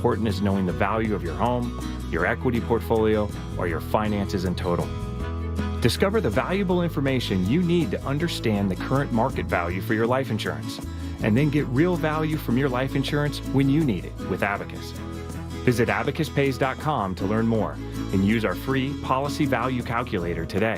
important as knowing the value of your home, your equity portfolio, or your finances in total. Discover the valuable information you need to understand the current market value for your life insurance, and then get real value from your life insurance when you need it with Abacus. Visit abacuspays.com to learn more and use our free policy value calculator today.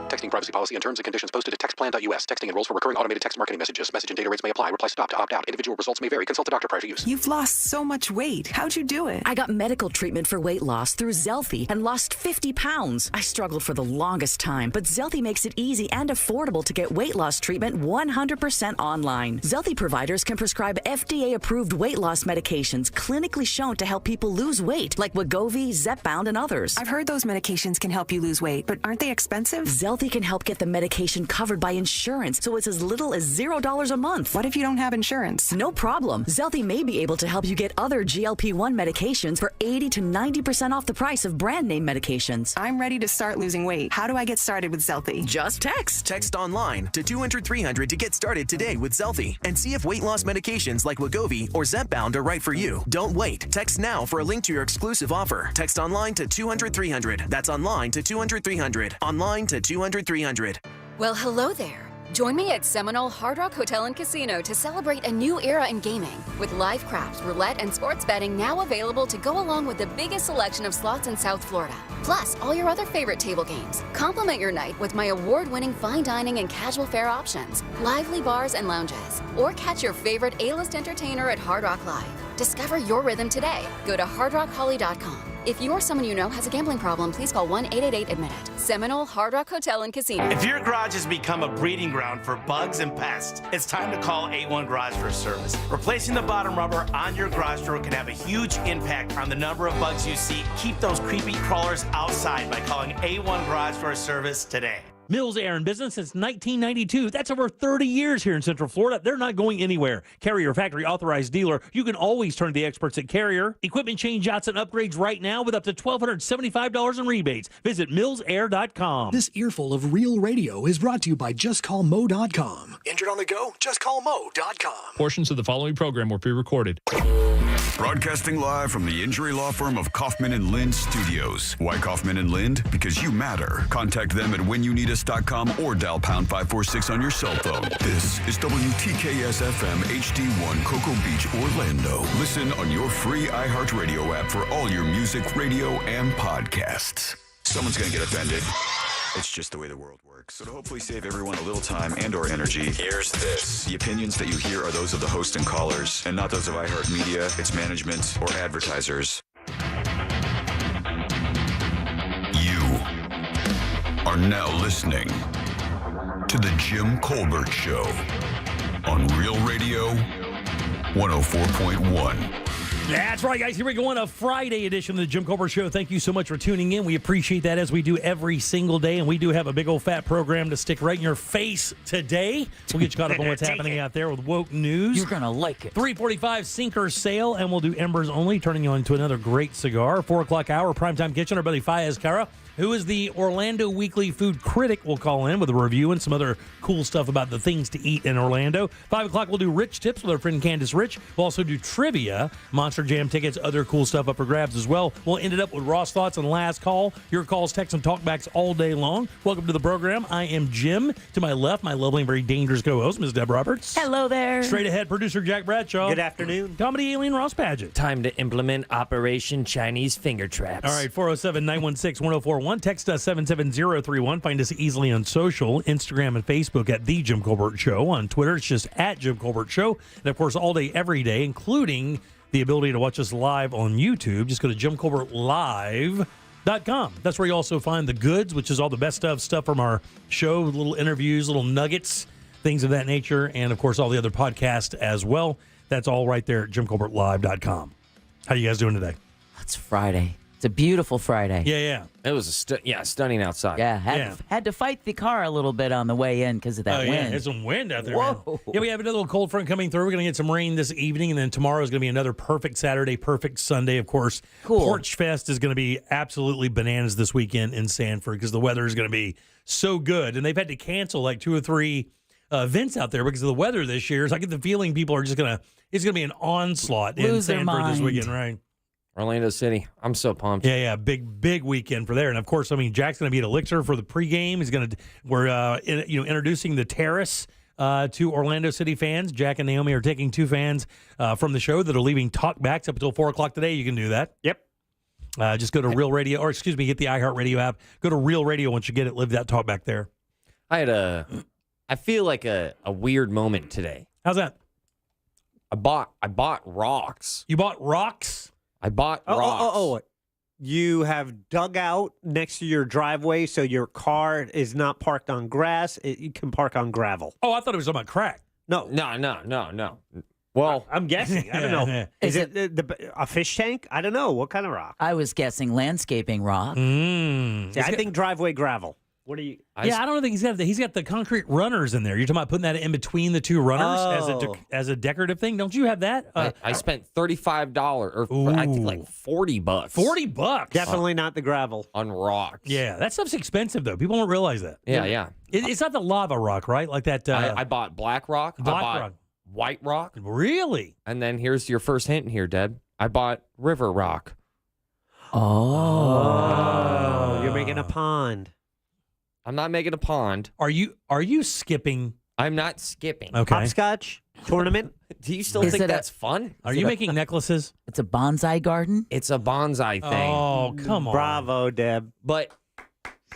Texting privacy policy and terms and conditions posted at textplan.us. Texting enrolls for recurring automated text marketing messages. Message and data rates may apply. Reply stop to opt out. Individual results may vary. Consult a doctor prior to use. You've lost so much weight. How'd you do it? I got medical treatment for weight loss through Zelfie and lost 50 pounds. I struggled for the longest time, but Zelfie makes it easy and affordable to get weight loss treatment 100% online. Zelfie providers can prescribe FDA-approved weight loss medications clinically shown to help people lose weight, like Wegovy, Zepbound, and others. I've heard those medications can help you lose weight, but aren't they expensive? Zelfie can help get the medication covered by insurance, so it's as little as $0 a month. What if you don't have insurance? No problem. Zelfie may be able to help you get other GLP-1 medications for 80 to 90% off the price of brand name medications. I'm ready to start losing weight. How do I get started with Zelfie? Just text. Text online to 200-300 to get started today with Zelfie and see if weight loss medications like Wegovy or Zepbound are right for you. Don't wait. Text now for a link to your exclusive offer. Text online to 200-300. That's online to 200-300. Online to 200-300. Well, hello there. Join me at Seminole Hard Rock Hotel and Casino to celebrate a new era in gaming. With live craps, roulette, and sports betting now available to go along with the biggest selection of slots in South Florida. Plus, all your other favorite table games. Complement your night with my award-winning fine dining and casual fare options, lively bars and lounges. Or catch your favorite A-list entertainer at Hard Rock Live. Discover your rhythm today. Go to hardrockholly.com. If you or someone you know has a gambling problem, please call 1-888-ADMIT-IT. Seminole Hard Rock Hotel and Casino. If your garage has become a breeding ground for bugs and pests, it's time to call A1 Garage Door Service. Replacing the bottom rubber on your garage door can have a huge impact on the number of bugs you see. Keep those creepy crawlers outside by calling A1 Garage Door Service today. Mills Air in business since 1992. That's over 30 years here in Central Florida. They're not going anywhere. Carrier factory authorized dealer. You can always turn to the experts at Carrier. Equipment changeouts and upgrades right now with up to $1,275 in rebates. Visit millsair.com. This earful of real radio is brought to you by JustCallMo.com. Injured on the go? JustCallMo.com. Portions of the following program were pre-recorded. Broadcasting live from the injury law firm of Kaufman and Lind Studios. Why Kaufman and Lind? Because you matter. Contact them at whenyouneedus.com or dial pound 546 on your cell phone. This is WTKS FM HD1 Cocoa Beach, Orlando. Listen on your free iHeartRadio app for all your music, radio, and podcasts. Someone's going to get offended. It's just the way the world works. So to hopefully save everyone a little time and or energy, here's this. The opinions that you hear are those of the host and callers, and not those of iHeartMedia, its management, or advertisers. You are now listening to The Jim Colbert Show on Real Radio 104.1. That's right, guys. Here we go on a Friday edition of the Jim Colbert Show. Thank you so much for tuning in. We appreciate that, as we do every single day, and we do have a big old fat program to stick right in your face today. We'll get you caught up on what's happening out there with woke news. You're going to like it. 3:45 sinker sale, and we'll do Embers Only, turning you on to another great cigar. 4 o'clock hour, Primetime Kitchen. Our buddy Fayez Cara, who is the Orlando Weekly Food Critic, will call in with a review and some other cool stuff about the things to eat in Orlando. 5 o'clock, we'll do Rich Tips with our friend Candace Rich. We'll also do trivia, Monster Jam tickets, other cool stuff up for grabs as well. We'll end it up with Ross Thoughts and Last Call. Your calls, texts, and talkbacks all day long. Welcome to the program. I am Jim. To my left, my lovely and very dangerous co-host, Ms. Deb Roberts. Hello there. Straight ahead, producer Jack Bradshaw. Good afternoon. Comedy alien Ross Padgett. Time to implement Operation Chinese Finger Traps. All right, 407-916-1041. Text us 77031. Find us easily on social, Instagram and Facebook at The Jim Colbert Show. On Twitter, it's just at Jim Colbert Show. And, of course, all day, every day, including the ability to watch us live on YouTube. Just go to JimColbertLive.com. That's where you also find the goods, which is all the best stuff from our show, little interviews, little nuggets, things of that nature, and, of course, all the other podcasts as well. That's all right there at JimColbertLive.com. How you guys doing today? It's Friday. It's a beautiful Friday. Yeah. It was stunning outside. Yeah, had to fight the car a little bit on the way in because of that wind. Yeah, there's some wind out there. Whoa. Man. Yeah, we have another little cold front coming through. We're going to get some rain this evening, and then tomorrow is going to be another perfect Saturday, perfect Sunday. Of course, cool. Porch Fest is going to be absolutely bananas this weekend in Sanford because the weather is going to be so good. And they've had to cancel like 2 or 3 events out there because of the weather this year. So I get the feeling people are just it's gonna be an onslaught in Lose their Sanford this mind. weekend, right? Orlando City. I'm so pumped. Yeah, big weekend for there. And of course, I mean, Jack's going to be at Elixir for the pregame. We're introducing the Terrace to Orlando City fans. Jack and Naomi are taking 2 fans from the show that are leaving talkbacks up until 4:00 today. You can do that. Yep. Just go to Real Radio, or excuse me, get the iHeartRadio app. Go to Real Radio once you get it. Live that talkback there. I feel like a weird moment today. How's that? I bought rocks. You bought rocks? I bought rocks. You have dug out next to your driveway so your car is not parked on grass. You can park on gravel. Oh, I thought it was about crack. No. Well, I'm guessing. I don't know. Is it a fish tank? I don't know. What kind of rock? I was guessing landscaping rock. I think driveway gravel. What do you? I don't think he's got the concrete runners in there. You're talking about putting that in between the 2 runners as a decorative thing. Don't you have that? I spent $35 or I think like $40. $40. Definitely not the gravel on rocks. Yeah, that stuff's expensive though. People don't realize that. Yeah. It's not the lava rock, right? Like that. I bought black rock. Black I bought rock. white rock. Really? And then here's your first hint here, Deb. I bought river rock. Oh, you're making a pond. I'm not making a pond. Are you skipping? I'm not skipping. Okay. Hopscotch tournament. Do you still think that's fun? Are you making necklaces? It's a bonsai garden. It's a bonsai thing. Oh, come on. Bravo, Deb. But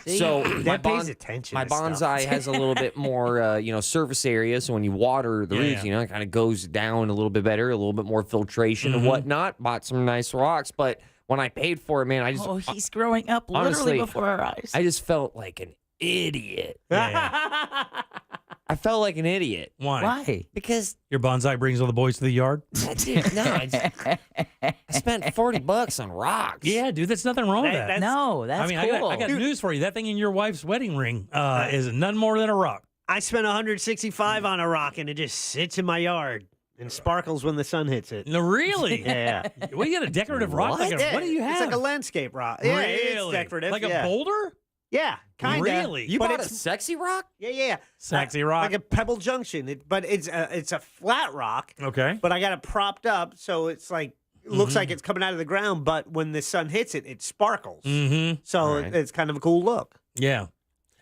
See, so Deb pays attention. my to stuff. bonsai has a little bit more, surface area. So when you water the roots, it kind of goes down a little bit better, a little bit more filtration and whatnot. Bought some nice rocks, but when I paid for it, man, I just he's growing up honestly, literally before our eyes. I just felt like an idiot. I felt like an idiot. Why? Because your bonsai brings all the boys to the yard. Dude, no, I spent $40 on rocks. Yeah, dude, that's nothing wrong with that. No, that's I mean, cool. I got news for you. That thing in your wife's wedding ring is none more than a rock. I spent $165 on a rock, and it just sits in my yard and sparkles when the sun hits it. No, really? Yeah. What, you got a decorative rock? What do you have? It's like a landscape rock. Yeah, Really? it's decorative. Like a yeah. boulder? Yeah, kind of. Really? You bought a sexy rock? Yeah. Sexy rock? Like a Pebble Junction. But it's a flat rock. Okay. But I got it propped up, so it's like, it looks like it's coming out of the ground, but when the sun hits it, it sparkles. Mm-hmm. So it's kind of a cool look. Yeah.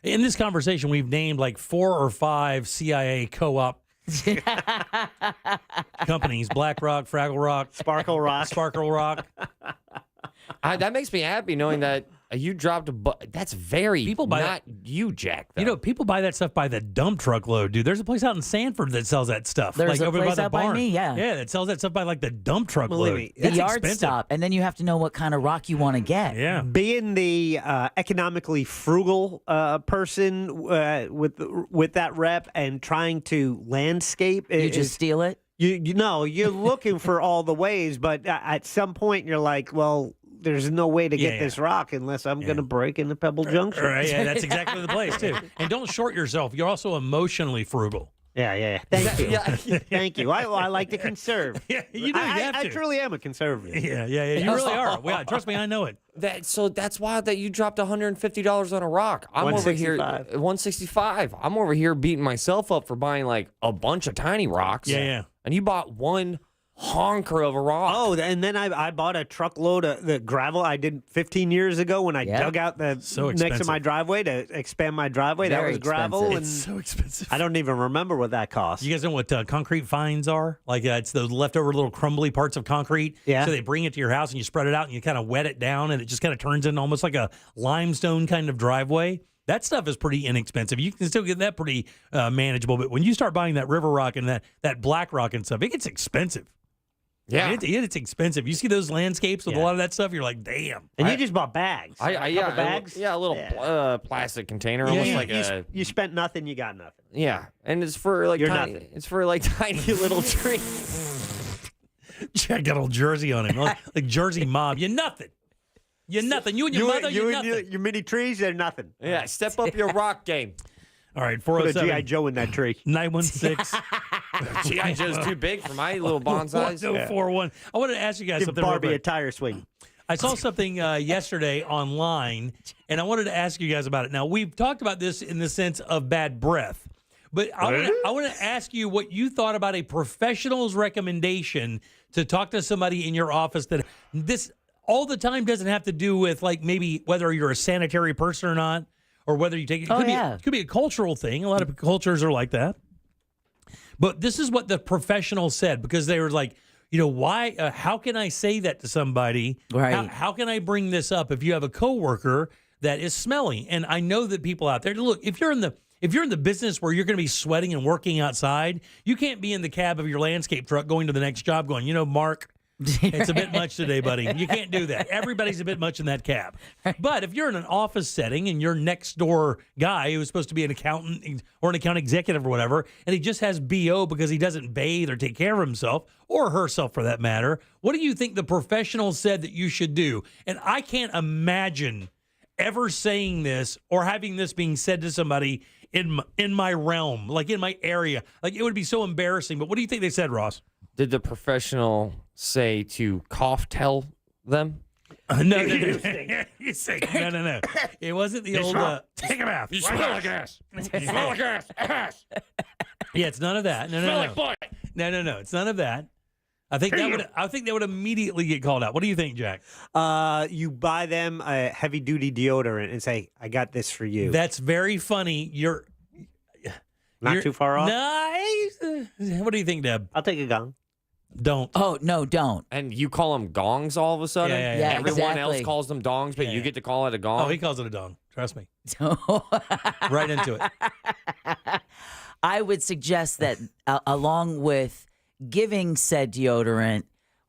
In this conversation, we've named like 4 or 5 CIA co-op companies: Black Rock, Fraggle Rock, Sparkle Rock. That makes me happy knowing that you dropped that's very People buy not you, Jack. Though. You know, people buy that stuff by the dump truckload, dude. There's a place out in Sanford that sells that stuff. There's like a over place by the out by barn. me, yeah. that sells that stuff by like the dump truckload. The That's yard expensive. stop, and then you have to know what kind of rock you want to get. Yeah. Being the economically frugal person with that rep and trying to landscape, You just steal it? You know, you're looking for all the ways, but at some point you're like, well, there's no way to get this rock unless I'm going to break into Pebble Junction. Right, yeah, that's exactly the place too. And don't short yourself. You're also emotionally frugal. Yeah. Thank you. Thank you. I like to conserve. Yeah, you do. You have to. I truly am a conservative. Yeah. You really are. Well, trust me, I know it. So that's wild that you dropped $150 on a rock. I'm over here $165. I'm over here beating myself up for buying like a bunch of tiny rocks. Yeah. And you bought one honker of a rock. Oh, and then I bought a truckload of the gravel I did 15 years ago when I dug out the next to my driveway to expand my driveway. Very that was gravel. expensive. And It's so expensive. I don't even remember what that cost. You guys know what concrete fines are? Like it's those leftover little crumbly parts of concrete. Yeah. So they bring it to your house and you spread it out and you kind of wet it down and it just kind of turns into almost like a limestone kind of driveway. That stuff is pretty inexpensive. You can still get that pretty manageable. But when you start buying that river rock and that black rock and stuff, it gets expensive. Yeah. I mean, it's expensive. You see those landscapes with a lot of that stuff, you're like, damn. And you just bought bags. A couple bags? Yeah, a little plastic container, almost like you spent nothing, you got nothing. Yeah, and it's for like You're tiny, nothing. it's for like tiny little trees. Jack got old Jersey on him, like Jersey mob. You're nothing. You're nothing. You and your mother, you're nothing. Your mini trees, they're nothing. Yeah, step up your rock game. All right, Put a 407. G.I. Joe in that tree. 916. G.I. Joe's too big for my little bonsais. 1041. I wanted to ask you guys Give something. real Barbie a quick. tire swing. I saw something yesterday online, and I wanted to ask you guys about it. Now, we've talked about this in the sense of bad breath, But I want to ask you what you thought about a professional's recommendation to talk to somebody in your office that this all the time doesn't have to do with like maybe whether you're a sanitary person or not, or whether you take it. It could be a cultural thing. A lot of cultures are like that. But this is what the professional said, because they were like, why? How can I say that to somebody? Right. How can I bring this up if you have a coworker that is smelly? And I know that people out there, look, if you're in the business where you're going to be sweating and working outside, you can't be in the cab of your landscape truck going to the next job going, Mark, it's a bit much today, buddy. You can't do that. Everybody's a bit much in that cab. But if you're in an office setting and your next door guy who's supposed to be an accountant or an account executive or whatever, and he just has BO because he doesn't bathe or take care of himself or herself for that matter, what do you think the professional said that you should do? And I can't imagine ever saying this or having this being said to somebody in my realm, like in my area. Like, it would be so embarrassing. But what do you think they said, Ross? Did the professional say to cough tell them? No. You say no. It wasn't the old take a bath. You smell like ass. You smell like ass. Yeah, it's none of that. No. Smell like butt. No. It's none of that. I think that would immediately get called out. What do you think, Jack? You buy them a heavy duty deodorant and say, "I got this for you." That's very funny. You're too far off. No. What do you think, Deb? I'll take a gong. Don't. Oh, no, don't. And you call them gongs all of a sudden? Yeah, Everyone else calls them dongs, but you get to call it a gong? Oh, he calls it a dong. Trust me. Right into it. I would suggest that along with giving said deodorant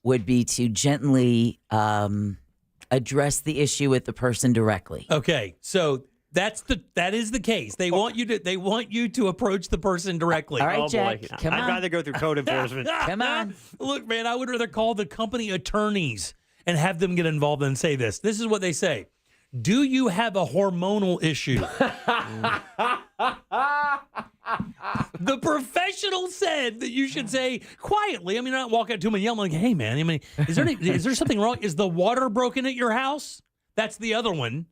would be to gently address the issue with the person directly. Okay, so that is the case. They want you to approach the person directly. All right, Jack, come on. I'd rather go through code enforcement. Come on. Look, man, I would rather call the company attorneys and have them get involved and say this. This is what they say. Do you have a hormonal issue? The professional said that you should say quietly. I mean, not walk up to him and yell like, "Hey, man! I mean, is there something wrong? Is the water broken at your house?" That's the other one.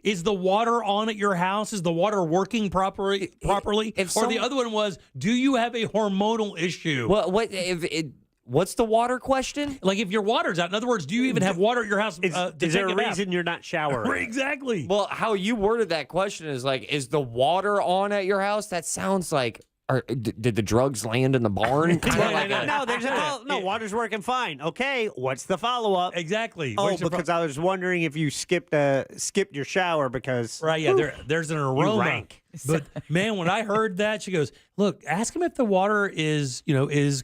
Is the water on at your house? Is the water working properly? Or the other one was, do you have a hormonal issue? Well, what's the water question? Like, if your water's out. In other words, do you even have water at your house? Is there a reason you're not showering? Exactly. Well, how you worded that question is like, is the water on at your house? That sounds like, did the drugs land in the barn? No, water's working fine. Okay, what's the follow-up? Exactly. Oh, because I was wondering if you skipped your shower because... Right, yeah, there's an aroma. Rank. But, man, when I heard that, she goes, look, ask them if the water is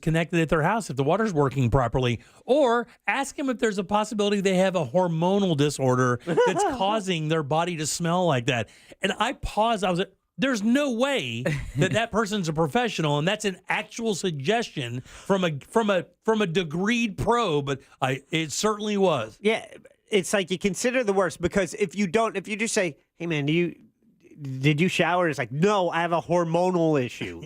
connected at their house, if the water's working properly, or ask them if there's a possibility they have a hormonal disorder that's causing their body to smell like that. And I paused. I was like, there's no way that person's a professional, and that's an actual suggestion from a degreed pro, but it certainly was. Yeah, it's like you consider the worst, because if you just say, "Hey, man, did you shower?" It's like, "No, I have a hormonal issue,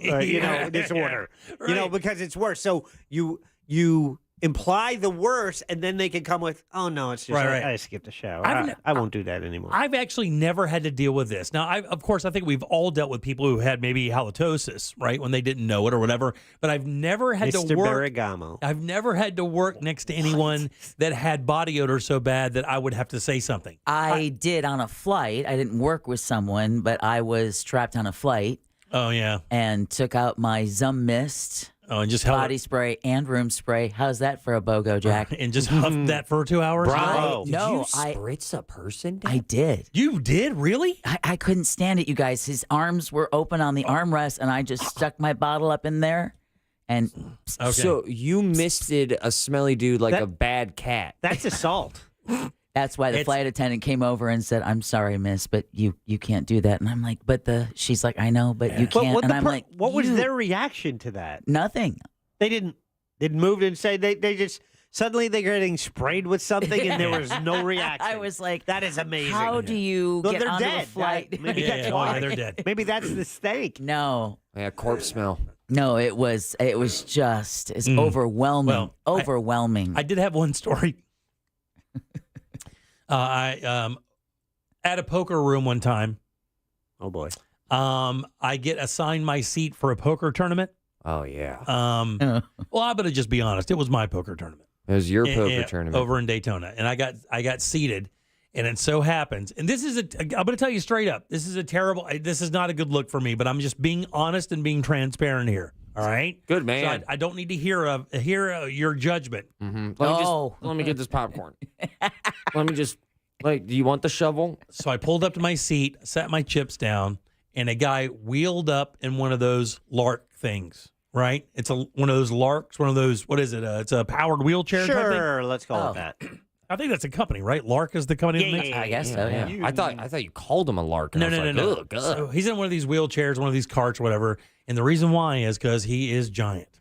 disorder." Right. Because it's worse. So you imply the worst, and then they can come with, "Oh no, it's just I skipped a shower. I won't do that anymore." I've actually never had to deal with this. Now, of course, I think we've all dealt with people who had maybe halitosis, right, when they didn't know it or whatever. But I've never had Mr. to work. Bergamo. I've never had to work next to anyone that had body odor so bad that I would have to say something. I did on a flight. I didn't work with someone, but I was trapped on a flight. Oh yeah. And took out my Zum Mist. Oh, and just body spray and room spray. How's that for a BOGO, Jack? And just huffed that for 2 hours? Bravo. Did you spritz a person down? I did. You did? Really? I couldn't stand it, you guys. His arms were open on the armrest, and I just stuck my bottle up in there. And So you misted a smelly dude like a bad cat. That's assault. That's why the flight attendant came over and said, "I'm sorry, miss, but you can't do that." And I'm like, she's like, "I know, but you can't." And I'm like, what was their reaction to that? Nothing. They didn't move and say they just suddenly they're getting sprayed with something and there was no reaction. I was like, that is amazing. How do you get they're onto dead. a flight? Maybe that's why. they're dead. Maybe that's the stake. No. Yeah, corpse smell. No, it was just overwhelming. Well, overwhelming. I did have one story. I at a poker room one time. Oh boy. I get assigned my seat for a poker tournament. Oh, yeah. Well, I better just be honest. It was my poker tournament. It was your poker tournament. Over in Daytona. And I got seated. And it so happens, and this is I'm going to tell you straight up, this is not a good look for me, but I'm just being honest and being transparent here. All right? Good man. So I don't need to hear your judgment. Mm-hmm. Let me get this popcorn. Let me just, do you want the shovel? So I pulled up to my seat, sat my chips down, and a guy wheeled up in one of those lark things, right? It's one of those larks, one of those, what is it? It's a powered wheelchair type thing? Sure, let's call it that. I think that's a company, right? Lark is the company that makes it? I guess so, yeah. I thought you called him a lark. And No. So he's in one of these wheelchairs, one of these carts, whatever. And the reason why is because he is giant.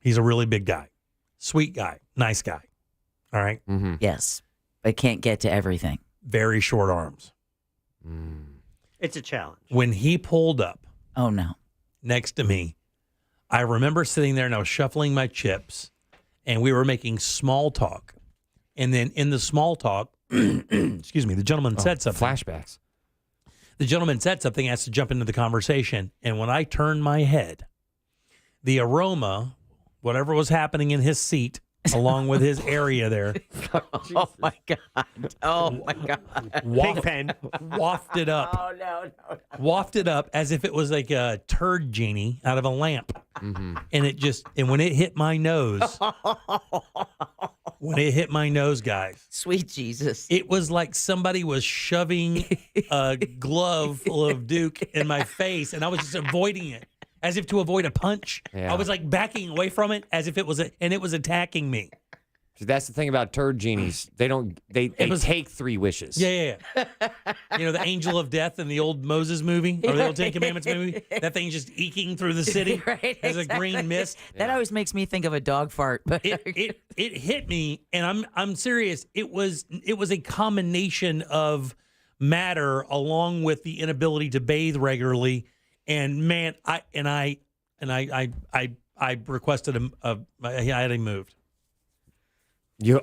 He's a really big guy. Sweet guy. Nice guy. All right? Mm-hmm. Yes, but can't get to everything. Very short arms. It's a challenge. When he pulled up next to me, I remember sitting there and I was shuffling my chips, and we were making small talk. And then in the small talk, excuse me, the gentleman said something. Flashbacks. The gentleman said something, has to jump into the conversation. And when I turned my head, the aroma, whatever was happening in his seat, along with his area there. Oh, my God. Oh, my God. Wafted up. Oh, no. Wafted up as if it was like a turd genie out of a lamp. Mm-hmm. And when it hit my nose, guys. Sweet Jesus. It was like somebody was shoving a glove full of Duke in my face, and I was just avoiding it. As if to avoid a punch. Yeah. I was like backing away from it as if it was and it was attacking me. See, that's the thing about turd genies. They take 3 wishes. Yeah. You know, the angel of death in the old Moses movie or the old Ten Commandments movie? That thing's just eking through the city as a green mist. That always makes me think of a dog fart. But it hit me, and I'm serious. It was a combination of matter along with the inability to bathe regularly. And man, I requested I had him moved. I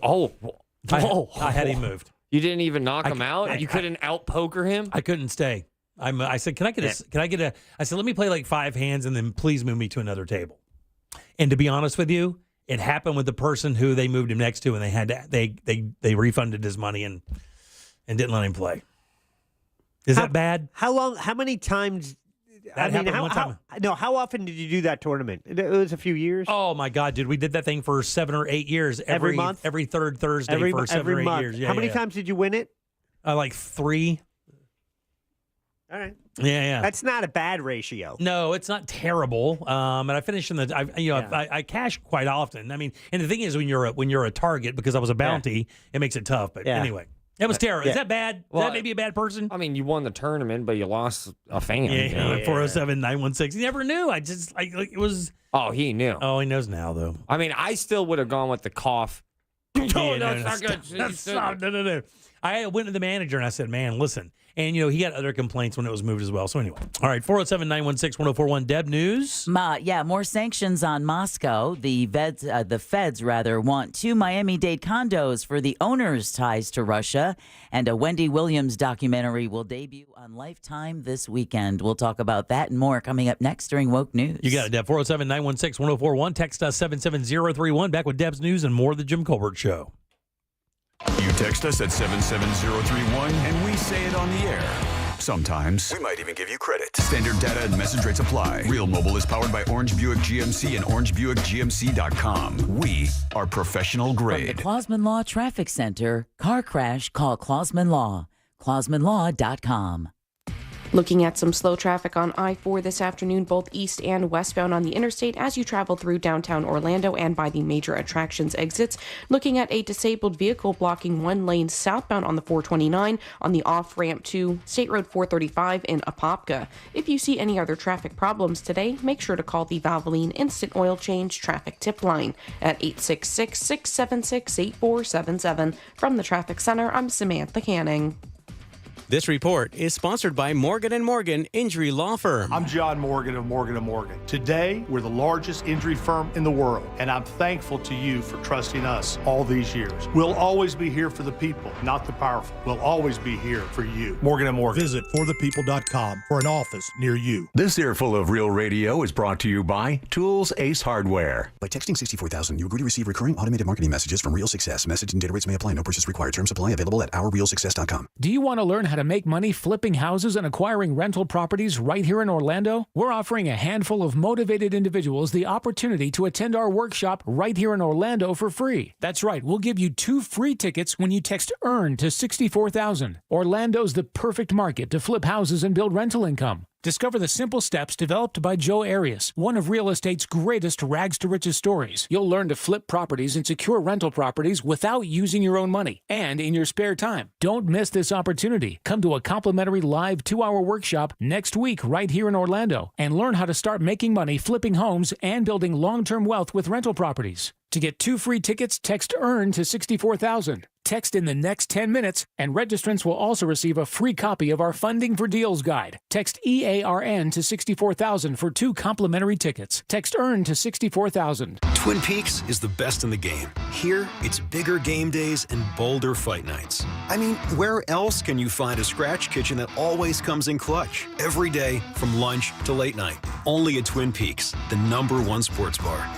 had him moved. You didn't even knock him out? You couldn't out-poker him? I couldn't stay. I said, can I get a, I said, let me play like 5 hands and then please move me to another table. And to be honest with you, it happened with the person who they moved him next to, and they had to, they refunded his money and didn't let him play. Is that bad? How many times? That happened one time. How often did you do that tournament? It was a few years. Oh my God, dude! We did that thing for 7 or 8 years. Every month, every third Thursday for 7 or 8 years. Yeah, how many times did you win it? Like 3. All right. Yeah. That's not a bad ratio. No, it's not terrible. And I finished in the. I cash quite often. I mean, and the thing is, when you're a target, because I was a bounty, it makes it tough. But anyway. It was terrible. Is that bad? Is that maybe a bad person? I mean, you won the tournament, but you lost a fan. Yeah. 407-916. He never knew. It was. Oh, he knew. Oh, he knows now, though. I mean, I still would have gone with the cough. That's not good. No. I went to the manager and I said, man, listen. And, he got other complaints when it was moved as well. So, anyway. All right, 407-916-1041. Deb, news? More sanctions on Moscow. The feds want 2 Miami-Dade condos for the owner's ties to Russia. And a Wendy Williams documentary will debut on Lifetime this weekend. We'll talk about that and more coming up next during Woke News. You got it, Deb. 407-916-1041. Text us 77031. Back with Deb's News and more of The Jim Colbert Show. You text us at 77031 and we say it on the air. Sometimes. We might even give you credit. Standard data and message rates apply. Real Mobile is powered by Orange Buick GMC and OrangeBuickGMC.com. We are professional grade. From the Clausman Law Traffic Center, car crash, call Clausman Law. ClausmanLaw.com. Looking at some slow traffic on I-4 this afternoon, both east and westbound on the interstate as you travel through downtown Orlando and by the major attractions exits. Looking at a disabled vehicle blocking one lane southbound on the 429 on the off-ramp to State Road 435 in Apopka. If you see any other traffic problems today, make sure to call the Valvoline Instant Oil Change Traffic Tip Line at 866-676-8477. From the Traffic Center, I'm Samantha Canning. This report is sponsored by Morgan & Morgan Injury Law Firm. I'm John Morgan of Morgan & Morgan. Today, we're the largest injury firm in the world, and I'm thankful to you for trusting us all these years. We'll always be here for the people, not the powerful. We'll always be here for you. Morgan & Morgan. Visit forthepeople.com for an office near you. This Earful of Real Radio is brought to you by Tools Ace Hardware. By texting 64000, you agree to receive recurring automated marketing messages from Real Success. Message and data rates may apply. No purchase required. Terms apply. Available at ourrealsuccess.com. Do you want to learn how to make money flipping houses and acquiring rental properties right here in Orlando? We're offering a handful of motivated individuals the opportunity to attend our workshop right here in Orlando for free. That's right, we'll give you 2 free tickets when you text EARN to 64,000. Orlando's the perfect market to flip houses and build rental income. Discover the simple steps developed by Joe Arias, one of real estate's greatest rags to riches stories. You'll learn to flip properties and secure rental properties without using your own money and in your spare time. Don't miss this opportunity. Come to a complimentary live 2-hour workshop next week right here in Orlando and learn how to start making money flipping homes and building long-term wealth with rental properties. To get 2 free tickets, text EARN to 64,000. Text in the next 10 minutes, and registrants will also receive a free copy of our Funding for Deals guide. Text EARN to 64,000 for 2 complimentary tickets. Text EARN to 64,000. Twin Peaks is the best in the game. Here, it's bigger game days and bolder fight nights. I mean, where else can you find a scratch kitchen that always comes in clutch? Every day, from lunch to late night. Only at Twin Peaks, the #1 sports bar.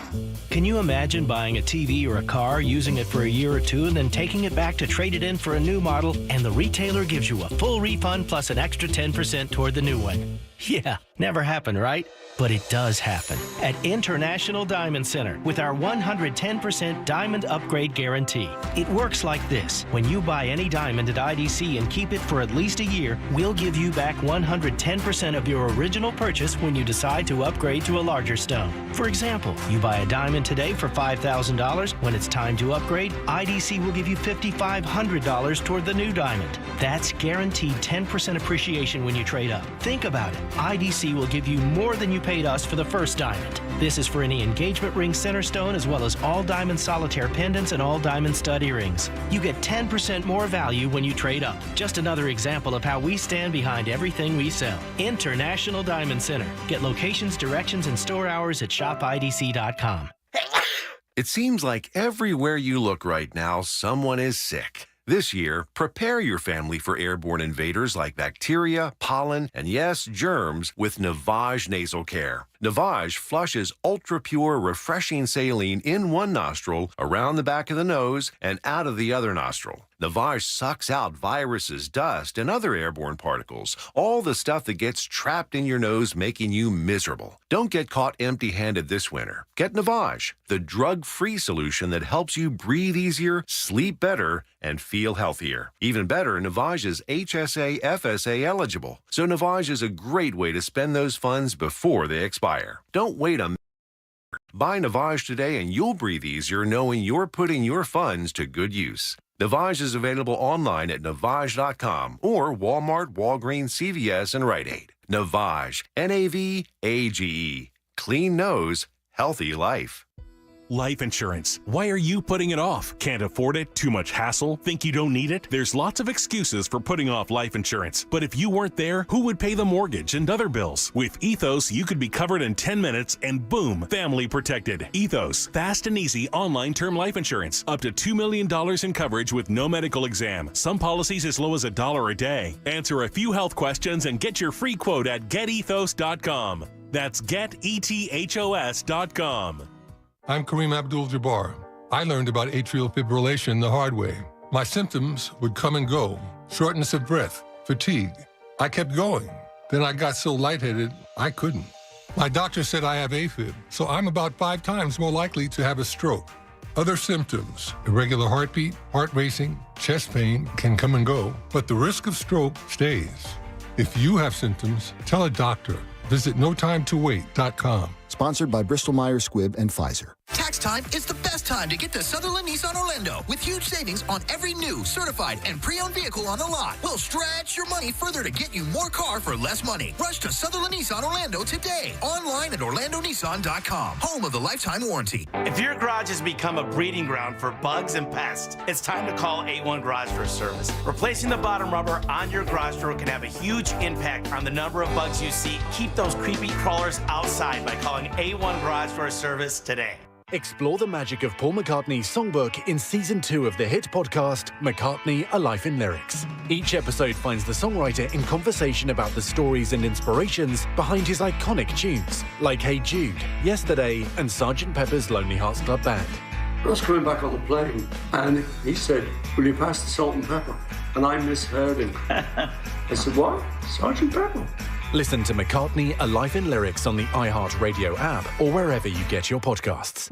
Can you imagine buying a TV or a car, using it for a year or 2, and then taking it back to trade it in for a new model, and the retailer gives you a full refund plus an extra 10% toward the new one? Yeah, never happened, right? But it does happen at International Diamond Center with our 110% diamond upgrade guarantee. It works like this. When you buy any diamond at IDC and keep it for at least a year, we'll give you back 110% of your original purchase when you decide to upgrade to a larger stone. For example, you buy a diamond today for $5,000. When it's time to upgrade, IDC will give you $5,500 toward the new diamond. That's guaranteed 10% appreciation when you trade up. Think about it. IDC will give you more than you paid us for the first diamond. This is for any engagement ring center stone, as well as all diamond solitaire pendants and all diamond stud earrings. You get 10% more value when you trade up. Just another example of how we stand behind everything we sell. International Diamond Center. Get locations, directions, and store hours at shopidc.com. It seems like everywhere you look right now, someone is sick. This year, prepare your family for airborne invaders like bacteria, pollen, and yes, germs with Navage Nasal Care. Navage flushes ultra-pure, refreshing saline in one nostril, around the back of the nose, and out of the other nostril. Navage sucks out viruses, dust, and other airborne particles, all the stuff that gets trapped in your nose, making you miserable. Don't get caught empty-handed this winter. Get Navage, the drug-free solution that helps you breathe easier, sleep better, and feel healthier. Even better, Navage is HSA, FSA eligible, so Navage is a great way to spend those funds before they expire. Don't wait a minute. Buy Navage today and you'll breathe easier knowing you're putting your funds to good use. Navage is available online at Navage.com or Walmart, Walgreens, CVS, and Rite Aid. Navage, N-A-V-A-G-E. Clean nose, healthy life. Life insurance. Why are you putting it off? Can't afford it? Too much hassle? Think you don't need it? There's lots of excuses for putting off life insurance. But if you weren't there, who would pay the mortgage and other bills? With Ethos, you could be covered in 10 minutes and boom, family protected. Ethos, fast and easy online term life insurance. Up to $2 million in coverage with no medical exam. Some policies as low as $1 a day. Answer a few health questions and get your free quote at getethos.com. That's getethos.com. I'm Kareem Abdul-Jabbar. I learned about atrial fibrillation the hard way. My symptoms would come and go. Shortness of breath, fatigue. I kept going. Then I got so lightheaded, I couldn't. My doctor said I have AFib, so I'm about 5 times more likely to have a stroke. Other symptoms, irregular heartbeat, heart racing, chest pain can come and go, but the risk of stroke stays. If you have symptoms, tell a doctor. Visit notimetowait.com. Sponsored by Bristol Myers Squibb and Pfizer. Tax time is the best time to get to Sutherland Nissan Orlando with huge savings on every new, certified, and pre-owned vehicle on the lot. We'll stretch your money further to get you more car for less money. Rush to Sutherland Nissan Orlando today. Online at OrlandoNissan.com. Home of the lifetime warranty. If your garage has become a breeding ground for bugs and pests, it's time to call A1 Garage Door Service. Replacing the bottom rubber on your garage door can have a huge impact on the number of bugs you see. Keep those creepy crawlers outside by calling A1 Garage Door Service today. Explore the magic of Paul McCartney's songbook in Season 2 of the hit podcast, McCartney, A Life in Lyrics. Each episode finds the songwriter in conversation about the stories and inspirations behind his iconic tunes, like Hey Jude, Yesterday, and Sgt. Pepper's Lonely Hearts Club Band. I was coming back on the plane, and he said, "Will you pass the salt and pepper?" And I misheard him. I said, "What? Sgt. Pepper?" Listen to McCartney, A Life in Lyrics on the iHeartRadio app or wherever you get your podcasts.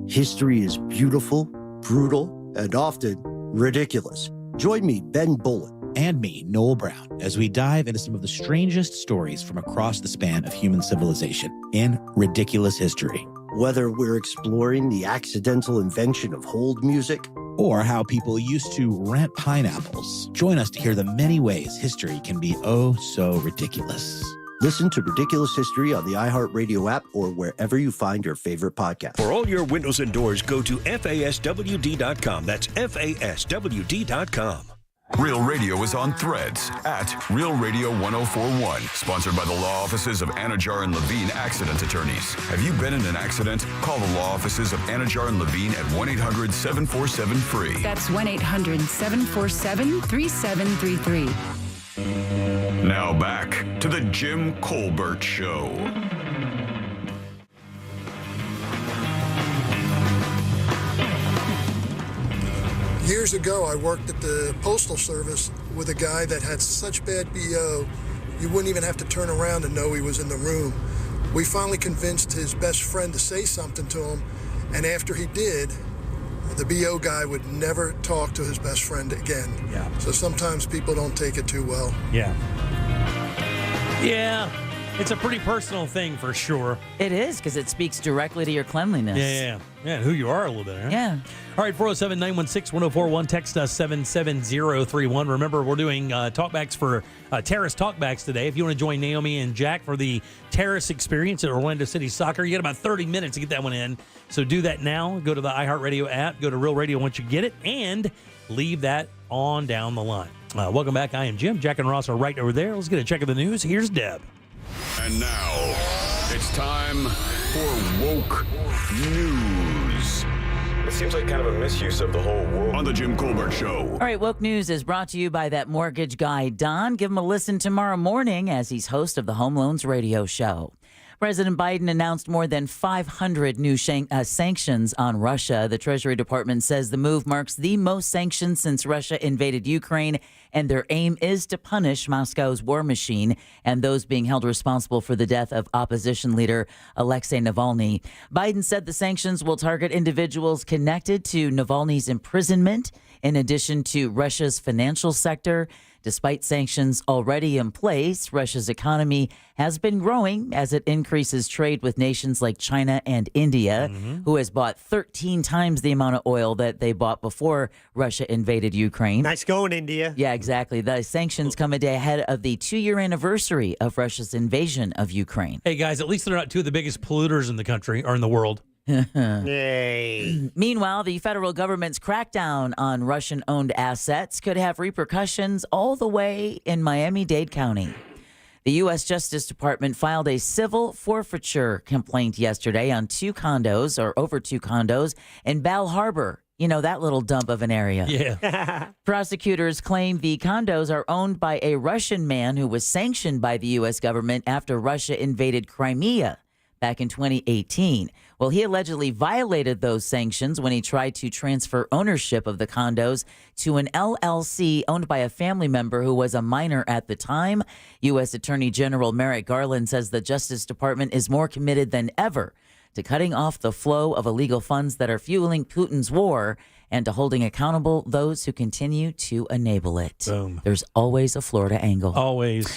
History is beautiful, brutal, and often ridiculous. Join me, Ben Bullitt. And me, Noel Brown, as we dive into some of the strangest stories from across the span of human civilization in Ridiculous History. Whether we're exploring the accidental invention of hold music, or how people used to rent pineapples. Join us to hear the many ways history can be oh so ridiculous. Listen to Ridiculous History on the iHeartRadio app or wherever you find your favorite podcast. For all your windows and doors, go to FASWD.com. That's FASWD.com. Real Radio is on Threads at Real Radio 1041. Sponsored by the law offices of Anajar and Levine Accident Attorneys. Have you been in an accident? Call the law offices of Anajar and Levine at 1-800-747-FREE. That's 1-800-747-3733. Now back to the Jim Colbert Show. Years ago, I worked at the Postal Service with a guy that had such bad BO, you wouldn't even have to turn around to know he was in the room. We finally convinced his best friend to say something to him, and after he did, the BO guy would never talk to his best friend again. Yeah. So sometimes people don't take it too well. Yeah. Yeah. It's a pretty personal thing for sure. It is, because it speaks directly to your cleanliness. Yeah, and who you are a little bit, right? Yeah. All right, 407-916-1041. Text us 77031. Remember, we're doing talkbacks for Terrace Talkbacks today. If you want to join Naomi and Jack for the Terrace experience at Orlando City Soccer, you got about 30 minutes to get that one in. So do that now. Go to the iHeartRadio app. Go to Real Radio once you get it, and leave that on down the line. Welcome back. I am Jim. Jack and Ross are right over there. Let's get a check of the news. Here's Deb. And now, it's time for Woke News. It seems like kind of a misuse of the whole woke. On the Jim Colbert Show. All right, Woke News is brought to you by that mortgage guy, Don. Give him a listen tomorrow morning as he's host of the Home Loans Radio Show. President Biden announced more than 500 new sanctions on Russia. The Treasury Department says the move marks the most sanctions since Russia invaded Ukraine, and their aim is to punish Moscow's war machine and those being held responsible for the death of opposition leader Alexei Navalny. Biden said the sanctions will target individuals connected to Navalny's imprisonment, in addition to Russia's financial sector. Despite sanctions already in place, Russia's economy has been growing as it increases trade with nations like China and India, who has bought 13 times the amount of oil that they bought before Russia invaded Ukraine. Nice going, India. Yeah, exactly. The sanctions come a day ahead of the 2-year anniversary of Russia's invasion of Ukraine. Hey, guys, at least they're not two of the biggest polluters in the country or in the world. Yay. Meanwhile, the federal government's crackdown on Russian-owned assets could have repercussions all the way in Miami-Dade County. The U.S. Justice Department filed a civil forfeiture complaint yesterday on over two condos in Bal Harbor. You know, that little dump of an area. Yeah. Prosecutors claim the condos are owned by a Russian man who was sanctioned by the U.S. government after Russia invaded Crimea back in 2018. Well, he allegedly violated those sanctions when he tried to transfer ownership of the condos to an LLC owned by a family member who was a minor at the time. U.S. Attorney General Merrick Garland says the Justice Department is more committed than ever to cutting off the flow of illegal funds that are fueling Putin's war and to holding accountable those who continue to enable it. Boom. There's always a Florida angle. Always.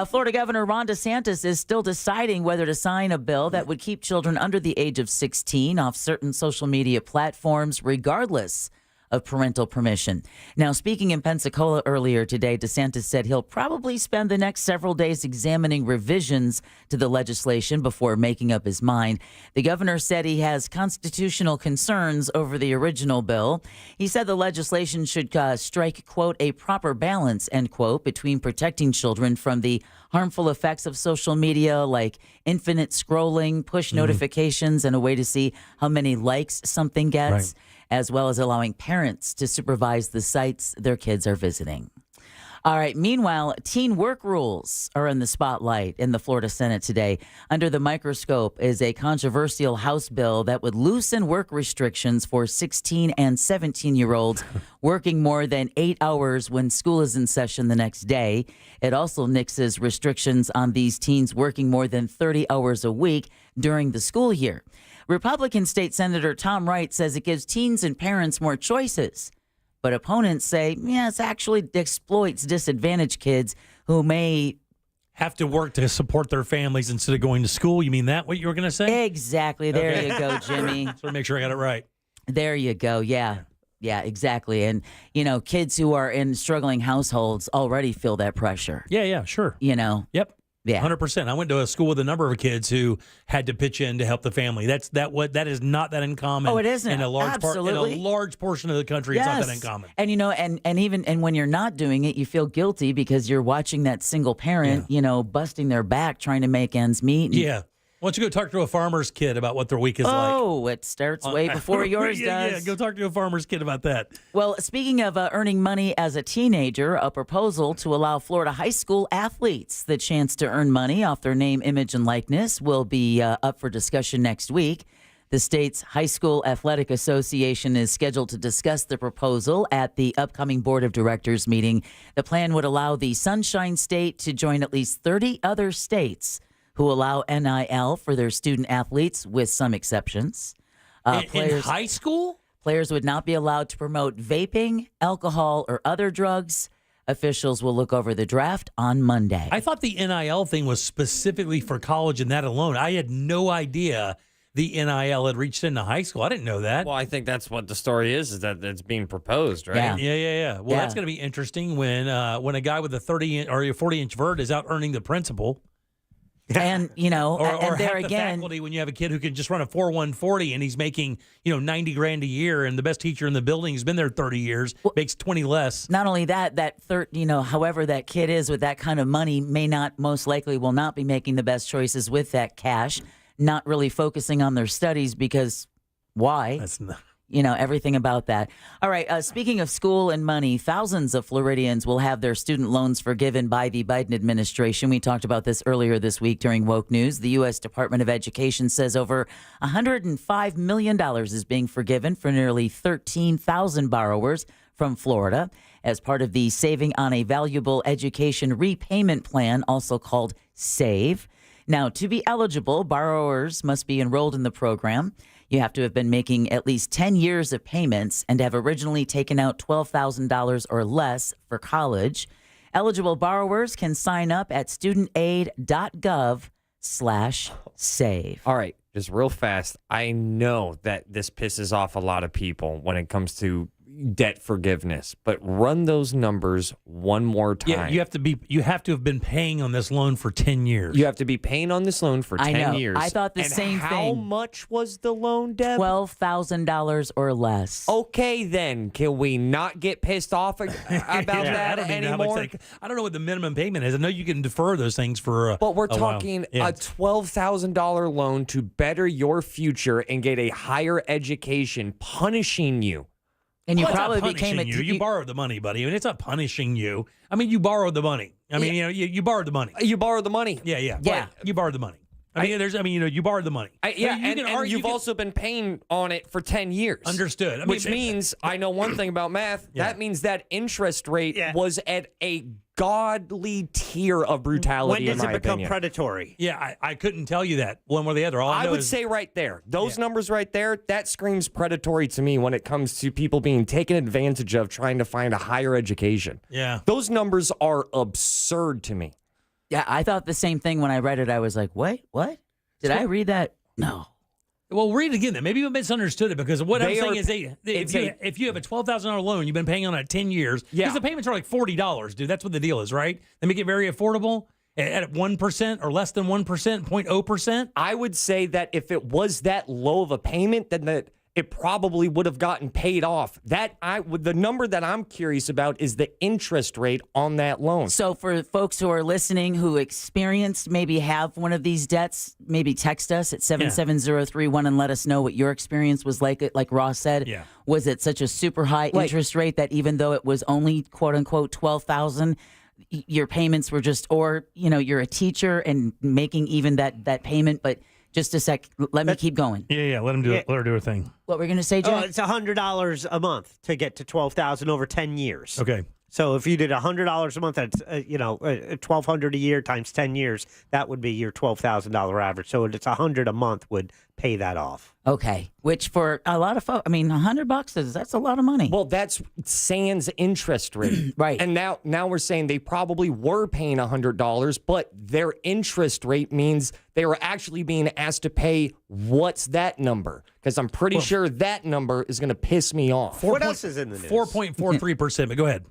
Florida Governor Ron DeSantis is still deciding whether to sign a bill that would keep children under the age of 16 off certain social media platforms, regardless of parental permission. Now, speaking in Pensacola earlier today, DeSantis said he'll probably spend the next several days examining revisions to the legislation before making up his mind. The governor said he has constitutional concerns over the original bill. He said the legislation should strike, quote, a proper balance, end quote, between protecting children from the harmful effects of social media like infinite scrolling, push notifications, and a way to see how many likes something gets, as well as allowing parents to supervise the sites their kids are visiting. All right. Meanwhile, teen work rules are in the spotlight in the Florida Senate today. Under the microscope is a controversial House bill that would loosen work restrictions for 16 and 17-year-olds working more than 8 hours when school is in session the next day. It also nixes restrictions on these teens working more than 30 hours a week during the school year. Republican State Senator Tom Wright says it gives teens and parents more choices. But opponents say, it actually exploits disadvantaged kids who may have to work to support their families instead of going to school. You mean that what you were going to say? Exactly. There you go, Jimmy. So make sure I got it right. There you go. Yeah. Yeah, exactly. And, kids who are in struggling households already feel that pressure. Yeah, sure. Yep. Yeah, 100%. I went to a school with a number of kids who had to pitch in to help the family. That is not that uncommon. Oh, it isn't. In a large portion of the country, yes. It's not that uncommon. And and when you're not doing it, you feel guilty because you're watching that single parent, busting their back trying to make ends meet. Yeah. Why don't you go talk to a farmer's kid about what their week is like? Oh, it starts way before yours does. Yeah, go talk to a farmer's kid about that. Well, speaking of earning money as a teenager, a proposal to allow Florida high school athletes the chance to earn money off their name, image, and likeness will be up for discussion next week. The state's High School Athletic Association is scheduled to discuss the proposal at the upcoming Board of Directors meeting. The plan would allow the Sunshine State to join at least 30 other states who allow NIL for their student athletes, with some exceptions. In high school? Players would not be allowed to promote vaping, alcohol, or other drugs. Officials will look over the draft on Monday. I thought the NIL thing was specifically for college and that alone. I had no idea the NIL had reached into high school. I didn't know that. Well, I think that's what the story is that it's being proposed, right? Yeah. Well, that's going to be interesting when a guy with a 30 or a 40-inch vert is out earning the principal. And, or and there half the again, faculty when you have a kid who can just run a 4.140 and he's making, $90,000 a year, and the best teacher in the building has been there 30 years, makes 20 less. Not only that, however that kid is with that kind of money most likely will not be making the best choices with that cash, not really focusing on their studies because why? That's not. Everything about that. All right. Speaking of school and money, thousands of Floridians will have their student loans forgiven by the Biden administration. We talked about this earlier this week during Woke News. The U.S. Department of Education says over $105 million is being forgiven for nearly 13,000 borrowers from Florida as part of the Saving on a Valuable Education Repayment Plan, also called SAVE. Now, to be eligible, borrowers must be enrolled in the program. You have to have been making at least 10 years of payments and have originally taken out $12,000 or less for college. Eligible borrowers can sign up at studentaid.gov/save. All right, just real fast. I know that this pisses off a lot of people when it comes to debt forgiveness, but run those numbers one more time. Yeah, you have to have been paying on this loan for 10 years. You have to be paying on this loan for 10 years. I thought the same thing. How much was the loan, Deb? $12,000 or less. Okay, then. Can we not get pissed off about that anymore? I don't know what the minimum payment is. I know you can defer those things for But we're talking a $12,000 loan to better your future and get a higher education, punishing you. And you probably became you borrowed the money, buddy. I mean, it's not punishing you. I mean, you borrowed the money. I mean, you borrowed the money. You borrowed the money. Yeah. You borrowed the money. You borrowed the money. You've also been paying on it for 10 years. Understood. Which means, I know one thing about math, that means that interest rate was at a ungodly tier of brutality. When does in my it become opinion. predatory? Yeah, I couldn't tell you that one or the other. All I I know would is, say right there, those numbers right there, that screams predatory to me when it comes to people being taken advantage of trying to find a higher education. Yeah. Those numbers are absurd to me. Yeah, I thought the same thing when I read it. I was like, wait, what? Did I read that? No. Well, read it again then. Maybe you misunderstood it because what I'm They saying are- is if you have a $12,000 loan, you've been paying on it 10 years. Because the payments are like $40, dude. That's what the deal is, right? They make it very affordable at 1% or less than 1%, 0.0%. I would say that if it was that low of a payment, then it probably would have gotten paid off. The number that I'm curious about is the interest rate on that loan. So for folks who are listening who experienced, maybe have one of these debts, maybe text us at 77031 and let us know what your experience was like. Like Ross said, was it such a super high interest rate that even though it was only quote unquote 12,000, your payments were just, or you're a teacher and making even that payment, but just a sec, let me keep going. Yeah, let him do it. Let her do her thing. What were we going to say, Jack? It's $100 a month to get to $12,000 over 10 years. Okay. So if you did $100 a month, that's $1,200 a year times 10 years. That would be your $12,000 average. So it's $100 a month would pay that off. Okay, which for a lot of folks, I mean, $100 that's a lot of money. Well, that's sans interest rate, right? And now we're saying they probably were paying $100, but their interest rate means they were actually being asked to pay what's that number? Because I'm pretty sure that number is going to piss me off. What else is in the news? 4.43%. But go ahead.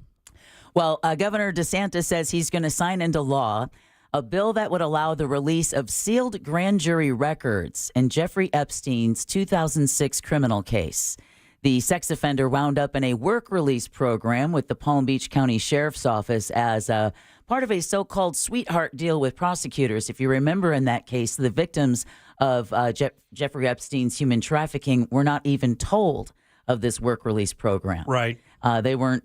Well, Governor DeSantis says he's going to sign into law a bill that would allow the release of sealed grand jury records in Jeffrey Epstein's 2006 criminal case. The sex offender wound up in a work release program with the Palm Beach County Sheriff's Office as a part of a so-called sweetheart deal with prosecutors. If you remember in that case, the victims of Jeffrey Epstein's human trafficking were not even told of this work release program. Right. They weren't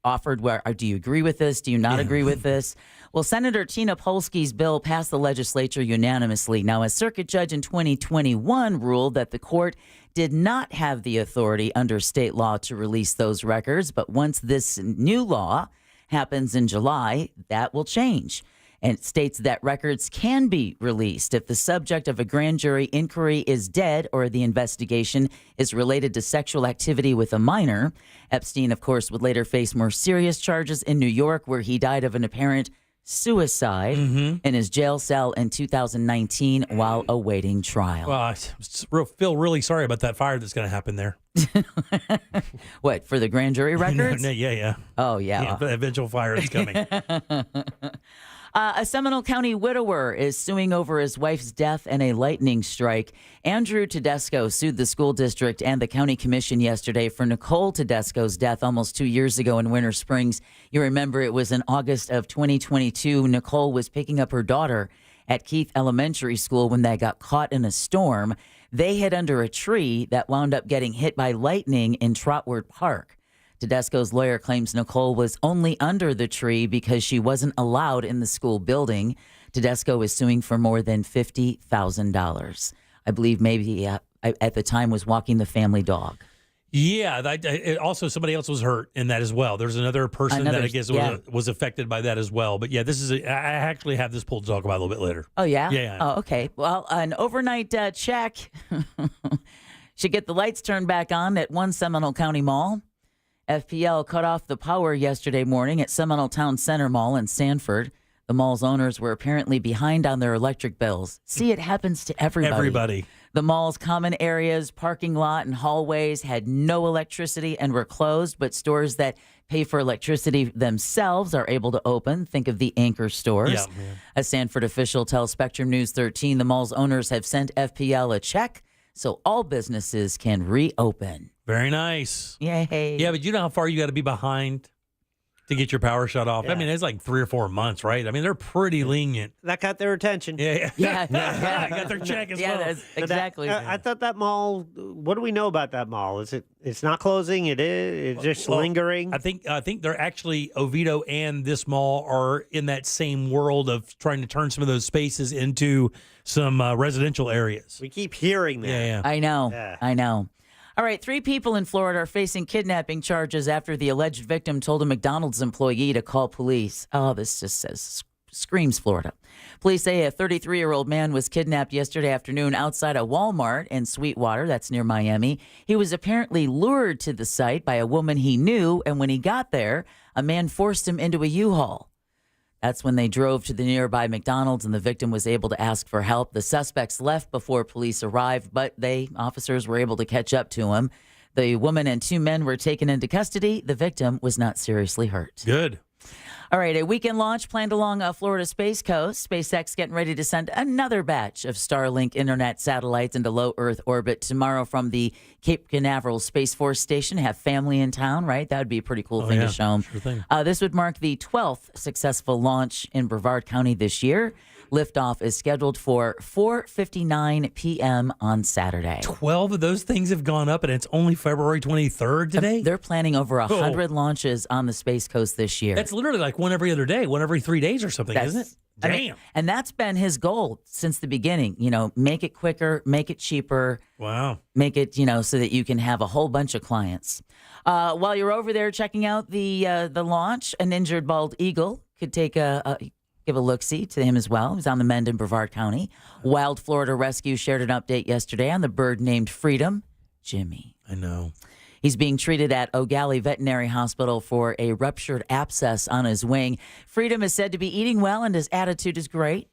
offered do you agree with this? Do you not agree with this? Well, Senator Tina Polsky's bill passed the legislature unanimously. Now, a circuit judge in 2021 ruled that the court did not have the authority under state law to release those records. But once this new law happens in July, that will change. And it states that records can be released if the subject of a grand jury inquiry is dead or the investigation is related to sexual activity with a minor. Epstein, of course, would later face more serious charges in New York, where he died of an apparent suicide in his jail cell in 2019 while awaiting trial. Well, I feel really sorry about that fire that's going to happen there. What, for the grand jury records? Yeah. Oh, yeah. The eventual fire that's coming. A Seminole County widower is suing over his wife's death in a lightning strike. Andrew Tedesco sued the school district and the county commission yesterday for Nicole Tedesco's death almost 2 years ago in Winter Springs. You remember it was in August of 2022. Nicole was picking up her daughter at Keith Elementary School when they got caught in a storm. They hid under a tree that wound up getting hit by lightning in Trotwood Park. Tedesco's lawyer claims Nicole was only under the tree because she wasn't allowed in the school building. Tedesco is suing for more than $50,000. I believe maybe at the time was walking the family dog. Yeah. Also, somebody else was hurt in that as well. There's another person that I guess was affected by that as well. But yeah, I actually have this pulled to talk about a little bit later. Oh, yeah? Yeah. Oh, okay. Well, an overnight check should get the lights turned back on at one Seminole County mall. FPL cut off the power yesterday morning at Seminole Town Center Mall in Sanford. The mall's owners were apparently behind on their electric bills. See, it happens to everybody. The mall's common areas, parking lot, and hallways had no electricity and were closed, but stores that pay for electricity themselves are able to open. Think of the anchor stores. Yeah, a Sanford official tells Spectrum News 13 the mall's owners have sent FPL a check so all businesses can reopen. Very nice. Yay. Yeah, but you know how far you got to be behind to get your power shut off? Yeah. I mean, it's like 3 or 4 months, right? I mean, they're pretty lenient. That got their attention. Yeah. Yeah. Got their check as Yeah, well. that's exactly. I thought that mall. What do we know about that mall? It's not closing. It is. It's just lingering. I think they're actually Oviedo and this mall are in that same world of trying to turn some of those spaces into some residential areas. We keep hearing that. Yeah. I know. Yeah. I know. All right, 3 people in Florida are facing kidnapping charges after the alleged victim told a McDonald's employee to call police. Oh, this just says screams Florida. Police say a 33-year-old man was kidnapped yesterday afternoon outside a Walmart in Sweetwater, that's near Miami. He was apparently lured to the site by a woman he knew, and when he got there, a man forced him into a U-Haul. That's when they drove to the nearby McDonald's and the victim was able to ask for help. The suspects left before police arrived, but officers were able to catch up to him. The woman and 2 men were taken into custody. The victim was not seriously hurt. Good. All right, a weekend launch planned along Florida Space Coast. SpaceX getting ready to send another batch of Starlink internet satellites into low Earth orbit tomorrow from the Cape Canaveral Space Force Station. Have family in town, right? That would be a pretty cool thing to show them. Sure thing. This would mark the 12th successful launch in Brevard County this year. Liftoff is scheduled for 4:59 p.m. on Saturday. 12 of those things have gone up, and it's only February 23rd today? They're planning over 100 launches on the Space Coast this year. That's literally like one every other day, one every 3 days or something, isn't it? Damn. I mean, and that's been his goal since the beginning. Make it quicker, make it cheaper. Wow. Make it, so that you can have a whole bunch of clients. While you're over there checking out the launch, an injured bald eagle could take give a look-see to him as well. He's on the mend in Brevard County. Wild Florida Rescue shared an update yesterday on the bird named Freedom, Jimmy. I know. He's being treated at O'Galley Veterinary Hospital for a ruptured abscess on his wing. Freedom is said to be eating well and his attitude is great.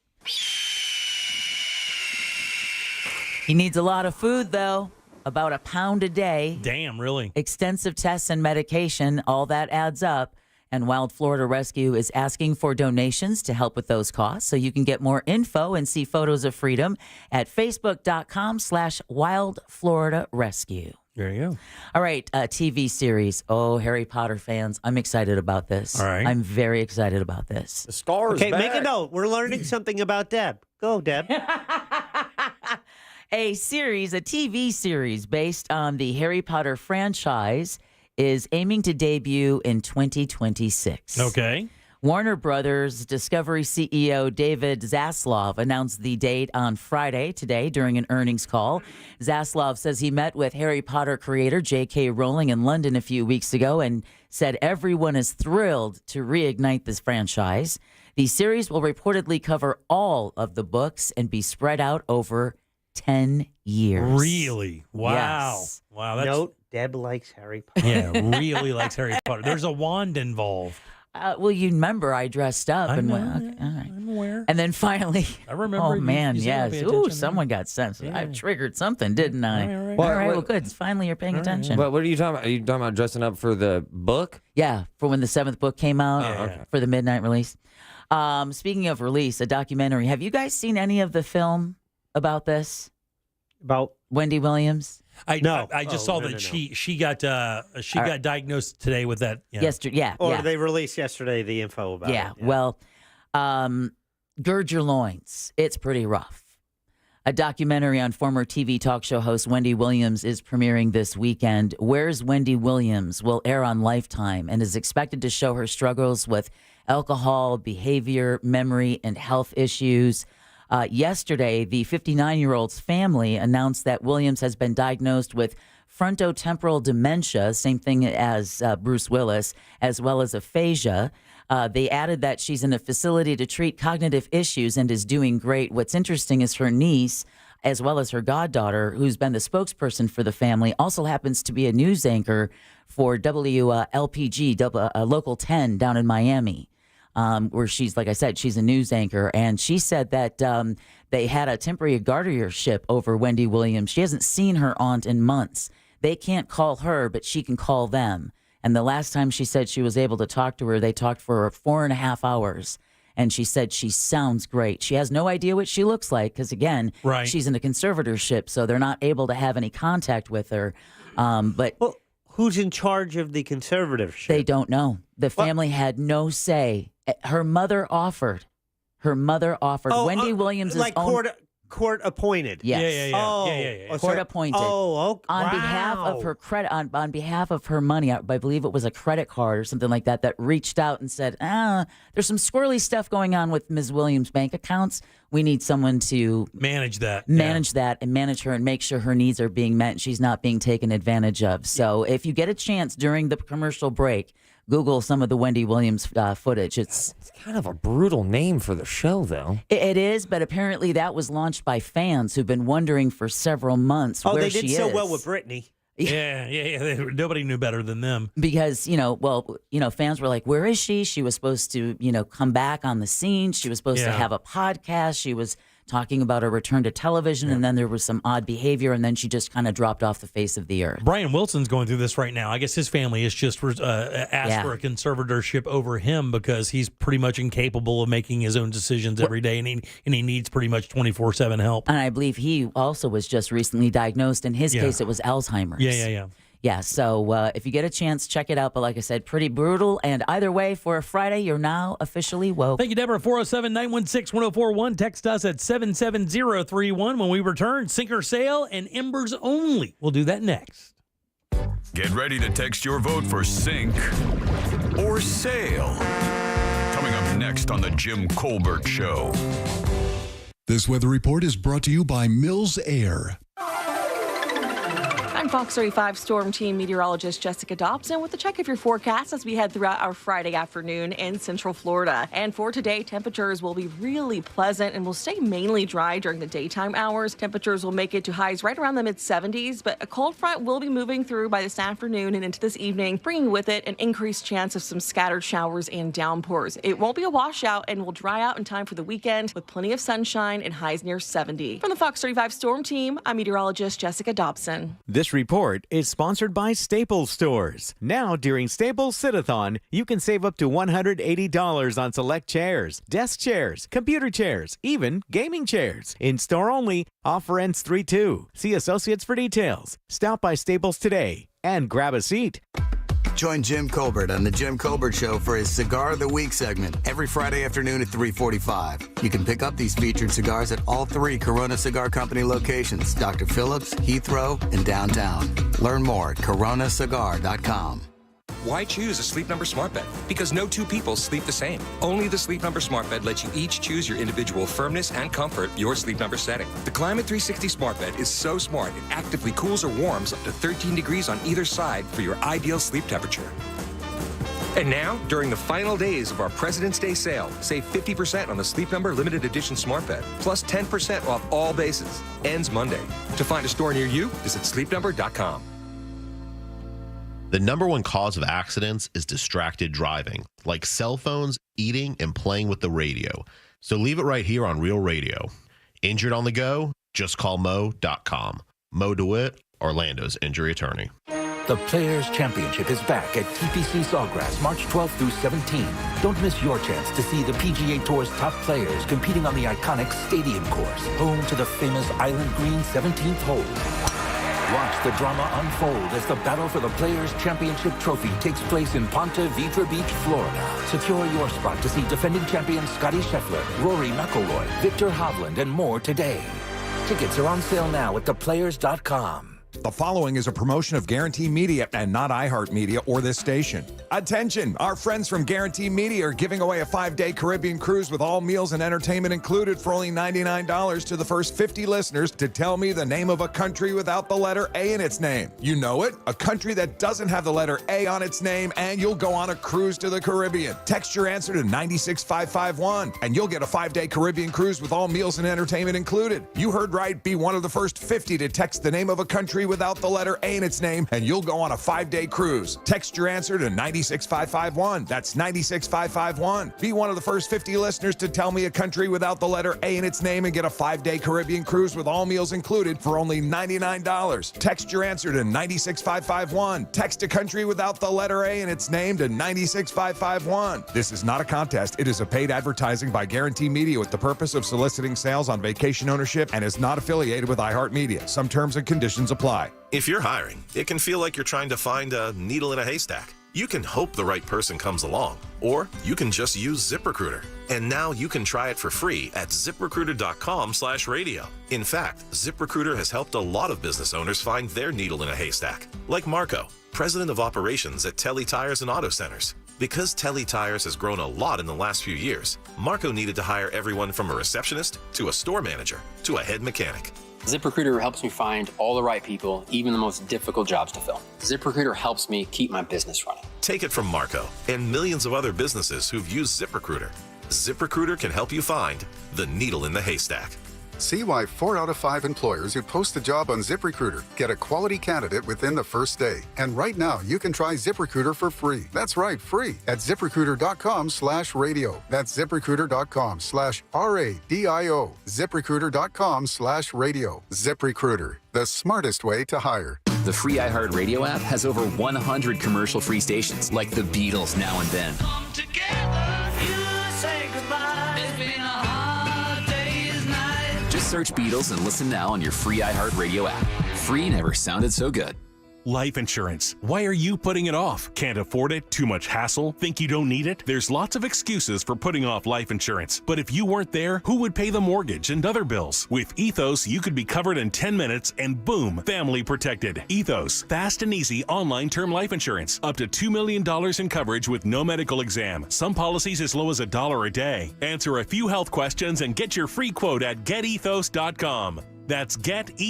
He needs a lot of food, though. About 1 pound a day. Damn, really? Extensive tests and medication. All that adds up. And Wild Florida Rescue is asking for donations to help with those costs. So you can get more info and see photos of Freedom at facebook.com/Wild Florida Rescue. There you go. All right, TV series. Oh, Harry Potter fans, I'm excited about this. All right. I'm very excited about this. The stars. Okay, make a note. We're learning something about Deb. Go, Deb. A TV series based on the Harry Potter franchise is aiming to debut in 2026. Okay. Warner Brothers Discovery CEO David Zaslav announced the date on Friday today during an earnings call. Zaslav says he met with Harry Potter creator J.K. Rowling in London a few weeks ago and said everyone is thrilled to reignite this franchise. The series will reportedly cover all of the books and be spread out over 10 years. Really? Wow. Yes. Wow. That's, Note, Deb likes Harry Potter. Yeah, really likes Harry Potter. There's a wand involved. Well, you remember I dressed up I and know, went. yeah, Okay, all right. I'm aware. And then finally, I remember. oh man, you said yes. pay Ooh, attention someone got sensitive. I triggered something, didn't I? All right. All right, well, good. Finally, you're paying attention. But what are you talking about? Are you talking about dressing up for the book? Yeah, for when the 7th book came out okay. for the midnight release. Speaking of release, a documentary. Have you guys seen any of the film about this? About Wendy Williams? I just saw that she got diagnosed today with that. Yeah. Yesterday, yeah. Or yeah. they released yesterday the info about Yeah, it. well, gird your loins. It's pretty rough. A documentary on former TV talk show host Wendy Williams is premiering this weekend. Where's Wendy Williams will air on Lifetime and is expected to show her struggles with alcohol, behavior, memory, and health issues. Yesterday, the 59-year-old's family announced that Williams has been diagnosed with frontotemporal dementia, same thing as Bruce Willis, as well as aphasia. They added that she's in a facility to treat cognitive issues and is doing great. What's interesting is her niece, as well as her goddaughter, who's been the spokesperson for the family, also happens to be a news anchor for WLPG, Local 10 down in Miami. Where she's, like I said, she's a news anchor. And she said that they had a temporary guardianship over Wendy Williams. She hasn't seen her aunt in months. They can't call her, but she can call them. And the last time she said she was able to talk to her, they talked for 4.5 hours. And she said she sounds great. She has no idea what she looks like because, again, she's in a conservatorship, so they're not able to have any contact with her. But well, who's in charge of the conservatorship? They don't know. The family had no say. Her mother offered. Wendy Williams' like own court appointed. Yes. Yeah. Court appointed. Oh, on behalf of her credit, on behalf of her money, I believe it was a credit card or something like that reached out and said, there's some squirrely stuff going on with Ms. Williams' bank accounts. We need someone to manage that, and manage her and make sure her needs are being met and she's not being taken advantage of. So if you get a chance during the commercial break, Google some of the Wendy Williams footage. It's kind of a brutal name for the show, though. It is, but apparently that was launched by fans who've been wondering for several months where she is. Oh, they did so well with Britney. Yeah. Nobody knew better than them. Because, fans were like, where is she? She was supposed to, come back on the scene. She was supposed to have a podcast. She was talking about her return to television, and then there was some odd behavior, and then she just kind of dropped off the face of the earth. Brian Wilson's going through this right now. I guess his family has just asked for a conservatorship over him because he's pretty much incapable of making his own decisions every day, and he needs pretty much 24/7 help. And I believe he also was just recently diagnosed. In his case, it was Alzheimer's. Yeah, so if you get a chance, check it out. But like I said, pretty brutal. And either way, for a Friday, you're now officially woke. Thank you, Deborah. 407-916-1041. Text us at 77031. When we return, Sink or Sail and Embers Only. We'll do that next. Get ready to text your vote for Sink or Sail. Coming up next on The Jim Colbert Show. This weather report is brought to you by Mills Air. I'm Fox 35 Storm Team meteorologist Jessica Dobson with a check of your forecast as we head throughout our Friday afternoon in Central Florida. And for today, temperatures will be really pleasant and will stay mainly dry during the daytime hours. Temperatures will make it to highs right around the mid-70s, but a cold front will be moving through by this afternoon and into this evening, bringing with it an increased chance of some scattered showers and downpours. It won't be a washout and will dry out in time for the weekend with plenty of sunshine and highs near 70. From the Fox 35 Storm Team, I'm meteorologist Jessica Dobson. This report is sponsored by Staples Stores. Now, during Staples Sit-a-thon, you can save up to $180 on select chairs, desk chairs, computer chairs, even gaming chairs. In store only, offer ends 3/2. See associates for details. Stop by Staples today and grab a seat. Join Jim Colbert on The Jim Colbert Show for his Cigar of the Week segment every Friday afternoon at 3:45. You can pick up these featured cigars at all 3 Corona Cigar Company locations, Dr. Phillips, Heathrow, and downtown. Learn more at coronacigar.com. Why choose a Sleep Number smart bed? Because no two people sleep the same. Only the Sleep Number smart bed lets you each choose your individual firmness and comfort, your Sleep Number setting. The Climate 360 smart bed is so smart it actively cools or warms up to 13 degrees on either side for your ideal sleep temperature. And now, during the final days of our President's Day sale, save 50% on the Sleep Number limited edition smart bed, plus 10% off all bases. Ends Monday. To find a store near you, visit sleepnumber.com. The number one cause of accidents is distracted driving, like cell phones, eating, and playing with the radio. So leave it right here on Real Radio. Injured on the go? Just call Mo.com. Mo DeWitt, Orlando's injury attorney. The Players' Championship is back at TPC Sawgrass, March 12th through 17. Don't miss your chance to see the PGA Tour's top players competing on the iconic Stadium course, home to the famous Island Green 17th hole. Watch the drama unfold as the battle for the Players' Championship trophy takes place in Ponte Vedra Beach, Florida. Secure your spot to see defending champions Scottie Scheffler, Rory McIlroy, Victor Hovland, and more today. Tickets are on sale now at theplayers.com. The following is a promotion of Guarantee Media and not iHeartMedia or this station. Attention! Our friends from Guarantee Media are giving away a 5-day Caribbean cruise with all meals and entertainment included for only $99 to the first 50 listeners to tell me the name of a country without the letter A in its name. You know it? A country that doesn't have the letter A on its name, and you'll go on a cruise to the Caribbean. Text your answer to 96551 and you'll get a 5-day Caribbean cruise with all meals and entertainment included. You heard right. Be one of the first 50 to text the name of a country without the letter A in its name, and you'll go on a 5-day cruise. Text your answer to 96551. That's 96551. Be one of the first 50 listeners to tell me a country without the letter A in its name and get a 5-day Caribbean cruise with all meals included for only $99. Text your answer to 96551. Text a country without the letter A in its name to 96551. This is not a contest. It is a paid advertising by Guarantee Media with the purpose of soliciting sales on vacation ownership and is not affiliated with iHeartMedia. Some terms and conditions apply. If you're hiring, it can feel like you're trying to find a needle in a haystack. You can hope the right person comes along, or you can just use ZipRecruiter. And now you can try it for free at ZipRecruiter.com/radio. In fact, ZipRecruiter has helped a lot of business owners find their needle in a haystack, like Marco. president of operations at Telly Tires and Auto Centers. Because Telly Tires has grown a lot in the last few years, Marco needed to hire everyone from a receptionist to a store manager to a head mechanic. ZipRecruiter helps me find all the right people, even the most difficult jobs to fill. ZipRecruiter helps me keep my business running. Take it from Marco and millions of other businesses who've used ZipRecruiter. ZipRecruiter can help you find the needle in the haystack. See why 4 out of 5 employers who post a job on ZipRecruiter get a quality candidate within the first day. And right now, you can try ZipRecruiter for free. That's right, free at ZipRecruiter.com/radio. That's ZipRecruiter.com/RADIO. ZipRecruiter.com/radio. ZipRecruiter, the smartest way to hire. The free iHeartRadio app has over 100 commercial-free stations, like the Beatles Now and Then. Just search Beatles and listen now on your free iHeartRadio app. Free never sounded so good. Life insurance. Why are you putting it off? Can't afford it? Too much hassle? Think you don't need it? There's lots of excuses for putting off life insurance. But if you weren't there, who would pay the mortgage and other bills? With Ethos, you could be covered in 10 minutes and boom, family protected. Ethos, fast and easy online term life insurance. Up to $2 million in coverage with no medical exam. Some policies as low as $1 a day. Answer a few health questions and get your free quote at getethos.com. That's getethos.com.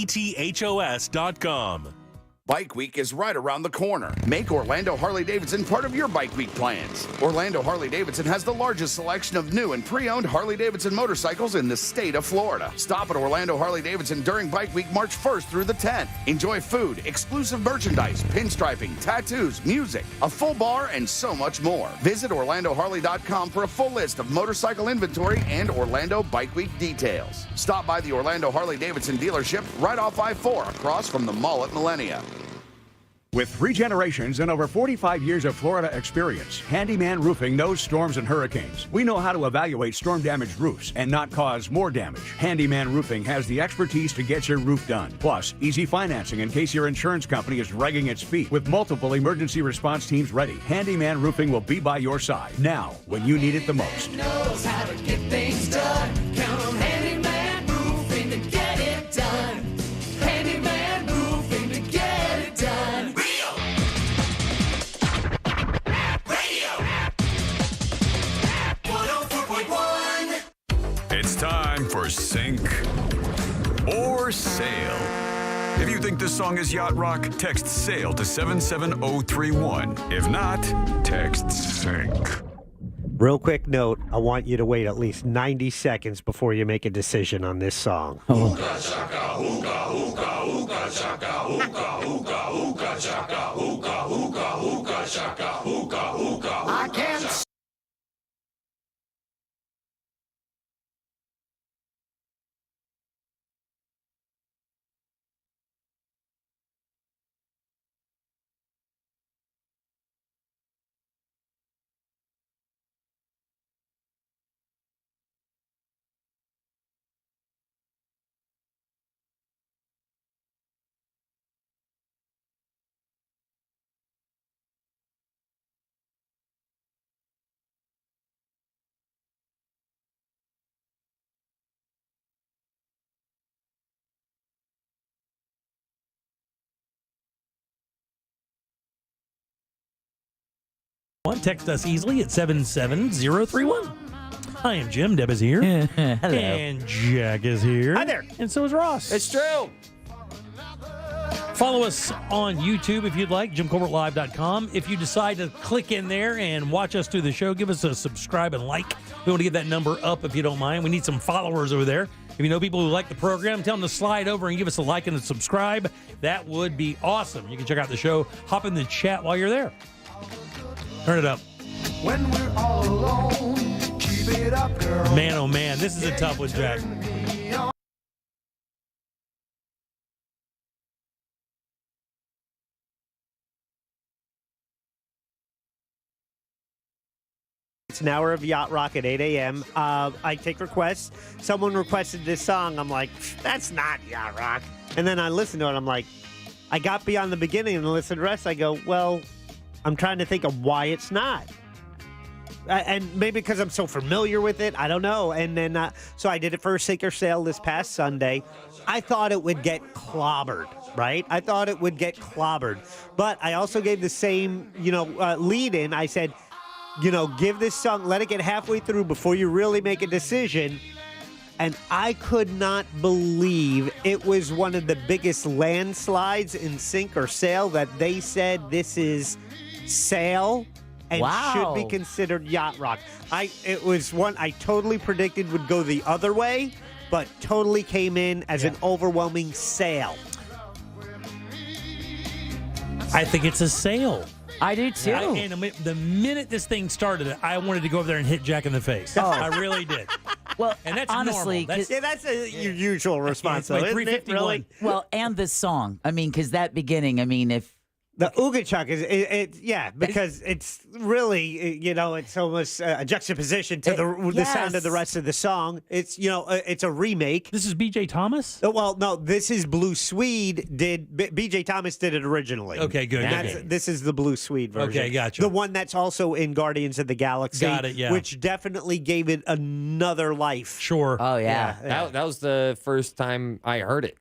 Bike Week is right around the corner. Make Orlando Harley-Davidson part of your Bike Week plans. Orlando Harley-Davidson has the largest selection of new and pre-owned Harley-Davidson motorcycles in the state of Florida. Stop at Orlando Harley-Davidson during Bike Week March 1st through the 10th. Enjoy food, exclusive merchandise, pinstriping, tattoos, music, a full bar, and so much more. Visit OrlandoHarley.com for a full list of motorcycle inventory and Orlando Bike Week details. Stop by the Orlando Harley-Davidson dealership right off I-4 across from the mall at Millennia. With 3 generations and over 45 years of Florida experience, Handyman Roofing knows storms and hurricanes. We know how to evaluate storm-damaged roofs and not cause more damage. Handyman Roofing has the expertise to get your roof done. Plus, easy financing in case your insurance company is dragging its feet. With multiple emergency response teams ready, Handyman Roofing will be by your side now when you need it the most. Knows how to get things done. Count on Handyman Roofing to get it done. Handyman Roofing to get it done. It's time for Sink or Sail. If you think this song is yacht rock, text SAIL to 77031. If not, text SINK. Real quick note, I want you to wait at least 90 seconds before you make a decision on this song. I can't. Text us easily at 77031. I am Jim. Deb is here. Hello. And Jack is here. Hi there. And so is Ross. It's true. Follow us on YouTube if you'd like, JimColbertLive.com. If you decide to click in there and watch us do the show, give us a subscribe and like. We want to get that number up if you don't mind. We need some followers over there. If you know people who like the program, tell them to slide over and give us a like and a subscribe. That would be awesome. You can check out the show. Hop in the chat while you're there. Turn it up. When we're all alone, keep it up, girl. Man, oh man, this is a tough one, Jack. It's an hour of Yacht Rock at 8 a.m. I take requests. Someone requested this song. I'm like, that's not Yacht Rock. And then I listen to it. I'm like, I got beyond the beginning and listened to the rest. I go, well, I'm trying to think of why it's not. And maybe because I'm so familiar with it, I don't know. And then, so I did it for a Sink or Sail this past Sunday. I thought it would get clobbered. right? I thought it would get clobbered. But I also gave the same, lead in. I said, give this song, let it get halfway through before you really make a decision. And I could not believe it was one of the biggest landslides in Sink or Sail that they said this is Sail and should be considered yacht rock. It was one I totally predicted would go the other way, but totally came in as an overwhelming Sail. I think it's a Sail. I do too. And the minute this thing started, I wanted to go over there and hit Jack in the face. I really did. Well, and that's honestly, normal. That's your usual response, though, isn't it? Really? Well, and this song. I mean, because that beginning. I mean, if the Ooga Chuck is because it's really it's almost a juxtaposition to the sound of the rest of the song. It's it's a remake. This is B.J. Thomas. Well, no, this is Blue Swede. B.J. Thomas did it originally? Okay, good. This is the Blue Swede version. Okay, gotcha. The one that's also in Guardians of the Galaxy. Got it. Yeah. Which definitely gave it another life. Sure. Oh yeah. That was the first time I heard it.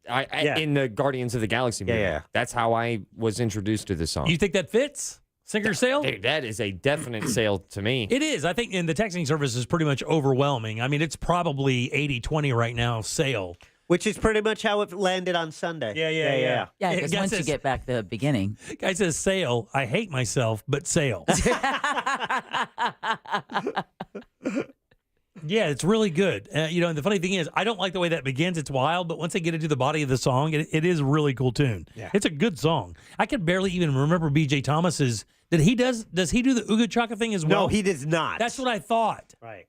In the Guardians of the Galaxy movie. Yeah. That's how I was introduced to this song. You think that fits? Sink or Sail? Dude, that is a definite Sail to me. It is. I think in the texting service is pretty much overwhelming. I mean, it's probably 80-20 right now, Sail. Which is pretty much how it landed on Sunday. Yeah. Yeah, because once you get back to the beginning. Guy says Sail. I hate myself, but Sail. Yeah, it's really good. And the funny thing is, I don't like the way that begins. It's wild, but once they get into the body of the song, it is a really cool tune. Yeah. It's a good song. I can barely even remember B.J. Thomas's. Does he do the Ooga Chaka thing as well? No, he does not. That's what I thought. Right.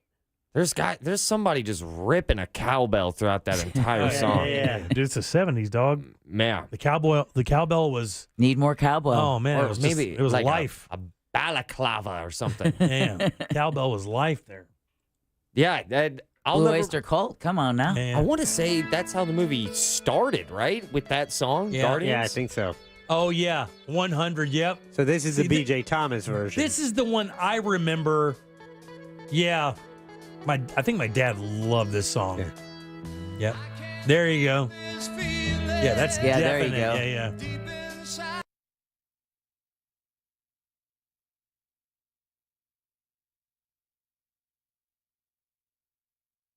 There's somebody just ripping a cowbell throughout that entire song. Yeah. Dude, it's the 70s, dog. Man. The cowbell was... Need more cowbell. Oh, man. Or It was maybe it was like life. a balaclava or something. Yeah. Cowbell was life there. Yeah, Blue Oyster Cult. Come on now. I want to say that's how the movie started, right? With that song, Guardians. Yeah, I think so. Oh, yeah. 100, yep. So this is the B.J. Thomas version. This is the one I remember. Yeah. I think my dad loved this song. Yeah. Yep. There you go. Yeah, that's Yeah, there definite. you go. Yeah.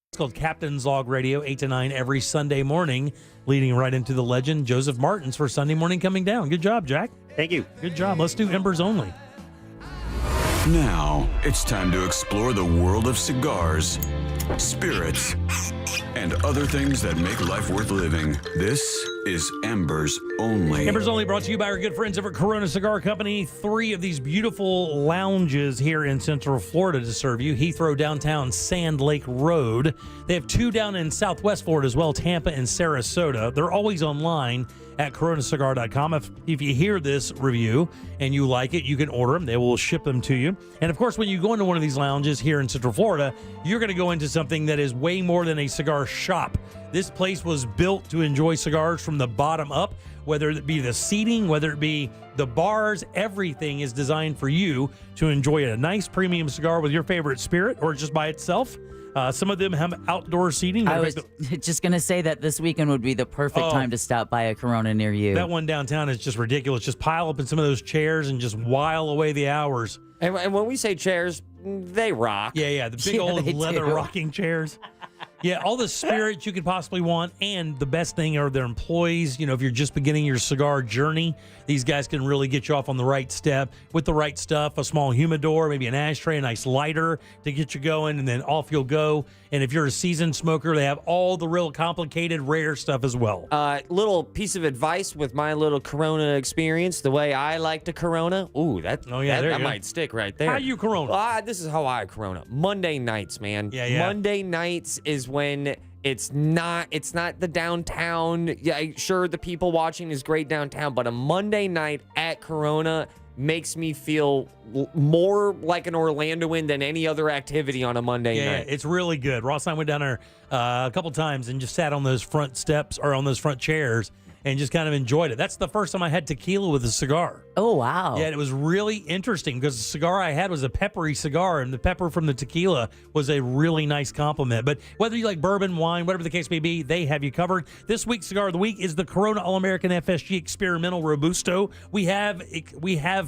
It's called Captain's Log Radio, 8 to 9 every Sunday morning, leading right into the legend, Joseph Martins, for Sunday Morning Coming Down. Good job, Jack. Thank you. Good job. Let's do Embers Only. Now, it's time to explore the world of cigars, spirits, and other things that make life worth living. This is Embers Only. Embers Only brought to you by our good friends over at Corona Cigar Company. 3 of these beautiful lounges here in Central Florida to serve you. Heathrow downtown, Sand Lake Road. They have 2 down in Southwest Florida as well, Tampa and Sarasota. They're always online at coronacigar.com. If you hear this review and you like it, you can order them. They will ship them to you. And of course, when you go into one of these lounges here in Central Florida, you're going to go into something that is way more than a cigar shop. This place was built to enjoy cigars from the bottom up, whether it be the seating, whether it be the bars, everything is designed for you to enjoy a nice premium cigar with your favorite spirit or just by itself. Some of them have outdoor seating. I was just going to say that this weekend would be the perfect time to stop by a Corona near you. That one downtown is just ridiculous. Just pile up in some of those chairs and just while away the hours. And when we say chairs, they rock. Yeah, the big old leather rocking chairs. Yeah, all the spirits you could possibly want, and the best thing are their employees. If you're just beginning your cigar journey, these guys can really get you off on the right step with the right stuff, a small humidor, maybe an ashtray, a nice lighter to get you going, and then off you'll go. And if you're a seasoned smoker, they have all the real complicated, rare stuff as well. Little piece of advice with my little Corona experience, the way I like to Corona. Ooh, that might stick right there. How you Corona? This is how I Corona. Monday nights, man. Yeah. Monday nights is when it's not the downtown. Yeah, sure, the people watching is great downtown, but a Monday night at Corona makes me feel more like an Orlandoan than any other activity on a Monday night. Yeah, it's really good. Ross and I went down there a couple times and just sat on those front steps or on those front chairs and just kind of enjoyed it. That's the first time I had tequila with a cigar. Oh, wow. Yeah, it was really interesting because the cigar I had was a peppery cigar, and the pepper from the tequila was a really nice compliment. But whether you like bourbon, wine, whatever the case may be, they have you covered. This week's Cigar of the Week is the Corona All-American FSG Experimental Robusto. We have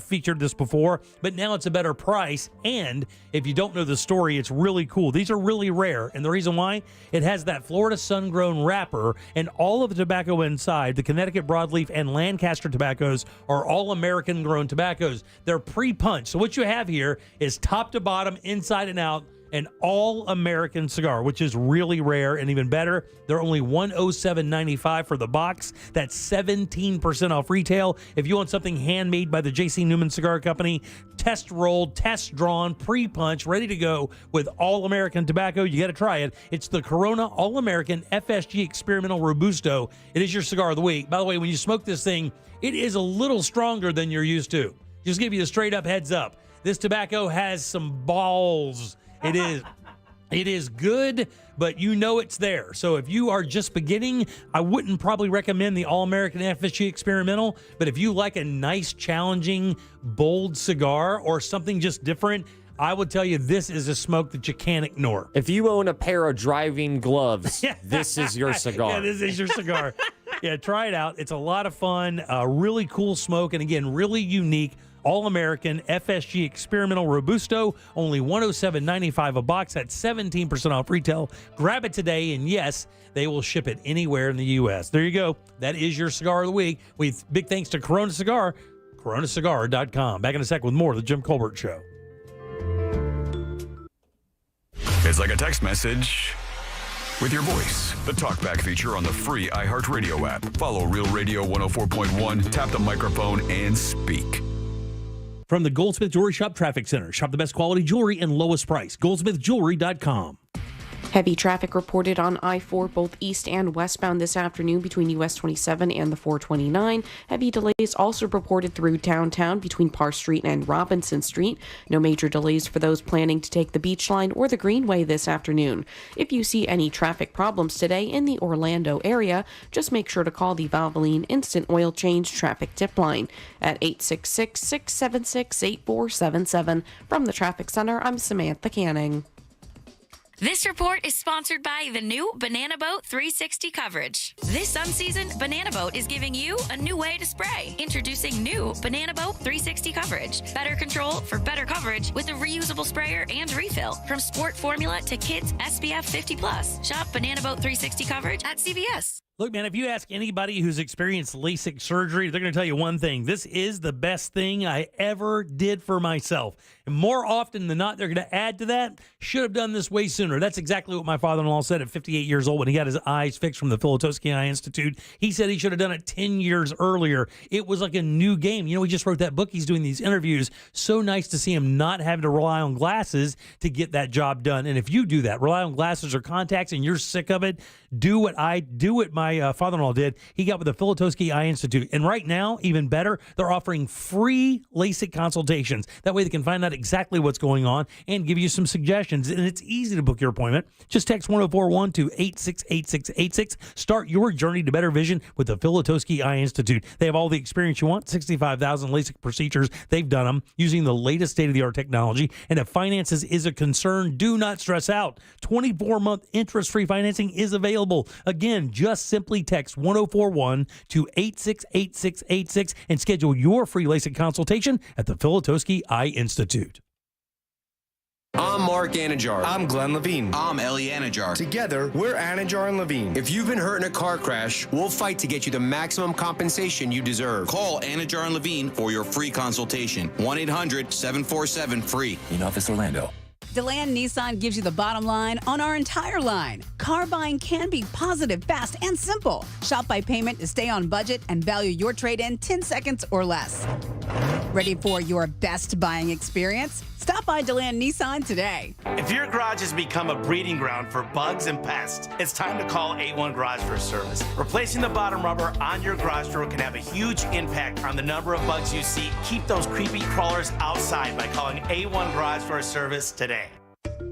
featured this before, but now it's a better price. And if you don't know the story, it's really cool. These are really rare, and the reason why, it has that Florida sun-grown wrapper, and all of the tobacco inside, the Connecticut Broadleaf and Lancaster tobaccos, are all American-grown tobaccos. They're pre-punched. So what you have here is top to bottom, inside and out, an all-American cigar, which is really rare, and even better, they're only $107.95 for the box. That's 17% off retail. If you want something handmade by the J.C. Newman Cigar Company, test rolled, test drawn, pre-punched, ready to go with all-American tobacco, you got to try it. It's the Corona All-American FSG Experimental Robusto. It is your Cigar of the Week. By the way, when you smoke this thing, it is a little stronger than you're used to. Just give you a straight-up heads up. This tobacco has some balls. It is good, but you know it's there. So if you are just beginning, I wouldn't probably recommend the All-American FSG Experimental, but if you like a nice, challenging, bold cigar or something just different, I would tell you this is a smoke that you can't ignore. If you own a pair of driving gloves, this is your cigar. Yeah, this is your cigar. Yeah, try it out. It's a lot of fun, really cool smoke, and again, really unique. All-American FSG Experimental Robusto, only $107.95 a box at 17% off retail. Grab it today, and yes, they will ship it anywhere in the U.S. There you go. That is your Cigar of the Week. With big thanks to Corona Cigar, coronacigar.com. Back in a sec with more of the Jim Colbert Show. It's like a text message with your voice. The TalkBack feature on the free iHeartRadio app. Follow Real Radio 104.1, tap the microphone, and speak. From the Goldsmith Jewelry Shop Traffic Center. Shop the best quality jewelry and lowest price. GoldsmithJewelry.com. Heavy traffic reported on I-4 both east and westbound this afternoon between US 27 and the 429. Heavy delays also reported through downtown between Parr Street and Robinson Street. No major delays for those planning to take the Beach Line or the Greenway this afternoon. If you see any traffic problems today in the Orlando area, just make sure to call the Valvoline Instant Oil Change Traffic Tip Line at 866-676-8477. From the Traffic Center, I'm Samantha Canning. This report is sponsored by the new Banana Boat 360 coverage. This sun season, Banana Boat is giving you a new way to spray. Introducing new Banana Boat 360 coverage. Better control for better coverage with a reusable sprayer and refill. From sport formula to kids SPF 50+. Shop Banana Boat 360 coverage at CVS. Look, man, if you ask anybody who's experienced LASIK surgery, they're going to tell you one thing. This is the best thing I ever did for myself. And more often than not, they're going to add to that, should have done this way sooner. That's exactly what my father-in-law said at 58 years old when he got his eyes fixed from the Filatowski Eye Institute. He said he should have done it 10 years earlier. It was like a new game. You know, he just wrote that book. He's doing these interviews. So nice to see him not having to rely on glasses to get that job done. And if you do that, rely on glasses or contacts, and you're sick of it, do what my father-in-law did. He got with the Filatowski Eye Institute. And right now, even better, they're offering free LASIK consultations. That way they can find out exactly what's going on and give you some suggestions. And it's easy to book your appointment. Just text 1041 to 868686. Start your journey to better vision with the Filatowski Eye Institute. They have all the experience you want, 65,000 LASIK procedures. They've done them using the latest state-of-the-art technology. And if finances is a concern, do not stress out. 24-month interest-free financing is available. Again, just simply text 1041 to 868686 and schedule your free LASIK consultation at the Filatowski Eye Institute. I'm Mark Anajar. I'm Glenn Levine. I'm Ellie Anajar. Together, we're Anajar and Levine. If you've been hurt in a car crash, we'll fight to get you the maximum compensation you deserve. Call Anajar and Levine for your free consultation. 1-800-747-FREE. In Office Orlando. DeLand Nissan gives you the bottom line on our entire line. Car buying can be positive, fast, and simple. Shop by payment to stay on budget and value your trade-in 10 seconds or less. Ready for your best buying experience? Stop by DeLand Nissan today. If your garage has become a breeding ground for bugs and pests, it's time to call A1 Garage for service. Replacing the bottom rubber on your garage door can have a huge impact on the number of bugs you see. Keep those creepy crawlers outside by calling A1 Garage for service today.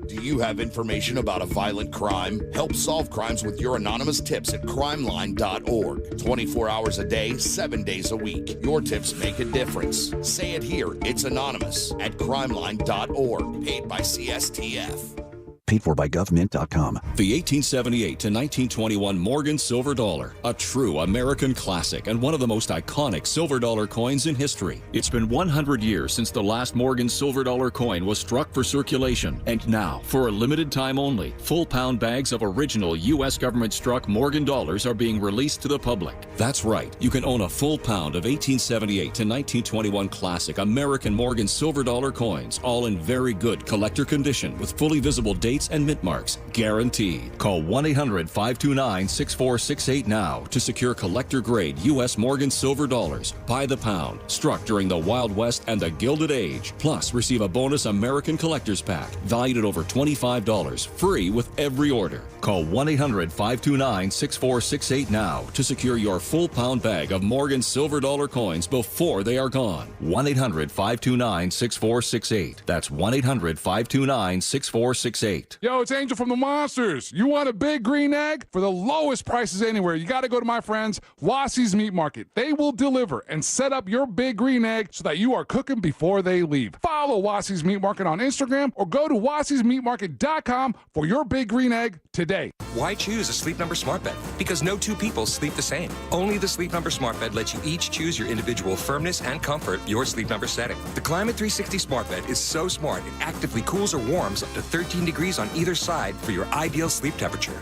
Do you have information about a violent crime? Help solve crimes with your anonymous tips at crimeline.org. 24 hours a day, 7 days a week. Your tips make a difference. Say it here. It's anonymous at crimeline.org. Paid by CSTF. Paid for by GovMint.com. The 1878 to 1921 Morgan Silver Dollar, a true American classic and one of the most iconic silver dollar coins in history. It's been 100 years since the last Morgan Silver Dollar coin was struck for circulation, and now, for a limited time only, full pound bags of original U.S. government struck Morgan dollars are being released to the public. That's right, you can own a full pound of 1878 to 1921 classic American Morgan Silver Dollar coins, all in very good collector condition with fully visible dates and mint marks, guaranteed. Call 1-800-529-6468 now to secure collector-grade U.S. Morgan Silver dollars by the pound, struck during the Wild West and the Gilded Age. Plus, receive a bonus American Collector's Pack valued at over $25, free with every order. Call 1-800-529-6468 now to secure your full pound bag of Morgan Silver Dollar coins before they are gone. 1-800-529-6468. That's 1-800-529-6468. Yo, it's Angel from the Monsters. You want a big green egg? For the lowest prices anywhere, you got to go to my friends, Wassey's Meat Market. They will deliver and set up your big green egg so that you are cooking before they leave. Follow Wassey's Meat Market on Instagram or go to Wassey'sMeatMarket.com for your big green egg today. Why choose a Sleep Number smart bed? Because no two people sleep the same. Only the Sleep Number smart bed lets you each choose your individual firmness and comfort, your Sleep Number setting. The Climate 360 smart bed is so smart it actively cools or warms up to 13 degrees on either side for your ideal sleep temperature.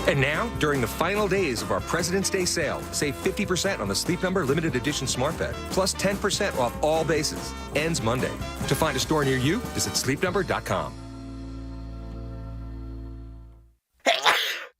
And now, during the final days of our President's Day sale, save 50% on the Sleep Number limited edition smart bed, plus 10% off all bases. Ends Monday. To find a store near you, visit sleepnumber.com.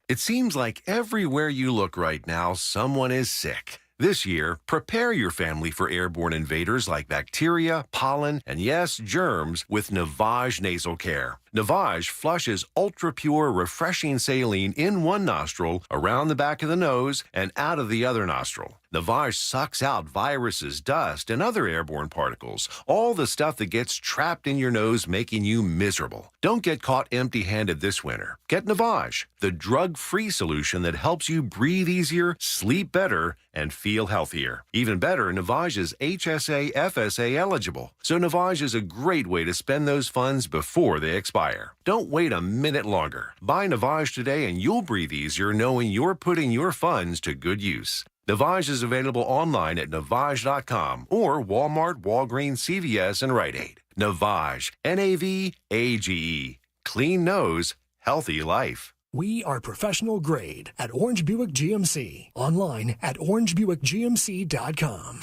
It seems like everywhere you look right now, someone is sick. This year, prepare your family for airborne invaders like bacteria, pollen, and yes, germs with Navage Nasal Care. Navage flushes ultra-pure, refreshing saline in one nostril, around the back of the nose, and out of the other nostril. Navage sucks out viruses, dust, and other airborne particles, all the stuff that gets trapped in your nose, making you miserable. Don't get caught empty-handed this winter. Get Navage, the drug-free solution that helps you breathe easier, sleep better, and feel healthier. Even better, Navage is HSA, FSA eligible, so Navage is a great way to spend those funds before they expire. Don't wait a minute longer. Buy Navage today and you'll breathe easier knowing you're putting your funds to good use. Navage is available online at Navage.com or Walmart, Walgreens, CVS, and Rite Aid. Navage, N-A-V-A-G-E. Clean nose, healthy life. We are professional grade at Orange Buick GMC. Online at orangebuickgmc.com.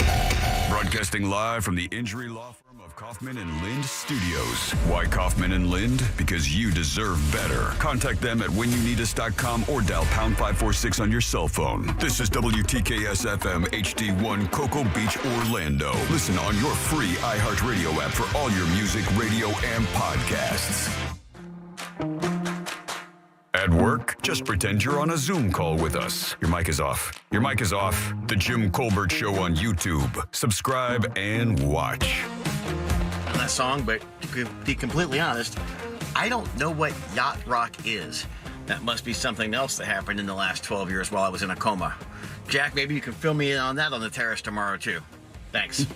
Broadcasting live from the injury law firm of Kaufman and Lind Studios. Why Kaufman and Lind? Because you deserve better. Contact them at whenyouneedus.com or dial pound 546 on your cell phone. This is WTKS FM HD1 Cocoa Beach, Orlando. Listen on your free iHeartRadio app for all your music, radio, and podcasts. At work, just pretend you're on a Zoom call with us. Your mic is off. Your mic is off. The Jim Colbert Show on YouTube. Subscribe and watch. On that song, but to be completely honest, I don't know what yacht rock is. That must be something else that happened in the last 12 years while I was in a coma. Jack, maybe you can fill me in on that on the terrace tomorrow, too. Thanks.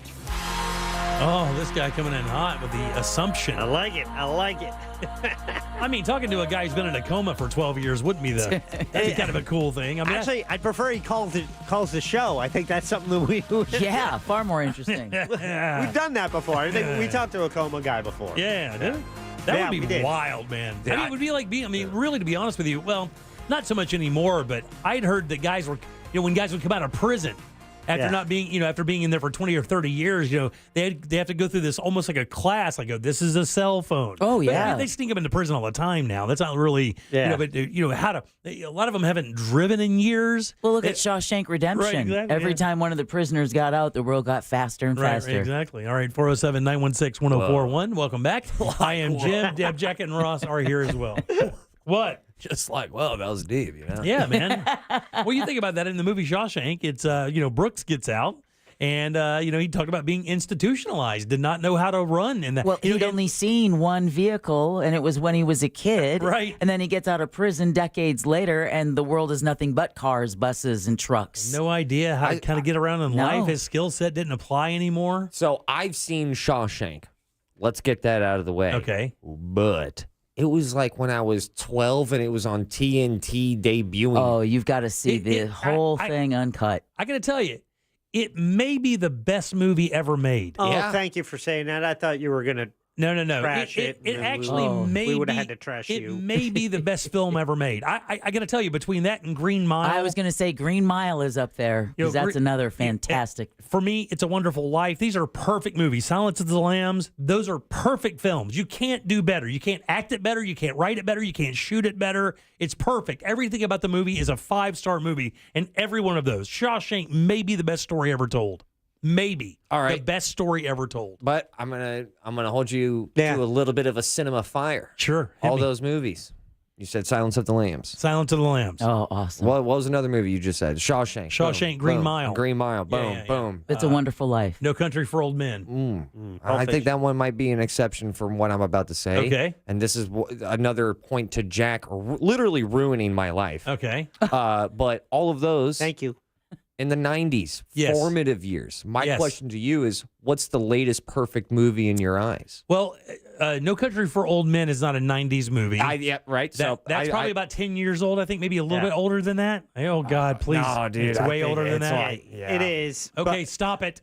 Oh, this guy coming in hot with the assumption. I like it. I like it. I mean, talking to a guy who's been in a coma for 12 years wouldn't be that'd be kind of a cool thing. I mean, actually, I'd prefer he calls the show. I think that's something that we Yeah, far more interesting. We've done that before. I think we talked to a coma guy before. Yeah, that would be wild, man. I mean, it would be like really, to be honest with you, well, not so much anymore, but I'd heard that guys were, when guys would come out of prison after not being, after being in there for 20 or 30 years, they have to go through this almost like a class, like, this is a cell phone. Oh, yeah. But they sneak them into prison all the time now. That's not really, but how to, a lot of them haven't driven in years. Well, look at Shawshank Redemption. Right, exactly, Every time one of the prisoners got out, the world got faster and faster. Right, exactly. All right, 407-916-1041. Welcome back. I am Jim. Deb, Jack, and Ross are here as well. What? Just like, well, that was deep, Yeah, man. Well, you think about that in the movie Shawshank. It's, Brooks gets out. And, he talked about being institutionalized, did not know how to run. And that, Well, he'd only seen one vehicle, and it was when he was a kid. Right. And then he gets out of prison decades later, and the world is nothing but cars, buses, and trucks. no idea how to kind of get around in No. life. His skill set didn't apply anymore. So I've seen Shawshank. Let's get that out of the way. Okay. But it was like when I was 12 and it was on TNT debuting. Oh, you've got to see the whole thing uncut. I got to tell you, it may be the best movie ever made. Oh, thank you for saying that. I thought you were going to No. trash it. It and actually may we would have be- had to trash it you. may be the best film ever made. I got to tell you, between that and Green Mile, I was going to say Green Mile is up there because that's another fantastic. For me, It's a Wonderful Life. These are perfect movies. Silence of the Lambs, those are perfect films. You can't do better. You can't act it better. You can't write it better. You can't shoot it better. It's perfect. Everything about the movie is a 5-star movie, and every one of those. Shawshank may be the best story ever told. Maybe. All right. The best story ever told. But I'm gonna hold you to a little bit of a cinema fire. Sure. All those movies. You said Silence of the Lambs. Silence of the Lambs. Oh, awesome. What was another movie you just said? Shawshank. Shawshank, Boom, Green boom. Mile. Green Mile. Boom, boom. It's a Wonderful Life. No Country for Old Men. I think that one might be an exception from what I'm about to say. Okay. And this is another point to Jack literally ruining my life. Okay. But all of those. Thank you. In the 90s, Yes. formative years. My Yes. question to you is, what's the latest perfect movie in your eyes? Well, No Country for Old Men is not a 90s movie. Yeah, right. That's probably about 10 years old, I think, maybe a little bit older than that. Oh, God, please. no, dude, It's I way think older than it's that. like- yeah. It is. Okay, stop it.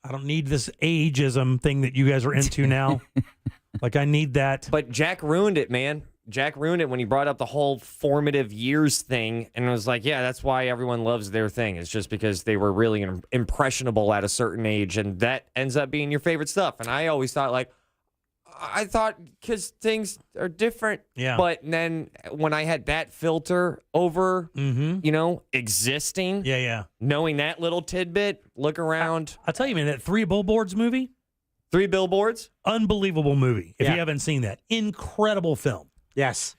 I don't need this ageism thing that you guys are into now. Like, I need that. But Jack ruined it, man. Jack ruined it when he brought up the whole formative years thing and was like, yeah, that's why everyone loves their thing. It's just because they were really impressionable at a certain age, and that ends up being your favorite stuff. And I always thought, because things are different. Yeah. But then when I had that filter over, existing, knowing that little tidbit, look around. I'll tell you, man, that Three Billboards movie. Three Billboards? Unbelievable movie. If Yeah. you haven't seen that. Incredible film. Yes.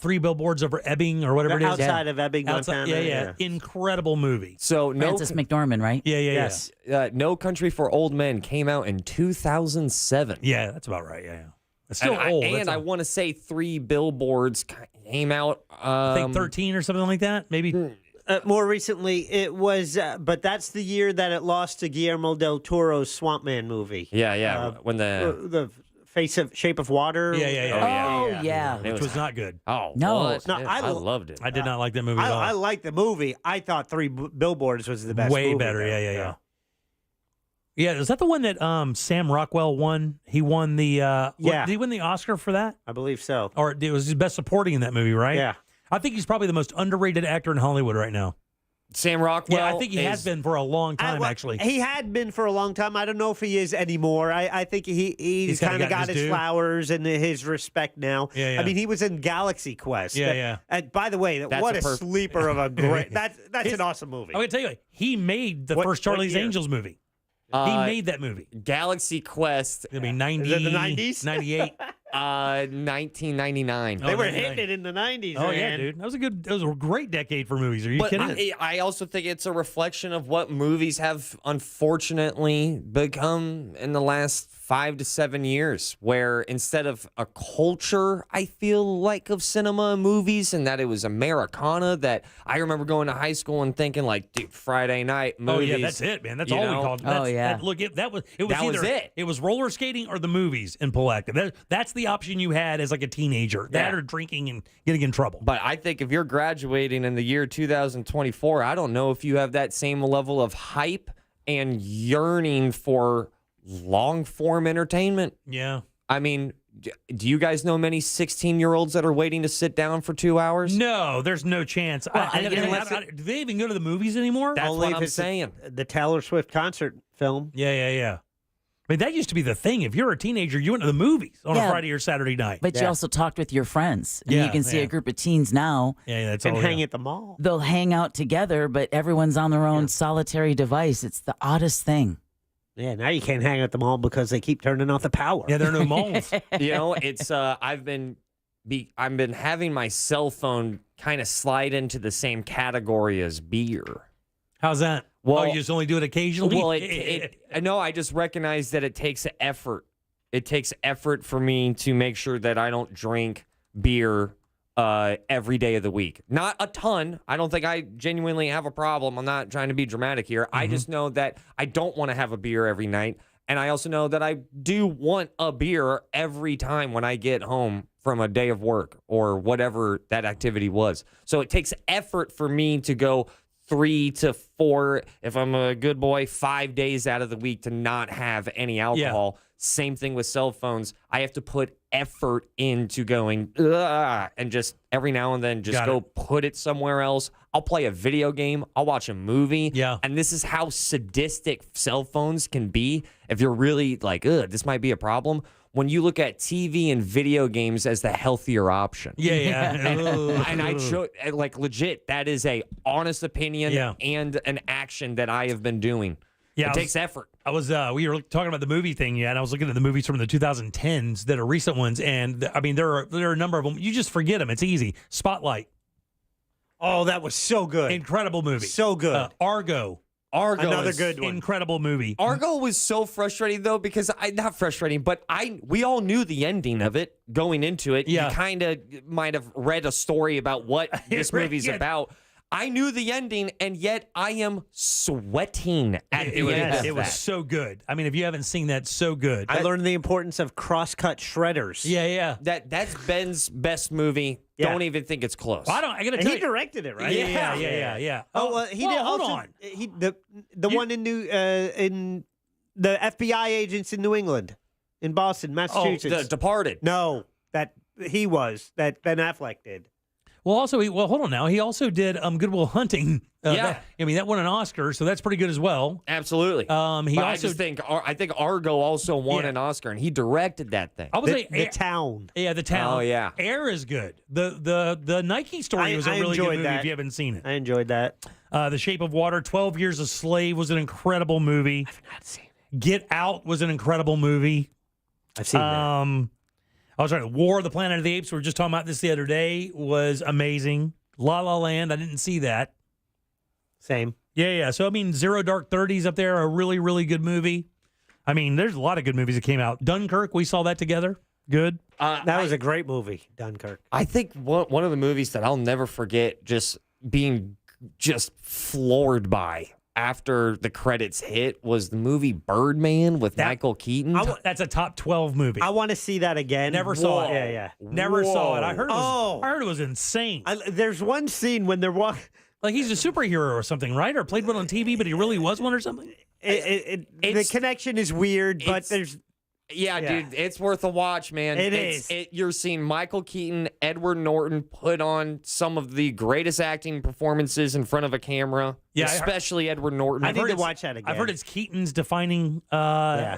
Three Billboards over Ebbing or whatever it is. Outside of Ebbing, Outside, Montana. yeah. Incredible movie. So Francis McDormand, right? Yeah. Yes. No Country for Old Men came out in 2007. Yeah, that's about right. Yeah. It's still and old. I want to say Three Billboards came out. I think 13 or something like that. Maybe. More recently, it was, but that's the year that it lost to Guillermo del Toro's Swamp Man movie. Yeah. When the Shape of Water. Oh, yeah. Which was not good. Oh, No. what? No, I loved it. I did not like that movie at all. I liked the movie. I thought Three Billboards was the best Way movie. better. though. Yeah. Yeah, is that the one that Sam Rockwell won? He won the Yeah. did he win the Oscar for that? I believe so. Or it was his best supporting in that movie, right? Yeah. I think he's probably the most underrated actor in Hollywood right now. Sam Rockwell. Yeah, I think he has been for a long time, actually. He had been for a long time. I don't know if he is anymore. I think he's kinda kind of gotten got his his due. flowers and his respect now. Yeah. I mean, he was in Galaxy Quest. Yeah. And by the way, That's what a a perfect- sleeper of a great. That's an awesome movie. I'm going to tell you, he made the What- first what Charlie's year? Angels movie. He made that movie. Galaxy Quest. I mean, 90, Is it the 90s? 98. 1999. They were 99. hitting it in the 90s. Oh, yeah, man. dude. That was a great decade for movies. Are you But kidding? I also think it's a reflection of what movies have unfortunately become in the last 5 to 7 years, where instead of a culture, I feel like, of cinema and movies, and that it was Americana, that I remember going to high school and thinking, like, dude, Friday night movies. Oh yeah, that's it, man. That's you all know? we called. Oh, yeah. That was That either was it. It was roller skating or the movies in Pulaski. That's the option you had as like a teenager. That Yeah. or drinking and getting in trouble. But I think if you're graduating in the year 2024, I don't know if you have that same level of hype and yearning for long form entertainment. Yeah. I mean, do you guys know many 16-year-olds that are waiting to sit down for 2 hours? No, there's no chance. Well, I do they even go to the movies anymore? That's Only what if I'm it's saying. The Taylor Swift concert film. Yeah. I mean, that used to be the thing. If you're a teenager, you went to the movies on a Yeah. Friday or Saturday night. But you also talked with your friends. And Yeah, you can see yeah. a group of teens now. Yeah, that's And all. hang yeah. at the mall. They'll hang out together, but everyone's on their own solitary device. It's the oddest thing. Yeah, now you can't hang at the mall because they keep turning off the power. Yeah, there are no malls. You know, it's I've been having my cell phone kind of slide into the same category as beer. How's that? Well, you just only do it occasionally? Well, no, I just recognize that it takes effort. It takes effort for me to make sure that I don't drink beer every day of the week. Not a ton. I don't think I genuinely have a problem. I'm not trying to be dramatic here. I just know that I don't want to have a beer every night. And I also know that I do want a beer every time when I get home from a day of work or whatever that activity was. So it takes effort for me to go 3 to 4, if I'm a good boy, 5 days out of the week to not have any alcohol. Yeah. Same thing with cell phones. I have to put effort into going, and just every now and then just put it somewhere else. I'll play a video game. I'll watch a movie. Yeah. And this is how sadistic cell phones can be. If you're really like, this might be a problem. When you look at TV and video games as the healthier option. Yeah. and I like legit, that is a honest opinion and an action that I have been doing. Yeah, it takes effort. We were talking about the movie thing, and I was looking at the movies from the 2010s that are recent ones, and I mean there are a number of them. You just forget them. It's easy. Spotlight. Oh, that was so good. Incredible movie. So good. Argo. Another good one. Incredible movie. Argo was so frustrating though because not frustrating, but we all knew the ending of it going into it. Yeah. You kind of might have read a story about what this movie's about. I knew the ending, and yet I am sweating at the end of It was that. so good. I mean, if you haven't seen that, so good. I learned the importance of cross-cut shredders. Yeah. That's Ben's best movie. Yeah. Don't even think it's close. Well, I gotta And tell he you. directed it, right? Yeah. Oh, he did. Hold also, on. The one in in the FBI agents in New England, in Boston, Massachusetts. The Departed. No, that Ben Affleck did. Well, also, hold on now. He also did Good Will Hunting. That won an Oscar, so that's pretty good as well. Absolutely. I think Argo also won an Oscar, and he directed that thing. I would say The Town. Yeah, The Town. Oh, yeah. Air is good. The Nike story was a really good movie if you haven't seen it. I enjoyed that. The Shape of Water, 12 Years a Slave was an incredible movie. I've not seen it. Get Out was an incredible movie. I've seen that. I was right. War of the Planet of the Apes, we were just talking about this the other day, was amazing. La La Land, I didn't see that. Same. Yeah. So, I mean, Zero Dark 30's up there, a really, really good movie. I mean, there's a lot of good movies that came out. Dunkirk, we saw that together. Good. That was a great movie, Dunkirk. I think one of the movies that I'll never forget just being just floored by after the credits hit was the movie Birdman with Michael Keaton. That's a top 12 movie. I want to see that again. Never saw it. Yeah. Never saw it. I heard it was insane. There's one scene when they're walking. Like he's a superhero or something, right? Or played one on TV, but he really was one or something? The connection is weird, but there's... Yeah, dude, it's worth a watch, man. It is. You're seeing Michael Keaton, Edward Norton put on some of the greatest acting performances in front of a camera. Yeah, especially Edward Norton. I need to watch that again. I've heard it's Keaton's defining,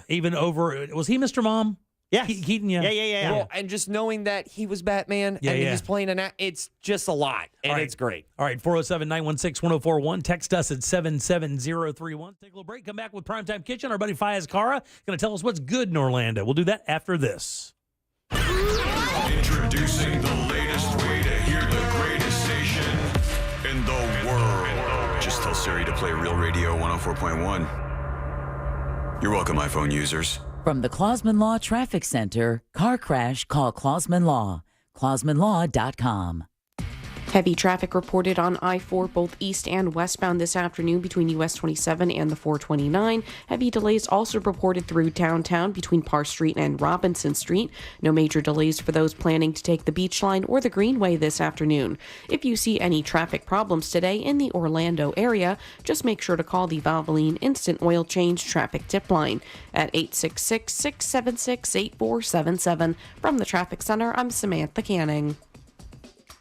even over. Was he Mr. Mom? Yeah, Keaton. Yeah. Well, and just knowing that he was Batman and he's playing it's just a lot, and it's great. All right, 407-916-1041. Text us at 77031. Take a little break. Come back with Primetime Kitchen. Our buddy Fayez Cara going to tell us what's good in Orlando. We'll do that after this. Introducing the latest way to hear the greatest station in the world. Just tell Siri to play Real Radio 104.1. You're welcome, iPhone users. From the Clausman Law Traffic Center, car crash, call Clausman Law. ClausmanLaw.com. Heavy traffic reported on I-4 both east and westbound this afternoon between US 27 and the 429. Heavy delays also reported through downtown between Parr Street and Robinson Street. No major delays for those planning to take the Beach Line or the Greenway this afternoon. If you see any traffic problems today in the Orlando area, just make sure to call the Valvoline Instant Oil Change Traffic Tip Line at 866-676-8477. From the Traffic Center, I'm Samantha Canning.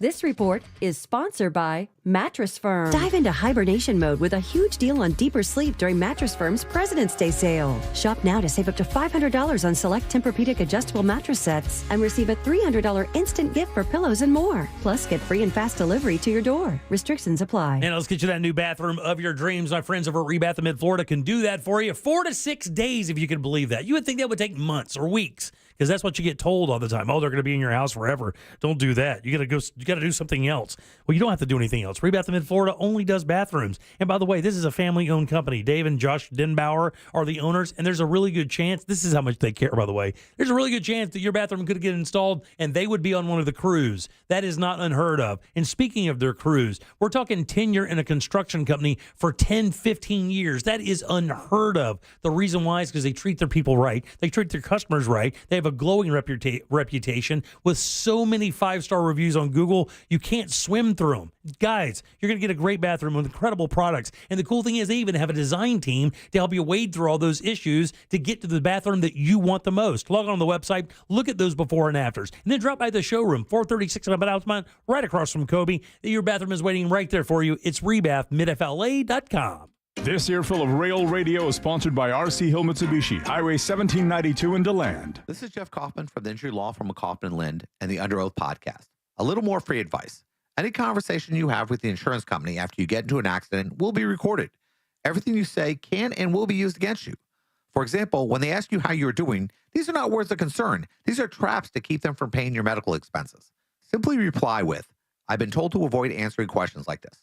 This report is sponsored by Mattress Firm. Dive into hibernation mode with a huge deal on deeper sleep during Mattress Firm's President's Day sale. Shop now to save up to $500 on select Tempur-Pedic adjustable mattress sets and receive a $300 instant gift for pillows and more. Plus, get free and fast delivery to your door. Restrictions apply. And let's get you that new bathroom of your dreams. My friends over at Rebath of Mid-Florida can do that for you. 4 to 6 days, if you can believe that. You would think that would take months or weeks, because that's what you get told all the time. Oh, they're going to be in your house forever. Don't do that. You got got to do something else. Well, you don't have to do anything else. Rebath of Mid-Florida only does bathrooms. And by the way, this is a family-owned company. Dave and Josh Denbauer are the owners, and there's a really good chance, this is how much they care, by the way, there's a really good chance that your bathroom could get installed and they would be on one of the crews. That is not unheard of. And speaking of their crews, we're talking tenure in a construction company for 10, 15 years. That is unheard of. The reason why is because they treat their people right. They treat their customers right. They have a glowing reputation with so many 5-star reviews on Google, you can't swim through them. Guys, you're going to get a great bathroom with incredible products. And the cool thing is they even have a design team to help you wade through all those issues to get to the bathroom that you want the most. Log on the website, look at those before and afters, and then drop by the showroom, 436 on Altamont, right across from Kobe. Your bathroom is waiting right there for you. It's rebathmidfla.com. This earful of Rail Radio is sponsored by RC Hill Mitsubishi, Highway 1792 in DeLand. This is Jeff Kaufman from the Injury Law Firm of Kaufman & Lind and the Under Oath podcast. A little more free advice. Any conversation you have with the insurance company after you get into an accident will be recorded. Everything you say can and will be used against you. For example, when they ask you how you're doing, these are not words of concern. These are traps to keep them from paying your medical expenses. Simply reply with, I've been told to avoid answering questions like this.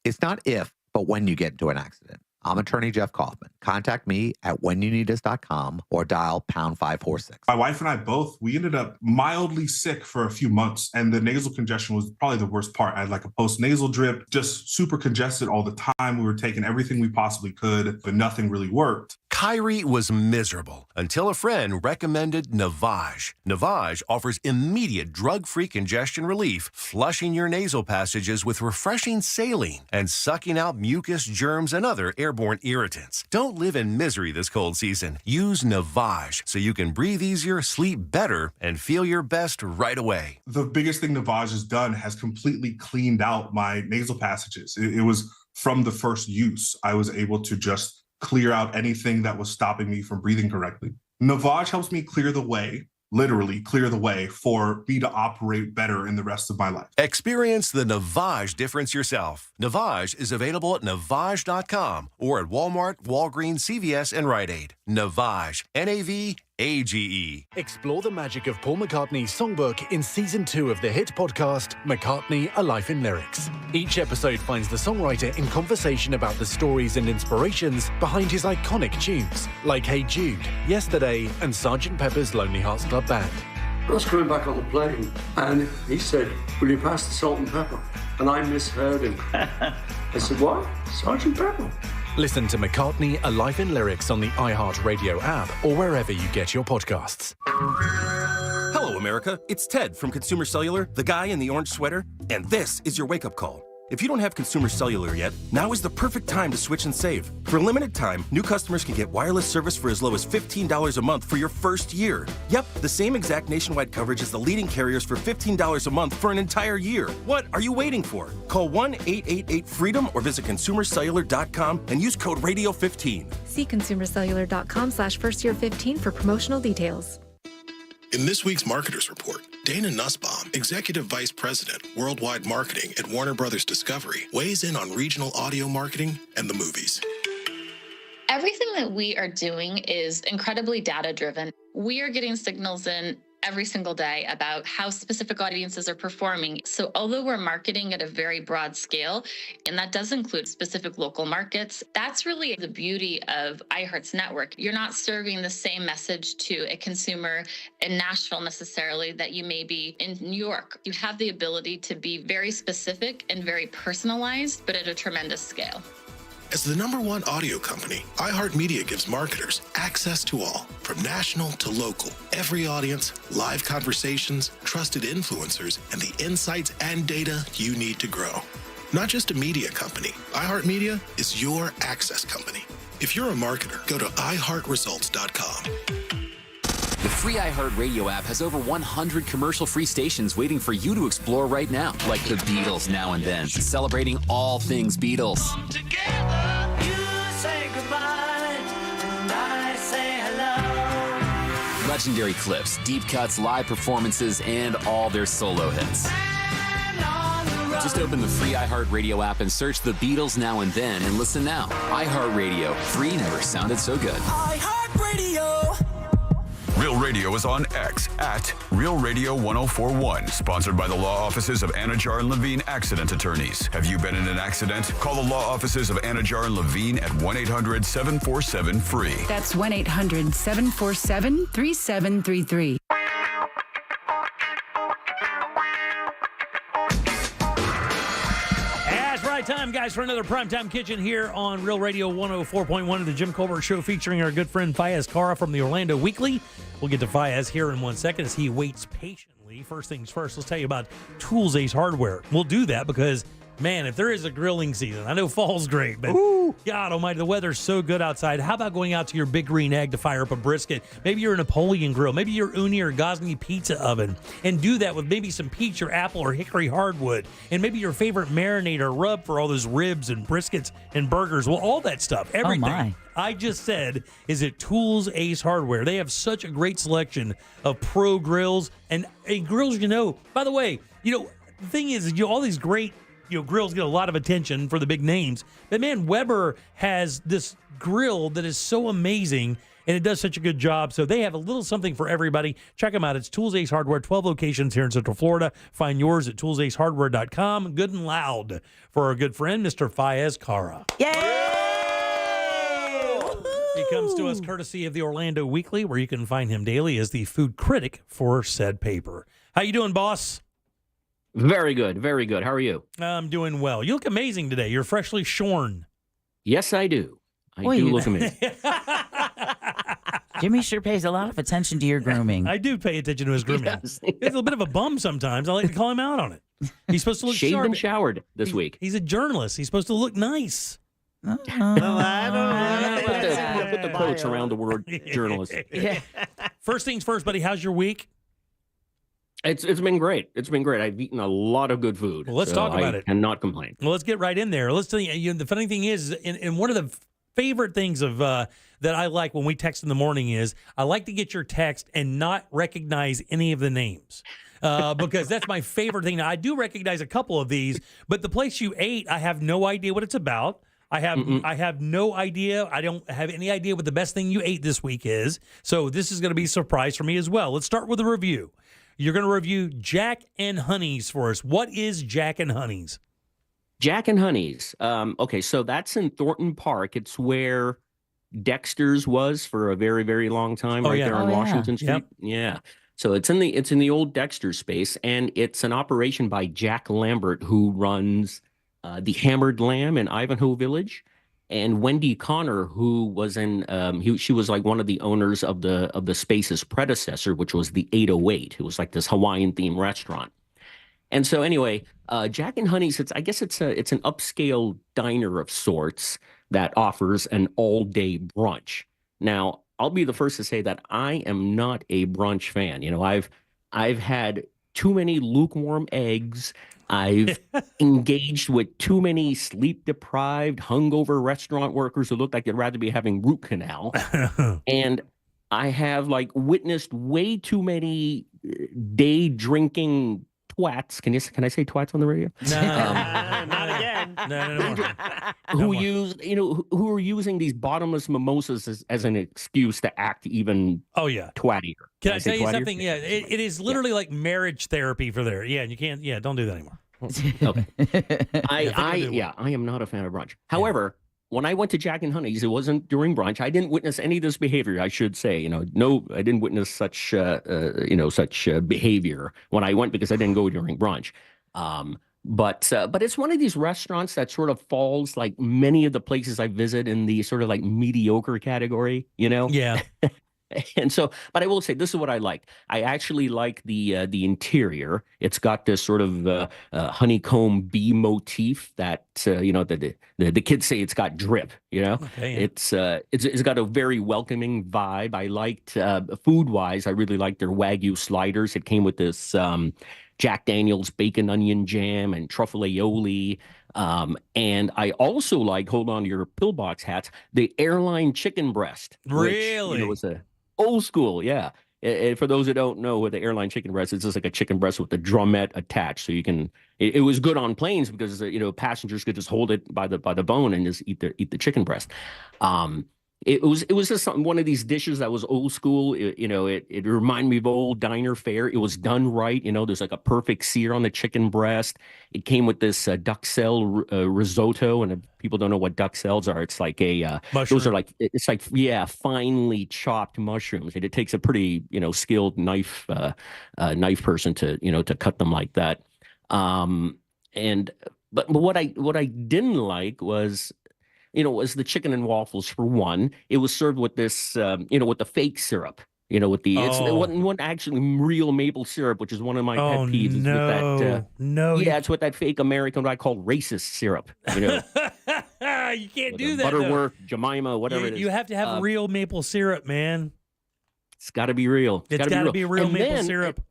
It's not if, but when you get into an accident. I'm attorney Jeff Kaufman. Contact me at whenyouneedus.com or dial pound 546. My wife and I both, we ended up mildly sick for a few months, and the nasal congestion was probably the worst part. I had like a post-nasal drip, just super congested all the time. We were taking everything we possibly could, but nothing really worked. Kyrie was miserable until a friend recommended Navage. Navage offers immediate drug-free congestion relief, flushing your nasal passages with refreshing saline and sucking out mucus, germs, and other airborne irritants. Don't live in misery this cold season. Use Navage so you can breathe easier, sleep better, and feel your best right away. The biggest thing Navage has done has completely cleaned out my nasal passages. It was from the first use. I was able to just clear out anything that was stopping me from breathing correctly. Navage helps me clear the way, literally clear the way, for me to operate better in the rest of my life. Experience the Navage difference yourself. Navage is available at Navage.com or at Walmart, Walgreens, CVS, and Rite Aid. Navage, Navage. Explore the magic of Paul McCartney's songbook in Season 2 of the hit podcast, McCartney, A Life in Lyrics. Each episode finds the songwriter in conversation about the stories and inspirations behind his iconic tunes, like Hey Jude, Yesterday, and Sgt. Pepper's Lonely Hearts Club Band. I was coming back on the plane, and he said, will you pass the salt and pepper? And I misheard him. I said, what? Sgt. Pepper? Listen to McCartney, A Life in Lyrics on the iHeartRadio app or wherever you get your podcasts. Hello, America. It's Ted from Consumer Cellular, the guy in the orange sweater, and this is your wake-up call. If you don't have Consumer Cellular yet, now is the perfect time to switch and save. For a limited time, new customers can get wireless service for as low as $15 a month for your first year. Yep, the same exact nationwide coverage as the leading carriers for $15 a month for an entire year. What are you waiting for? Call 1-888-FREEDOM or visit consumercellular.com and use code RADIO15. See consumercellular.com/firstyear15 for promotional details. In this week's Marketers Report, Dana Nussbaum, Executive Vice President, Worldwide Marketing at Warner Brothers Discovery, weighs in on regional audio marketing and the movies. Everything that we are doing is incredibly data-driven. We are getting signals in every single day about how specific audiences are performing. So although we're marketing at a very broad scale, and that does include specific local markets, that's really the beauty of iHeart's network. You're not serving the same message to a consumer in Nashville necessarily that you may be in New York. You have the ability to be very specific and very personalized, but at a tremendous scale. As the #1 audio company, iHeartMedia gives marketers access to all, from national to local, every audience, live conversations, trusted influencers, and the insights and data you need to grow. Not just a media company, iHeartMedia is your access company. If you're a marketer, go to iHeartResults.com. The free iHeartRadio app has over 100 commercial-free stations waiting for you to explore right now, like the Beatles Now and Then, celebrating all things Beatles. Legendary clips, deep cuts, live performances, and all their solo hits. Just open the free iHeartRadio app and search the Beatles Now and Then and listen now. iHeartRadio, free never sounded so good. iHeartRadio. Real Radio is on X at Real Radio 1041. Sponsored by the law offices of Anajar and Levine Accident Attorneys. Have you been in an accident? Call the law offices of Anajar and Levine at 1-800-747-FREE. That's 1-800-747-3733. Time, guys, for another Primetime Kitchen here on Real Radio 104.1 of the Jim Colbert Show, featuring our good friend Fayez Cara from the Orlando Weekly. We'll get to Fayez here in 1 second as he waits patiently. First things first, let's tell you about Tools Ace Hardware. We'll do that because, man, if there is a grilling season, I know fall's great, but God almighty, the weather's so good outside. How about going out to your Big Green Egg to fire up a brisket? Maybe your Napoleon grill, maybe your Uni or Gosney pizza oven, and do that with maybe some peach or apple or hickory hardwood, and maybe your favorite marinade or rub for all those ribs and briskets and burgers. Well, all that stuff, everything I just said is at Tools Ace Hardware. They have such a great selection of pro grills and grills, by the way, the thing is, all these great grills get a lot of attention for the big names. But man, Weber has this grill that is so amazing, and it does such a good job. So they have a little something for everybody. Check them out. It's Tools Ace Hardware, 12 locations here in Central Florida. Find yours at toolsacehardware.com. Good and loud for our good friend, Mr. Fayez Cara. Yay! He comes to us courtesy of the Orlando Weekly, where you can find him daily as the food critic for said paper. How you doing, boss? Very good, very good. How are you? I'm doing well. You look amazing today. You're freshly shorn. Yes, I do. I do look amazing. Jimmy sure pays a lot of attention to your grooming. I do pay attention to his grooming. He's a little bit of a bum sometimes. I like to call him out on it. He's supposed to look shaved sharp. and showered this week. He's a journalist. He's supposed to look nice. Put the quotes around the word journalist. First things first, buddy. How's your week? It's been great. It's been great. I've eaten a lot of good food. Well, let's talk about it. And not complain. Well, let's get right in there. Let's tell you. The funny thing is, and one of the favorite things of that I like when we text in the morning is I like to get your text and not recognize any of the names. Because that's my favorite thing. Now, I do recognize a couple of these, but the place you ate, I have no idea what it's about. I have no idea. I don't have any idea what the best thing you ate this week is. So this is going to be a surprise for me as well. Let's start with a review. You're going to review Jack and Honey's for us. What is Jack and Honey's? Jack and Honey's. Okay, so that's in Thornton Park. It's where Dexter's was for a very, very long time, there on Washington Street. Yep. Yeah. So it's in the old Dexter space, and it's an operation by Jack Lambert, who runs the Hammered Lamb in Ivanhoe Village, and Wendy Connor, who was in she was like one of the owners of the space's predecessor, which was the 808. It was like this Hawaiian themed restaurant. And so anyway, Jack and Honey's, I guess it's an upscale diner of sorts that offers an all-day brunch. Now, I'll be the first to say that I am not a brunch fan. I've had too many lukewarm eggs. I've engaged with too many sleep-deprived, hungover restaurant workers who look like they'd rather be having root canal. And I have witnessed way too many day drinking twats. Can I say twats on the radio? No, not again. No. Who are using these bottomless mimosas as an excuse to act even twattier. Can I tell you something? Yeah, it is literally like marriage therapy for there. Yeah, and you can't. Yeah, don't do that anymore. Okay. I am not a fan of brunch. However, when I went to Jack and Honey's, it wasn't during brunch. I didn't witness any of this behavior. I should say, no, I didn't witness such behavior when I went because I didn't go during brunch. But it's one of these restaurants that sort of falls like many of the places I visit in the sort of like mediocre category, Yeah. And so, but I will say, this is what I like. I actually like the interior. It's got this sort of honeycomb bee motif that the kids say it's got drip. Okay, yeah. It's got a very welcoming vibe. I liked food wise. I really liked their Wagyu sliders. It came with this Jack Daniel's bacon onion jam and truffle aioli. And I also like, hold on to your pillbox hats, the airline chicken breast. Really? Which, was a old school, yeah. And for those that don't know what the airline chicken breast, it's just like a chicken breast with the drumette attached. So you can, it was good on planes because, passengers could just hold it by the bone and just eat the chicken breast. It was just one of these dishes that was old school. It reminded me of old diner fare. It was done right. There's like a perfect sear on the chicken breast. It came with this duxelle risotto, and if people don't know what duxelles are, it's like those are like finely chopped mushrooms. And it takes a pretty skilled knife person to cut them like that. But what I didn't like was the chicken and waffles. For one, it was served with this, with the fake syrup, it wasn't actually real maple syrup, which is one of my pet peeves. It's with that fake American, what I call racist syrup. You can't do that. Butterworth, Jemima, whatever it is. You have to have real maple syrup, man. It's got to be real. It's got to be real maple syrup.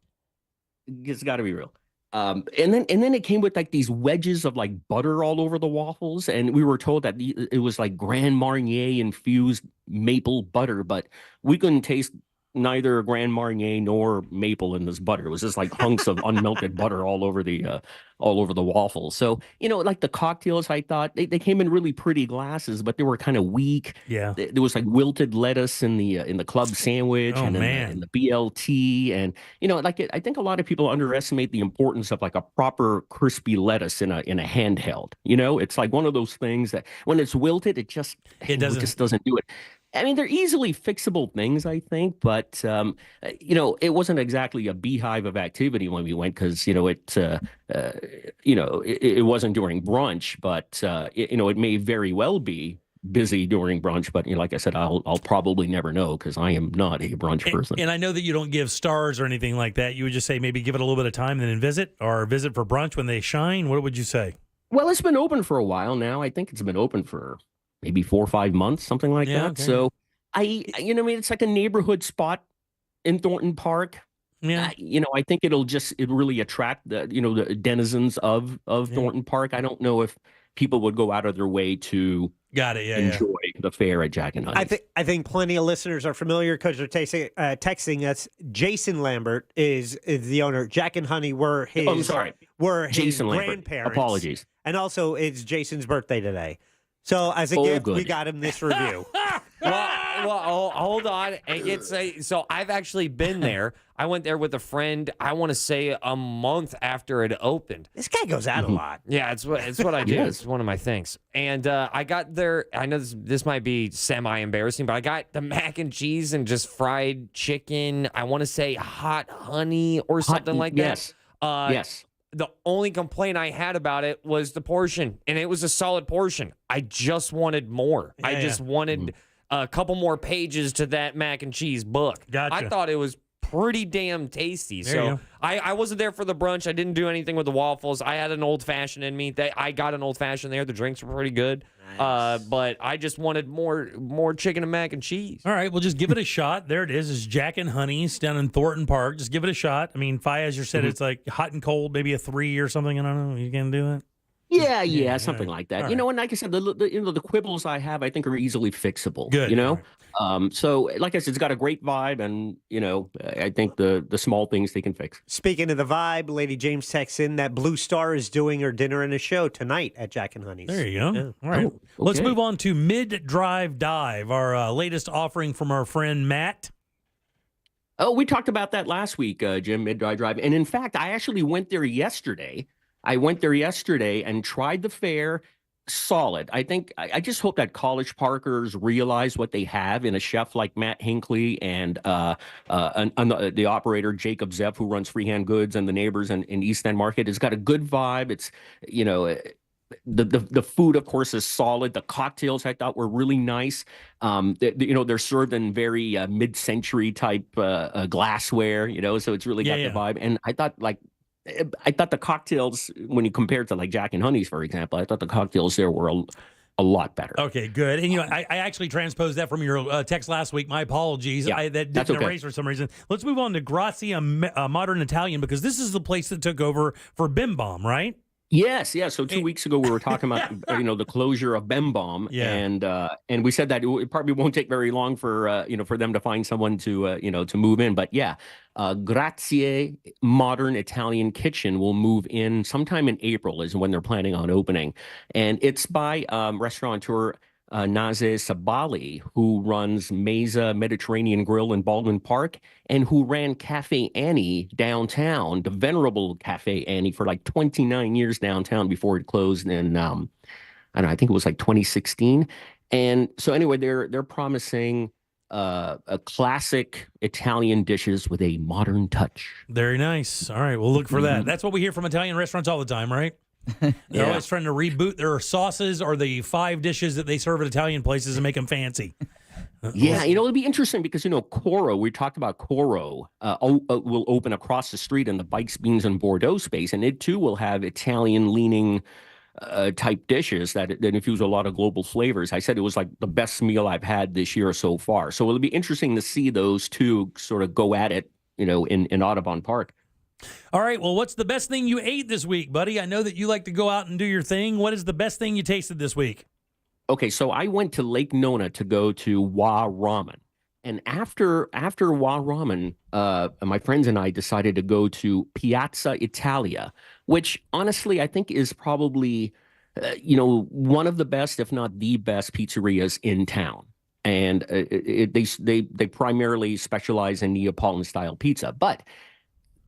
It's got to be real. And then it came with like these wedges of like butter all over the waffles, and we were told that it was like Grand Marnier infused maple butter, but we couldn't taste neither Grand Marnier nor maple in this butter. It was just like hunks of unmelted butter all over the waffles. So like the cocktails, I thought they came in really pretty glasses, but they were kind of weak. Yeah, there was like wilted lettuce in the club sandwich in the BLT, and I think a lot of people underestimate the importance of like a proper crispy lettuce in a handheld. It's like one of those things that when it's wilted, it just doesn't do it. I mean, they're easily fixable things, I think, but it wasn't exactly a beehive of activity when we went because it wasn't during brunch, but it may very well be busy during brunch. But like I said, I'll probably never know because I am not a brunch person. And I know that you don't give stars or anything like that. You would just say maybe give it a little bit of time and then visit, or visit for brunch when they shine. What would you say? Well, it's been open for a while now. I think it's been open for maybe 4 or 5 months, something like that. Okay. So it's like a neighborhood spot in Thornton Park. Yeah. I think it really attract the denizens of Thornton Park. I don't know if people would go out of their way to enjoy the fair at Jack and Honey's. I think plenty of listeners are familiar because they're texting us. Jason Lambert is the owner. Jack and Honey were his Jason grandparents. Lambert. Apologies. And also, it's Jason's birthday today. So as a gift, we got him this review. Well, hold on. So I've actually been there. I went there with a friend, I want to say a month after it opened. This guy goes out a lot. Yeah, it's what I do. Yes. It's one of my things. And I got there. I know this might be semi-embarrassing, but I got the mac and cheese and just fried chicken. I want to say hot honey or something like that. Yes. The only complaint I had about it was the portion, and it was a solid portion. I just wanted more. I just wanted a couple more pages to that mac and cheese book. Gotcha. I thought it was pretty damn tasty. I wasn't there for the brunch. I didn't do anything with the waffles. I had an old fashioned in me. I got an old fashioned there. The drinks were pretty good. Nice. But I just wanted more chicken and mac and cheese. All right, well, just give it a shot. There it is. It's Jack and Honey's down in Thornton Park. Just give it a shot. I mean, Fayez, you said it's like hot and cold, maybe a 3 or something. I don't know. You can do that? Yeah, something like that. Right. And like I said, the quibbles I have, I think, are easily fixable. Good. Right. So like I said, it's got a great vibe, and I think the small things they can fix. Speaking of the vibe, Lady James texts in that Blue Star is doing her dinner and a show tonight at Jack and Honey's. There you go. Yeah. All right. Oh, okay. Let's move on to Mid-Drive Dive, our latest offering from our friend Matt. Oh, we talked about that last week, Jim, Mid-Drive Drive. And in fact, I actually went there yesterday. And tried the fare. Solid. I think I just hope that College Parkers realize what they have in a chef like Matt Hinckley and the operator Jacob Zeff, who runs Freehand Goods and the Neighbors in East End Market. It's got a good vibe. It's the food, of course, is solid. The cocktails I thought were really nice. They're served in very mid-century type glassware. So it's really got the vibe. And I thought the cocktails, when you compare it to like Jack and Honey's, for example, I thought the cocktails there were a lot better. Okay, good. And I actually transposed that from your text last week. My apologies. Yeah, that didn't erase for some reason. Let's move on to Grazia Modern Italian, because this is the place that took over for Bim Bom, right? Yes. So 2 weeks ago, we were talking about the closure of Bim Bom, and we said that it probably won't take very long for for them to find someone to move in. But Grazie Modern Italian Kitchen will move in sometime in April is when they're planning on opening, and it's by restaurateur Nazeh Sabali, who runs Mesa Mediterranean Grill in Baldwin Park and who ran Cafe Annie downtown, the venerable Cafe Annie, for like 29 years downtown before it closed in, I don't know, I think it was like 2016. And so anyway, they're promising a classic Italian dishes with a modern touch. Very nice. All right, we'll look for that. That's what we hear from Italian restaurants all the time, right? They're always trying to reboot their sauces or the 5 dishes that they serve at Italian places and make them fancy. Yeah, it'll be interesting because, Coro, we talked about Coro, will open across the street in the Bikes, Beans, and Bordeaux space, and it too will have Italian-leaning type dishes that infuse a lot of global flavors. I said it was like the best meal I've had this year so far. So it'll be interesting to see those two sort of go at it, in Audubon Park. All right, well, what's the best thing you ate this week, buddy? I know that you like to go out and do your thing. What is the best thing you tasted this week? Okay, so I went to Lake Nona to go to Wa Ramen. And after Wa Ramen, my friends and I decided to go to Piazza Italia, which honestly I think is probably, one of the best, if not the best, pizzerias in town. And they primarily specialize in Neapolitan-style pizza. But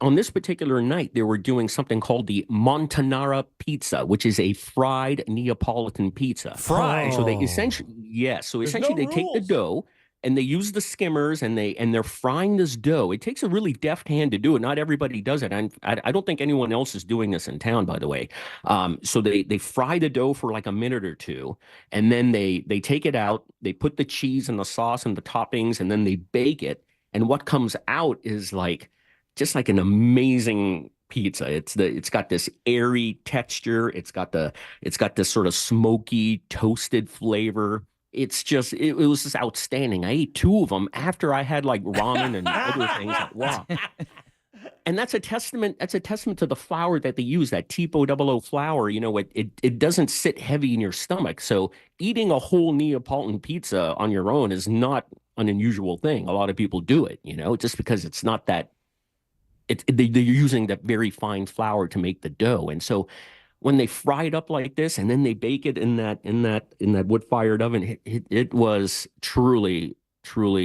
on this particular night, they were doing something called the Montanara pizza, which is a fried Neapolitan pizza. Fried? So they essentially, they take the dough and they use the skimmers and they're frying this dough. It takes a really deft hand to do it. Not everybody does it. And I don't think anyone else is doing this in town, by the way. So they fry the dough for like a minute or two, and then they take it out. They put the cheese and the sauce and the toppings, and then they bake it. And what comes out is just like an amazing pizza. It's got this airy texture. It's got this sort of smoky toasted flavor. It's just it was just outstanding. I ate 2 of them after I had like ramen and other things. Wow. And that's a testament to the flour that they use, that Tipo 00 flour. It doesn't sit heavy in your stomach. So eating a whole Neapolitan pizza on your own is not an unusual thing. A lot of people do it, just because it's not that. They're using that very fine flour to make the dough, and so when they fry it up like this and then they bake it in that wood-fired oven, it was truly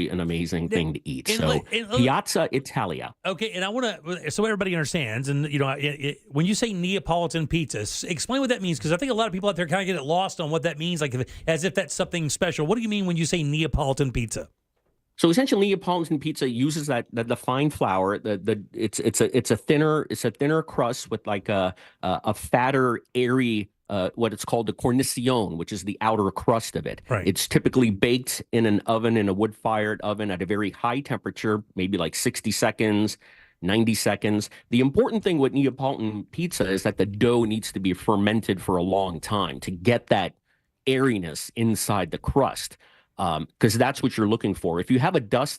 an amazing thing to eat. So Piazza Italia. Okay, and I want to, so everybody understands, and when you say Neapolitan pizza, explain what that means, because I think a lot of people out there kind of get it lost on what that means, as if that's something special. What do you mean when you say Neapolitan pizza? So essentially, Neapolitan pizza uses the fine flour. It's a thinner crust with like a fatter, airy what it's called the cornicione, which is the outer crust of it. Right. It's typically baked in an oven, in a wood-fired oven at a very high temperature, maybe like 60 seconds, 90 seconds. The important thing with Neapolitan pizza is that the dough needs to be fermented for a long time to get that airiness inside the crust. Because that's what you're looking for. If you have a crust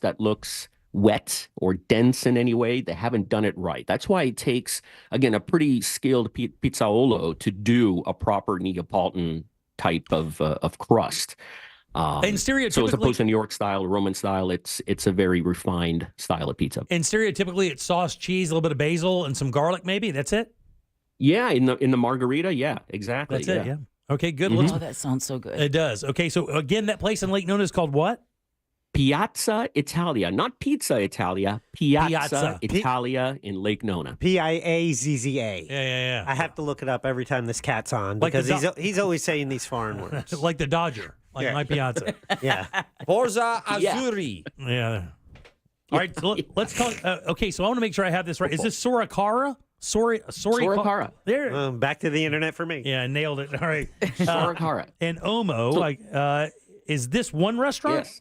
that looks wet or dense in any way, they haven't done it right. That's why it takes, again, a pretty skilled pizzaolo to do a proper Neapolitan type of crust. And stereotypically, so as opposed to New York style or Roman style, it's a very refined style of pizza. And stereotypically, it's sauce, cheese, a little bit of basil, and some garlic. Maybe that's it. Yeah, in the margarita. Yeah, exactly. That's it. Yeah. Okay, good. Oh, that sounds so good. It does. Okay, so again, that place in Lake Nona is called what? Piazza Italia, not Pizza Italia. Piazza Italia in Lake Nona. Piazza. Yeah. I have to look it up every time this cat's on because he's always saying these foreign words. Like the Dodger, my Piazza. Yeah. Forza Azzurri. Yeah. All right, so let's talk. Okay, so I want to make sure I have this right. Is this Sorokara? Sorokara. There. Back to the internet for me. Yeah, nailed it. All right. Sorokara. And Omo, is this one restaurant? Yes.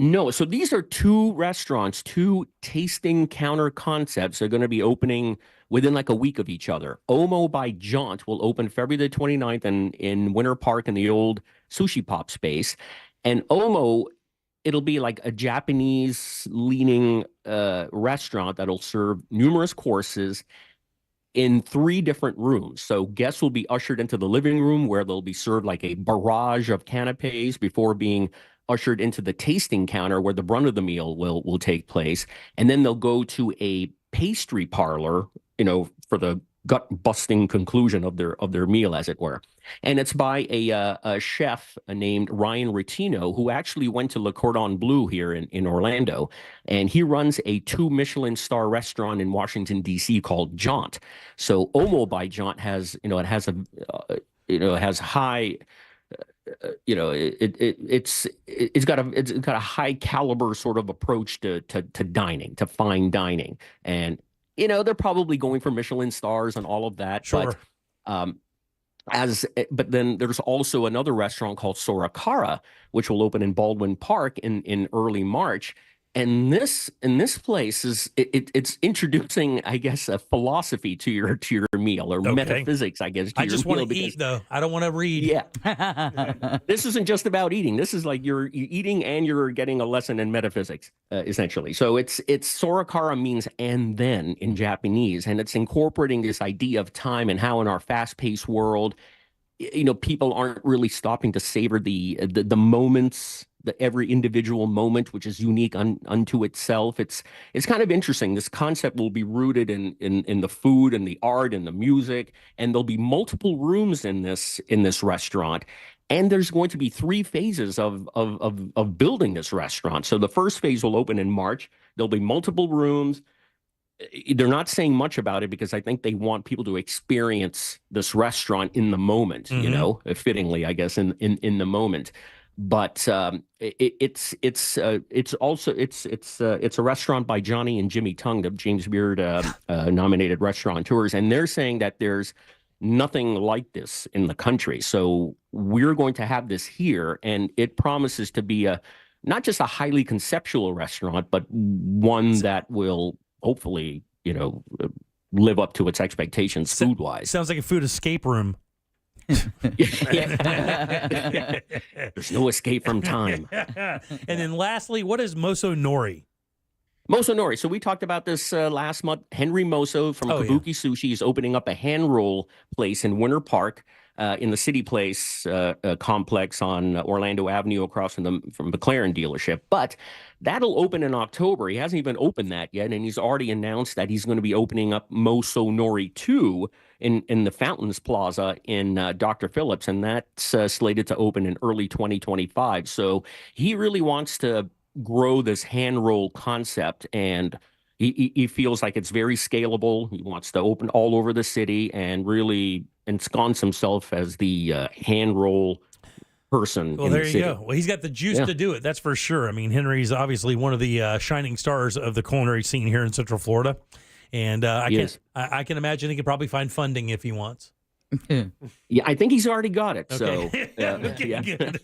No, so these are 2 restaurants, 2 tasting counter concepts. They're going to be opening within like a week of each other. Omo by Jaunt will open February the 29th in Winter Park in the old Sushi Pop space. And Omo, it'll be like a Japanese-leaning restaurant that'll serve numerous courses in 3 different rooms. So guests will be ushered into the living room where they'll be served like a barrage of canapes before being ushered into the tasting counter where the brunt of the meal will take place. And then they'll go to a pastry parlor, for the gut-busting conclusion of their meal, as it were. And it's by a chef named Ryan Rotino, who actually went to Le Cordon Bleu here in Orlando, and he runs a 2 Michelin star restaurant in Washington D.C. called Jaunt. So Omo by Jaunt has high. It's got a high caliber sort of approach to dining, to fine dining, and they're probably going for Michelin stars and all of that. Sure. But then there's also another restaurant called Sorokara, which will open in Baldwin Park in early March. And this place it's introducing, I guess, a philosophy to your meal, or metaphysics, I guess. I just want to eat, though. I don't want to read. Yeah. This isn't just about eating. This is like you're eating and you're getting a lesson in metaphysics, essentially. So it's Sorokara means "and then" in Japanese, and it's incorporating this idea of time and how in our fast-paced world, people aren't really stopping to savor the moments. Every individual moment, which is unique unto itself. It's kind of interesting. This concept will be rooted in the food and the art and the music, and there'll be multiple rooms in this restaurant. And there's going to be 3 phases of building this restaurant. So the first phase will open in March. There'll be multiple rooms. They're not saying much about it because I think they want people to experience this restaurant in the moment, fittingly, I guess, in the moment. But it's a restaurant by Johnny and Jimmy Tung, the James Beard nominated restaurateurs, and they're saying that there's nothing like this in the country. So we're going to have this here, and it promises to be not just a highly conceptual restaurant, but one that will hopefully live up to its expectations food wise. Sounds like a food escape room. There's no escape from time. And then lastly, what is Moso Nori? Moso Nori. So we talked about this last month. Henry Moso from Kabuki Sushi is opening up a hand roll place in Winter Park in the City Place complex on Orlando Avenue across from the McLaren dealership. But that'll open in October. He hasn't even opened that yet, and he's already announced that he's going to be opening up Moso Nori 2 in the Fountains Plaza in Dr. Phillips, and that's slated to open in early 2025. So he really wants to grow this hand roll concept, and he feels like it's very scalable. He wants to open all over the city and really ensconce himself as the hand roll person. Well, there you go. Well, he's got the juice to do it. That's for sure. I mean, Henry's obviously one of the shining stars of the culinary scene here in Central Florida. And I can imagine he could probably find funding if he wants. Yeah, I think he's already got it. Okay. So, okay, good.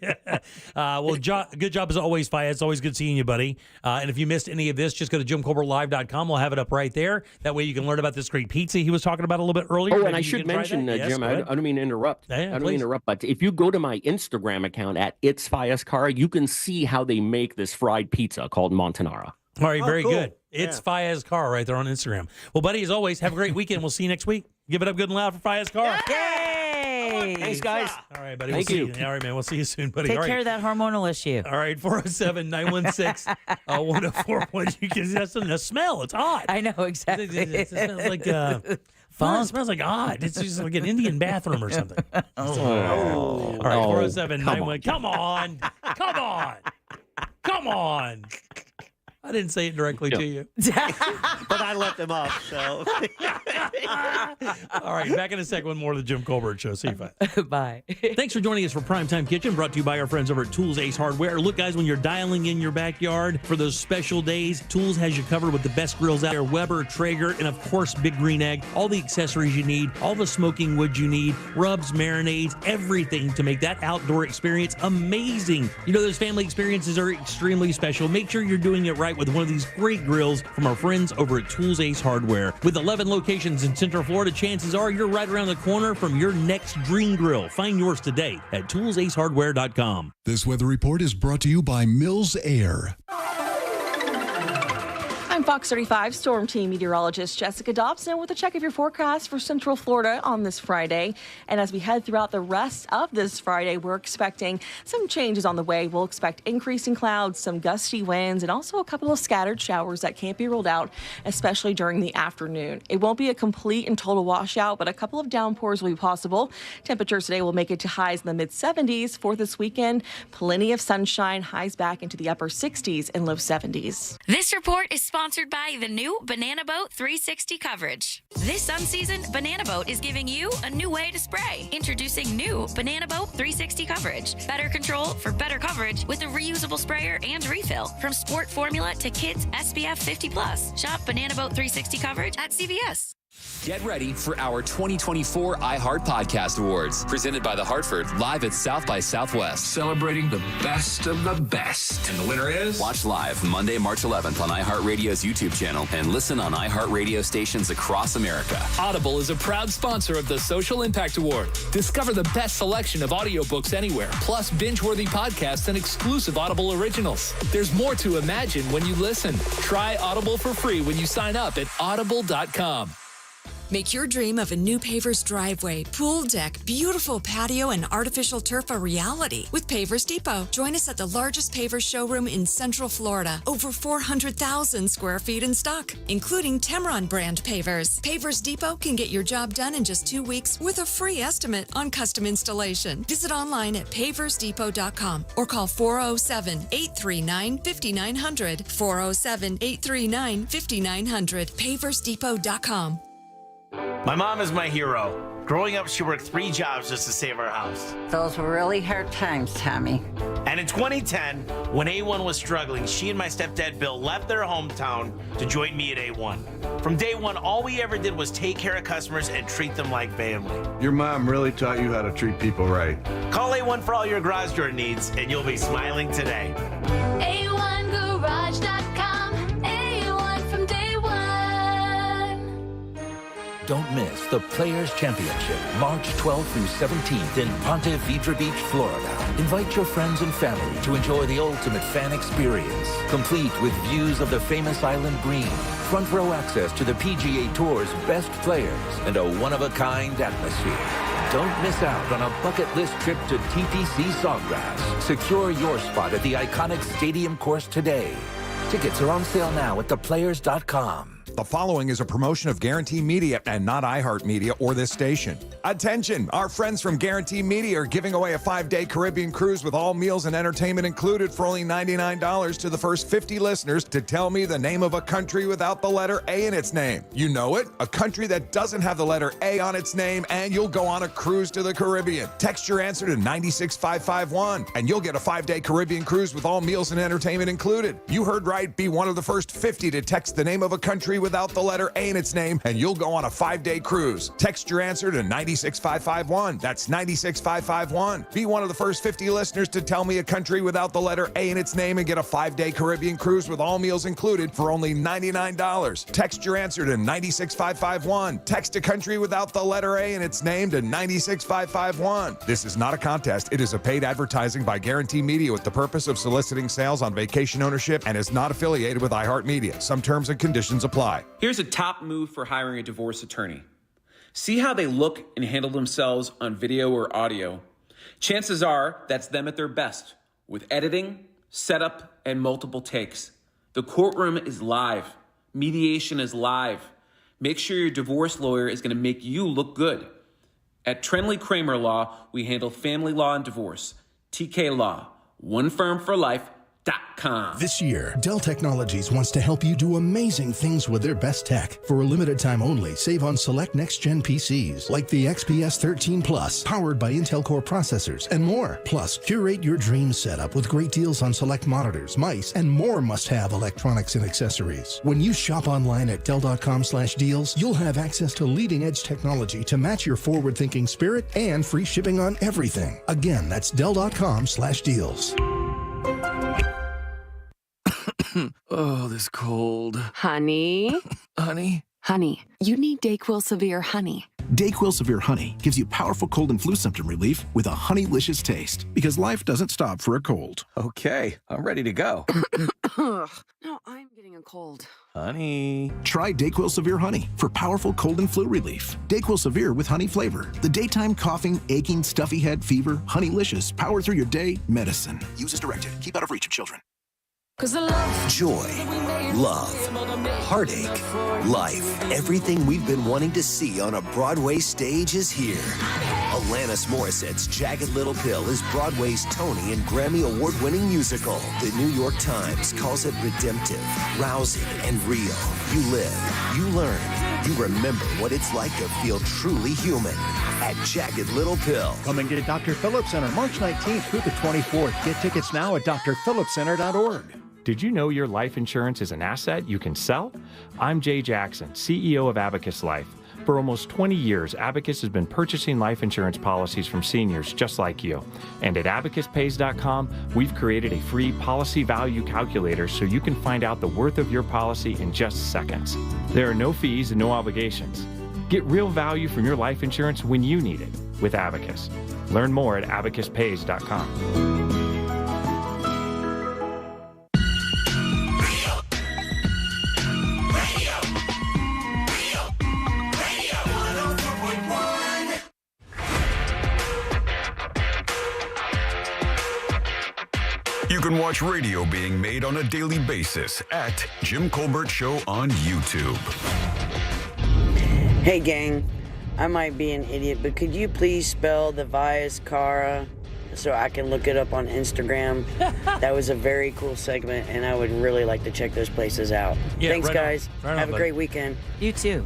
Well, good job as always, Fayez. It's always good seeing you, buddy. And if you missed any of this, just go to JimColbertLive.com. We'll have it up right there. That way you can learn about this great pizza he was talking about a little bit earlier. Oh, Maybe and I should mention, Jim, I don't mean to interrupt. Yeah, I don't mean to interrupt, but if you go to my Instagram account at It's Fayez Cara, you can see how they make this fried pizza called Montanara. All right, very good. It's Fayez Cara right there on Instagram. Well, buddy, as always, have a great weekend. We'll see you next week. Give it up good and loud for Fayez Cara. Yay! Thanks, guys. All right, buddy. Thank you. All right, man. We'll see you soon, buddy. Take All right. care of that hormonal issue. All right, 407-916-1041. You can that's in the smell. It's hot. I know, exactly. It smells like it smells like odd. It's just like an Indian bathroom or something. All right, 407-916. Come on. I didn't say it directly to you. But I let them up, so. All right, back in a sec with more of the Jim Colbert Show. See you, bye. Bye. Thanks for joining us for Primetime Kitchen, brought to you by our friends over at Tools Ace Hardware. Look, guys, when you're dialing in your backyard for those special days, Tools has you covered with the best grills out there, Weber, Traeger, and of course, Big Green Egg. All the accessories you need, all the smoking wood you need, rubs, marinades, everything to make that outdoor experience amazing. You know, those family experiences are extremely special. Make sure you're doing it right with one of these great grills from our friends over at Tools Ace Hardware. With 11 locations in Central Florida, chances are you're right around the corner from your next dream grill. Find yours today at toolsacehardware.com. This weather report is brought to you by Mills Air. I'm Fox 35 Storm Team meteorologist Jessica Dobson with a check of your forecast for Central Florida on this Friday. And as we head throughout the rest of this Friday, we're expecting some changes on the way. We'll expect increasing clouds, some gusty winds, and also a couple of scattered showers that can't be ruled out, especially during the afternoon. It won't be a complete and total washout, but a couple of downpours will be possible. Temperatures today will make it to highs in the mid-70s. For this weekend, plenty of sunshine, highs back into the upper 60s and low 70s. This report is sponsored by the new Banana Boat 360 coverage. This sun season, Banana Boat is giving you a new way to spray. Introducing new Banana Boat 360 coverage. Better control for better coverage with a reusable sprayer and refill. From sport formula to kids SPF 50+. Shop Banana Boat 360 coverage at CVS. Get ready for our 2024 iHeart Podcast Awards, presented by The Hartford, live at South by Southwest. Celebrating the best of the best. And the winner is? Watch live Monday, March 11th on iHeartRadio's YouTube channel and listen on iHeartRadio stations across America. Audible is a proud sponsor of the Social Impact Award. Discover the best selection of audiobooks anywhere, plus binge-worthy podcasts and exclusive Audible originals. There's more to imagine when you listen. Try Audible for free when you sign up at audible.com. Make your dream of a new Pavers driveway, pool deck, beautiful patio, and artificial turf a reality with Pavers Depot. Join us at the largest Pavers showroom in Central Florida. Over 400,000 square feet in stock, including Tamron brand pavers. Pavers Depot can get your job done in just 2 weeks with a free estimate on custom installation. Visit online at paversdepot.com or call 407-839-5900. 407-839-5900. paversdepot.com. My mom is my hero. Growing up, she worked 3 jobs just to save our house. Those were really hard times, Tommy. And in 2010, when A1 was struggling, she and my stepdad Bill left their hometown to join me at A1. From day one, all we ever did was take care of customers and treat them like family. Your mom really taught you how to treat people right. Call A1 for all your garage door needs, and you'll be smiling today. A1Garage.com. A1 from day one. Don't miss the Players' Championship, March 12th through 17th in Ponte Vedra Beach, Florida. Invite your friends and family to enjoy the ultimate fan experience, complete with views of the famous island green, front row access to the PGA Tour's best players, and a one-of-a-kind atmosphere. Don't miss out on a bucket list trip to TPC Sawgrass. Secure your spot at the iconic stadium course today. Tickets are on sale now at theplayers.com. The following is a promotion of Guarantee Media and not iHeartMedia or this station. Attention! Our friends from Guarantee Media are giving away a 5-day Caribbean cruise with all meals and entertainment included for only $99 to the first 50 listeners to tell me the name of a country without the letter A in its name. You know it? A country that doesn't have the letter A on its name, and you'll go on a cruise to the Caribbean. Text your answer to 96551 and you'll get a 5-day Caribbean cruise with all meals and entertainment included. You heard right. Be one of the first 50 to text the name of a country without the letter A in its name, and you'll go on a 5-day cruise. Text your answer to 96551. That's 96551. Be one of the first 50 listeners to tell me a country without the letter A in its name and get a 5-day Caribbean cruise with all meals included for only $99. Text your answer to 96551. Text a country without the letter A in its name to 96551. This is not a contest. It is a paid advertising by Guarantee Media with the purpose of soliciting sales on vacation ownership and is not affiliated with iHeartMedia. Some terms and conditions apply. Here's a top move for hiring a divorce attorney. See how they look and handle themselves on video or audio. Chances are that's them at their best, with editing, setup, and multiple takes. The courtroom is live. Mediation is live. Make sure your divorce lawyer is going to make you look good. At Trenley Kramer Law, we handle family law and divorce. TK Law, one firm for life. This year, Dell Technologies wants to help you do amazing things with their best tech. For a limited time only, save on select next-gen PCs like the XPS 13 Plus, powered by Intel Core processors, and more. Plus, curate your dream setup with great deals on select monitors, mice, and more must-have electronics and accessories. When you shop online at Dell.com/deals, you'll have access to leading-edge technology to match your forward-thinking spirit and free shipping on everything. Again, that's Dell.com/deals. Oh, this cold. Honey? Honey? Honey, you need DayQuil Severe Honey. DayQuil Severe Honey gives you powerful cold and flu symptom relief with a honeylicious taste, because life doesn't stop for a cold. Okay, I'm ready to go. No, I'm getting fighting a cold. Honey. Try DayQuil Severe Honey for powerful cold and flu relief. DayQuil Severe with honey flavor. The daytime coughing, aching, stuffy head, fever, Honeylicious, power through your day medicine. Use as directed. Keep out of reach of children. Joy, love, heartache, life. Everything we've been wanting to see on a Broadway stage is here. Alanis Morissette's Jagged Little Pill is Broadway's Tony and Grammy Award-winning musical. The New York Times calls it redemptive, rousing, and real. You live, you learn, you remember what it's like to feel truly human at Jagged Little Pill. Come and get Dr. Phillips Center March 19th through the 24th. Get tickets now at drphillipscenter.org. Did you know your life insurance is an asset you can sell? I'm Jay Jackson, CEO of Abacus Life. For almost 20 years, Abacus has been purchasing life insurance policies from seniors just like you. And at abacuspays.com, we've created a free policy value calculator so you can find out the worth of your policy in just seconds. There are no fees and no obligations. Get real value from your life insurance when you need it with Abacus. Learn more at abacuspays.com. You can watch radio being made on a daily basis at Jim Colbert Show on YouTube. Hey gang, I might be an idiot, but could you please spell the Vias Cara so I can look it up on Instagram? That was a very cool segment, and I would really like to check those places out. Yeah, Thanks, right on. guys. Right on, Have a buddy. great weekend. You too.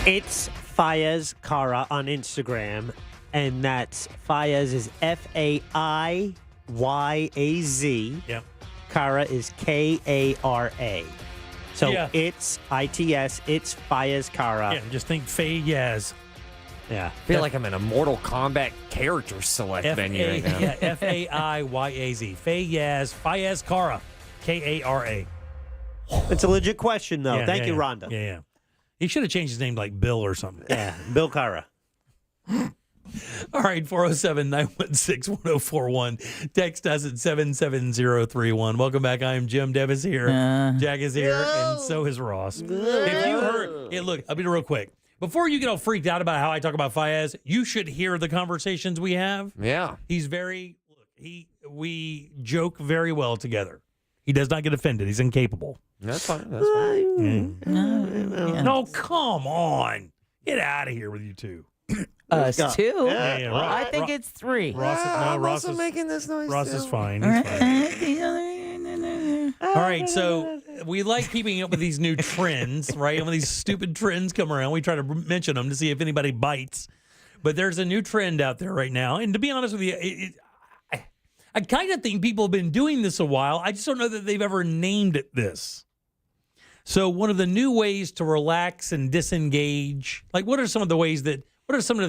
It's Fayez Cara on Instagram, and that's Fayez is Fayaz. Yep. Cara is Kara. So Yeah. it's ITS. It's Fayez Cara. Yeah, just think Fayez. Yeah. I feel like I'm in a Mortal Kombat character select menu right now. Yeah, Fayaz. Fayez Cara. Kara. It's a legit question, though. Yeah, Thank yeah, you, yeah. Rhonda. Yeah. He should have changed his name to like Bill or something. Yeah, Bill Cara. All right, 407-916-1041. Text us at 77031. Welcome back. I am Jim. Deb is here. Jack is here, and so is Ross. If you heard, hey, look, I'll be real quick. Before you get all freaked out about how I talk about Fayez, you should hear the conversations we have. Yeah. He's very, we joke very well together. He does not get offended. He's incapable. That's fine. That's fine. No, come on. Get out of here with you two. Us too? Yeah, Ross, I think it's three. Ross is making this noise. Ross is fine. He's fine. All right, so we like keeping up with these new trends, right? And when these stupid trends come around, we try to mention them to see if anybody bites. But there's a new trend out there right now. And to be honest with you, I kind of think people have been doing this a while. I just don't know that they've ever named it this. So one of the new ways to relax and disengage, like what are some of the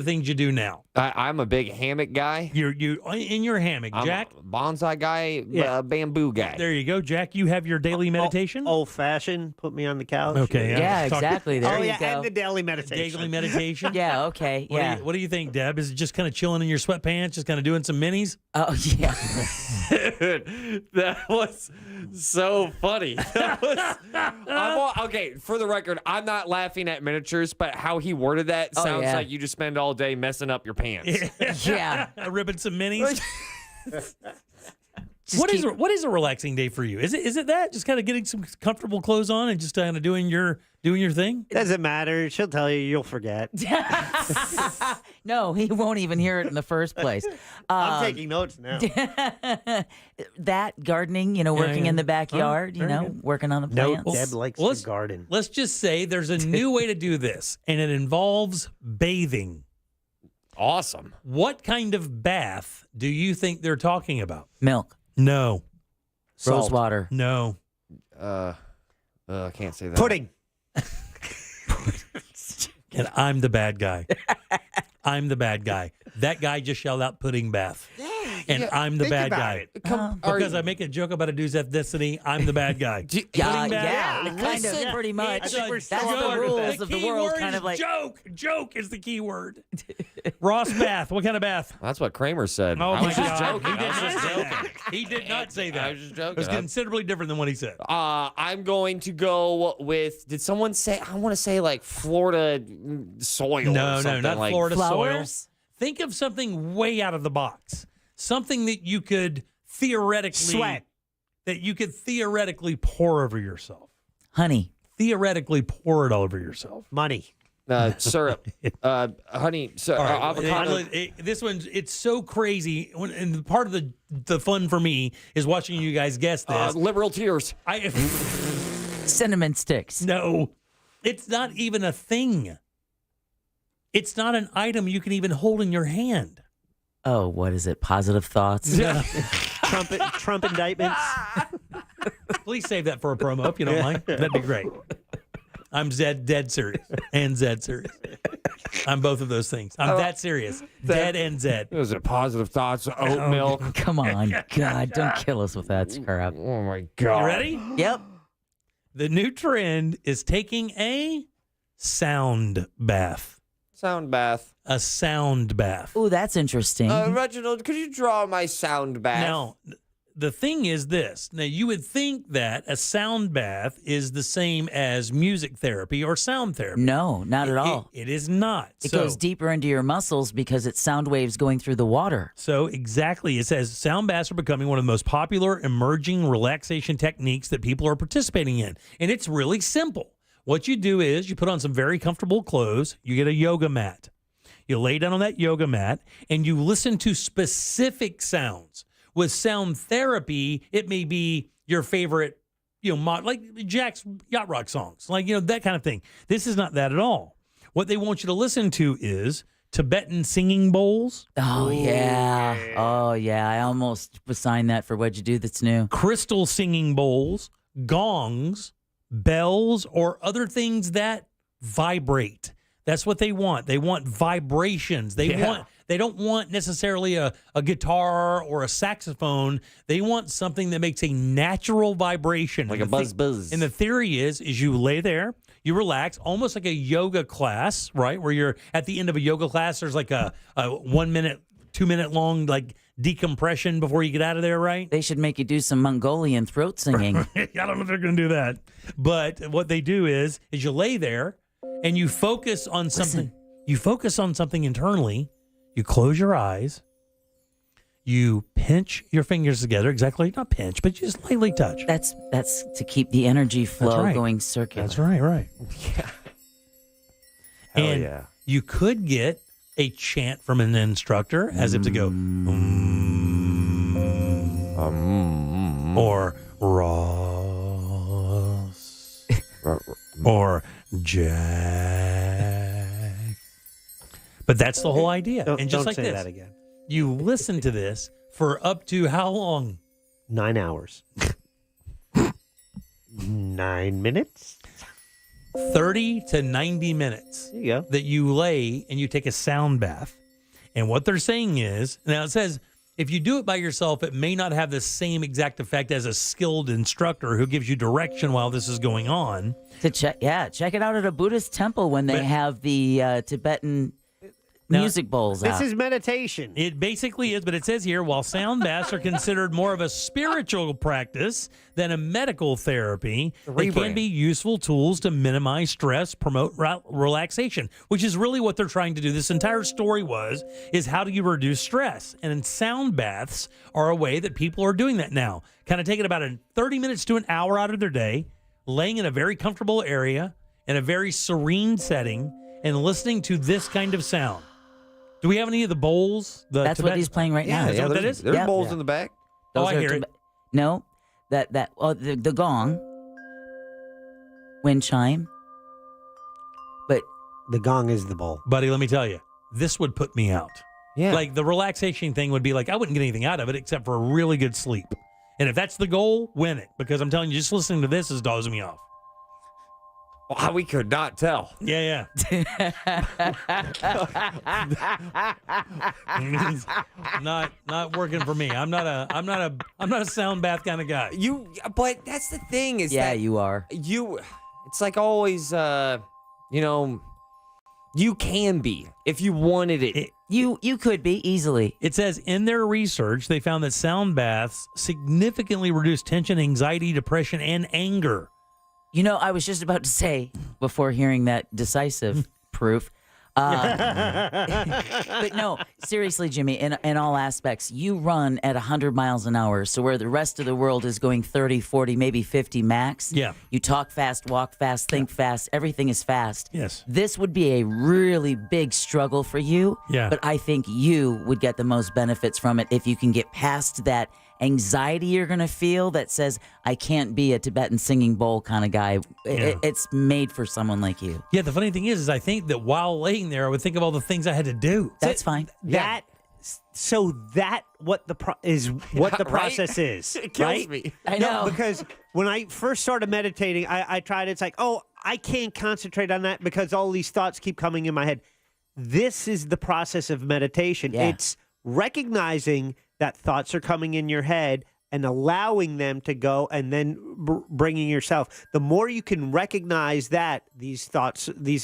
things you do now? I'm a big hammock guy. You in your hammock, I'm Jack? a bonsai guy, Yeah. bamboo guy. There you go, Jack. You have your daily meditation? Old fashioned. Put me on the couch. Okay. Yeah, exactly. There you go. And the daily meditation. Daily meditation? Yeah, okay. Yeah. What do you think, Deb? Is it just kind of chilling in your sweatpants, just kind of doing some minis? Oh, yeah. Dude, that was so funny. Okay, for the record, I'm not laughing at miniatures, but how he worded that sounds yeah. like you just spend all day messing up your pants. Yeah. Ripping some minis? What is a relaxing day for you? Is it that? Just kind of getting some comfortable clothes on and just kind of doing your thing? Doesn't matter. She'll tell you. You'll forget. No, he won't even hear it in the first place. I'm taking notes now. That gardening, working in the backyard, very good. working on the No, plants. Deb likes to garden. Let's just say there's a new way to do this, and it involves bathing. Awesome. What kind of bath do you think they're talking about? Milk. No. Rose water. No. I can't say that. Pudding. And I'm the bad guy. I'm the bad guy. That guy just yelled out pudding bath. and I'm the think bad about guy. it. Because I make a joke about a dude's ethnicity, I'm the bad guy. kind of, pretty much. That's the rules of the world. Kind of like joke. Joke is the key word. Ross Bath. What kind of bath? That's what Kramer said. Oh I my was just God. joking. He did I was not just say joking. that. He did not say that. I was just joking. It was considerably different than what he said. I'm going to go with. Did someone say? I want to say like Florida soil. No, or something, not like Florida flowers? soil. Think of something way out of the box. Something that you could theoretically pour over yourself. Honey. Theoretically pour it all over yourself. Money. Syrup. Honey. Avocado. This one's it's so crazy. And part of the fun for me is watching you guys guess this. Liberal tears. Cinnamon sticks. No, it's not even a thing. It's not an item you can even hold in your hand. Oh, what is it? Positive thoughts? Trump indictments. Please save that for a promo if you don't mind. That'd be great. I'm dead serious and Zed serious. I'm both of those things. I'm that serious. Dead and Zed. Those are positive thoughts. Oat milk. Come on, God, don't kill us with that crap. Oh my God. You ready? Yep. The new trend is taking a sound bath. Sound bath. A sound bath. Oh, that's interesting. Reginald, could you draw my sound bath? Now, the thing is this. Now, you would think that a sound bath is the same as music therapy or sound therapy. No, not at all. It is not. It goes deeper into your muscles because it's sound waves going through the water. So exactly. It says sound baths are becoming one of the most popular emerging relaxation techniques that people are participating in. And it's really simple. What you do is you put on some very comfortable clothes. You get a yoga mat. You lay down on that yoga mat and you listen to specific sounds. With sound therapy, it may be your favorite, like Jack's yacht rock songs, like, that kind of thing. This is not that at all. What they want you to listen to is Tibetan singing bowls. Oh, yeah. Oh, yeah. I almost signed that for What'd You Do That's New. Crystal singing bowls, gongs, bells, or other things that vibrate. That's what they want. They want vibrations. They don't want necessarily a guitar or a saxophone. They want something that makes a natural vibration. Like a buzz. And the theory is you lay there, you relax, almost like a yoga class, right? Where you're at the end of a yoga class, there's like a 1 minute, 2 minute long like decompression before you get out of there, right? They should make you do some Mongolian throat singing. I don't know if they're going to do that. But what they do is you lay there and you focus on something. You focus on something internally. You close your eyes. You pinch your fingers together. Exactly. Not pinch, but you just lightly touch. That's to keep the energy flow going circular. That's right. Yeah. And you could get a chant from an instructor as if to go, or Ross, or Jack. But that's the whole idea. And just don't like say this, that again. you listen to this for up to how long? 9 hours. 9 minutes? 30 to 90 minutes There you go. that you lay and you take a sound bath. And what they're saying is, now it says, if you do it by yourself, it may not have the same exact effect as a skilled instructor who gives you direction while this is going on. Check it out at a Buddhist temple when they have the Tibetan music bowls out. This is meditation. It basically is, but it says here, while sound baths are considered more of a spiritual practice than a medical therapy, they can be useful tools to minimize stress, promote relaxation, which is really what they're trying to do. This entire story is how do you reduce stress? And sound baths are a way that people are doing that now. Kind of taking about 30 minutes to an hour out of their day, laying in a very comfortable area, in a very serene setting, and listening to this kind of sound. Do we have any of the bowls? That's what he's playing right now. Is that what that is? There's bowls in the back. I hear it. No, the gong, wind chime. But the gong is the bowl. Buddy, let me tell you, this would put me out. Yeah. Like the relaxation thing would be like, I wouldn't get anything out of it except for a really good sleep. And if that's the goal, win it. Because I'm telling you, just listening to this is dozing me off. Wow, we could not tell. Yeah. not working for me. I'm not a sound bath kind of guy. But that's the thing is Yeah, that you are. It's like always, you can be if you wanted it. You could be easily. It says in their research, they found that sound baths significantly reduce tension, anxiety, depression, and anger. You know, I was just about to say, before hearing that decisive proof, but no, seriously, Jimmy, in all aspects, you run at 100 miles an hour. So where the rest of the world is going 30, 40, maybe 50 max. Yeah. You talk fast, walk fast, think fast. Everything is fast. Yes. This would be a really big struggle for you. Yeah. But I think you would get the most benefits from it if you can get past that anxiety you're going to feel that says, I can't be a Tibetan singing bowl kind of guy. It's made for someone like you. Yeah, the funny thing is I think that while laying there, I would think of all the things I had to do. That's fine. What the process is. It kills me. I know. No, because when I first started meditating, I tried. It's like, I can't concentrate on that because all these thoughts keep coming in my head. This is the process of meditation. Yeah. It's recognizing that thoughts are coming in your head and allowing them to go, and then bringing yourself. The more you can recognize that these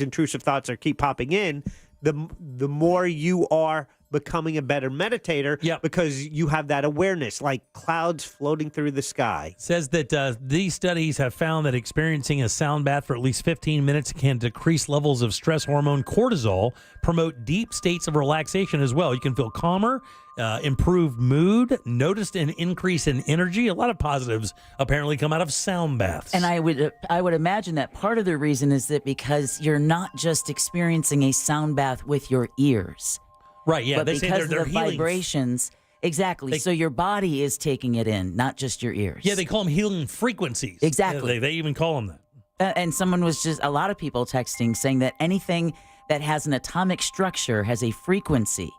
intrusive thoughts keep popping in, the more you are becoming a better meditator because you have that awareness, like clouds floating through the sky. It says that these studies have found that experiencing a sound bath for at least 15 minutes can decrease levels of stress hormone cortisol, promote deep states of relaxation as well. You can feel calmer, improved mood, noticed an increase in energy. A lot of positives apparently come out of sound baths. And I would imagine that part of the reason is that because you're not just experiencing a sound bath with your ears. Right, yeah. But They because say they're of the healing. vibrations, exactly. So your body is taking it in, not just your ears. Yeah, they call them healing frequencies. Exactly. They even call them that. And someone was a lot of people texting saying that anything that has an atomic structure has a frequency.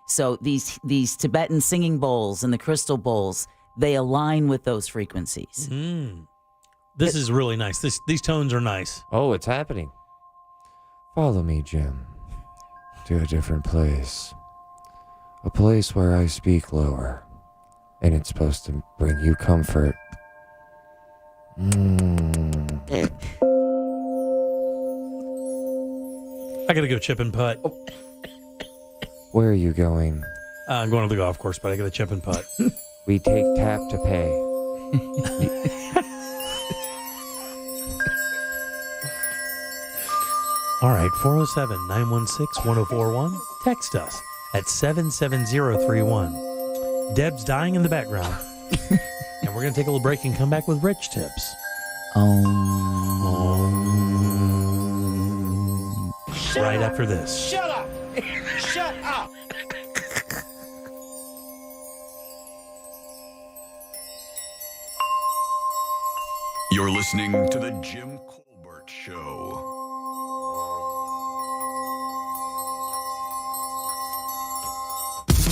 So these Tibetan singing bowls and the crystal bowls, they align with those frequencies. This is really nice. These tones are nice. Oh, it's happening. Follow me, Jim, to a different place. A place where I speak lower, and it's supposed to bring you comfort. I gotta go chip and putt. Where are you going? I'm going to the golf course, but I gotta chip and putt. We take tap to pay. All right, 407-916-1041. Text us at 77031. Deb's dying in the background. And we're going to take a little break and come back with Rich tips. Right after this. Shut up! Shut up! You're listening to the Jim Colbert Show.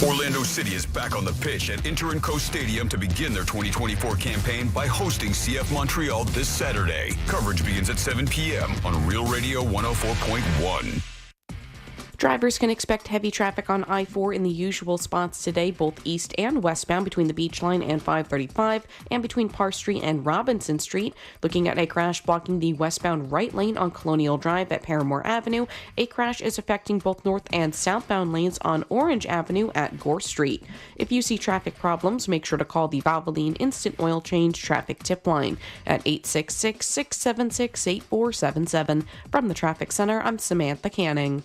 Orlando City is back on the pitch at Inter & Co Stadium to begin their 2024 campaign by hosting CF Montreal this Saturday. Coverage begins at 7 p.m. on Real Radio 104.1. Drivers can expect heavy traffic on I-4 in the usual spots today, both east and westbound between the Beach Line and 535, and between Parr Street and Robinson Street. Looking at a crash blocking the westbound right lane on Colonial Drive at Paramore Avenue. A crash is affecting both north and southbound lanes on Orange Avenue at Gore Street. If you see traffic problems, make sure to call the Valvoline Instant Oil Change Traffic Tip Line at 866-676-8477. From the Traffic Center, I'm Samantha Canning.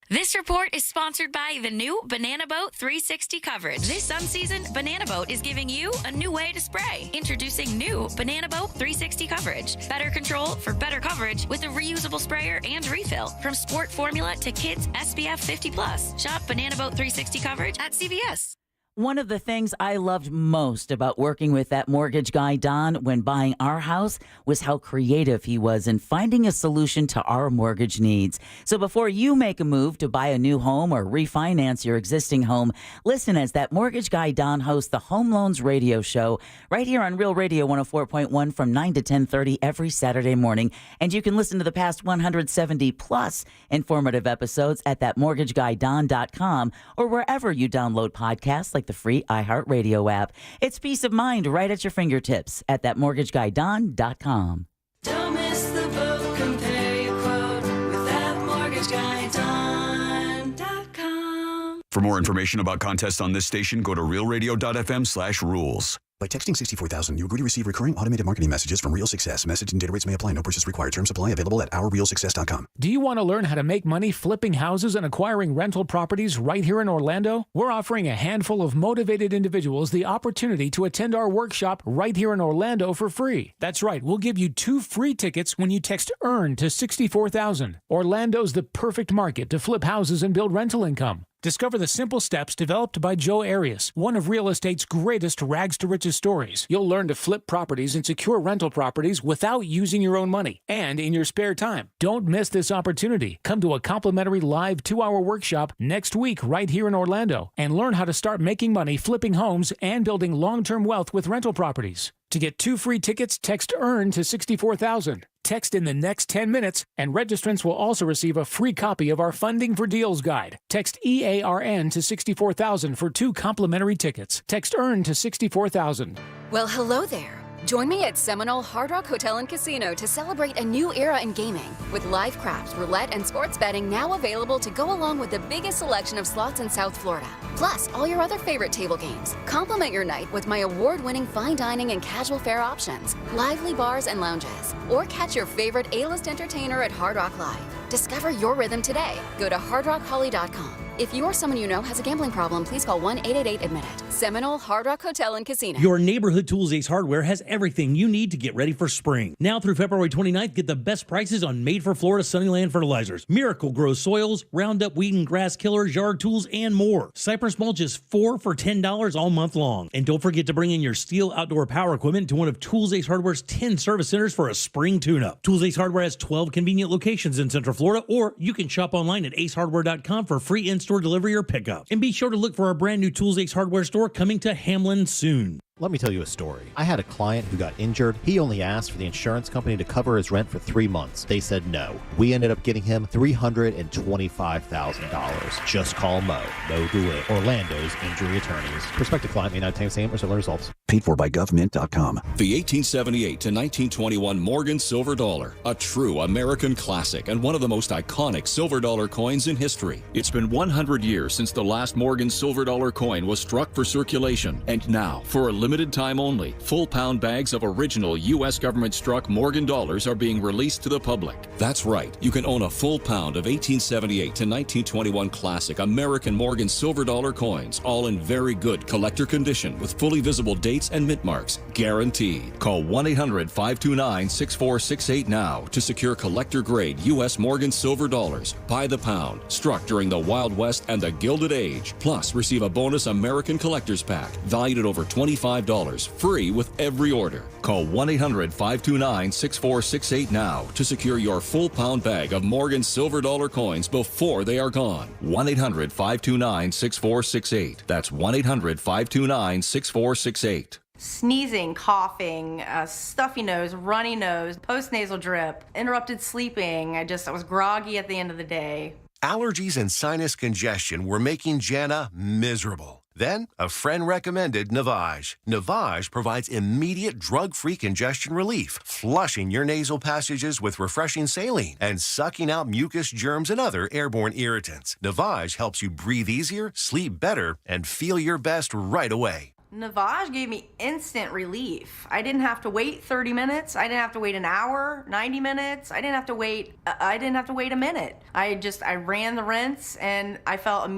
This report is sponsored by the new Banana Boat 360 coverage. This sun season, Banana Boat is giving you a new way to spray. Introducing new Banana Boat 360 coverage. Better control for better coverage with a reusable sprayer and refill. From sport formula to kids SPF 50+. Shop Banana Boat 360 coverage at CVS. One of the things I loved most about working with that mortgage guy, Don, when buying our house was how creative he was in finding a solution to our mortgage needs. So before you make a move to buy a new home or refinance your existing home, listen as that mortgage guy, Don, hosts the Home Loans Radio Show right here on Real Radio 104.1 from 9 to 10:30 every Saturday morning. And you can listen to the past 170 plus informative episodes at thatmortgageguydon.com or wherever you download podcasts like the free iHeartRadio app. It's peace of mind right at your fingertips at thatmortgageguydon.com. Don't miss the boat, compare your quote with thatmortgageguydon.com. For more information about contests on this station, go to realradio.fm/rules. By texting 64,000, you agree to receive recurring automated marketing messages from Real Success. Message and data rates may apply. No purchase required. Terms apply. Available at ourrealsuccess.com. Do you want to learn how to make money flipping houses and acquiring rental properties right here in Orlando? We're offering a handful of motivated individuals the opportunity to attend our workshop right here in Orlando for free. That's right. We'll give you 2 free tickets when you text EARN to 64,000. Orlando's the perfect market to flip houses and build rental income. Discover the simple steps developed by Joe Arias, one of real estate's greatest rags to riches stories. You'll learn to flip properties and secure rental properties without using your own money and in your spare time. Don't miss this opportunity. Come to a complimentary live 2-hour workshop next week right here in Orlando and learn how to start making money flipping homes and building long-term wealth with rental properties. To get 2 free tickets, text EARN to 64,000. Text in the next 10 minutes, and registrants will also receive a free copy of our Funding for Deals guide. Text EARN to 64,000 for 2 complimentary tickets. Text EARN to 64,000. Well, hello there. Join me at Seminole Hard Rock Hotel and Casino to celebrate a new era in gaming with live craps, roulette, and sports betting now available to go along with the biggest selection of slots in South Florida. Plus, all your other favorite table games. Complement your night with my award-winning fine dining and casual fare options, lively bars and lounges, or catch your favorite A-list entertainer at Hard Rock Live. Discover your rhythm today. Go to hardrockholly.com. If you or someone you know has a gambling problem, please call 1-888-ADMIT-IT. Seminole Hard Rock Hotel and Casino. Your neighborhood Tools Ace Hardware has everything you need to get ready for spring. Now through February 29th, get the best prices on made for Florida Sunnyland fertilizers, Miracle Grow soils, Roundup weed and grass killers, yard tools, and more. Cypress mulch is 4 for $10 all month long. And don't forget to bring in your Steel outdoor power equipment to one of Tools Ace Hardware's 10 service centers for a spring tune-up. Tools Ace Hardware has 12 convenient locations in Central Florida, or you can shop online at acehardware.com for free in-store delivery or pickup. And be sure to look for our brand new Tools Ace Hardware store coming to Hamlin soon. Let me tell you a story. I had a client who got injured. He only asked for the insurance company to cover his rent for 3 months. They said no. We ended up getting him $325,000. Just call Mo. Mo Goulet, Orlando's injury attorneys. Prospective client may not obtain same or similar results. Paid for by government.com. The 1878 to 1921 Morgan Silver Dollar, a true American classic and one of the most iconic silver dollar coins in history. It's been 100 years since the last Morgan Silver Dollar coin was struck for circulation, and now, for a limited time only, full pound bags of original U.S. government struck Morgan dollars are being released to the public. That's right, you can own a full pound of 1878 to 1921 classic American Morgan Silver Dollar coins, all in very good collector condition with fully visible dates and mint marks, guaranteed. Call 1-800-529-6468 now to secure collector grade U.S. Morgan Silver dollars by the pound, struck during the Wild West and the Gilded Age. Plus, receive a bonus American Collector's Pack valued at over $25, free with every order. Call 1-800-529-6468 now to secure your full pound bag of Morgan Silver Dollar coins before they are gone. 1-800-529-6468. That's 1-800-529-6468. Sneezing, coughing, stuffy nose, runny nose, postnasal drip, interrupted sleeping. I was groggy at the end of the day. Allergies and sinus congestion were making Jana miserable. Then, a friend recommended Navage. Navage provides immediate drug-free congestion relief, flushing your nasal passages with refreshing saline and sucking out mucus, germs, and other airborne irritants. Navage helps you breathe easier, sleep better, and feel your best right away. Navage gave me instant relief. I didn't have to wait 30 minutes. I didn't have to wait an hour, 90 minutes. I didn't have to wait a minute. I ran the rinse and I felt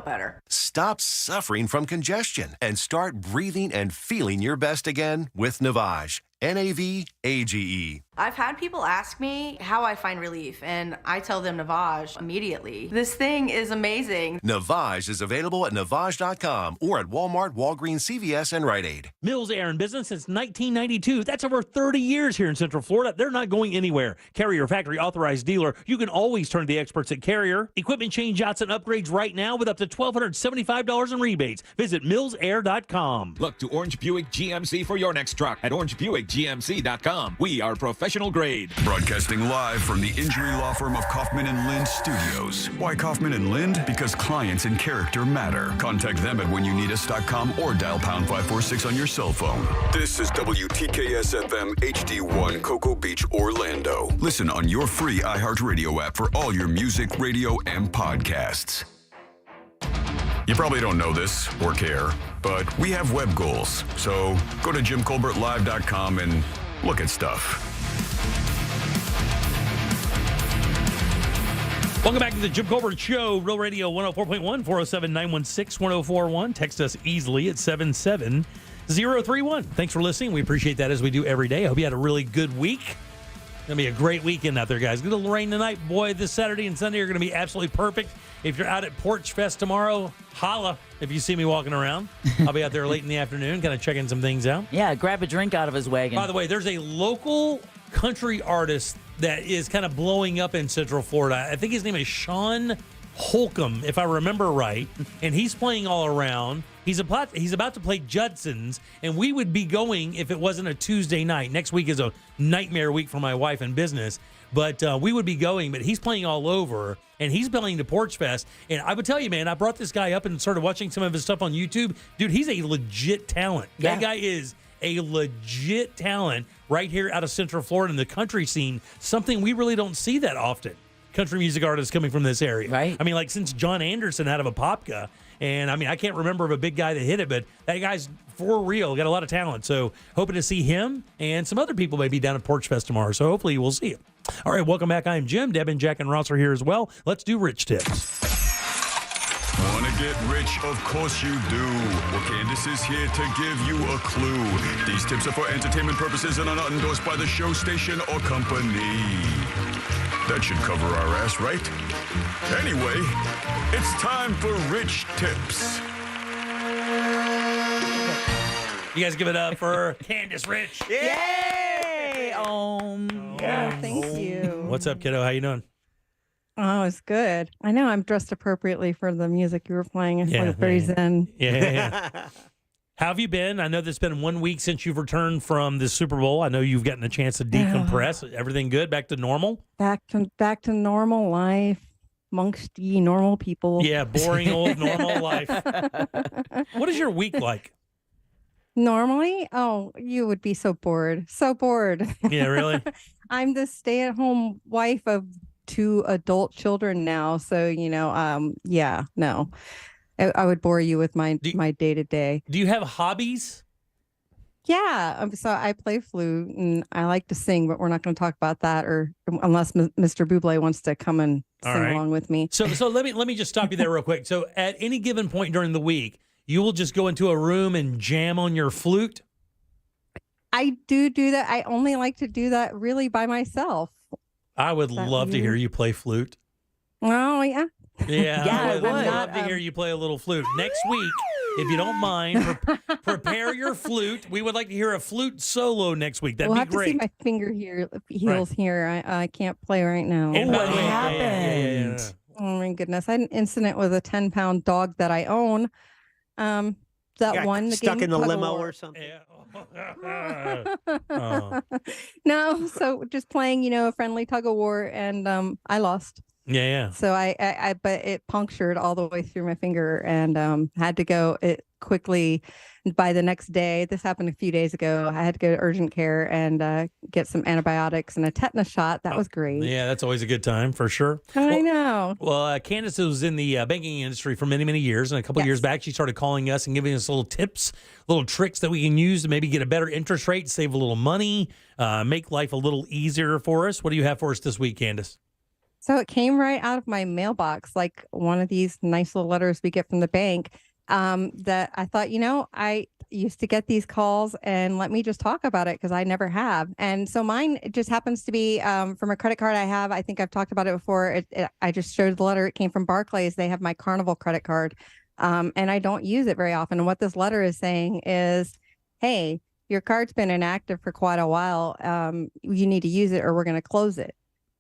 better. Stop suffering from congestion and start breathing and feeling your best again with Navage. Navage. I've had people ask me how I find relief, and I tell them Navage immediately. This thing is amazing. Navage is available at Navage.com or at Walmart, Walgreens, CVS, and Rite Aid. Mills Air in business since 1992. That's over 30 years here in Central Florida. They're not going anywhere. Carrier factory authorized dealer. You can always turn to the experts at Carrier. Equipment change-outs and upgrades right now with up to $1,275 in rebates. Visit millsair.com. Look to Orange Buick GMC for your next truck at orangebuickgmc.com. We are professional grade. Broadcasting live from the injury law firm of Kaufman and Lind Studios. Why Kaufman and Lind? Because clients and character matter. Contact them at whenyounneedus.com or dial pound 546 on your cell phone. This is WTKS FM HD1 Cocoa Beach, Orlando. Listen on your free iHeartRadio app for all your music, radio, and podcasts. You probably don't know this or care, but we have web goals. So go to JimColbertLive.com and look at stuff. Welcome back to the Jim Colbert Show, Real Radio 104.1, 407-916-1041. Text us easily at 77031. Thanks for listening. We appreciate that as we do every day. I hope you had a really good week. Going to be a great weekend out there, guys. Good little rain tonight. Boy, this Saturday and Sunday are going to be absolutely perfect. If you're out at Porch Fest tomorrow, holla if you see me walking around. I'll be out there late in the afternoon, kind of checking some things out. Yeah, grab a drink out of his wagon. By the way, there's a local country artist that is kind of blowing up in Central Florida. I think his name is Sean Holcomb, if I remember right, and he's playing all around. He's about to play Judson's, and we would be going if it wasn't a Tuesday night. Next week is a nightmare week for my wife and business, but we would be going. But he's playing all over, and he's playing to Porch Fest. And I would tell you, man, I brought this guy up and started watching some of his stuff on YouTube. Dude, he's a legit talent. Yeah. That guy is a legit talent right here out of Central Florida in the country scene, something we really don't see that often. Country music artists coming from this area. Right. I mean, like since John Anderson out of Apopka. And I mean, I can't remember of a big guy that hit it, but that guy's for real, got a lot of talent. So hoping to see him and some other people maybe down at Porch Fest tomorrow. So hopefully we'll see him. All right, welcome back. I'm Jim. Deb and Jack and Ross are here as well. Let's do Rich Tips. Want to get rich? Of course you do. Well, Candace is here to give you a clue. These tips are for entertainment purposes and are not endorsed by the show station or company. That should cover our ass, right? Anyway, it's time for Rich Tips. You guys give it up for Candace Rich. Yay! Yeah, thank you. What's up, kiddo? How you doing? Oh, it's good. I know I'm dressed appropriately for the music you were playing. It's Yeah, like very zen. Yeah. How have you been? I know it's been 1 week since you've returned from the Super Bowl. I know you've gotten a chance to decompress. Everything good? Back to normal? Back to normal life amongst ye normal people. Yeah, boring old normal life. What is your week like? Normally, oh, you would be so bored. So bored. Yeah, really? I'm the stay-at-home wife of 2 adult children now. So, yeah, no. I would bore you with my day-to-day. Do you have hobbies? Yeah, so I play flute and I like to sing, but we're not going to talk about that, or unless Mr. Bublé wants to come and All sing right. along with me. So let me just stop you there real quick. So at any given point during the week, you will just go into a room and jam on your flute? I do that. I only like to do that really by myself. I would Is that love to weird? hear you play flute. Oh, yeah. Yeah, Yeah, I would I'm love not, to hear you play a little flute. Next week, if you don't mind, prepare your flute. We would like to hear a flute solo next week. That'd We'll be have to see great. my finger heels here. I can't play right now. And by the way- yeah. Oh my goodness! I had an incident with a 10-pound dog that I own. That Got won the stuck game in the of limo tug-of-war. or something. Oh. No, so just playing, a friendly tug of war, and I lost. Yeah. So but it punctured all the way through my finger, and had to go it quickly. By the next day, this happened a few days ago, I had to go to urgent care and get some antibiotics and a tetanus shot. That was great. Yeah, that's always a good time for sure. I know. Well, Candace was in the banking industry for many, many years. And a couple of years back, she started calling us and giving us little tips, little tricks that we can use to maybe get a better interest rate, save a little money, make life a little easier for us. What do you have for us this week, Candace? So it came right out of my mailbox, like one of these nice little letters we get from the bank. that I thought, I used to get these calls and let me just talk about it because I never have. And so mine just happens to be from a credit card I have. I think I've talked about it before. I just showed the letter. It came from Barclays. They have my Carnival credit card, and I don't use it very often. And what this letter is saying is, hey, your card's been inactive for quite a while. You need to use it or we're going to close it.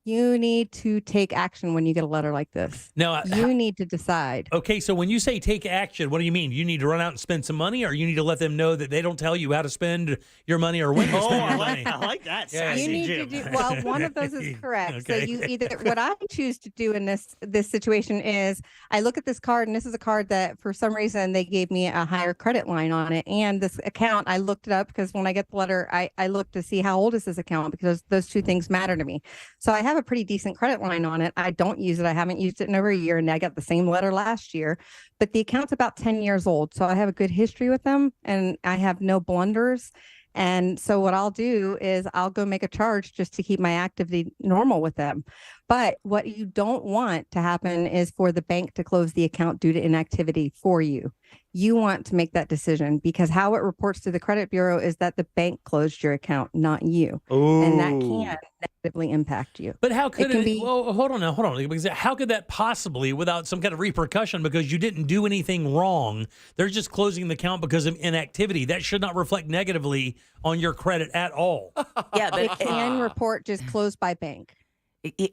You need to take action when you get a letter like this. Now, you need to decide. Okay, so when you say take action, what do you mean? You need to run out and spend some money, or you need to let them know that they don't tell you how to spend your money or when to spend your money? I like that. Yeah. Sassy You need Jim. to do well. One of those is correct. So Okay. you either what I choose to do in this situation is I look at this card, and this is a card that for some reason they gave me a higher credit line on it, and this account I looked it up because when I get the letter, I look to see how old is this account because those two things matter to me. So I have a pretty decent credit line on it. I don't use it. I haven't used it in over a year, and I got the same letter last year. But the account's about 10 years old, so I have a good history with them, and I have no blunders. And so what I'll do is I'll go make a charge just to keep my activity normal with them. But what you don't want to happen is for the bank to close the account due to inactivity for you. You want to make that decision because how it reports to the credit bureau is that the bank closed your account, not you. And that can negatively impact you. But how could can it be? well, hold on now, hold on. Because how could that possibly, without some kind of repercussion, because you didn't do anything wrong, they're just closing the account because of inactivity. That should not reflect negatively on your credit at all. Yeah, It but can report just closed by bank.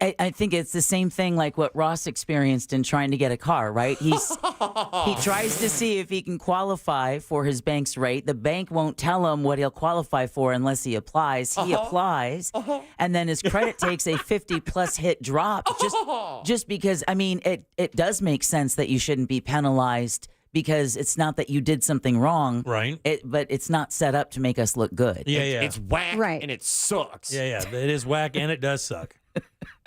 I think it's the same thing like what Ross experienced in trying to get a car, right? He tries to see if he can qualify for his bank's rate. The bank won't tell him what he'll qualify for unless he applies. He applies, and then his credit takes a 50-plus hit drop just because, I mean, it does make sense that you shouldn't be penalized because it's not that you did something wrong. Right. But it's not set up to make us look good. Yeah, yeah. It's whack Right. and it sucks. Yeah, it is whack and it does suck.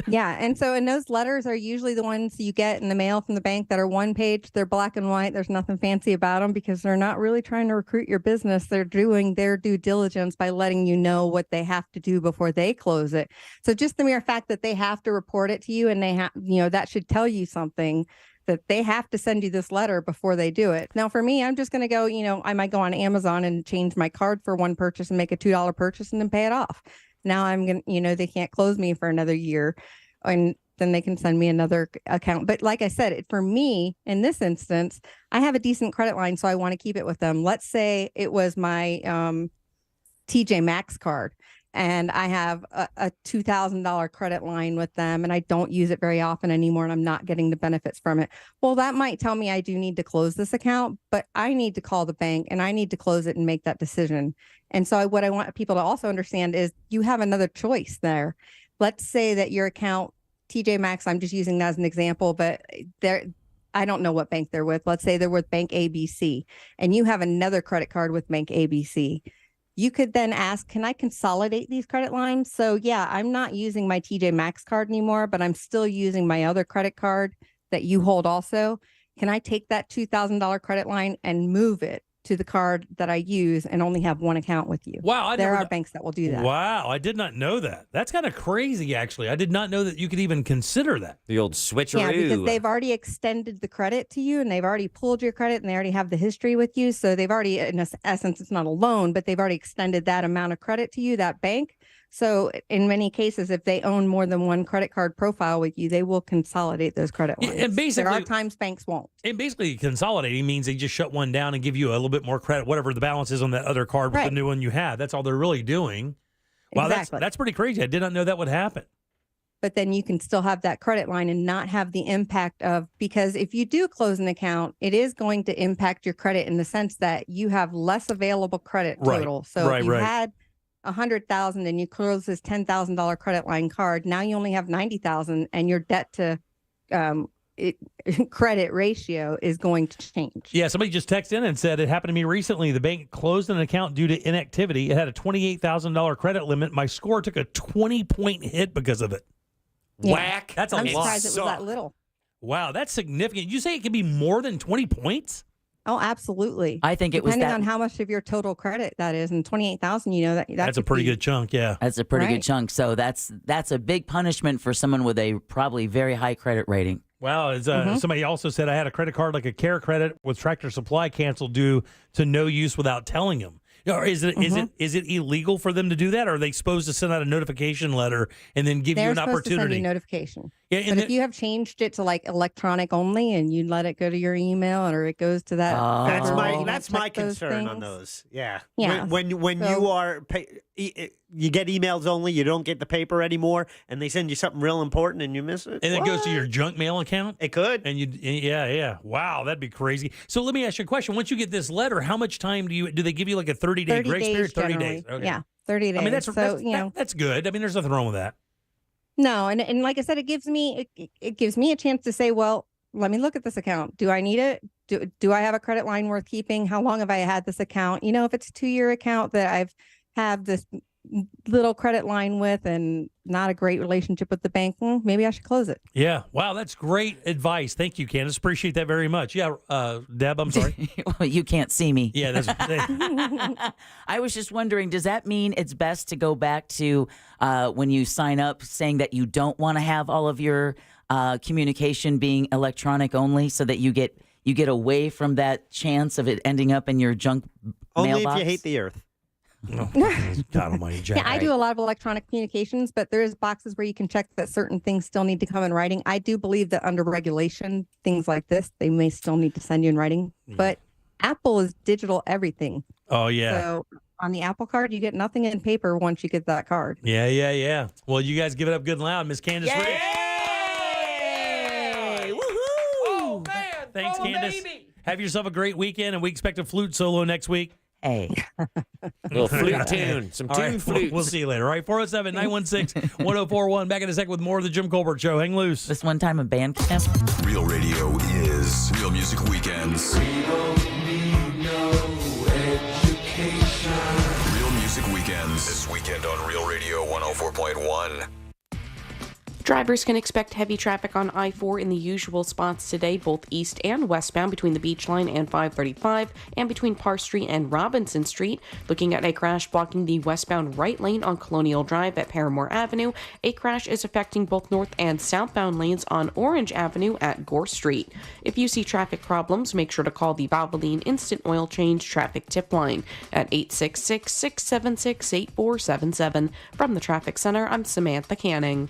Yeah. And so, and those letters are usually the ones you get in the mail from the bank that are one page. They're black and white. There's nothing fancy about them because they're not really trying to recruit your business. They're doing their due diligence by letting you know what they have to do before they close it. So just the mere fact that they have to report it to you and they have, that should tell you something that they have to send you this letter before they do it. Now, for me, I'm just going to go, I might go on Amazon and change my card for one purchase and make a $2 purchase and then pay it off. Now I'm going to, they can't close me for another year and then they can send me another account. But like I said, for me, in this instance, I have a decent credit line, so I want to keep it with them. Let's say it was my TJ Maxx card and I have a $2,000 credit line with them and I don't use it very often anymore and I'm not getting the benefits from it. Well, that might tell me I do need to close this account, but I need to call the bank and I need to close it and make that decision. And so what I want people to also understand is you have another choice there. Let's say that your account, TJ Maxx, I'm just using that as an example, but I don't know what bank they're with. Let's say they're with Bank ABC and you have another credit card with Bank ABC. You could then ask, can I consolidate these credit lines? So yeah, I'm not using my TJ Maxx card anymore, but I'm still using my other credit card that you hold also. Can I take that $2,000 credit line and move it to the card that I use and only have one account with you? Wow. There are banks that will do that. Wow. I did not know that. That's kind of crazy, actually. I did not know that you could even consider that. The old switcheroo. Yeah, because they've already extended the credit to you and they've already pulled your credit and they already have the history with you. So they've already, in essence, it's not a loan, but they've already extended that amount of credit to you, that bank. So in many cases, if they own more than one credit card profile with you, they will consolidate those credit lines. And basically, there are times banks won't. And basically, consolidating means they just shut one down and give you a little bit more credit, whatever the balance is on that other card with Right. the new one you have. That's all they're really doing. Wow, Exactly. that's pretty crazy. I did not know that would happen. But then you can still have that credit line and not have the impact of, because if you do close an account, it is going to impact your credit in the sense that you have less available credit Right. total. So Right, if you right. had $100,000 and you close this $10,000 credit line card, now you only have $90,000 and your debt to credit ratio is going to change. Yeah, somebody just texted in and said it happened to me recently. The bank closed an account due to inactivity. It had a $28,000 credit limit. My score took a 20-point hit because of it. Yeah. Whack. That's a I'm lot. surprised it was that little. Wow, that's significant. You say it can be more than 20 points? Oh, absolutely. I think it was Depending that. on how much of your total credit that is, and 28,000, that That's a could pretty be- good chunk, yeah. That's a pretty Right. good chunk. So that's a big punishment for someone with a probably very high credit rating. Wow. Somebody also said I had a credit card like a Care Credit with Tractor Supply canceled due to no use without telling them. Or is it illegal for them to do that? Or are they supposed to send out a notification letter and then give you an They're supposed to send opportunity? you notification. Yeah, but if you have changed it to like electronic only and you let it go to your email or it goes to that. That's my concern on those. Yeah. Yeah. When you are you get emails only, you don't get the paper anymore, and they send you something real important and you miss it. And it goes to your junk mail account? It could. And yeah. Wow, that'd be crazy. So let me ask you a question. Once you get this letter, how much time do they give you like a 30-day grace period? 30 generally. days. Okay. Yeah, 30 days. I mean, that's good. I mean, there's nothing wrong with that. No, and like I said, it gives me a chance to say, well, let me look at this account. Do I need it? Do I have a credit line worth keeping? How long have I had this account? If it's a 2-year account that I've have this little credit line with and not a great relationship with the bank, maybe I should close it. Yeah. Wow, that's great advice. Thank you, Candace. Appreciate that very much. Yeah, Deb, I'm sorry. Well, you can't see me. Yeah, that's I was just wondering, does that mean it's best to go back to when you sign up saying that you don't want to have all of your communication being electronic only so that you get away from that chance of it ending up in your junk Only mailbox? if you hate the earth. Oh, God almighty, Jack. Yeah, I do a lot of electronic communications, but there is boxes where you can check that certain things still need to come in writing. I do believe that under regulation, things like this, they may still need to send you in writing. But Apple is digital everything. Oh, yeah. So on the Apple card, you get nothing in paper once you get that card. Yeah. Well, you guys give it up good and loud, Miss Candace Rich. Woohoo! Oh, man. Thanks, Candace. Baby. Have yourself a great weekend, and we expect a flute solo next week. Hey. Little flute tune. Some All tune right, flutes. We'll see you later. All right, 407-916-1041. Back in a second with more of the Jim Colbert Show. Hang loose. This one time a band camp. Real radio is Real Music Weekends. Real Music Weekends. This weekend on Real Radio 104.1. Drivers can expect heavy traffic on I-4 in the usual spots today, both east and westbound between the Beach Line and 535, and between Parr Street and Robinson Street. Looking at a crash blocking the westbound right lane on Colonial Drive at Paramore Avenue. A crash is affecting both north and southbound lanes on Orange Avenue at Gore Street. If you see traffic problems, make sure to call the Valvoline Instant Oil Change Traffic Tip Line at 866-676-8477. From the Traffic Center, I'm Samantha Canning.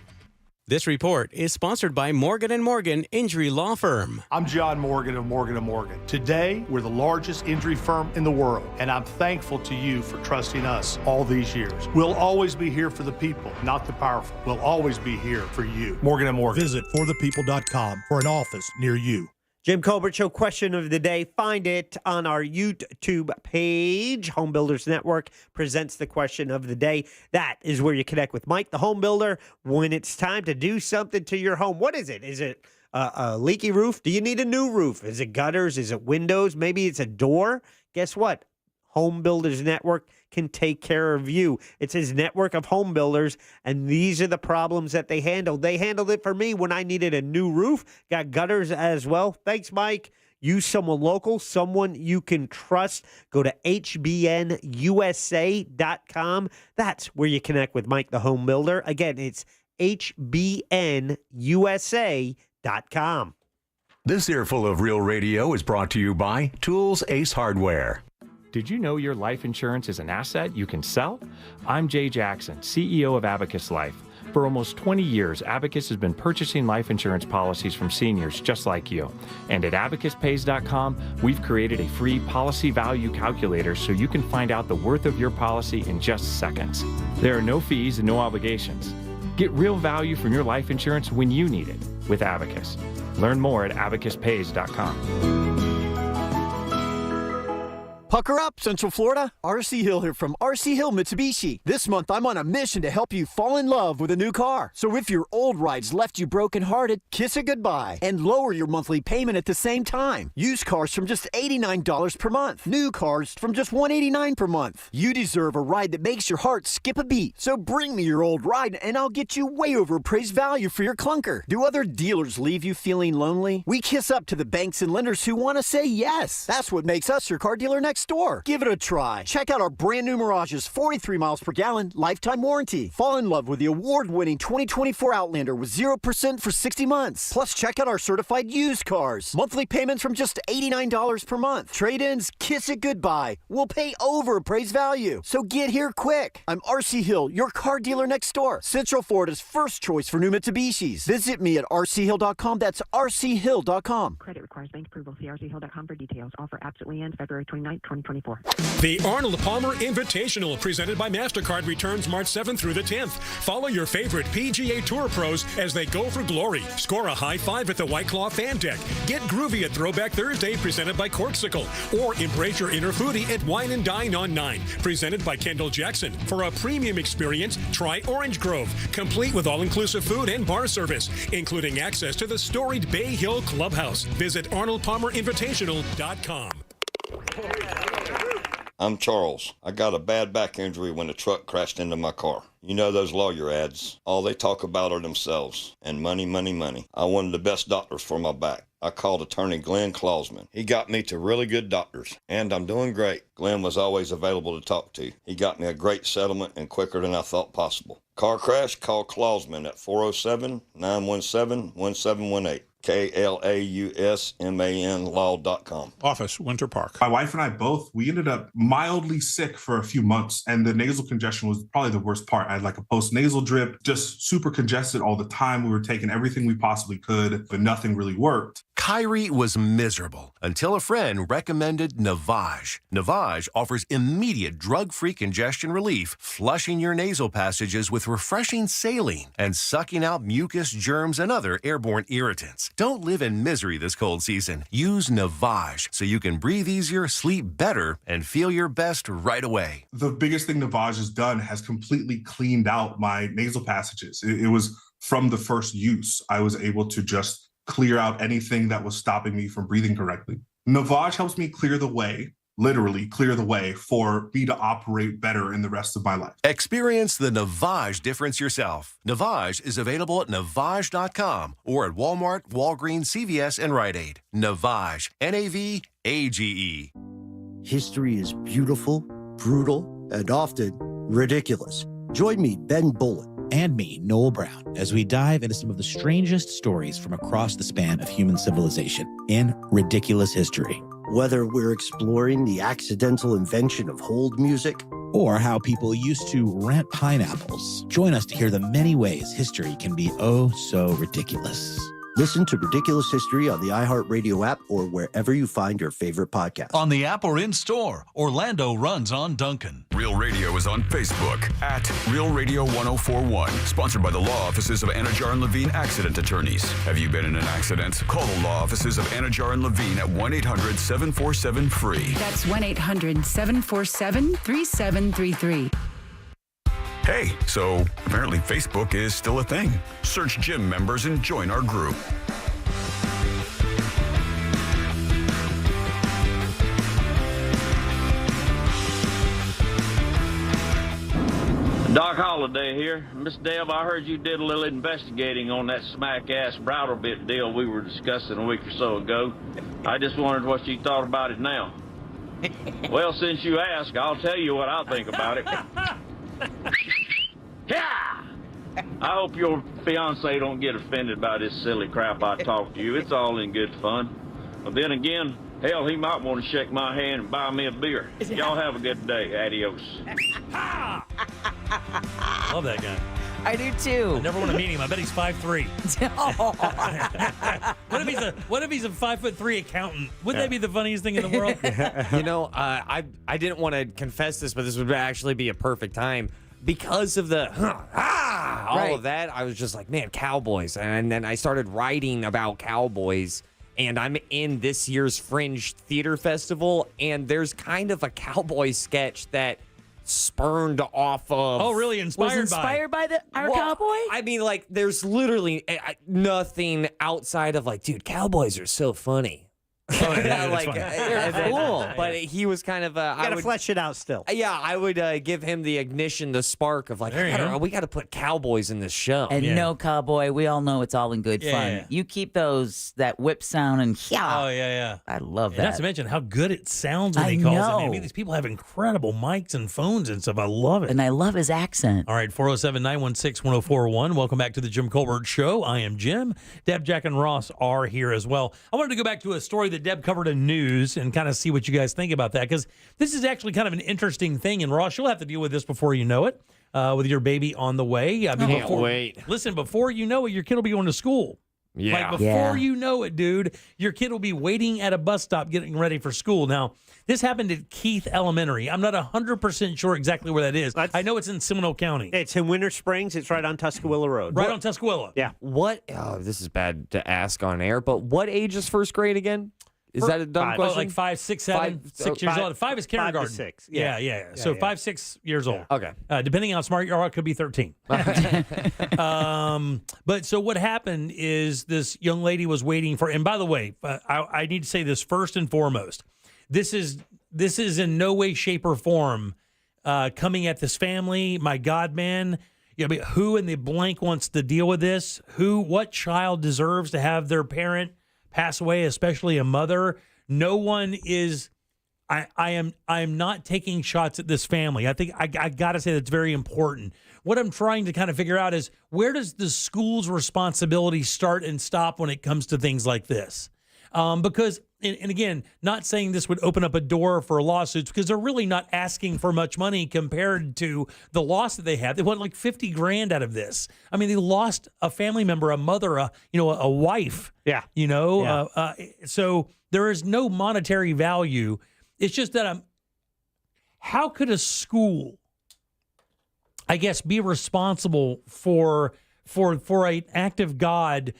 This report is sponsored by Morgan & Morgan Injury Law Firm. I'm John Morgan of Morgan & Morgan. Today, we're the largest injury firm in the world, and I'm thankful to you for trusting us all these years. We'll always be here for the people, not the powerful. We'll always be here for you. Morgan & Morgan. Visit forthepeople.com for an office near you. Jim Colbert Show question of the day. Find it on our YouTube page. Home Builders Network presents the question of the day. That is where you connect with Mike, the home builder, when it's time to do something to your home. What is it? Is it a leaky roof? Do you need a new roof? Is it gutters? Is it windows? Maybe it's a door. Guess what? Home Builders Network can take care of you. It's his network of home builders, and these are the problems that they handled. They handled it for me when I needed a new roof. Got gutters as well. Thanks, Mike. Use someone local, someone you can trust. Go to hbnusa.com. That's where you connect with Mike, the home builder. Again, it's hbnusa.com. This earful of Real Radio is brought to you by Tools Ace Hardware. Did you know your life insurance is an asset you can sell? I'm Jay Jackson, CEO of Abacus Life. For almost 20 years, Abacus has been purchasing life insurance policies from seniors just like you. And at abacuspays.com, we've created a free policy value calculator so you can find out the worth of your policy in just seconds. There are no fees and no obligations. Get real value from your life insurance when you need it with Abacus. Learn more at abacuspays.com. Pucker up, Central Florida. RC Hill here from RC Hill Mitsubishi. This month, I'm on a mission to help you fall in love with a new car. So if your old rides left you brokenhearted, kiss it goodbye and lower your monthly payment at the same time. Used cars from just $89 per month. New cars from just $189 per month. You deserve a ride that makes your heart skip a beat. So bring me your old ride and I'll get you way overpriced value for your clunker. Do other dealers leave you feeling lonely? We kiss up to the banks and lenders who want to say yes. That's what makes us your car dealer next store. Give it a try. Check out our brand new Mirage's 43 miles per gallon lifetime warranty. Fall in love with the award-winning 2024 Outlander with 0% for 60 months. Plus, check out our certified used cars. Monthly payments from just $89 per month. Trade-ins, kiss it goodbye. We'll pay over appraised value. So get here quick. I'm RC Hill, your car dealer next door. Central Florida's first choice for new Mitsubishis. Visit me at rchill.com. That's rchill.com. Credit requires bank approval. See rchill.com for details. Offer absolutely ends February 29, 2024. The Arnold Palmer Invitational, presented by MasterCard, returns March 7th through the 10th. Follow your favorite PGA Tour pros as they go for glory. Score a high five at the White Claw Fan Deck. Get groovy at Throwback Thursday, presented by Corksicle. Or embrace your inner foodie at Wine and Dine on 9, presented by Kendall Jackson. For a premium experience, try Orange Grove, complete with all-inclusive food and bar service, including access to the storied Bay Hill Clubhouse. Visit ArnoldPalmerInvitational.com. I'm Charles. I got a bad back injury when a truck crashed into my car. You know those lawyer ads. All they talk about are themselves and money, money, money. I wanted the best doctors for my back. I called attorney Glenn Klausman. He got me to really good doctors, and I'm doing great. Glenn was always available to talk to. He got me a great settlement and quicker than I thought possible. Car crash? Call Klausman at 407-917-1718. KLAUSMAN law.com. Office, Winter Park. My wife and I both, we ended up mildly sick for a few months, and the nasal congestion was probably the worst part. I had like a post-nasal drip, just super congested all the time. We were taking everything we possibly could, but nothing really worked. Kyrie was miserable until a friend recommended Navage. Navage offers immediate drug-free congestion relief, flushing your nasal passages with refreshing saline and sucking out mucus, germs, and other airborne irritants. Don't live in misery this cold season. Use Navage so you can breathe easier, sleep better, and feel your best right away. The biggest thing Navage has done has completely cleaned out my nasal passages. It was from the first use. I was able to just clear out anything that was stopping me from breathing correctly. Navage helps me clear the way, literally clear the way for me to operate better in the rest of my life. Experience the Navage difference yourself. Navage is available at Navage.com or at Walmart, Walgreens, CVS, and Rite Aid. Navage, N-A-V-A-G-E. History is beautiful, brutal, and often ridiculous. Join me, Ben Bullitt, and me, Noel Brown, as we dive into some of the strangest stories from across the span of human civilization in Ridiculous History. Whether we're exploring the accidental invention of hold music, or how people used to rent pineapples, join us to hear the many ways history can be oh so ridiculous. Listen to Ridiculous History on the iHeartRadio app or wherever you find your favorite podcast. On the app or in-store, Orlando runs on Duncan. Real Radio is on Facebook at Real Radio 1041. Sponsored by the law offices of Anajar and Levine Accident Attorneys. Have you been in an accident? Call the law offices of Anajar and Levine at 1-800-747-FREE. That's 1-800-747-3733. Hey, so apparently Facebook is still a thing. Search gym members and join our group. Doc Holliday here. Miss Deb, I heard you did a little investigating on that smack-ass bridle bit deal we were discussing a week or so ago. I just wondered what you thought about it now. Well, since you asked, I'll tell you what I think about it. Yeah! I hope your fiance don't get offended by this silly crap I talked to you. It's all in good fun. But then again, hell, he might want to shake my hand and buy me a beer. Y'all have a good day. Adios. Love that guy. I do too. I never want to meet him. I bet he's 5'3". What if he's a 5'3" accountant? Wouldn't that be the funniest thing in the world? You know, I didn't want to confess this, but this would actually be a perfect time. Because of the all of that, I was just like, man, Cowboys. And then I started writing about Cowboys. And I'm in this year's Fringe Theater Festival. And there's kind of a cowboy sketch that spurned off of. Oh, really? Inspired by our cowboy? I mean, like, there's literally nothing outside of like, dude, Cowboys are so funny. Cool. But he was kind of. You gotta flesh it out still. Yeah, I would give him the ignition, the spark of like, we got to put cowboys in this show. And no cowboy, we all know it's all in good fun. Yeah. You keep that whip sound and Oh, yeah. I love And not that. to mention how good it sounds when I he calls know. it. I mean, these people have incredible mics and phones and stuff. I love it. And I love his accent. All right, 407-916-1041. Welcome back to the Jim Colbert Show. I am Jim. Deb, Jack, and Ross are here as well. I wanted to go back to a story that Deb covered in news and kind of see what you guys think about that, because this is actually kind of an interesting thing. And Ross, you'll have to deal with this before you know it, with your baby on the way. I mean, Can't wait. Listen, before you know it, your kid will be going to school. Yeah. Like before you know it, dude, your kid will be waiting at a bus stop getting ready for school. Now, this happened at Keith Elementary. I'm not 100% sure exactly where that is. I know it's in Seminole County. It's in Winter Springs. It's right on Tuscaloosa Road. Right on Tuscaloosa. Yeah. This is bad to ask on air, but what age is first grade again? Is that a dumb question? Like 5, 6, 7, 6 years old. 5 is kindergarten. 5 to 6. Yeah. So 5, 6 years old. Okay. Depending on how smart you are, it could be 13. But so what happened is this young lady was waiting for, and by the way, I need to say this first and foremost. This is in no way, shape, or form coming at this family. My God, man. Yeah, but who in the blank wants to deal with this? What child deserves to have their parent pass away, especially a mother? No one is. I am not taking shots at this family. I think I got to say that's very important. What I'm trying to kind of figure out is, where does the school's responsibility start and stop when it comes to things like this? Because, and again, not saying this would open up a door for lawsuits, because they're really not asking for much money compared to the loss that they had. They want like $50,000 out of this. I mean, they lost a family member, a mother, a wife. Yeah. So there is no monetary value. It's just that how could a school, I guess, be responsible for an act of God?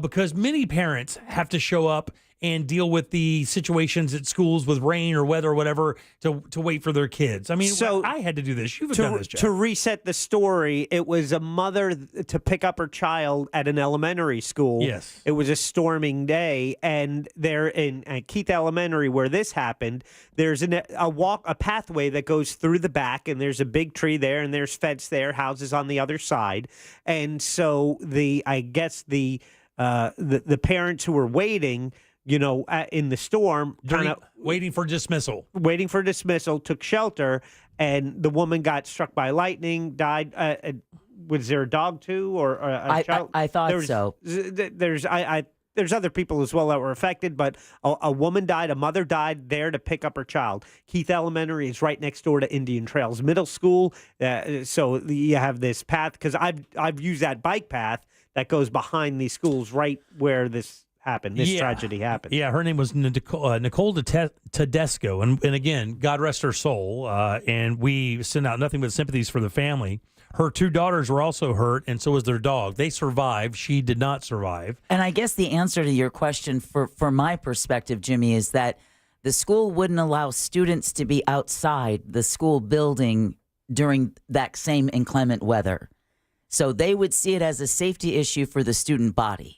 Because many parents have to show up and deal with the situations at schools with rain or weather or whatever to wait for their kids. I mean, I had to do this. You've done this, Jeff. To reset the story, it was a mother to pick up her child at an elementary school. Yes. It was a storming day, and there in Keith Elementary, where this happened, there's a pathway that goes through the back, and there's a big tree there, and there's fence there, houses on the other side. And so the parents who were waiting, in the storm, waiting for dismissal, took shelter, and the woman got struck by lightning, died. Was there a dog too, or a child? I thought so. There's other people as well that were affected, but a woman died, a mother died there to pick up her child. Keith Elementary is right next door to Indian Trails Middle School, so you have this path, because I've used that bike path that goes behind these schools right where this happened. This tragedy happened. Yeah, her name was Nicole Tedesco, and again, God rest her soul. And we send out nothing but sympathies for the family. Her 2 daughters were also hurt, and so was their dog. They survived. She did not survive. And I guess the answer to your question, from my perspective, Jimmy, is that the school wouldn't allow students to be outside the school building during that same inclement weather. So they would see it as a safety issue for the student body.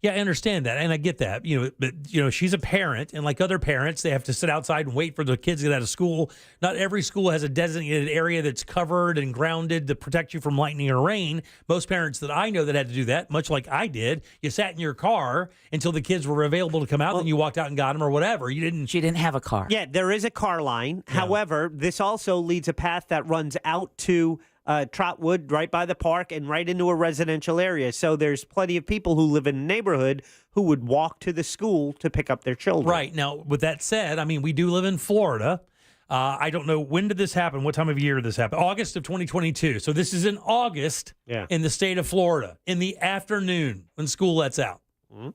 Yeah, I understand that, and I get that. But she's a parent, and like other parents, they have to sit outside and wait for the kids to get out of school. Not every school has a designated area that's covered and grounded to protect you from lightning or rain. Most parents that I know that had to do that, much like I did, you sat in your car until the kids were available to come out, then you walked out and got them or whatever. She didn't have a car. Yeah, there is a car line. Yeah. However, this also leads a path that runs out to Trotwood, right by the park, and right into a residential area. So there's plenty of people who live in the neighborhood who would walk to the school to pick up their children. Right. Now, with that said, I mean, we do live in Florida. I don't know, when did this happen? What time of year did this happen? August of 2022. So this is in August in the state of Florida, in the afternoon when school lets out. Mm-hmm.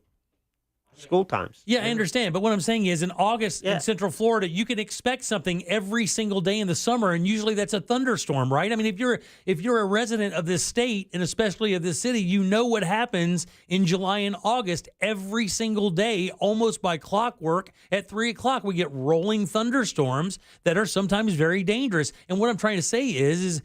School times. Yeah, I understand. But what I'm saying is, in August in Central Florida, you can expect something every single day in the summer, and usually that's a thunderstorm, right? I mean, if you're a resident of this state, and especially of this city, you know what happens in July and August every single day, almost by clockwork. At 3 o'clock, we get rolling thunderstorms that are sometimes very dangerous. And what I'm trying to say is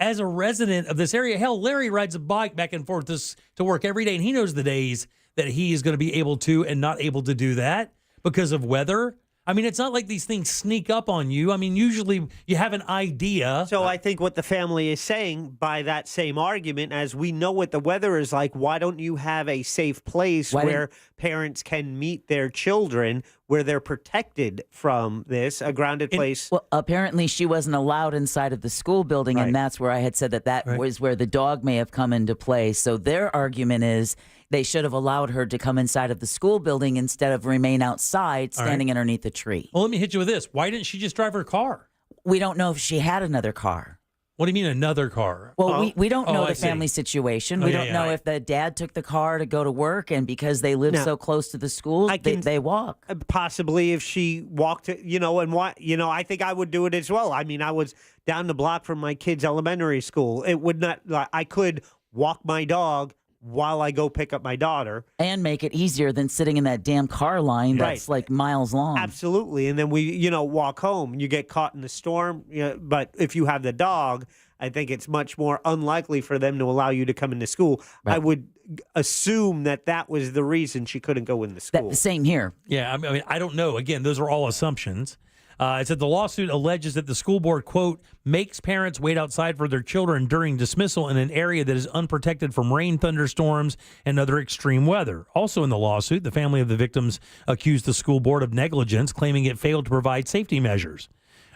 as a resident of this area, hell, Larry rides a bike back and forth to work every day, and he knows the days that he is going to be able to and not able to do that. because of weather. I mean, it's not like these things sneak up on you. I mean, usually you have an idea. So I think what the family is saying by that same argument, as we know what the weather is like, why don't you have a safe place where parents can meet their children, where they're protected from this, a grounded place? Well, apparently she wasn't allowed inside of the school building, and that's where I had said that was where the dog may have come into play. So their argument is they should have allowed her to come inside of the school building instead of remain outside standing underneath the tree. Well, let me hit you with this. Why didn't she just drive her car? We don't know if she had another car. What do you mean another car? Well, we don't know the family situation. We don't know if the dad took the car to go to work, and because they live so close to the schools, they walk. Possibly if she walked, I think I would do it as well. I mean, I was down the block from my kid's elementary school. It would not, I could walk my dog while I go pick up my daughter. And make it easier than sitting in that damn car line that's like miles long. Absolutely. And then we, walk home. You get caught in the storm. But if you have the dog, I think it's much more unlikely for them to allow you to come into school. Right. I would assume that was the reason she couldn't go into school. Same here. Yeah, I mean, I don't know. Again, those are all assumptions. It said the lawsuit alleges that the school board, quote, makes parents wait outside for their children during dismissal in an area that is unprotected from rain, thunderstorms, and other extreme weather. Also in the lawsuit, the family of the victims accused the school board of negligence, claiming it failed to provide safety measures.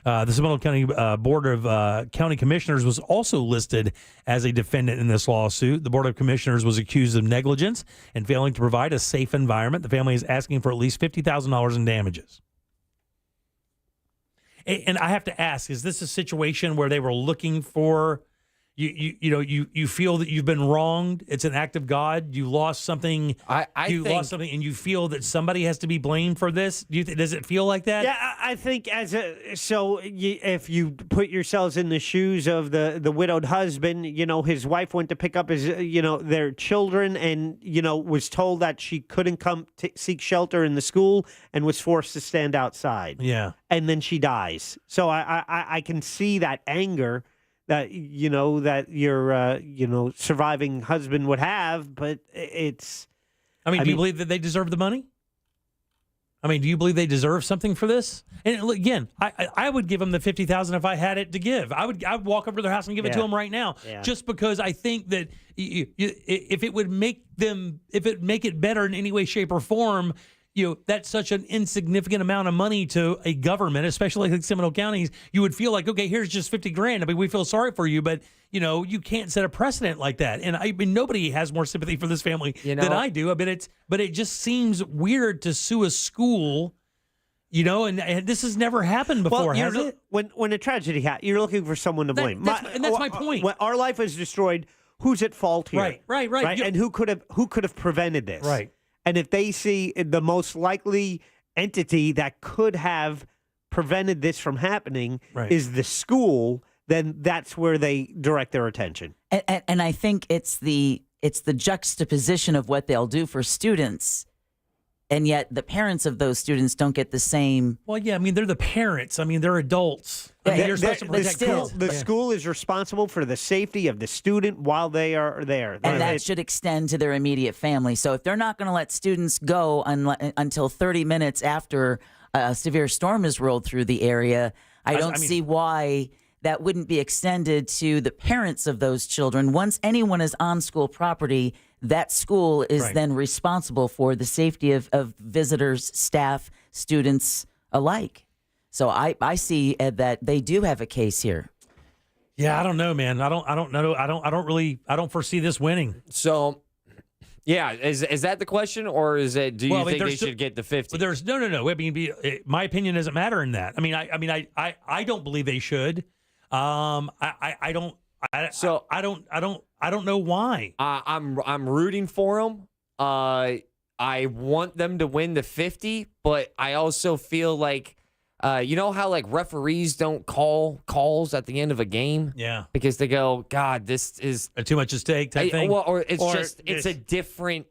The Seminole County Board of County Commissioners was also listed as a defendant in this lawsuit. The Board of Commissioners was accused of negligence and failing to provide a safe environment. The family is asking for at least $50,000 in damages. And I have to ask, is this a situation where they were looking for, you feel that you've been wronged? It's an act of God. You lost something. Lost something, and you feel that somebody has to be blamed for this. Does it feel like that? Yeah, I think if you put yourselves in the shoes of the widowed husband, his wife went to pick up his, their children, and was told that she couldn't come seek shelter in the school, and was forced to stand outside. Yeah, and then she dies. So I can see that anger that that your surviving husband would have, but it's. I mean, do you believe that they deserve the money? I mean, do you believe they deserve something for this? And again, I would give them the $50,000 if I had it to give. I would walk over to their house and give it to them right now, just because I think that if it would make it better in any way, shape, or form. That's such an insignificant amount of money to a government, especially like Seminole counties. You would feel like, okay, here's just $50,000. I mean, we feel sorry for you, but you can't set a precedent like that. And I mean, nobody has more sympathy for this family than I do. But it just seems weird to sue a school. And this has never happened before, has it? When a tragedy happens, you're looking for someone to blame. That's my point. When our life is destroyed, who's at fault here? Right. And who could have prevented this? Right. And if they see the most likely entity that could have prevented this from happening is the school, then that's where they direct their attention. And I think it's the juxtaposition of what they'll do for students, and yet the parents of those students don't get the same. Well, yeah, I mean, they're the parents. I mean, they're adults. You're supposed to protect kids. The school is responsible for the safety of the student while they are there. And that should extend to their immediate family. So if they're not going to let students go until 30 minutes after a severe storm has rolled through the area, I don't see why that wouldn't be extended to the parents of those children. Once anyone is on school property, that school is then responsible for the safety of visitors, staff, students alike. So I see that they do have a case here. Yeah, I don't know, man. I don't know. I don't foresee this winning. So, yeah, is that the question, or is it? Do you think they should get the 50? There's no. I mean, my opinion doesn't matter in that. I mean, I don't believe they should. I don't know why. I'm rooting for them. I want them to win the 50, but I also feel like. You know how like referees don't call calls at the end of a game? Yeah. Because they go, God, this is too much at stake type thing. Well, or it's a different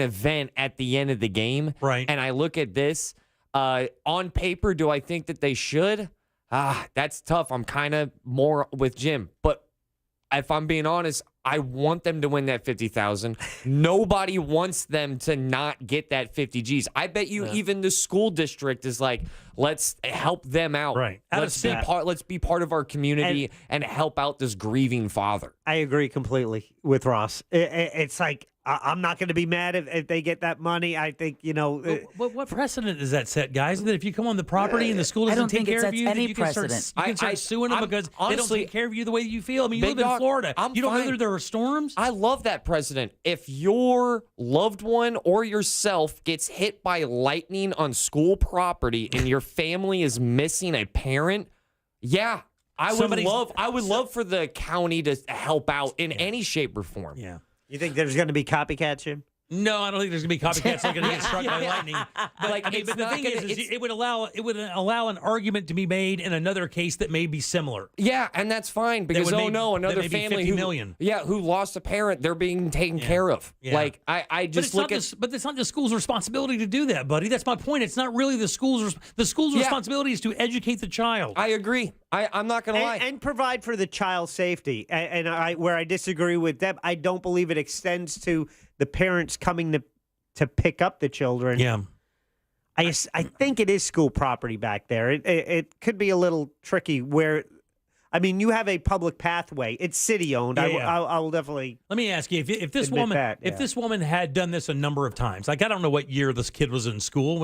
event at the end of the game. Right. And I look at this, on paper, do I think that they should? That's tough. I'm kind of more with Jim. But if I'm being honest, I want them to win that 50,000. Nobody wants them to not get that 50 G's. I bet you even the school district is like, let's help them out. Right. Let's be part of our community and help out this grieving father. I agree completely with Ross. It's like, I'm not going to be mad if they get that money. I think, What precedent does that set, guys? That if you come on the property and the school doesn't take care of you, that you can start suing them because they don't take care of you the way you feel. I mean, you live in Florida. You don't know that there are storms? I love that precedent. If your loved one or yourself gets hit by lightning on school property and your family is missing a parent, I would love for the county to help out in any shape or form. Yeah. You think there's going to be copycats, Jim? No, I don't think there's going to be copycats that are going to get struck by lightning. But, Like, but the thing is it would allow an argument to be made in another case that may be similar. Yeah, and that's fine because another family who lost a parent, they're being taken care of. Yeah. Like I just look at, but it's not the school's responsibility to do that, buddy. That's my point. It's not really the school's responsibility is to educate the child. I agree. I'm not going to lie. And provide for the child's safety. And where I disagree with Deb, I don't believe it extends to the parents coming to pick up the children. Yeah. I think it is school property back there. It could be a little tricky where, I mean, you have a public pathway. It's city owned. I will definitely. Let me ask you: if this woman had done this a number of times, like I don't know what year this kid was in school.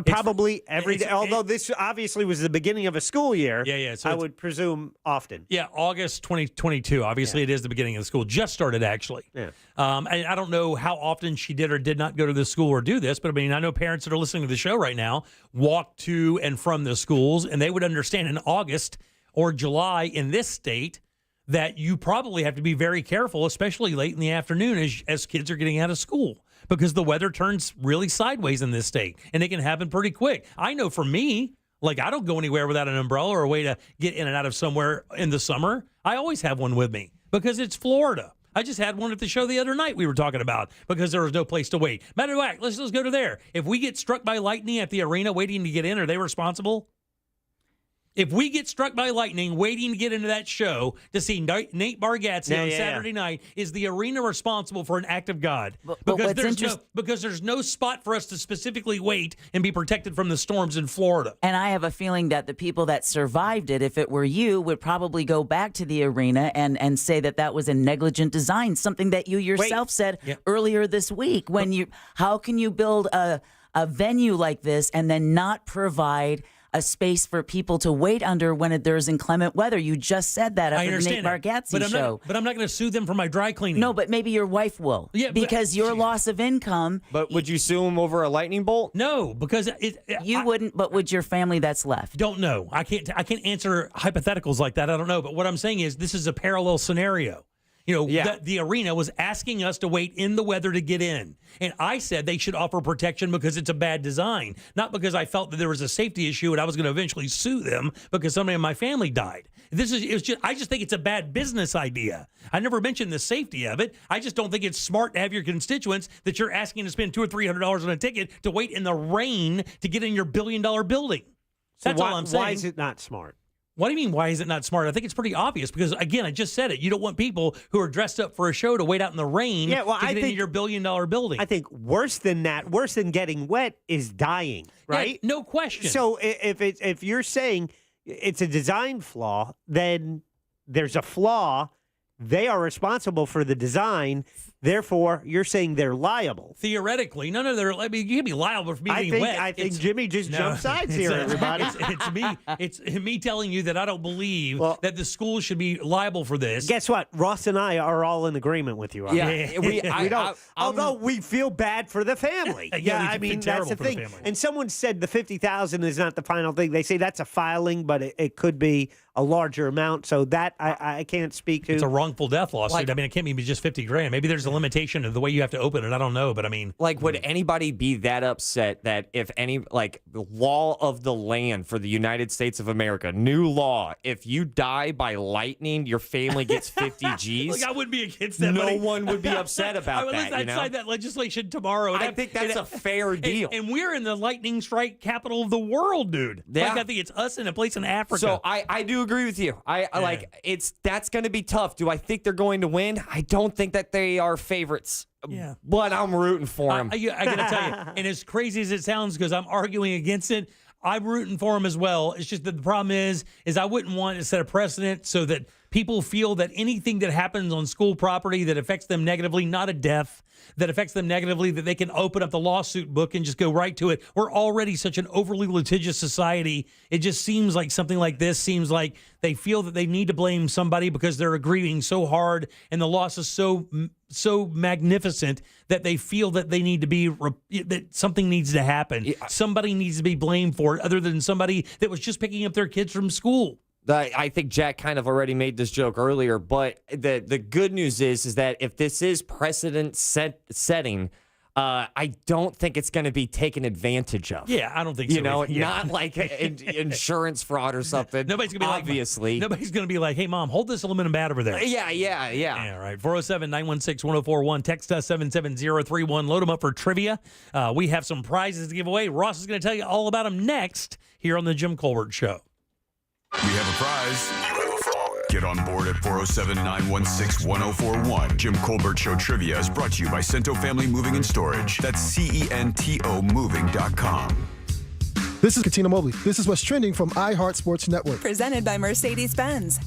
Probably every day. Although this obviously was the beginning of a school year. Yeah. So I would presume often. Yeah, August 2022. Obviously, it is the beginning of the school. Just started actually. Yeah. I don't know how often she did or did not go to the school or do this, but I mean, I know parents that are listening to the show right now walk to and from the schools, and they would understand in August or July in this state that you probably have to be very careful, especially late in the afternoon as kids are getting out of school, because the weather turns really sideways in this state, and it can happen pretty quick. I know for me, like I don't go anywhere without an umbrella or a way to get in and out of somewhere in the summer. I always have one with me because it's Florida. I just had one at the show the other night we were talking about because there was no place to wait. Matter of fact, let's go to there. If we get struck by lightning at the arena waiting to get in, are they responsible? If we get struck by lightning waiting to get into that show to see Nate Bargatze on Saturday night, is the arena responsible for an act of God? Because there's no spot for us to specifically wait and be protected from the storms in Florida. And I have a feeling that the people that survived it, if it were you, would probably go back to the arena and say that was a negligent design, something that you yourself said earlier this week. How can you build a venue like this and then not provide a space for people to wait under when there's inclement weather? You just said that after the Nate Bargatze show. But I'm not going to sue them for my dry cleaning. No, but maybe your wife will. Yeah, because your loss of income. But would you sue him over a lightning bolt? No, because you wouldn't. But would your family that's left? Don't know. I can't answer hypotheticals like that. I don't know. But what I'm saying is this is a parallel scenario. The arena was asking us to wait in the weather to get in. And I said they should offer protection because it's a bad design, not because I felt that there was a safety issue and I was going to eventually sue them because somebody in my family died. I just think it's a bad business idea. I never mentioned the safety of it. I just don't think it's smart to have your constituents that you're asking to spend $200 or $300 on a ticket to wait in the rain to get in your $1 billion building. That's all I'm saying. Why is it not smart? What do you mean, why is it not smart? I think it's pretty obvious because, again, I just said it. You don't want people who are dressed up for a show to wait out in the rain to get into your $1 billion building. I think worse than that, worse than getting wet is dying, right? Yeah, no question. So if you're saying it's a design flaw, then there's a flaw. They are responsible for the design. Therefore, you're saying they're liable. Theoretically. You can't be liable for me being wet. I think Jimmy just jumped sides here, everybody. It's me telling you that I don't believe that the school should be liable for this. Guess what? Ross and I are all in agreement with you on that. We don't. Although we feel bad for the family. I mean, that's the thing. And someone said the $50,000 is not the final thing. They say that's a filing, but it could be a larger amount. So that I can't speak to. It's a wrongful death lawsuit. I mean, it can't be just $50,000. Maybe there's a limitation of the way you have to open it. I don't know, but I mean, would anybody be that upset that if the law of the land for the United States of America, new law, if you die by lightning, your family gets 50 G's? I wouldn't be against that. No one would be upset about that. I'd sign that legislation tomorrow. I think that's a fair deal. And we're in the lightning strike capital of the world, dude. Yeah. I think it's us in a place in Africa. So I do agree with you. That's going to be tough. Do I think they're going to win? I don't think that they are favorites. Yeah. But I'm rooting for them. I got to tell you, and as crazy as it sounds, because I'm arguing against it, I'm rooting for them as well. It's just that the problem is I wouldn't want to set a precedent so that people feel that anything that happens on school property that affects them negatively, not a death, that affects them negatively, that they can open up the lawsuit book and just go right to it. We're already such an overly litigious society. It just seems like something like this seems like they feel that they need to blame somebody because they're grieving so hard and the loss is so magnificent that they feel that they need to be that something needs to happen. Somebody needs to be blamed for it other than somebody that was just picking up their kids from school. I think Jack kind of already made this joke earlier, but the good news is that if this is precedent setting, I don't think it's going to be taken advantage of. Yeah, I don't think so. You know, Yeah. not like insurance fraud or something. Nobody's going to be obviously. Nobody's going to be like, hey, Mom, hold this aluminum bat over there. Yeah. All right. 407-916-1041. Text us 77031. Load them up for trivia. We have some prizes to give away. Ross is going to tell you all about them next here on the Jim Colbert Show. We have a prize. You have a phone. Get on board at 407-916-1041. Jim Colbert Show Trivia is brought to you by Cento Family Moving and Storage. That's CENTO moving.com. This is Katina Mobley. This is what's trending from iHeart Sports Network. Presented by Mercedes-Benz.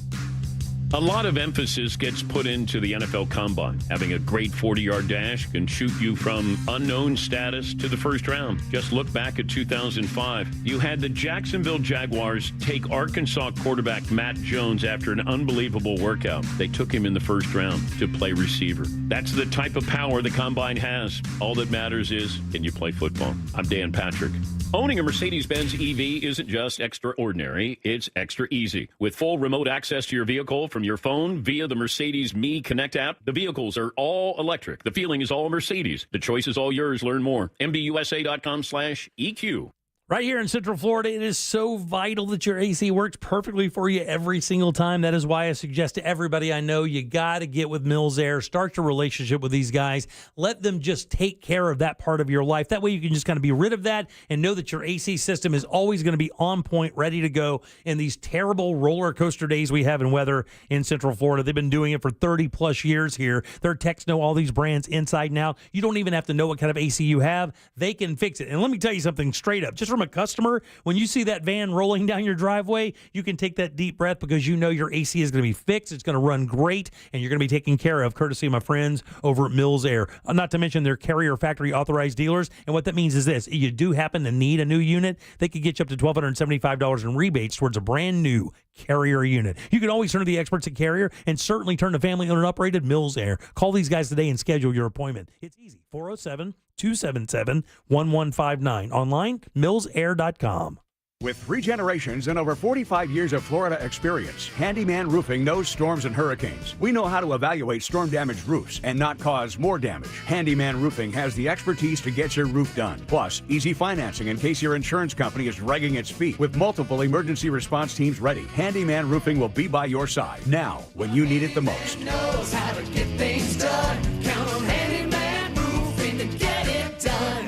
A lot of emphasis gets put into the NFL Combine. Having a great 40-yard dash can shoot you from unknown status to the first round. Just look back at 2005. You had the Jacksonville Jaguars take Arkansas quarterback Matt Jones after an unbelievable workout. They took him in the first round to play receiver. That's the type of power the Combine has. All that matters is, can you play football? I'm Dan Patrick. Owning a Mercedes-Benz EV isn't just extraordinary, it's extra easy. With full remote access to your vehicle from your phone via the Mercedes Me Connect app, the vehicles are all electric. The feeling is all Mercedes. The choice is all yours. Learn more. MBUSA.com/EQ. Right here in Central Florida, it is so vital that your AC works perfectly for you every single time. That is why I suggest to everybody I know, you got to get with Mills Air. Start your relationship with these guys. Let them just take care of that part of your life. That way you can just kind of be rid of that and know that your AC system is always going to be on point, ready to go in these terrible roller coaster days we have in weather in Central Florida. They've been doing it for 30-plus years here. Their techs know all these brands inside and out. You don't even have to know what kind of AC you have. They can fix it. And let me tell you something straight up. Just from a customer, when you see that van rolling down your driveway, you can take that deep breath because you know your AC is going to be fixed. It's going to run great, and you're going to be taken care of courtesy of my friends over at Mills Air. Not to mention their Carrier factory authorized dealers. And what that means is this: you do happen to need a new unit, they could get you up to $1,275 in rebates towards a brand new Carrier unit. You can always turn to the experts at Carrier and certainly turn to family-owned and operated Mills Air. Call these guys today and schedule your appointment. It's easy. 407-277-1159. Online, millsair.com. With 3 generations and over 45 years of Florida experience, Handyman Roofing knows storms and hurricanes. We know how to evaluate storm-damaged roofs and not cause more damage. Handyman Roofing has the expertise to get your roof done. Plus, easy financing in case your insurance company is dragging its feet. With multiple emergency response teams ready, Handyman Roofing will be by your side now when you need it the most. Knows how to get things done. Count on Handyman Roofing to get it done.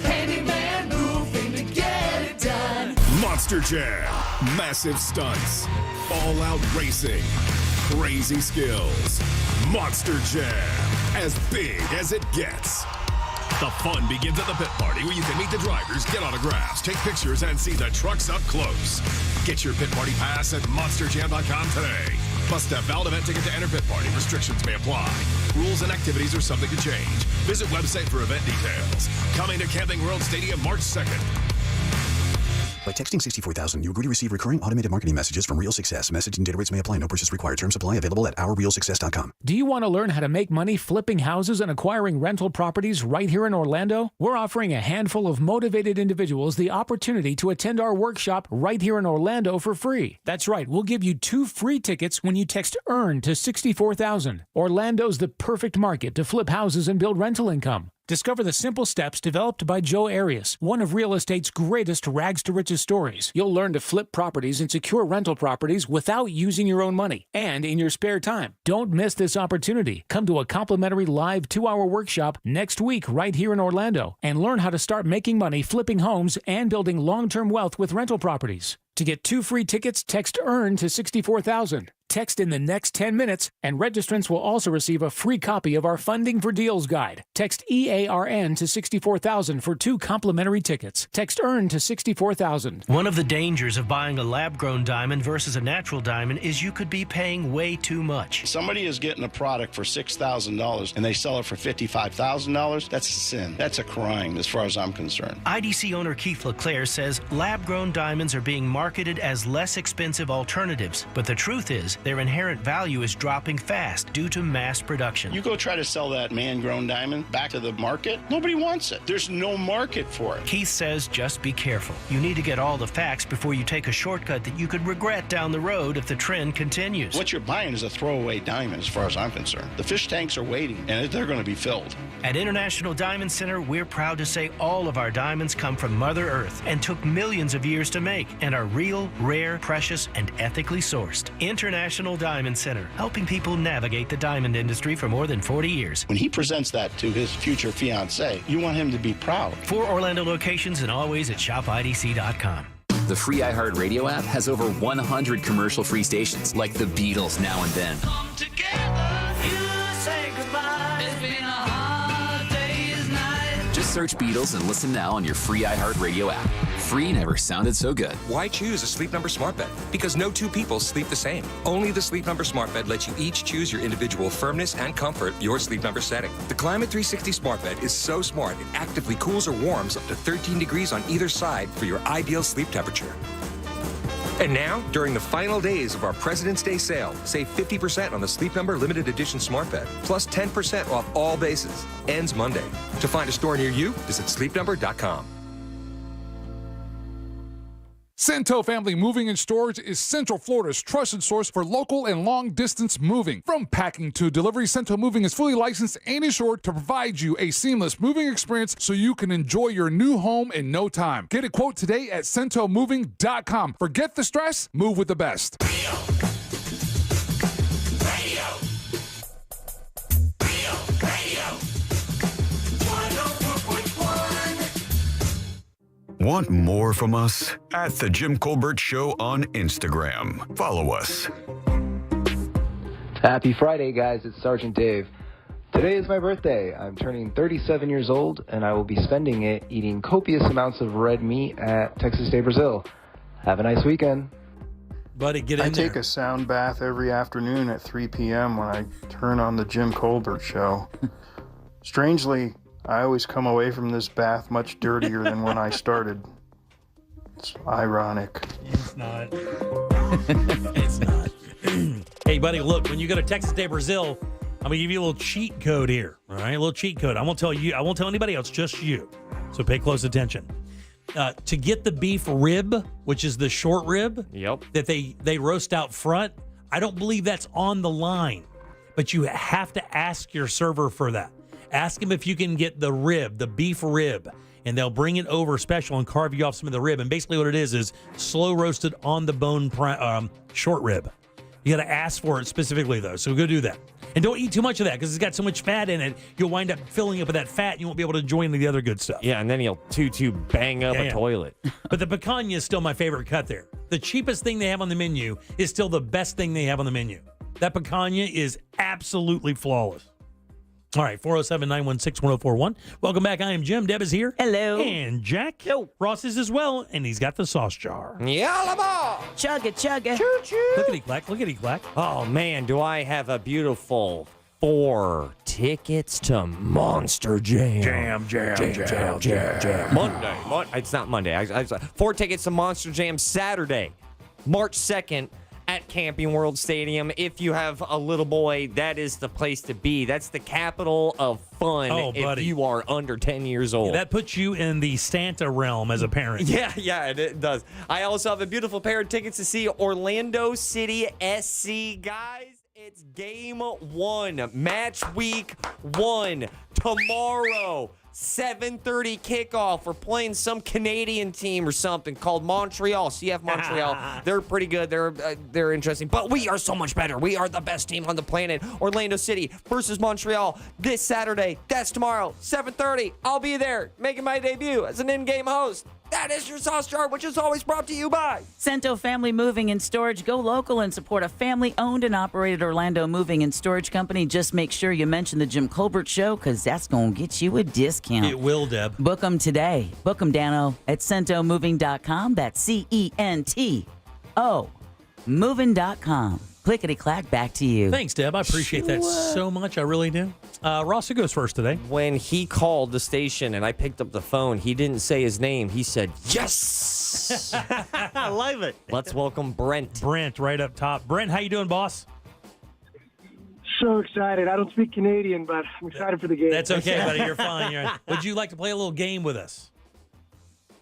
Handyman Roofing to get it done. Monster Jam, massive stunts, all-out racing, crazy skills. Monster Jam, as big as it gets. The fun begins at the pit party where you can meet the drivers, get autographs, take pictures, and see the trucks up close. Get your pit party pass at monsterjam.com today. Must have valid event ticket to enter pit party. Restrictions may apply. Rules and activities are subject to change. Visit website for event details. Coming to Camping World Stadium March 2nd. By texting 64000, you agree to receive recurring automated marketing messages from Real Success. Message and data rates may apply. No purchase required. Terms apply. Available at ourrealsuccess.com. Do you want to learn how to make money flipping houses and acquiring rental properties right here in Orlando? We're offering a handful of motivated individuals the opportunity to attend our workshop right here in Orlando for free. That's right. We'll give you 2 free tickets when you text EARN to 64000. Orlando's the perfect market to flip houses and build rental income. Discover the simple steps developed by Joe Arias, one of real estate's greatest rags to riches stories. You'll learn to flip properties and secure rental properties without using your own money and in your spare time. Don't miss this opportunity. Come to a complimentary live 2-hour workshop next week right here in Orlando and learn how to start making money flipping homes and building long-term wealth with rental properties. To get 2 free tickets, text EARN to 64,000. Text in the next 10 minutes, and registrants will also receive a free copy of our Funding for Deals guide. Text EARN to 64,000 for 2 complimentary tickets. Text EARN to 64,000. One of the dangers of buying a lab-grown diamond versus a natural diamond is you could be paying way too much. Somebody is getting a product for $6,000 and they sell it for $55,000. That's a sin. That's a crime as far as I'm concerned. IDC owner Keith LeClaire says lab-grown diamonds are being marketed as less expensive alternatives, but the truth is their inherent value is dropping fast due to mass production. You go try to sell that man-grown diamond back to the market, nobody wants it. There's no market for it. Keith says just be careful. You need to get all the facts before you take a shortcut that you could regret down the road if the trend continues. What you're buying is a throwaway diamond as far as I'm concerned. The fish tanks are waiting and they're going to be filled. At International Diamond Center, we're proud to say all of our diamonds come from Mother Earth and took millions of years to make and are real, rare, precious, and ethically sourced. International Diamond Center, helping people navigate the diamond industry for more than 40 years. When he presents that to his future fiancée, you want him to be proud. 4 Orlando locations and always at shopidc.com. The free iHeartRadio app has over 100 commercial-free stations, like the Beatles Now and Then. Come together, you say goodbye. It's been a hard day's night. Just search Beatles and listen now on your free iHeartRadio app. Free never sounded so good. Why choose a Sleep Number smart bed? Because no 2 people sleep the same. Only the Sleep Number smart bed lets you each choose your individual firmness and comfort, your Sleep Number setting. The Climate 360 smart bed is so smart it actively cools or warms up to 13 degrees on either side for your ideal sleep temperature. And now, during the final days of our President's Day sale, save 50% on the Sleep Number limited edition smart bed, plus 10% off all bases. Ends Monday. To find a store near you, visit sleepnumber.com. Cento Family Moving and Storage is Central Florida's trusted source for local and long-distance moving. From packing to delivery, Cento Moving is fully licensed and insured to provide you a seamless moving experience so you can enjoy your new home in no time. Get a quote today at CentoMoving.com. Forget the stress, move with the best. Want more from us? At The Jim Colbert Show on Instagram. Follow us. Happy Friday, guys. It's Sergeant Dave. Today is my birthday. I'm turning 37 years old, and I will be spending it eating copious amounts of red meat at Texas de Brazil. Have a nice weekend. Buddy, get in I there. take a sound bath every afternoon at 3 p.m. when I turn on The Jim Colbert Show. Strangely, I always come away from this bath much dirtier than when I started. It's ironic. It's not. It's not. Hey, buddy, look, when you go to Texas de Brazil, I'm going to give you a little cheat code here. All right, a little cheat code. I won't tell anybody else, just you. So pay close attention. To get the beef rib, which is the short rib that they roast out front, I don't believe that's on the line. But you have to ask your server for that. Ask him if you can get the rib, the beef rib, and they'll bring it over special and carve you off some of the rib. And basically what it is slow roasted on the bone short rib. You got to ask for it specifically, though, so go do that. And don't eat too much of that because it's got so much fat in it, you'll wind up filling up with that fat and you won't be able to enjoy any of the other good stuff. Yeah, and then you'll bang up a toilet. But the picanha is still my favorite cut there. The cheapest thing they have on the menu is still the best thing they have on the menu. That picanha is absolutely flawless. All right, 407-916-1041. Welcome back. I am Jim. Deb is here. Hello. And Jack. Yo. Ross is as well, and he's got the sauce jar. Yalla! Chugga, chugga. Choo-choo. Lookity clack. Oh, man, do I have a beautiful 4 tickets to Monster Jam. Jam. Monday. It's not Monday. 4 tickets to Monster Jam Saturday, March 2nd. At Camping World Stadium. If you have a little boy, that is the place to be. That's the capital of fun if you are under 10 years old. Yeah, that puts you in the Santa realm as a parent. Yeah, it does. I also have a beautiful pair of tickets to see Orlando City SC. Guys, it's game 1, match week 1, tomorrow. 7:30 kickoff. We're playing some Canadian team or something called Montreal. CF Montreal. They're pretty good. They're interesting. But we are so much better. We are the best team on the planet. Orlando City versus Montreal this Saturday. That's tomorrow, 7:30. I'll be there making my debut as an in-game host. That is your sauce jar, which is always brought to you by Cento Family Moving and Storage. Go local and support a family-owned and operated Orlando moving and storage company. Just make sure you mention the Jim Colbert Show, because that's going to get you a discount. It will, Deb. Book them today. Book them, Dano, at CentoMoving.com. That's CENTO moving.com. Clickety-clack, back to you. Thanks, Deb. I appreciate that so much. I really do. Ross, who goes first today? When he called the station and I picked up the phone, he didn't say his name. He said, yes! I love it. Let's welcome Brent. Brent, right up top. Brent, how you doing, boss? So excited. I don't speak Canadian, but I'm excited for the game. That's okay, buddy. You're fine. Would you like to play a little game with us?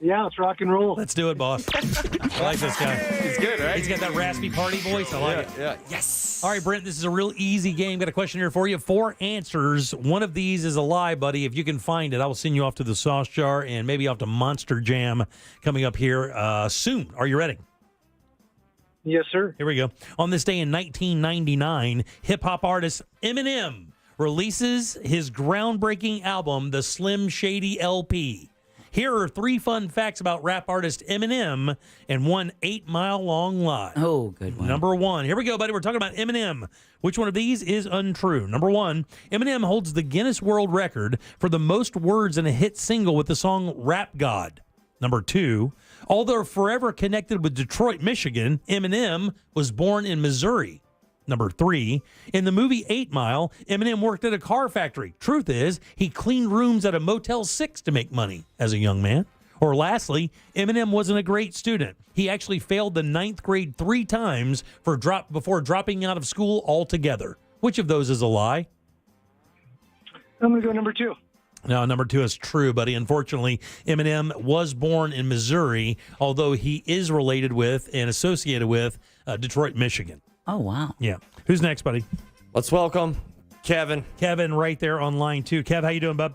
Yeah, let's rock and roll. Let's do it, boss. I like this guy. He's good, right? He's got that raspy party voice. I like it. Yeah. Yes. All right, Brent, this is a real easy game. Got a question here for you. 4 answers. One of these is a lie, buddy. If you can find it, I will send you off to the sauce jar and maybe off to Monster Jam coming up here soon. Are you ready? Yes, sir. Here we go. On this day in 1999, hip-hop artist Eminem releases his groundbreaking album, the Slim Shady LP. Here are 3 fun facts about rap artist Eminem and one 8-mile-long lie. Oh, good one. Number 1. Here we go, buddy. We're talking about Eminem. Which one of these is untrue? Number 1, Eminem holds the Guinness World Record for the most words in a hit single with the song Rap God. Number 2, although forever connected with Detroit, Michigan, Eminem was born in Missouri. Number 3, in the movie 8 Mile, Eminem worked at a car factory. Truth is, he cleaned rooms at a Motel 6 to make money as a young man. Or lastly, Eminem wasn't a great student. He actually failed the 9th grade 3 times before dropping out of school altogether. Which of those is a lie? I'm going to go number 2. No, number 2 is true, buddy. Unfortunately, Eminem was born in Missouri, although he is related with and associated with Detroit, Michigan. Oh, wow. Yeah. Who's next, buddy? Let's welcome Kevin. Kevin right there on line 2. Kev, how you doing, bub?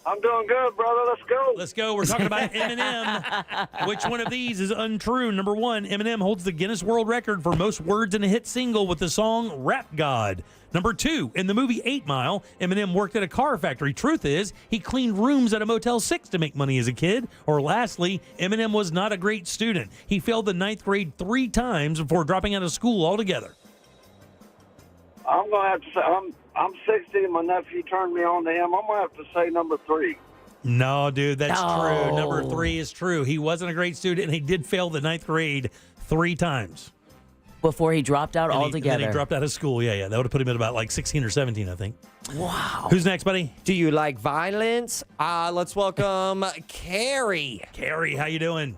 I'm doing good, brother. Let's go. Let's go. We're talking about Eminem. Which one of these is untrue? Number 1, Eminem holds the Guinness World Record for most words in a hit single with the song Rap God. Number 2, in the movie 8 Mile, Eminem worked at a car factory. Truth is, he cleaned rooms at a Motel 6 to make money as a kid. Or lastly, Eminem was not a great student. He failed the 9th grade 3 times before dropping out of school altogether. I'm going to have to say, I'm 60 and my nephew turned me on to him. I'm going to have to say number 3. No, dude, that's No. true. Number 3 is true. He wasn't a great student, and he did fail the 9th grade 3 times. Before he dropped out And altogether. then he dropped out of school. Yeah. That would have put him at about like 16 or 17, I think. Wow. Who's next, buddy? Do you like violence? Let's welcome Carrie. Carrie, how you doing?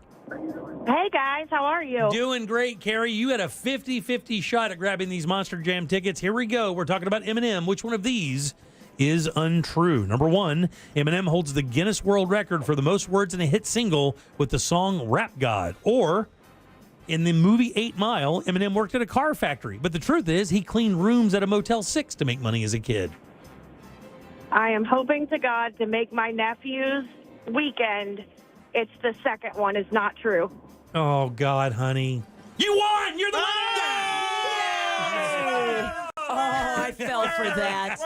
Hey, guys. How are you? Doing great, Carrie. You had a 50-50 shot at grabbing these Monster Jam tickets. Here we go. We're talking about Eminem. Which one of these is untrue? Number 1, Eminem holds the Guinness World Record for the most words in a hit single with the song Rap God. Or, in the movie 8 Mile, Eminem worked at a car factory. But the truth is, he cleaned rooms at a Motel 6 to make money as a kid. I am hoping to God to make my nephew's weekend. It's the second one is not true. Oh, God, honey. You won! You're the winner! Oh, I fell for that.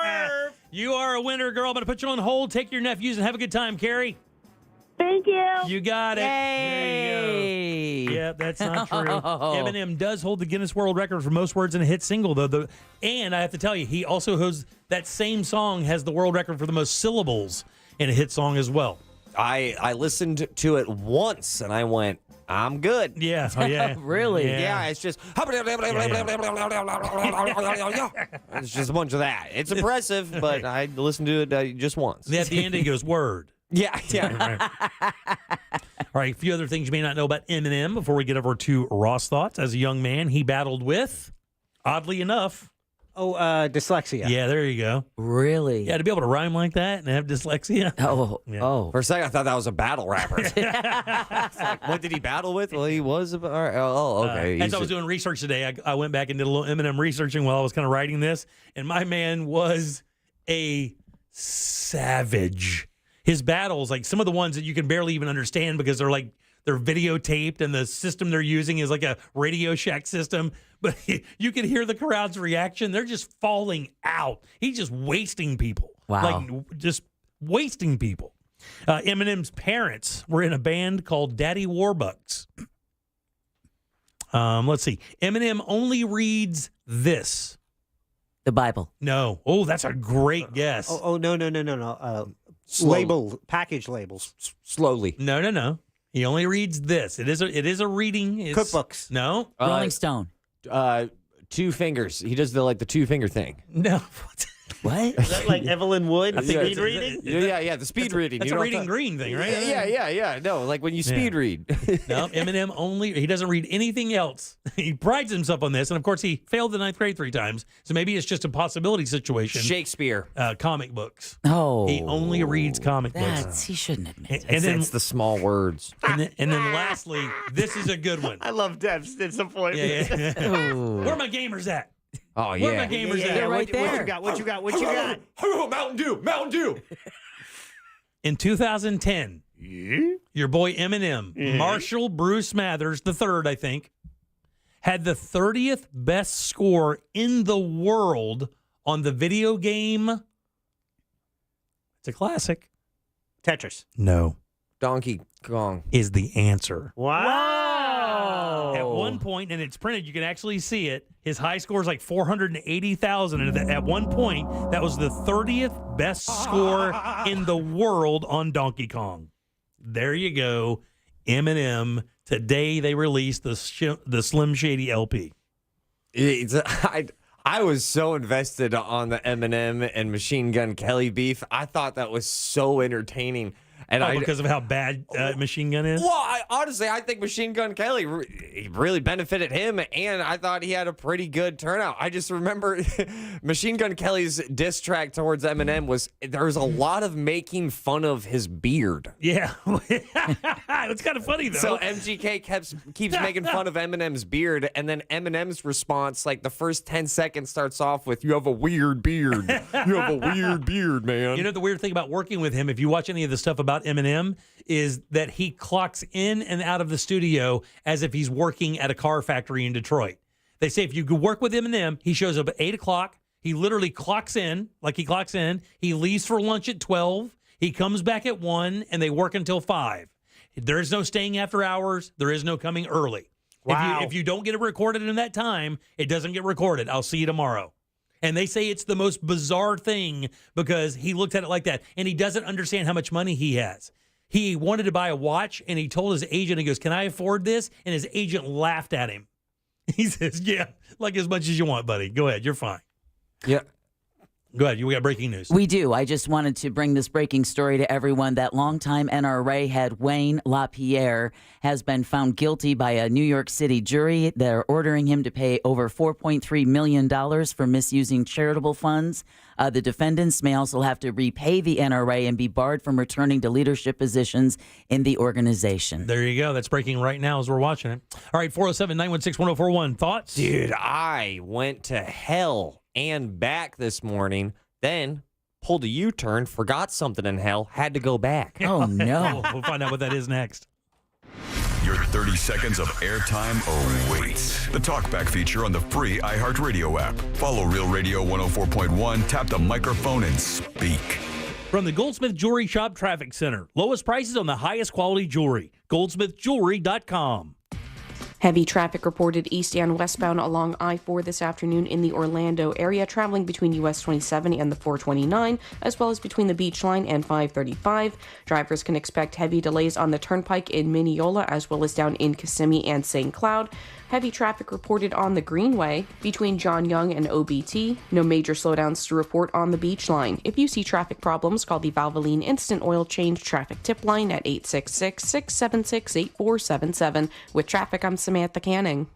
You are a winner, girl. I'm going to put you on hold. Take your nephews and have a good time, Carrie. Thank you. You got it. There you go. Yeah, that's not true. Eminem does hold the Guinness World Record for most words in a hit single, though. And I have to tell you, he also holds that same song has the world record for the most syllables in a hit song as well. I listened to it once and I went, I'm good. Yeah. Oh, yeah. Really? Yeah, it's just it's just a bunch of that. It's impressive, but I listened to it just once. At the end, he goes, word. Yeah. Right. All right, a few other things you may not know about Eminem before we get over to Ross thoughts. As a young man, he battled with, oddly enough, dyslexia. Yeah, there you go. Really? Yeah, to be able to rhyme like that and have dyslexia. Oh. For a second, I thought that was a battle rapper. It's like, what did he battle with? Well, he was a... okay. As I was doing research today, I went back and did a little Eminem researching while I was kind of writing this, and my man was a savage. His battles, like some of the ones that you can barely even understand because they're videotaped and the system they're using is like a Radio Shack system, but you can hear the crowd's reaction. They're just falling out. He's just wasting people. Wow. Like just wasting people. Eminem's parents were in a band called Daddy Warbucks. Let's see. Eminem only reads this. The Bible. No. Oh, that's a great guess. No. Package labels. Slowly. No. He only reads this. It is a reading. Cookbooks. No. Rolling Stone. 2 fingers. He does the 2-finger thing. No. What? Is that like Evelyn Wood speed reading? Yeah, the speed reading. That's You a know reading what green thing, right? Yeah. No, like when you speed read. No, Eminem he doesn't read anything else. He prides himself on this, and of course he failed the 9th grade 3 times, so maybe it's just a possibility situation. Shakespeare. Comic books. Oh. He only reads comic books. He shouldn't admit And then it's the small words. And then lastly, this is a good one. I love Deb's disappointment. Yeah. Where are my gamers at? Oh, Where are my gamers at? They're right there. What you got? Mountain Dew. In 2010, your boy Eminem, Marshall Bruce Mathers III, I think, had the 30th best score in the world on the video game. It's a classic. Tetris. No. Donkey Kong Is the answer. Wow. At one point, and it's printed, you can actually see it. His high score is like 480,000. And at one point, that was the 30th best score in the world on Donkey Kong. There you go. Eminem. Today they released the Slim Shady LP. I was so invested on the Eminem and Machine Gun Kelly beef. I thought that was so entertaining. And because of how bad Machine Gun is? Well, honestly, I think Machine Gun Kelly really benefited him, and I thought he had a pretty good turnout. I just remember Machine Gun Kelly's diss track towards Eminem there was a lot of making fun of his beard. Yeah. It's kind of funny, though. So MGK keeps making fun of Eminem's beard, and then Eminem's response, like the first 10 seconds starts off with, "You have a weird beard. You have a weird beard, man." You know, the weird thing about working with him, if you watch any of the stuff about Eminem, is that he clocks in and out of the studio as if he's working at a car factory in Detroit. They say if you work with Eminem, he shows up at 8 o'clock. He literally clocks in, He leaves for lunch at 12. He comes back at 1, and they work until 5. There is no staying after hours. There is no coming early. Wow. If you don't get it recorded in that time, it doesn't get recorded. I'll see you tomorrow. And they say it's the most bizarre thing because he looked at it like that, and he doesn't understand how much money he has. He wanted to buy a watch, and he told his agent, he goes, "Can I afford this?" And his agent laughed at him. He says, "Yeah, like as much as you want, buddy. Go ahead. You're fine." Yeah. Go ahead. We got breaking news. We do. I just wanted to bring this breaking story to everyone that longtime NRA head Wayne LaPierre has been found guilty by a New York City jury. They're ordering him to pay over $4.3 million for misusing charitable funds. The defendants may also have to repay the NRA and be barred from returning to leadership positions in the organization. There you go. That's breaking right now as we're watching it. All right, 407-916-1041. Thoughts? Dude, I went to hell and back this morning, then pulled a U-turn, forgot something in hell, had to go back. Oh, no. We'll find out what that is next. Your 30 seconds of airtime awaits. The TalkBack feature on the free iHeartRadio app. Follow Real Radio 104.1, tap the microphone, and speak. From the Goldsmith Jewelry Shop Traffic Center. Lowest prices on the highest quality jewelry. GoldsmithJewelry.com. Heavy traffic reported east and westbound along I-4 this afternoon in the Orlando area, traveling between US 27 and the 429, as well as between the Beach Line and 535. Drivers can expect heavy delays on the Turnpike in Mineola, as well as down in Kissimmee and St. Cloud. Heavy traffic reported on the Greenway between John Young and OBT. No major slowdowns to report on the Beach Line. If you see traffic problems, call the Valvoline Instant Oil Change Traffic Tip Line at 866-676-8477. With traffic, I'm Samantha Canning.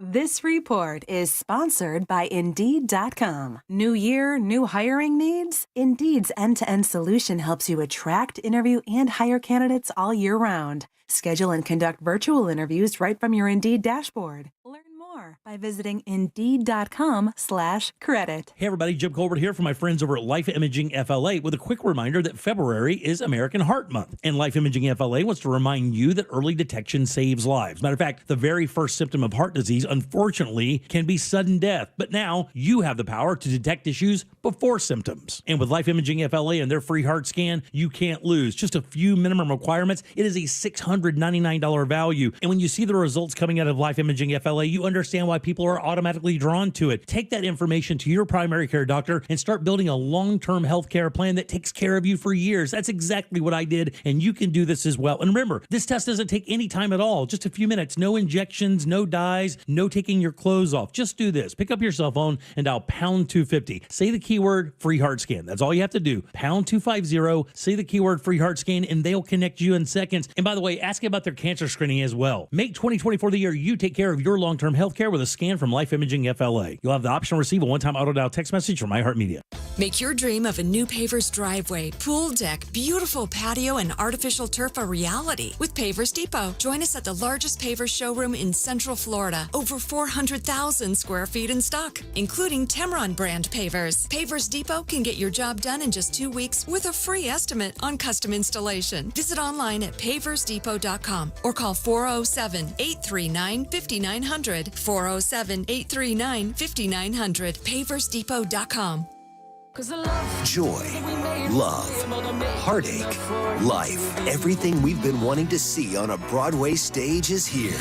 This report is sponsored by Indeed.com. New year, new hiring needs? Indeed's end-to-end solution helps you attract, interview, and hire candidates all year round. Schedule and conduct virtual interviews right from your Indeed dashboard. Learn more more by visiting Indeed.com/credit. Hey everybody, Jim Colbert here from my friends over at Life Imaging FLA with a quick reminder that February is American Heart Month. And Life Imaging FLA wants to remind you that early detection saves lives. Matter of fact, the very first symptom of heart disease, unfortunately, can be sudden death. But now you have the power to detect issues before symptoms. And with Life Imaging FLA and their free heart scan, you can't lose. Just a few minimum requirements. It is a $699 value. And when you see the results coming out of Life Imaging FLA, you understand why people are automatically drawn to it. Take that information to your primary care doctor and start building a long-term health care plan that takes care of you for years. That's exactly what I did, and you can do this as well. And remember, this test doesn't take any time at all, just a few minutes. No injections, no dyes, no taking your clothes off. Just do this. Pick up your cell phone and dial pound 250. Say the keyword free heart scan. That's all you have to do. Pound 250, say the keyword free heart scan, and they'll connect you in seconds. And by the way, ask about their cancer screening as well. Make 2024 the year you take care of your long-term health care with a scan from Life Imaging FLA. You'll have the option to receive a one-time auto-dial text message from iHeartMedia. Make your dream of a new Pavers driveway, pool deck, beautiful patio, and artificial turf a reality with Pavers Depot. Join us at the largest Pavers showroom in Central Florida. Over 400,000 square feet in stock, including Temron brand pavers. Pavers Depot can get your job done in just 2 weeks with a free estimate on custom installation. Visit online at paversdepot.com or call 407-839-5900. 407-839-5900. paversdepot.com. Joy, love, heartache, life. Everything we've been wanting to see on a Broadway stage is here.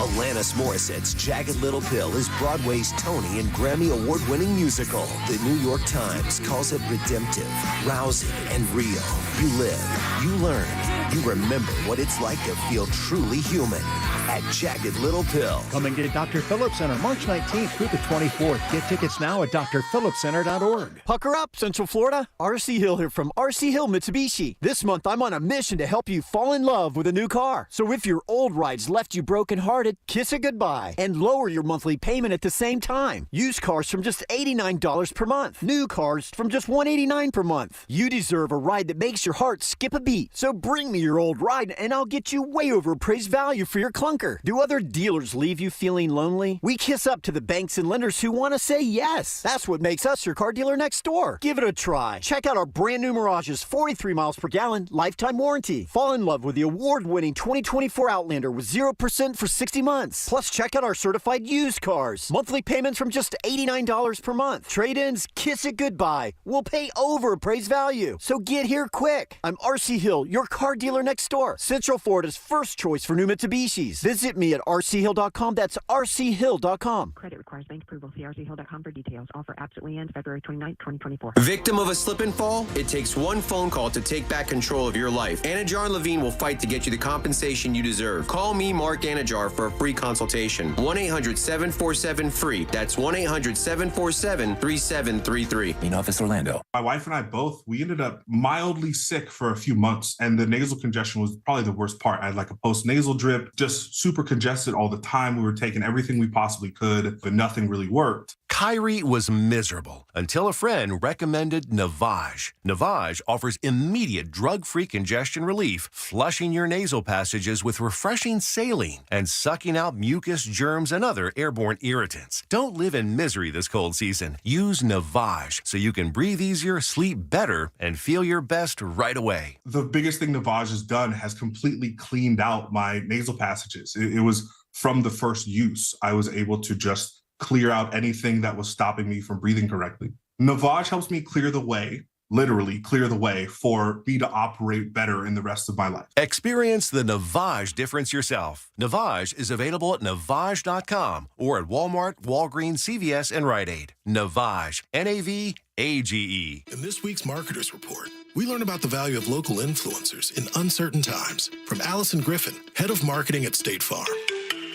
Alanis Morissette's Jagged Little Pill is Broadway's Tony and Grammy Award-winning musical. The New York Times calls it redemptive, rousing, and real. You live, you learn, you remember what it's like to feel truly human at Jagged Little Pill. Coming to Dr. Phillips Center March 19th through the 24th. Get tickets now at drphillipscenter.org. Pucker up, Central Florida. RC Hill here from RC Hill Mitsubishi. This month, I'm on a mission to help you fall in love with a new car. So if your old rides left you brokenhearted, kiss it goodbye and lower your monthly payment at the same time. Used cars from just $89 per month. New cars from just $189 per month. You deserve a ride that makes your heart skip a beat. So bring me your old ride and I'll get you way overpriced value for your clunker. Do other dealers leave you feeling lonely? We kiss up to the banks and lenders who want to say yes. That's what makes us your car dealer next door. Give it a try. Check out our brand new Mirage's 43 miles per gallon lifetime warranty. Fall in love with the award-winning 2024 Outlander with 0% for 60 months. Plus, check out our certified used cars. Monthly payments from just $89 per month. Trade-ins, kiss it goodbye. We'll pay over appraised value. So get here quick. I'm RC Hill, your car dealer next door. Central Florida's first choice for new Mitsubishis. Visit me at rchill.com. That's rchill.com. Credit requires bank approval. See rchill.com for details. Offer absolutely ends February 29, 2024. Victim of a slip and fall? It takes one phone call to take back control of your life. Anajar and Levine will fight to get you the compensation you deserve. Call me, Mark Anajar, for a free consultation. 1-800-747-FREE. That's 1-800-747-3733. In office, Orlando. My wife and I both, we ended up mildly sick for a few months, and the nasal congestion was probably the worst part. I had like a post-nasal drip, just super congested all the time. We were taking everything we possibly could, but nothing really worked. Kyrie was miserable until a friend recommended Navage. Navage offers immediate drug-free congestion relief, flushing your nasal passages with refreshing saline and sucking out mucus, germs, and other airborne irritants. Don't live in misery this cold season. Use Navage so you can breathe easier, sleep better, and feel your best right away. The biggest thing Navage has done has completely cleaned out my nasal passages. It was from the first use. I was able to just clear out anything that was stopping me from breathing correctly. Navage helps me clear the way, literally clear the way, for me to operate better in the rest of my life. Experience the Navage difference yourself. Navage is available at Navage.com or at Walmart, Walgreens, CVS, and Rite Aid. Navage, N-A-V-A-G-E. In this week's Marketers Report, we learn about the value of local influencers in uncertain times. From Allison Griffin, head of marketing at State Farm.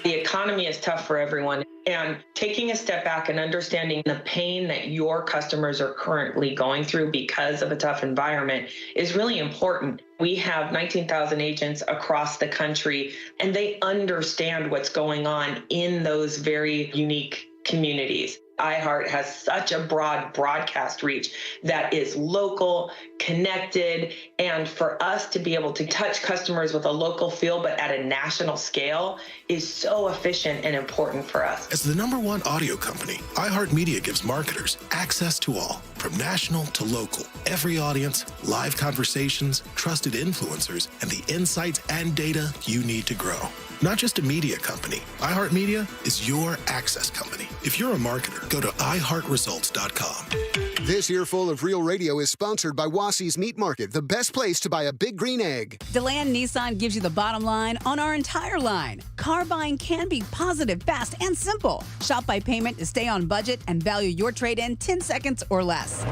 The economy is tough for everyone, and taking a step back and understanding the pain that your customers are currently going through because of a tough environment is really important. We have 19,000 agents across the country, and they understand what's going on in those very unique communities. iHeart has such a broad broadcast reach that is local, connected, and for us to be able to touch customers with a local feel but at a national scale is so efficient and important for us. As the #1 audio company, iHeartMedia gives marketers access to all, from national to local. Every audience, live conversations, trusted influencers, and the insights and data you need to grow. Not just a media company, iHeartMedia is your access company. If you're a marketer, go to iHeartResults.com. This Earful of Real Radio is sponsored by Wassey's Meat Market, the best place to buy a big green egg. DeLand Nissan gives you the bottom line on our entire line. Car buying can be positive, fast, and simple. Shop by payment to stay on budget and value your trade-in 10 seconds or less.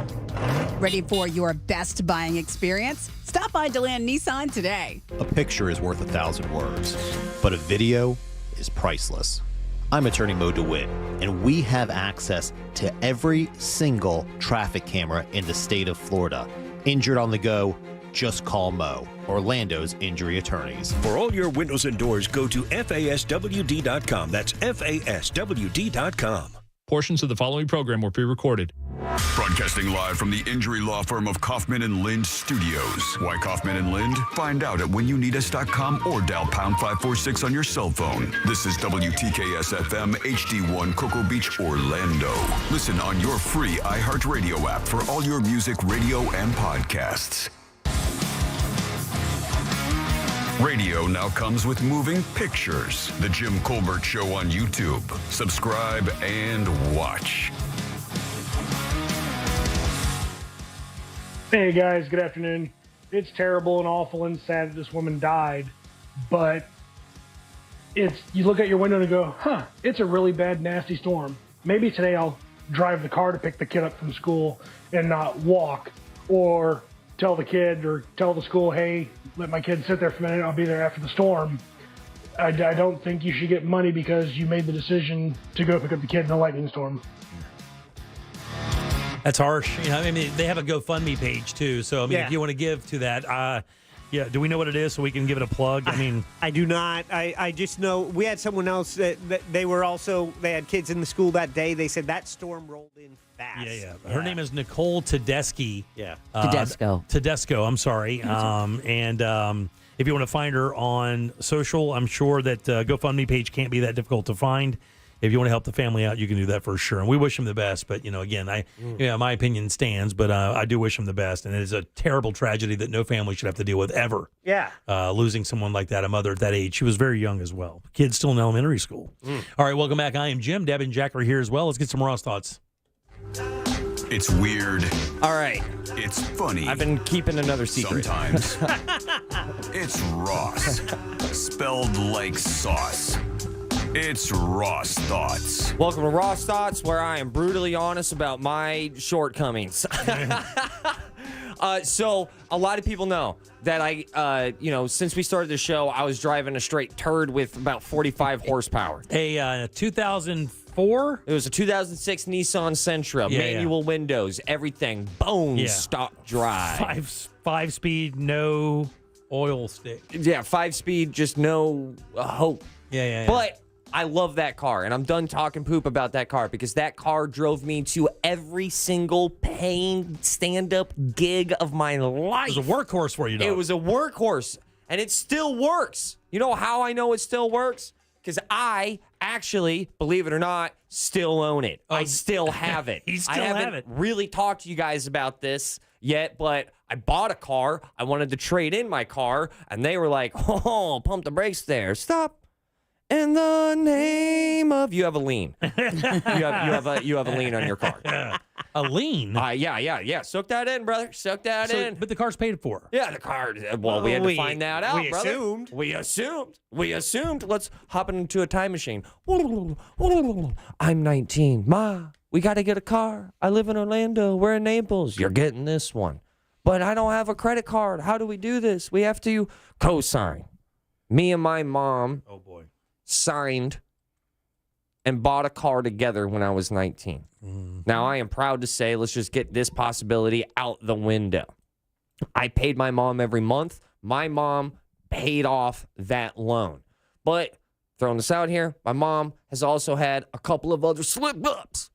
Ready for your best buying experience? Stop by DeLand Nissan today. A picture is worth 1,000 words, but a video is priceless. I'm attorney Mo DeWitt, and we have access to every single traffic camera in the state of Florida. Injured on the go, just call Mo, Orlando's injury attorneys. For all your windows and doors, go to FASWD.com. That's FASWD.com. Portions of the following program were pre-recorded. Broadcasting live from the injury law firm of Kaufman and Lind Studios. Why Kaufman and Lind? Find out at whenyouneedus.com or dial pound 546 on your cell phone. This is WTKS FM HD1 Cocoa Beach, Orlando. Listen on your free iHeartRadio app for all your music, radio, and podcasts. Radio now comes with moving pictures. The Jim Colbert Show on YouTube. Subscribe and watch. Hey guys, good afternoon. It's terrible and awful and sad that this woman died, but you look out your window and go, it's a really bad, nasty storm. Maybe today I'll drive the car to pick the kid up from school and not walk, or tell the kid or tell the school, hey, let my kid sit there for a minute, I'll be there after the storm. I don't think you should get money because you made the decision to go pick up the kid in a lightning storm. That's harsh. I mean, they have a GoFundMe page too. So, I mean, if you want to give to that, do we know what it is so we can give it a plug? I mean, I do not. I just know we had someone else that they had kids in the school that day. They said that storm rolled in fast. Yeah. Her name is Nicole Tedeschi. Yeah. Tedesco, I'm sorry. If you want to find her on social, I'm sure that GoFundMe page can't be that difficult to find. If you want to help the family out, you can do that for sure. And we wish them the best. But, again, my opinion stands, but I do wish them the best. And it is a terrible tragedy that no family should have to deal with ever. Yeah. Losing someone like that, a mother at that age. She was very young as well. Kids still in elementary school. All right, welcome back. I am Jim. Deb and Jack are here as well. Let's get some Ross thoughts. It's weird. All right. It's funny. I've been keeping another secret. Sometimes. It's Ross. Spelled like sauce. It's Ross Thoughts. Welcome to Ross Thoughts, where I am brutally honest about my shortcomings. So a lot of people know that since we started the show, I was driving a straight turd with about 45 horsepower. A 2004? It was a 2006 Nissan Sentra, manual windows, everything, bone stock dry. Five speed, no oil stick. Yeah, 5-speed, just no hope. Yeah. But I love that car, and I'm done talking poop about that car because that car drove me to every single paying stand-up gig of my life. It was a workhorse for you, dog. It was a workhorse, and it still works. You know how I know it still works? Because I actually, believe it or not, still own it. I still have it. I haven't really talked to you guys about this yet, but I bought a car. I wanted to trade in my car, and they were like, oh, pump the brakes there. Stop. In the name of, you have a lien. you have a lien on your car. A lien? Yeah. Soak that in, brother. Soak that in. But the car's paid for. Yeah, the car. Well, we had to find that out, brother. We assumed. Let's hop into a time machine. I'm 19. Ma, we got to get a car. I live in Orlando. We're in Naples. You're getting this one. But I don't have a credit card. How do we do this? We have to co-sign. Me and my mom. Oh, boy. Signed and bought a car together when I was 19. Now, I am proud to say, let's just get this possibility out the window. I paid my mom every month. My mom paid off that loan. But throwing this out here, my mom has also had a couple of other slip-ups.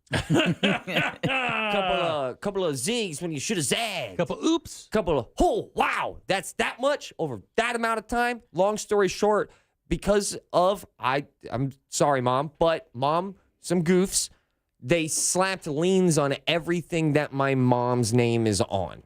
couple of zigs when you should have zagged. Couple oops. Couple of, oh, wow, that's that much over that amount of time. Long story short, because of, I'm sorry, Mom, but Mom, some goofs, they slapped liens on everything that my mom's name is on.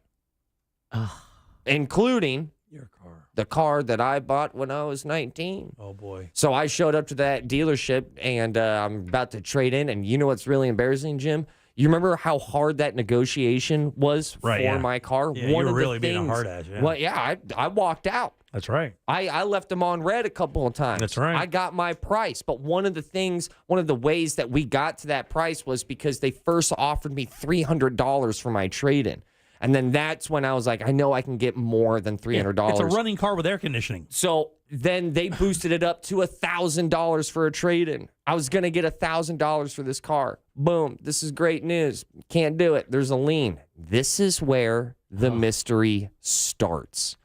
Including your car. The car that I bought when I was 19. Oh, boy. So I showed up to that dealership, and I'm about to trade in, and you know what's really embarrassing, Jim? You remember how hard that negotiation was for my car? Yeah, you were really being a hard ass. Yeah. Well, yeah, I walked out. That's right. I left them on red a couple of times. That's right. I got my price. But one of the ways that we got to that price was because they first offered me $300 for my trade-in. And then that's when I was like, I know I can get more than $300. It's a running car with air conditioning. So then they boosted it up to $1,000 for a trade-in. I was going to get $1,000 for this car. Boom. This is great news. Can't do it. There's a lien. This is where the mystery starts.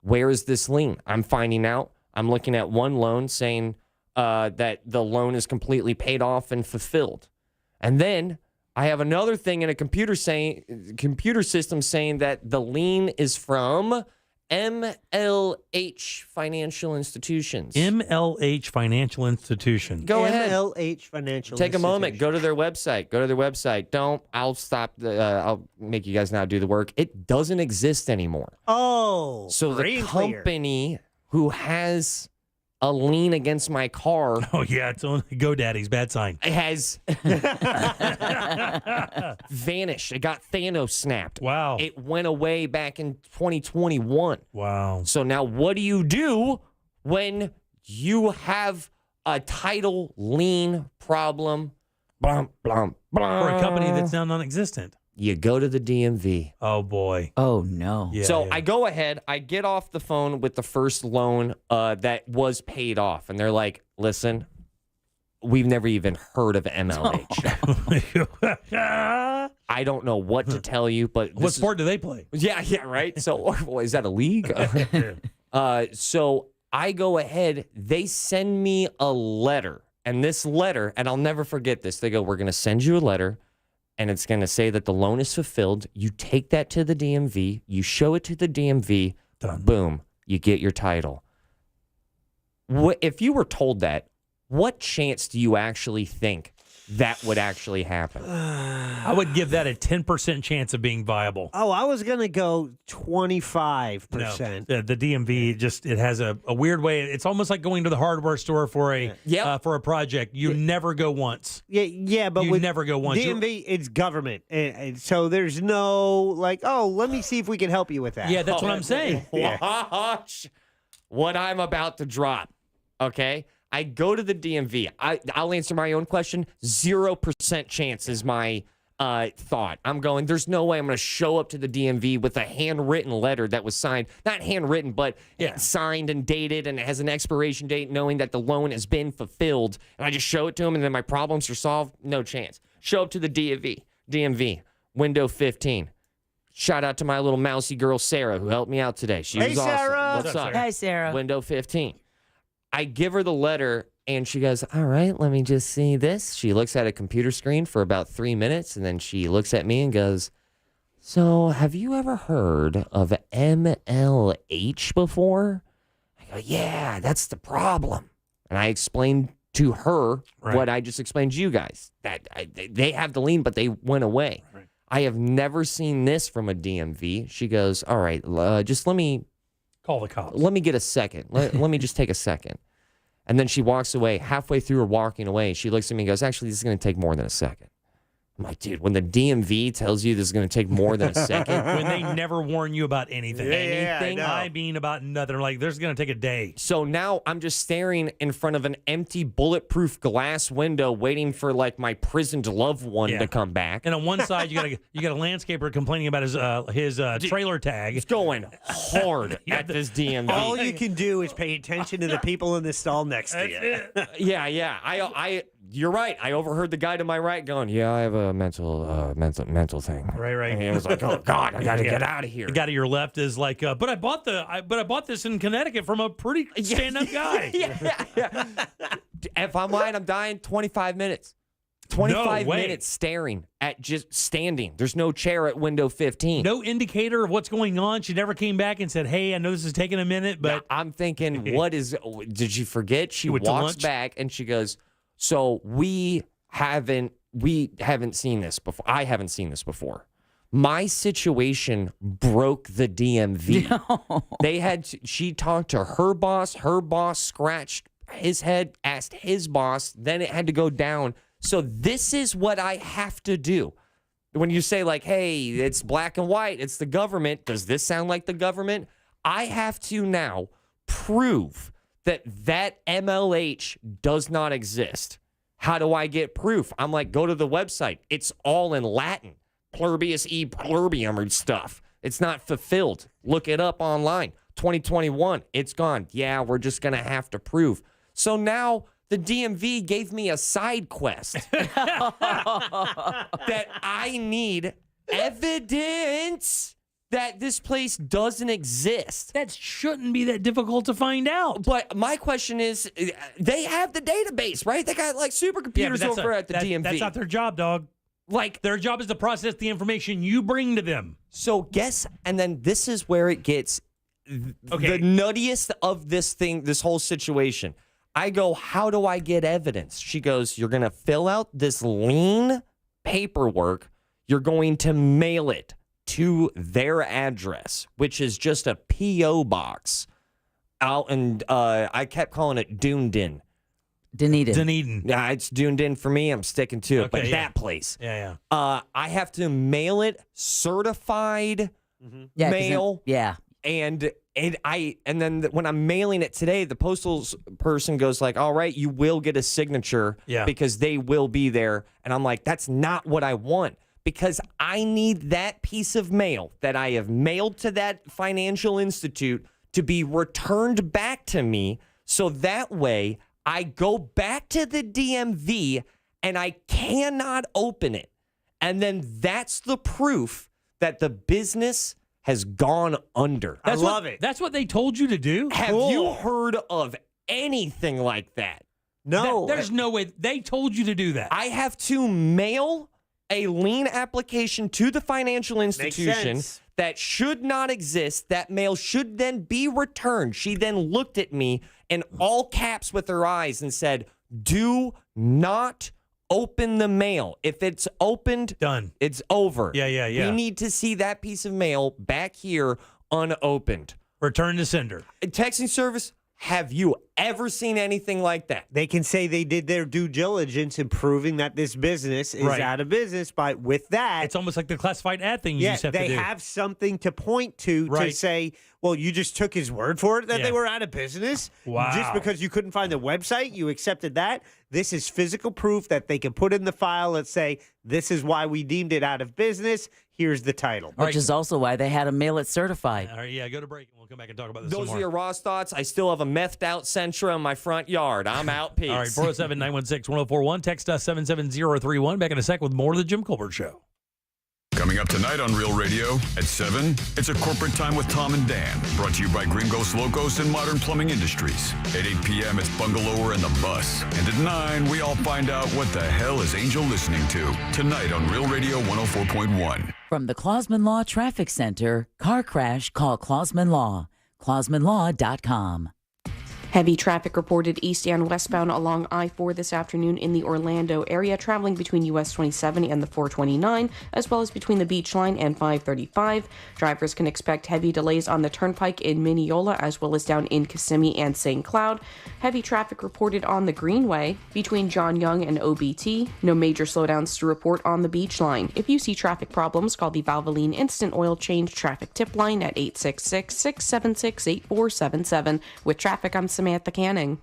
Where is this lien? I'm finding out. I'm looking at one loan saying that the loan is completely paid off and fulfilled. And then I have another thing in a computer system saying that the lien is from MLH Financial Institutions. MLH Financial Institutions. Go ahead. MLH Financial Take a moment. Institutions. Go to their website. I'll stop. I'll make you guys now do the work. It doesn't exist anymore. Oh. So the free and clear. company who has a lien against my car. Oh, yeah. It's on GoDaddy's bad sign. Has vanished. It got Thanos snapped. Wow. It went away back in 2021. Wow. So now what do you do when you have a title lien problem? Blum, blum, blum. For a company that's now non-existent. You go to the DMV. Oh, boy. Oh, no. Yeah, So yeah. I go ahead, I get off the phone with the first loan that was paid off. And they're like, listen, we've never even heard of MLH. I don't know what to tell you, but What sport do they play? Yeah, right? So is that a league? So I go ahead, they send me a letter. And this letter, and I'll never forget this, they go, we're going to send you a letter. And it's going to say that the loan is fulfilled. You take that to the DMV. You show it to the DMV. Done. Boom. You get your title. If you were told that, what chance do you actually think that would actually happen? I would give that a 10% chance of being viable. Oh, I was going to go 25%. No, the DMV just it has a weird way. It's almost like going to the hardware store for a for a project. You never go once. Yeah, but you with never go once. DMV, it's government, and so there's no like, oh, let me see if we can help you with that. Yeah, that's what I'm saying. Watch what I'm about to drop. Okay. I go to the DMV. I'll answer my own question. 0% chance is my thought. I'm going, there's no way I'm going to show up to the DMV with a handwritten letter that was signed. Not handwritten, but signed and dated, and it has an expiration date, knowing that the loan has been fulfilled. And I just show it to them, and then my problems are solved? No chance. Show up to the DMV, window 15. Shout out to my little mousy girl, Sarah, who helped me out today. She was awesome. Sarah. What's up? Hi, Sarah. Window 15. I give her the letter, and she goes, all right, let me just see this. She looks at a computer screen for about 3 minutes, and then she looks at me and goes, so have you ever heard of MLH before? I go, yeah, that's the problem. And I explained to her what I just explained to you guys, that they have the lien, but they went away. Right. I have never seen this from a DMV. She goes, all right, just let me Call the cops. Let me get a second. Let me just take a second. And then she walks away. Halfway through her walking away, she looks at me and goes, actually, this is going to take more than a second. I'm like, dude, when the DMV tells you this is going to take more than a second. When they never warn you about anything. Anything. I mean about nothing. Like, there's going to take a day. So now I'm just staring in front of an empty bulletproof glass window waiting for like my prisoned loved one to come back. And on one side, you got a landscaper complaining about his trailer tag. It's going hard at this DMV. All you can do is pay attention to the people in the stall next to you. Yeah. You're right. I overheard the guy to my right going, yeah, I have a mental thing. Right. And he was like, oh God, I got to get out of here. The guy to your left is like, but I bought this in Connecticut from a pretty stand-up guy. Yeah. If I'm lying, I'm dying 25 minutes. 25 No way. minutes staring at just standing. There's no chair at window 15. No indicator of what's going on. She never came back and said, hey, I know this is taking a minute, but. Now, I'm thinking, did you forget? She went to walks lunch? back and she goes, so we haven't seen this before. I haven't seen this before. My situation broke the DMV. She talked to her boss scratched his head, asked his boss, then it had to go down. So this is what I have to do. When you say like, hey, it's black and white, it's the government. Does this sound like the government? I have to now prove that MLH does not exist. How do I get proof? I'm like, go to the website. It's all in Latin. Pluribus e plurbium or stuff. It's not fulfilled. Look it up online. 2021, it's gone. Yeah, we're just going to have to prove. So now the DMV gave me a side quest that I need evidence that this place doesn't exist. That shouldn't be that difficult to find out. But my question is, they have the database, right? They got like supercomputers over at the DMV. That's not their job, dog. Like, their job is to process the information you bring to them. So and then this is where it gets the nuttiest of this thing, this whole situation. I go, how do I get evidence? She goes, you're going to fill out this lien paperwork. You're going to mail it to their address, which is just a P.O. box out. And I kept calling it Dunedin. Dunedin. Yeah, it's Dunedin for me. I'm sticking to it. Okay, but yeah. that place. Yeah. I have to mail it certified mail. And then when I'm mailing it today, the postal person goes like, all right, you will get a signature because they will be there. And I'm like, that's not what I want, because I need that piece of mail that I have mailed to that financial institute to be returned back to me. So that way I go back to the DMV and I cannot open it. And then that's the proof that the business has gone under. I love it. That's what they told you to do? Have you heard of anything like that? No. There's no way. They told you to do that. I have to mail a lien application to the financial institution that should not exist. That mail should then be returned. She then looked at me in all caps with her eyes and said, do not open the mail. If it's opened, done. It's over. Yeah. We need to see that piece of mail back here unopened. Return to sender. Texting service, have you ever seen anything like that? They can say they did their due diligence in proving that this business is out of business, but with that... It's almost like the classified ad thing you just have to do. They have something to point to say, well, you just took his word for it that they were out of business? Wow. Just because you couldn't find the website, you accepted that? This is physical proof that they can put in the file and say, this is why we deemed it out of business. Here's the title. Which is also why they had to mail it certified. All right, go to break and we'll come back and talk about this Those some are more. your Ross thoughts. I still have a methed out Sentra in my front yard. I'm out. Peace. All right, 407-916-1041. Text us 77031. Back in a sec with more of the Jim Colbert Show. Coming up tonight on Real Radio at 7, it's a corporate time with Tom and Dan, brought to you by Gringos Locos and Modern Plumbing Industries. At 8 p.m., it's Bungalower and the Bus. And at 9, we all find out what the hell is Angel listening to. Tonight on Real Radio 104.1. From the Clausman Law Traffic Center, car crash, call Clausman Law. ClausmanLaw.com. Heavy traffic reported east and westbound along I-4 this afternoon in the Orlando area, traveling between US 27 and the 429, as well as between the Beach Line and 535. Drivers can expect heavy delays on the Turnpike in Mineola, as well as down in Kissimmee and St. Cloud. Heavy traffic reported on the Greenway between John Young and OBT. No major slowdowns to report on the Beach Line. If you see traffic problems, call the Valvoline Instant Oil Change Traffic Tip Line at 866-676-8477. With traffic, I'm Samantha Canning.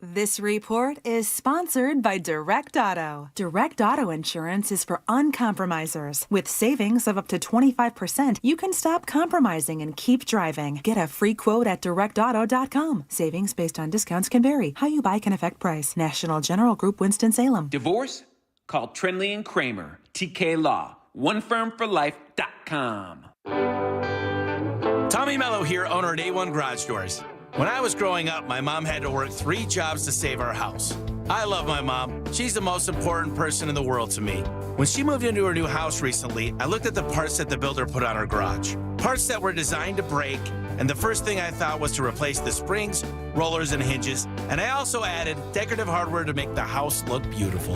This report is sponsored by Direct Auto. Direct Auto Insurance is for uncompromisers. With savings of up to 25%, you can stop compromising and keep driving. Get a free quote at directauto.com. Savings based on discounts can vary. How you buy can affect price. National General Group, Winston-Salem. Divorce? Call Trinley and Kramer, TK Law. OneFirmForLife.com. Tommy Mello here, owner at A1 Garage Doors. When I was growing up, my mom had to work 3 jobs to save our house. I love my mom. She's the most important person in the world to me. When she moved into her new house recently, I looked at the parts that the builder put on her garage. Parts that were designed to break, and the first thing I thought was to replace the springs, rollers, and hinges, and I also added decorative hardware to make the house look beautiful.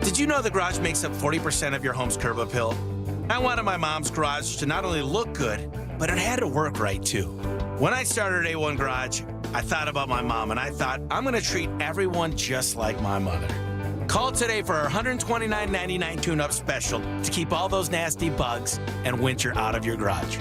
Did you know the garage makes up 40% of your home's curb appeal? I wanted my mom's garage to not only look good, but it had to work right too. When I started A1 Garage, I thought about my mom, and I thought, I'm going to treat everyone just like my mother. Call today for our $129.99 tune-up special to keep all those nasty bugs and winter out of your garage.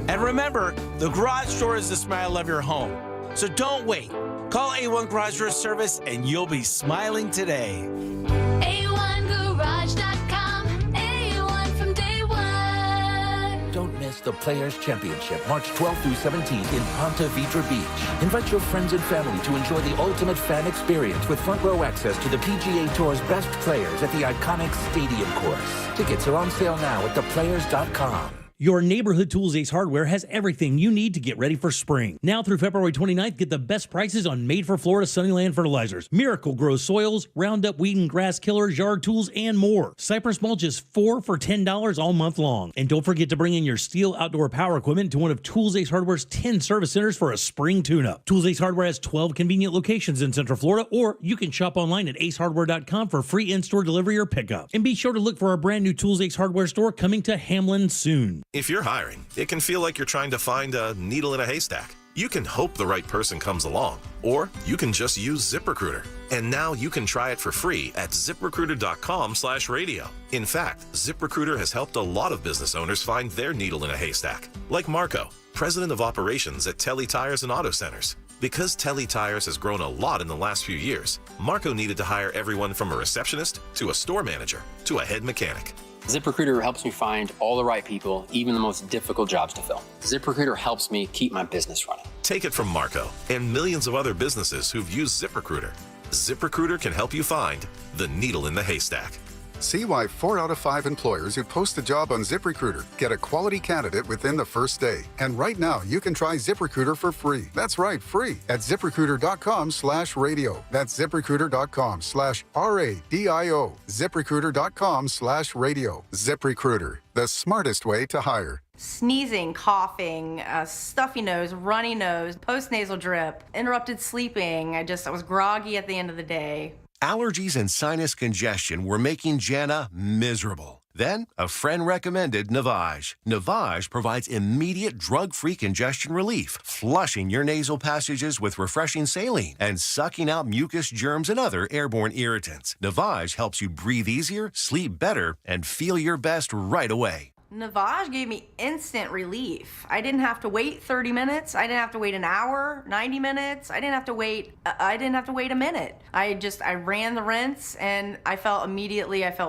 And remember, the garage door is the smile of your home. So don't wait. Call A1 Garage Door Service and you'll be smiling today. A1Garage.com. A1 from day one. Don't miss the Players' Championship, March 12th through 17th in Ponte Vedra Beach. Invite your friends and family to enjoy the ultimate fan experience with front row access to the PGA Tour's best players at the iconic Stadium Course. Tickets are on sale now at theplayers.com. Your neighborhood Tools Ace Hardware has everything you need to get ready for spring. Now through February 29th, get the best prices on made for Florida Sunnyland fertilizers, Miracle Grow soils, Roundup weed and grass killers, yard tools, and more. Cypress mulch is 4 for $10 all month long. And don't forget to bring in your Steel outdoor power equipment to one of Tools Ace Hardware's 10 service centers for a spring tune-up. Tools Ace Hardware has 12 convenient locations in Central Florida, or you can shop online at acehardware.com for free in-store delivery or pickup. And be sure to look for our brand new Tools Ace Hardware store coming to Hamlin soon. If you're hiring, it can feel like you're trying to find a needle in a haystack. You can hope the right person comes along, or you can just use ZipRecruiter. And now you can try it for free at ZipRecruiter.com/radio. In fact, ZipRecruiter has helped a lot of business owners find their needle in a haystack, like Marco, president of operations at Telly Tires and Auto Centers. Because Telly Tires has grown a lot in the last few years, Marco needed to hire everyone from a receptionist to a store manager to a head mechanic. ZipRecruiter helps me find all the right people, even the most difficult jobs to fill. ZipRecruiter helps me keep my business running. Take it from Marco and millions of other businesses who've used ZipRecruiter. ZipRecruiter can help you find the needle in the haystack. See why 4 out of 5 employers who post a job on ZipRecruiter get a quality candidate within the first day. And right now, you can try ZipRecruiter for free. That's right, free at ZipRecruiter.com/radio. That's ZipRecruiter.com/RADIO. ZipRecruiter.com/radio. ZipRecruiter, the smartest way to hire. Sneezing, coughing, stuffy nose, runny nose, postnasal drip, interrupted sleeping. I was groggy at the end of the day. Allergies and sinus congestion were making Jana miserable. Then, a friend recommended Navage. Navage provides immediate drug-free congestion relief, flushing your nasal passages with refreshing saline and sucking out mucus, germs, and other airborne irritants. Navage helps you breathe easier, sleep better, and feel your best right away. Navage gave me instant relief. I didn't have to wait 30 minutes. I didn't have to wait an hour, 90 minutes. I didn't have to wait a minute. I ran the rinse and I felt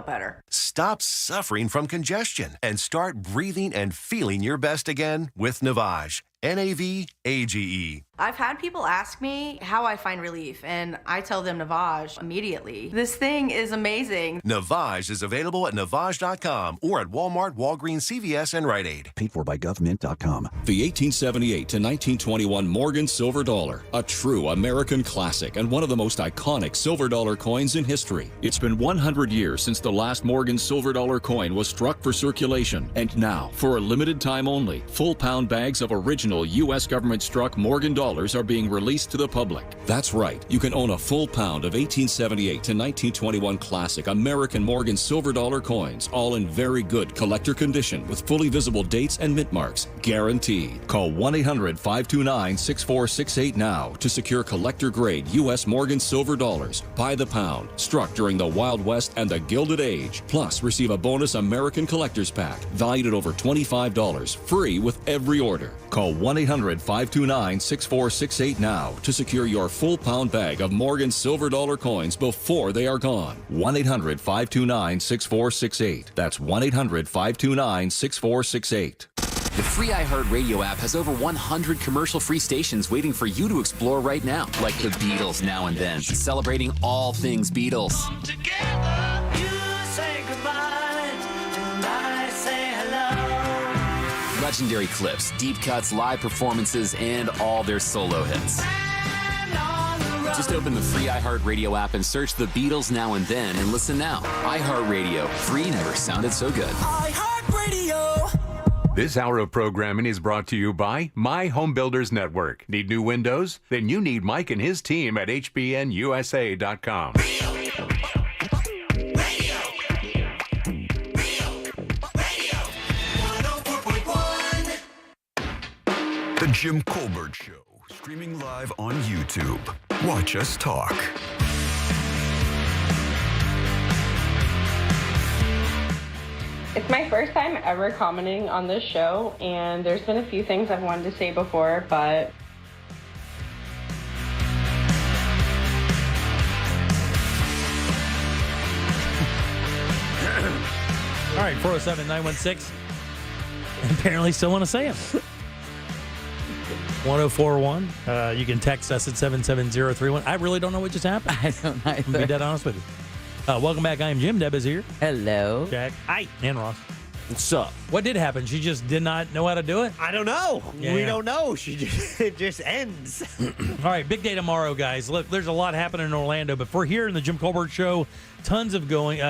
better. Stop suffering from congestion and start breathing and feeling your best again with Navage. Navage. I've had people ask me how I find relief, and I tell them Navage immediately. This thing is amazing. Navage is available at Navage.com or at Walmart, Walgreens, CVS, and Rite Aid. Paid for by government.com. The 1878 to 1921 Morgan Silver Dollar, a true American classic and one of the most iconic silver dollar coins in history. It's been 100 years since the last Morgan Silver Dollar coin was struck for circulation, and now, for a limited time only, full pound bags of original U.S. government-struck Morgan dollars are being released to the public. That's right, you can own a full pound of 1878 to 1921 classic American Morgan Silver Dollar coins, all in very good collector condition with fully visible dates and mint marks, guaranteed. Call 1-800-529-6468 now to secure collector-grade U.S. Morgan Silver Dollars by the pound, struck during the Wild West and the Gilded Age. Plus, receive a bonus American Collector's Pack valued at over $25, free with every order. Call 1-800-529-6468 now to secure your full pound bag of Morgan Silver Dollar coins before they are gone. 1-800-529-6468. That's 1-800-529-6468. The free iHeartRadio app has over 100 commercial-free stations waiting for you to explore right now, like the Beatles Now and Then, celebrating all things Beatles. Together, you say goodbye, and I say hello. Legendary clips, deep cuts, live performances, and all their solo hits. And on the Just open the free iHeartRadio app and search The Beatles Now and Then and listen now. iHeartRadio. Free never sounded so good. This hour of programming is brought to you by My Home Builders Network. Need new windows? Then you need Mike and his team at hbnusa.com. The Jim Colbert Show, streaming live on YouTube. Watch us talk. It's my first time ever commenting on this show, and there's been a few things I've wanted to say before, but All right, 407-916. Apparently still want to say it. 1041. You can text us at 77031. I really don't know what just happened. I don't know. To be dead honest with you. Welcome back. I am Jim. Deb is here. Hello. Jack. Hi. And Ross. What's up? What did happen? She just did not know how to do it? I don't know. Yeah. We don't know. It just ends. All right, big day tomorrow, guys. Look, there's a lot happening in Orlando, but for here in the Jim Colbert Show, tons going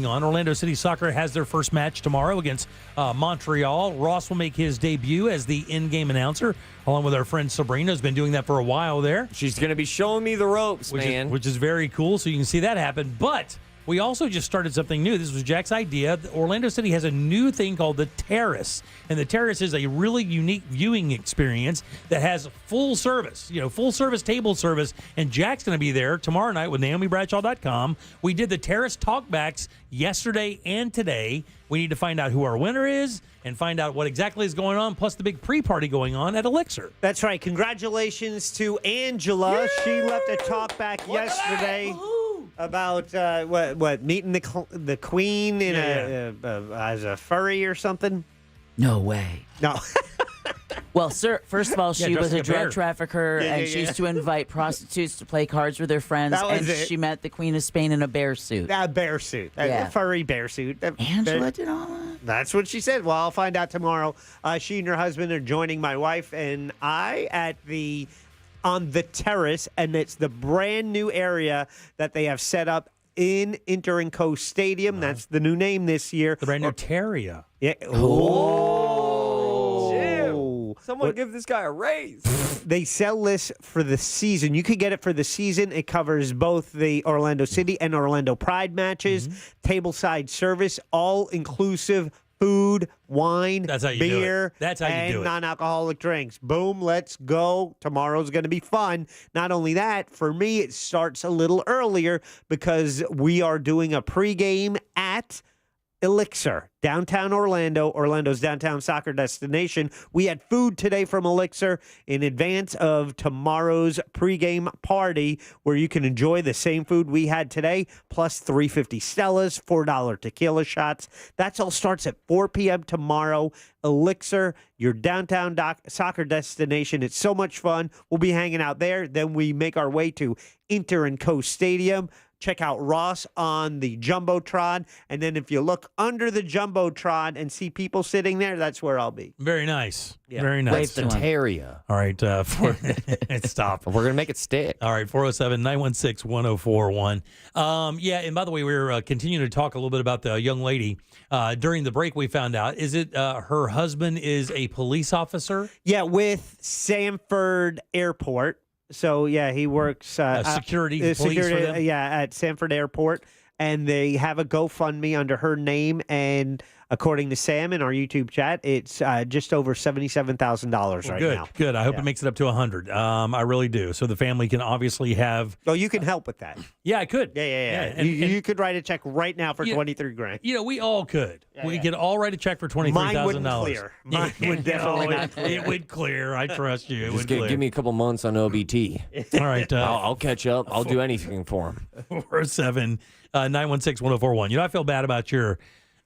on. Orlando City Soccer has their first match tomorrow against Montreal. Ross will make his debut as the in-game announcer, along with our friend Sabrina, who's been doing that for a while there. She's going to be showing me the ropes, man. Which is very cool, so you can see that happen. But we also just started something new. This was Jack's idea. Orlando City has a new thing called the Terrace. And the Terrace is a really unique viewing experience that has full service, full service table service. And Jack's going to be there tomorrow night with NaomiBradshaw.com. We did the Terrace talkbacks yesterday and today. We need to find out who our winner is and find out what exactly is going on, plus the big pre-party going on at Elixir. That's right. Congratulations to Angela. Yay! She left a talkback yesterday about what meeting the queen in as a furry or something. No way. No. Well, sir, first of all, she was a drug bear. trafficker, and she used to invite prostitutes to play cards with her friends, That was and it. she met the Queen of Spain in a bear suit. A bear suit. Yeah. A furry bear suit. Angela did all that? That's what she said. Well, I'll find out tomorrow. She and her husband are joining my wife and I on the Terrace, and it's the brand new area that they have set up in Inter and Co Stadium. That's the new name this year. The brand new Terria. Yeah. Jim, someone give this guy a raise. They sell this for the season. You could get it for the season. It covers both the Orlando City and Orlando Pride matches, tableside service, all inclusive food, wine, That's how you do it. beer, That's how you and do it. non-alcoholic drinks. Boom, let's go. Tomorrow's going to be fun. Not only that, for me, it starts a little earlier because we are doing a pregame at Elixir, downtown Orlando, Orlando's downtown soccer destination. We had food today from Elixir in advance of tomorrow's pregame party where you can enjoy the same food we had today, plus $3.50 Stella's, $4 tequila shots. That all starts at 4 p.m. tomorrow. Elixir, your downtown soccer destination. It's so much fun. We'll be hanging out there. Then we make our way to Inter and Co Stadium. Check out Ross on the Jumbotron. And then if you look under the Jumbotron and see people sitting there, that's where I'll be. Very nice. Yeah. Very nice. That's the Terria. All right. Stop. We're going to make it stick. All right. 407-916-1041. Yeah. And by the way, we're continuing to talk a little bit about the young lady. During the break, we found out, is it her husband is a police officer? Yeah, with Sanford Airport. So, yeah, he works security police for them? Yeah, at Sanford Airport. And they have a GoFundMe under her name. And according to Sam in our YouTube chat, it's just over $77,000 right now. Good. I hope it makes it up to 100. I really do. So the family can obviously have. Oh, you can help with that. Yeah, I could. Yeah. And you could write a check right now for $23,000. We all could. We could all write a check for $23,000. Mine wouldn't clear. Mine would definitely not clear. It would clear. I trust you. It Just would clear. give me a couple months on OBT. All right. I'll catch up. I'll do anything for him. 407-916-1041. I feel bad about your.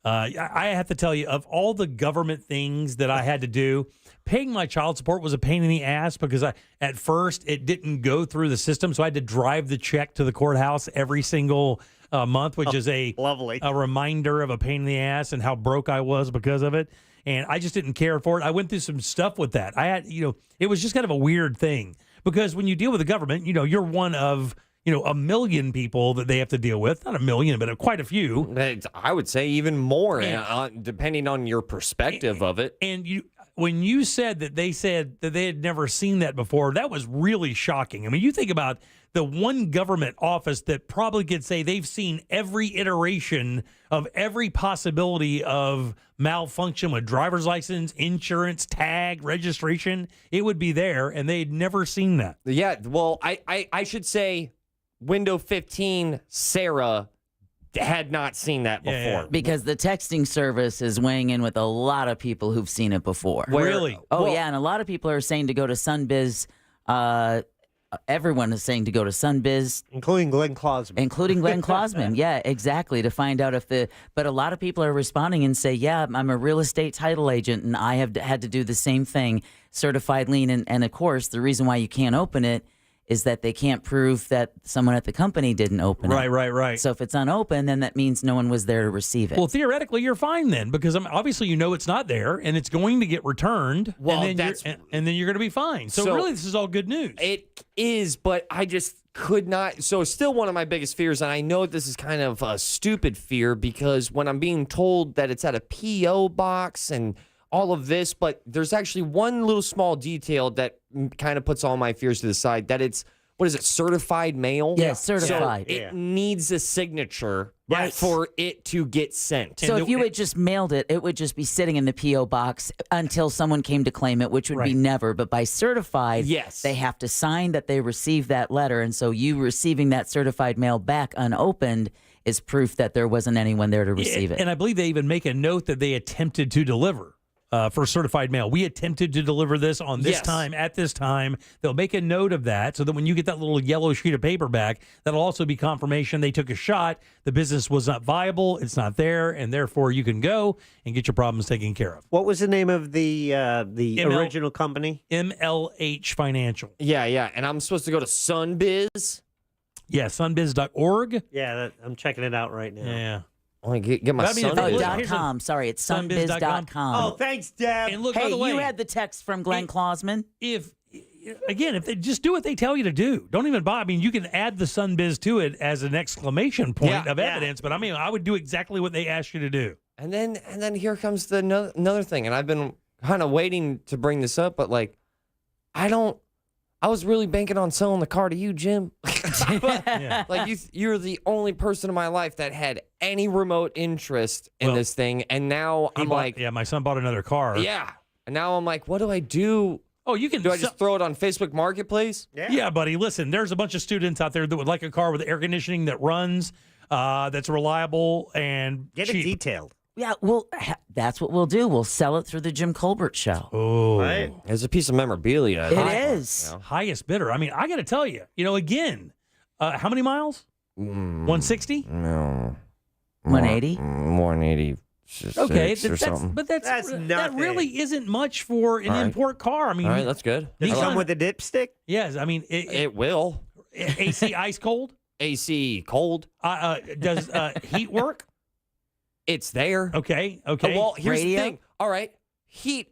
I have to tell you, of all the government things that I had to do, paying my child support was a pain in the ass because at first it didn't go through the system, so I had to drive the check to the courthouse every single month, which is a reminder of a pain in the ass and how broke I was because of it. And I just didn't care for it. I went through some stuff with that. I had, it was just kind of a weird thing. Because when you deal with the government, you're one of a million people that they have to deal with. Not a million, but quite a few. I would say even more, depending on your perspective of it. And when you said that they had never seen that before, that was really shocking. I mean, you think about the one government office that probably could say they've seen every iteration of every possibility of malfunction with driver's license, insurance, tag, registration. It would be there, and they'd never seen that. Yeah, well, I should say Windows 15, Sarah had not seen that before. Because the texting service is weighing in with a lot of people who've seen it before. Really? And a lot of people are saying to go to Sunbiz. Everyone is saying to go to Sunbiz. Including Glenn Klausman. Yeah, exactly, to find out but a lot of people are responding and say, yeah, I'm a real estate title agent, and I have had to do the same thing, certified lien. And of course, the reason why you can't open it is that they can't prove that someone at the company didn't open it. Right. So if it's unopened, then that means no one was there to receive it. Well, theoretically, you're fine then, because obviously it's not there, and it's going to get returned, well, and then you're going to be fine. So really, this is all good news. It is, but I just could not. So still one of my biggest fears, and I know this is kind of a stupid fear, because when I'm being told that it's at a P.O. box and all of this, but there's actually one little small detail that kind of puts all my fears to the side, that it's, certified mail? Yes, certified. So it needs a signature for it to get sent. So if you had just mailed it, it would just be sitting in the P.O. box until someone came to claim it, which would be never. But by certified, they have to sign that they received that letter. And so you receiving that certified mail back unopened is proof that there wasn't anyone there to receive it. And I believe they even make a note that they attempted to deliver. For certified mail. We attempted to deliver this on this time, at this time. They'll make a note of that so that when you get that little yellow sheet of paper back, that'll also be confirmation they took a shot, the business was not viable, it's not there, and therefore you can go and get your problems taken care of. What was the name of the original company? MLH Financial. Yeah, and I'm supposed to go to Sunbiz? Yeah, sunbiz.org. Yeah, I'm checking it out right now. Yeah. I want to get my Sunbiz. .com. Sorry, it's sunbiz.com. Oh, thanks, Deb. And look, hey, by the way, you had the text from Glenn Klausman. If they just do what they tell you to do, don't even bother. I mean, you can add the Sunbiz to it as an exclamation point of evidence, but I mean, I would do exactly what they asked you to do. And then here comes another thing, and I've been kind of waiting to bring this up, but I was really banking on selling the car to you, Jim. Like you're the only person in my life that had any remote interest in this thing, and now my son bought another car. Yeah, and now I'm like, what do I do? Oh, you can. Do I just throw it on Facebook Marketplace? Yeah, buddy. Listen, there's a bunch of students out there that would like a car with air conditioning that runs, that's reliable and get cheap. it detailed. Yeah, well, that's what we'll do. We'll sell it through the Jim Colbert Show. Oh, right. It's a piece of memorabilia. It is. Highest bidder. I mean, I got to tell you, again, how many miles? 160? No. 180? 180. Okay, Something. that really isn't much for an import car. I mean, all right, that's good. Does it come with a dipstick? Yes, I mean it will. AC ice cold. AC cold. Does heat work? It's there. Okay. Well, here's Radio? the thing. All right, heat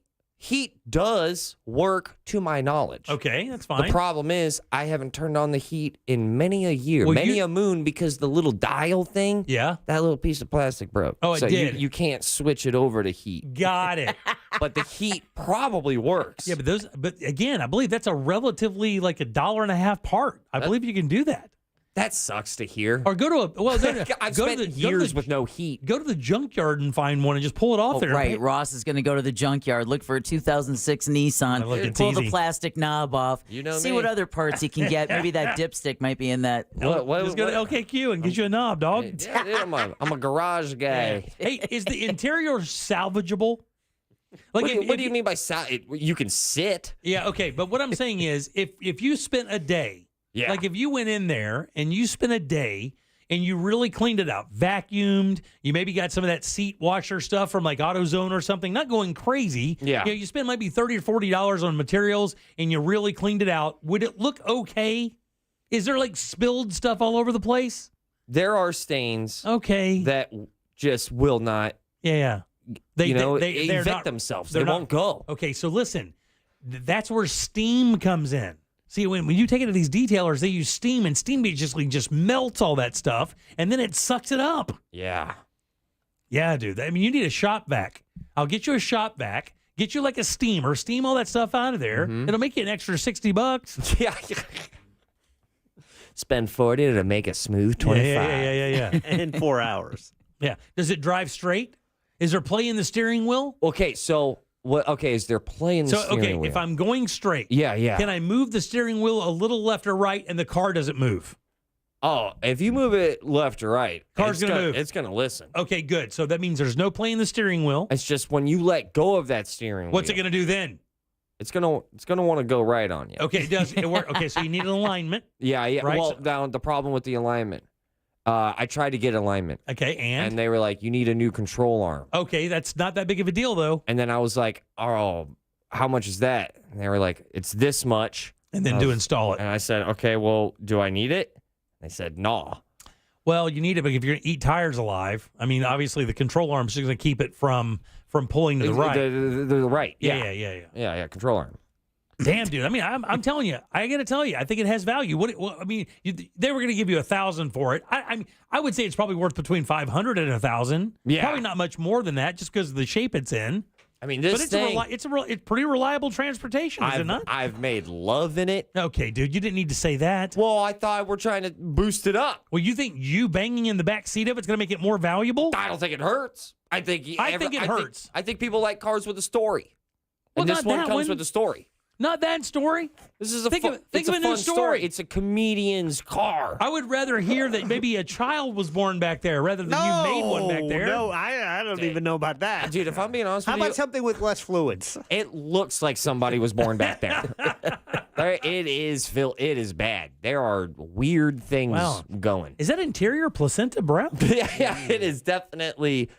does work to my knowledge. Okay, that's fine. The problem is I haven't turned on the heat in many a year, many a moon, because the little dial thing, that little piece of plastic broke. Oh, it did. You can't switch it over to heat. Got it. But the heat probably works. Yeah, but again, I believe that's a relatively like $1.50 part. I believe you can do that. That sucks to hear. Or go to I've spent years with no heat. Go to the junkyard and find one and just pull it off there. Right. Ross is going to go to the junkyard, look for a 2006 Nissan, pull the plastic knob off, see what other parts he can get. Maybe that dipstick might be in that. Just go to LKQ and get you a knob, dog. Yeah, I'm a garage guy. Hey, is the interior salvageable? Like, what do you mean by you can sit? Yeah, okay. But what I'm saying is, if you spent a day. Yeah. Like if you went in there and you spent a day and you really cleaned it out, vacuumed, you maybe got some of that seat washer stuff from like AutoZone or something, not going crazy. Yeah. You spend maybe $30 or $40 on materials and you really cleaned it out. Would it look okay? Is there like spilled stuff all over the place? There are stains. Okay. That just will not. Yeah. They evict themselves. They won't go. Okay, so listen, that's where steam comes in. See, when you take it to these detailers, they use steam, and steam basically just melts all that stuff, and then it sucks it up. Yeah. Yeah, dude. I mean, you need a shop vac. I'll get you a shop vac. Get you like a steamer. Steam all that stuff out of there. It'll make you an extra $60. Yeah. Spend 40 to make a smooth 25. Yeah. In 4 hours. Yeah. Does it drive straight? Is there play in the steering wheel? Okay, so what? Okay, is there play in the steering wheel? If I'm going straight, yeah, can I move the steering wheel a little left or right, and the car doesn't move? Oh, if you move it left or right, car's gonna move. It's gonna listen. Okay, good. So that means there's no play in the steering wheel. It's just when you let go of that steering wheel. What's it gonna do then? It's gonna want to go right on you. Okay, does it work? Okay, so you need an alignment. Yeah. Right? Well, now the problem with the alignment, I tried to get alignment. Okay, and they were like, you need a new control arm. Okay, that's not that big of a deal though. And then I was like, oh, how much is that? And they were like, it's this much. And then to install it. And I said, okay, well, do I need it? They said, no. Well, you need it, but if you're going to eat tires alive, I mean, obviously the control arm is going to keep it from pulling to the right. The right. Yeah. Control arm. Damn, dude. I mean, I'm telling you, I got to tell you, I think it has value. I mean, they were going to give you $1,000 for it. I mean, I would say it's probably worth between $500 and $1,000. Yeah. Probably not much more than that, just because of the shape it's in. I mean, this thing, it's pretty reliable transportation, is it not? I've made love in it. Okay, dude, you didn't need to say that. Well, I thought we're trying to boost it up. Well, you think you banging in the back seat of it's going to make it more valuable? I don't think it hurts. I think it hurts. I think people like cars with a story. Well, And this not one that comes one. with a story. Not that story. This is think of a fun new story. It's a comedian's car. I would rather hear that maybe a child was born back there rather than you made one back there. No, I don't even know about that. Dude, if I'm being honest How with you. about something with less fluids? It looks like somebody was born back there. It is bad. There are weird things going. Is that interior placenta brown? Yeah, it is definitely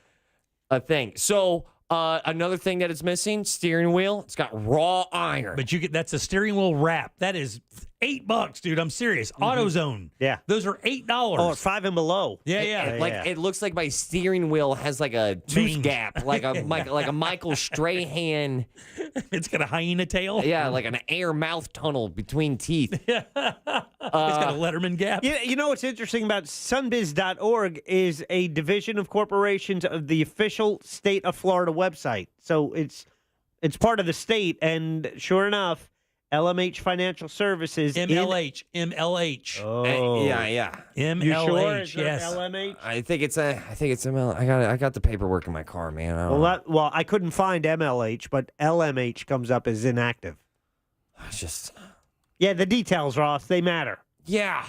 a thing. So another thing that it's missing, steering wheel. It's got raw iron. But that's a steering wheel wrap. That is $8, dude. I'm serious. AutoZone. Yeah. Those are $8. Oh, 5 and below. Yeah. It looks like my steering wheel has like a tooth gap, like a Michael Strahan. It's got a hyena tail. Yeah, like an air mouth tunnel between teeth. It's got a Letterman gap. You know what's interesting about sunbiz.org is a division of corporations of the official state of Florida website. So it's part of the state, and sure enough, LMH Financial Services. MLH. Oh. Yeah. MLH. You sure? Is yes. LMH? I think it's ML. I got the paperwork in my car, man. Well, I couldn't find MLH, but LMH comes up as inactive. It's just. Yeah, the details, Ross, they matter. Yeah.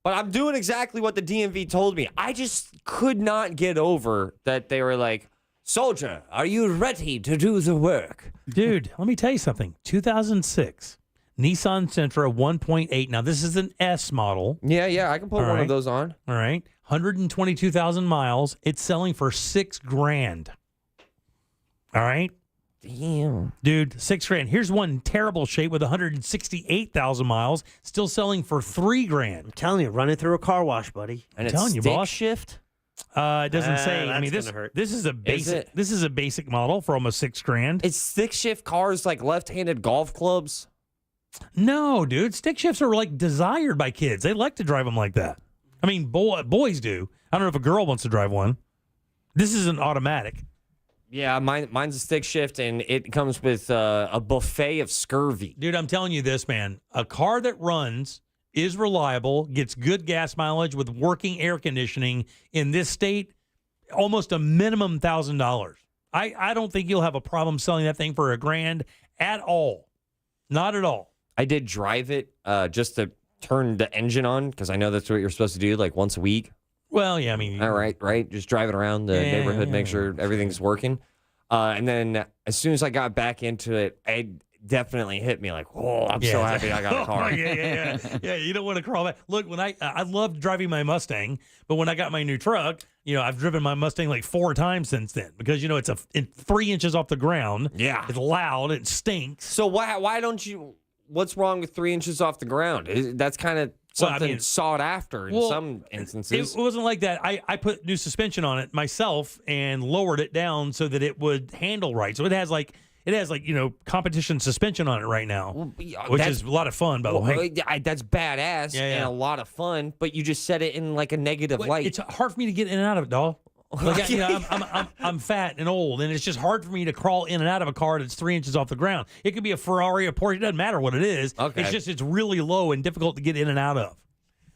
But I'm doing exactly what the DMV told me. I just could not get over that they were like, "Soldier, are you ready to do the work?" Dude, let me tell you something. 2006 Nissan Sentra 1.8. Now, this is an S model. Yeah, I can put one of those on. All right. 122,000 miles. It's selling for $6,000. All right. Damn. Dude, $6,000. Here's one in terrible shape with 168,000 miles, still selling for $3,000. I'm telling you, run it through a car wash, buddy. And I'm telling you, boss. Shift? It doesn't say. I mean, this is a basic. This is a basic model for almost $6,000. It's stick shift cars like left-handed golf clubs. No, dude. Stick shifts are like desired by kids. They like to drive them like that. I mean, boys do. I don't know if a girl wants to drive one. This is an automatic. Yeah, mine's a stick shift, and it comes with a buffet of scurvy. Dude, I'm telling you this, man. A car that runs, is reliable, gets good gas mileage with working air conditioning in this state, almost a minimum $1,000. I don't think you'll have a problem selling that thing for $1,000 at all. Not at all. I did drive it just to turn the engine on because I know that's what you're supposed to do like once a week. Well, yeah, I mean. All right. Just drive it around the neighborhood, make sure everything's working. And then as soon as I got back into it, it definitely hit me like, oh, I'm so happy I got a car. Yeah, you don't want to crawl back. Look, when I loved driving my Mustang, but when I got my new truck, I've driven my Mustang like 4 times since then because, it's 3 inches off the ground. Yeah. It's loud. It stinks. So why don't you, what's wrong with 3 inches off the ground? That's kind of something sought after in some instances. It wasn't like that. I put new suspension on it myself and lowered it down so that it would handle right. So it It has competition suspension on it right now, which is a lot of fun, by the way. That's badass and a lot of fun, but you just set it in like a negative light. It's hard for me to get in and out of it, doll. I'm fat and old, and it's just hard for me to crawl in and out of a car that's 3 inches off the ground. It could be a Ferrari, a Porsche, it doesn't matter what it is. Okay. It's really low and difficult to get in and out of.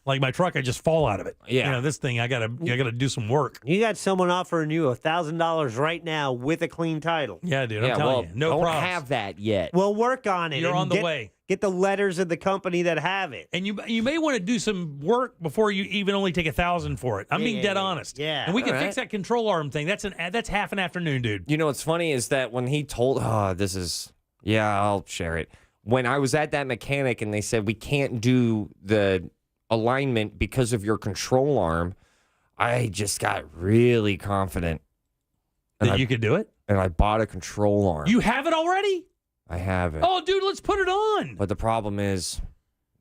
Like my truck, I just fall out of it. Yeah. This thing, I gotta do some work. You got someone offering you $1,000 right now with a clean title. Yeah, dude, I'm telling you. No don't problems. have that yet. Well, work on it. You're and on the way. Get the letters of the company that have it. And you may want to do some work before you even only take $1,000 for it. I'm being dead honest. Yeah. And we can All fix that control arm thing. That's half an afternoon, dude. You know what's funny is that when he told, I'll share it. When I was at that mechanic and they said we can't do the alignment because of your control arm, I just got really confident that you could do it. And I bought a control arm. You have it already? I have it. Oh, dude, let's put it on. But the problem is,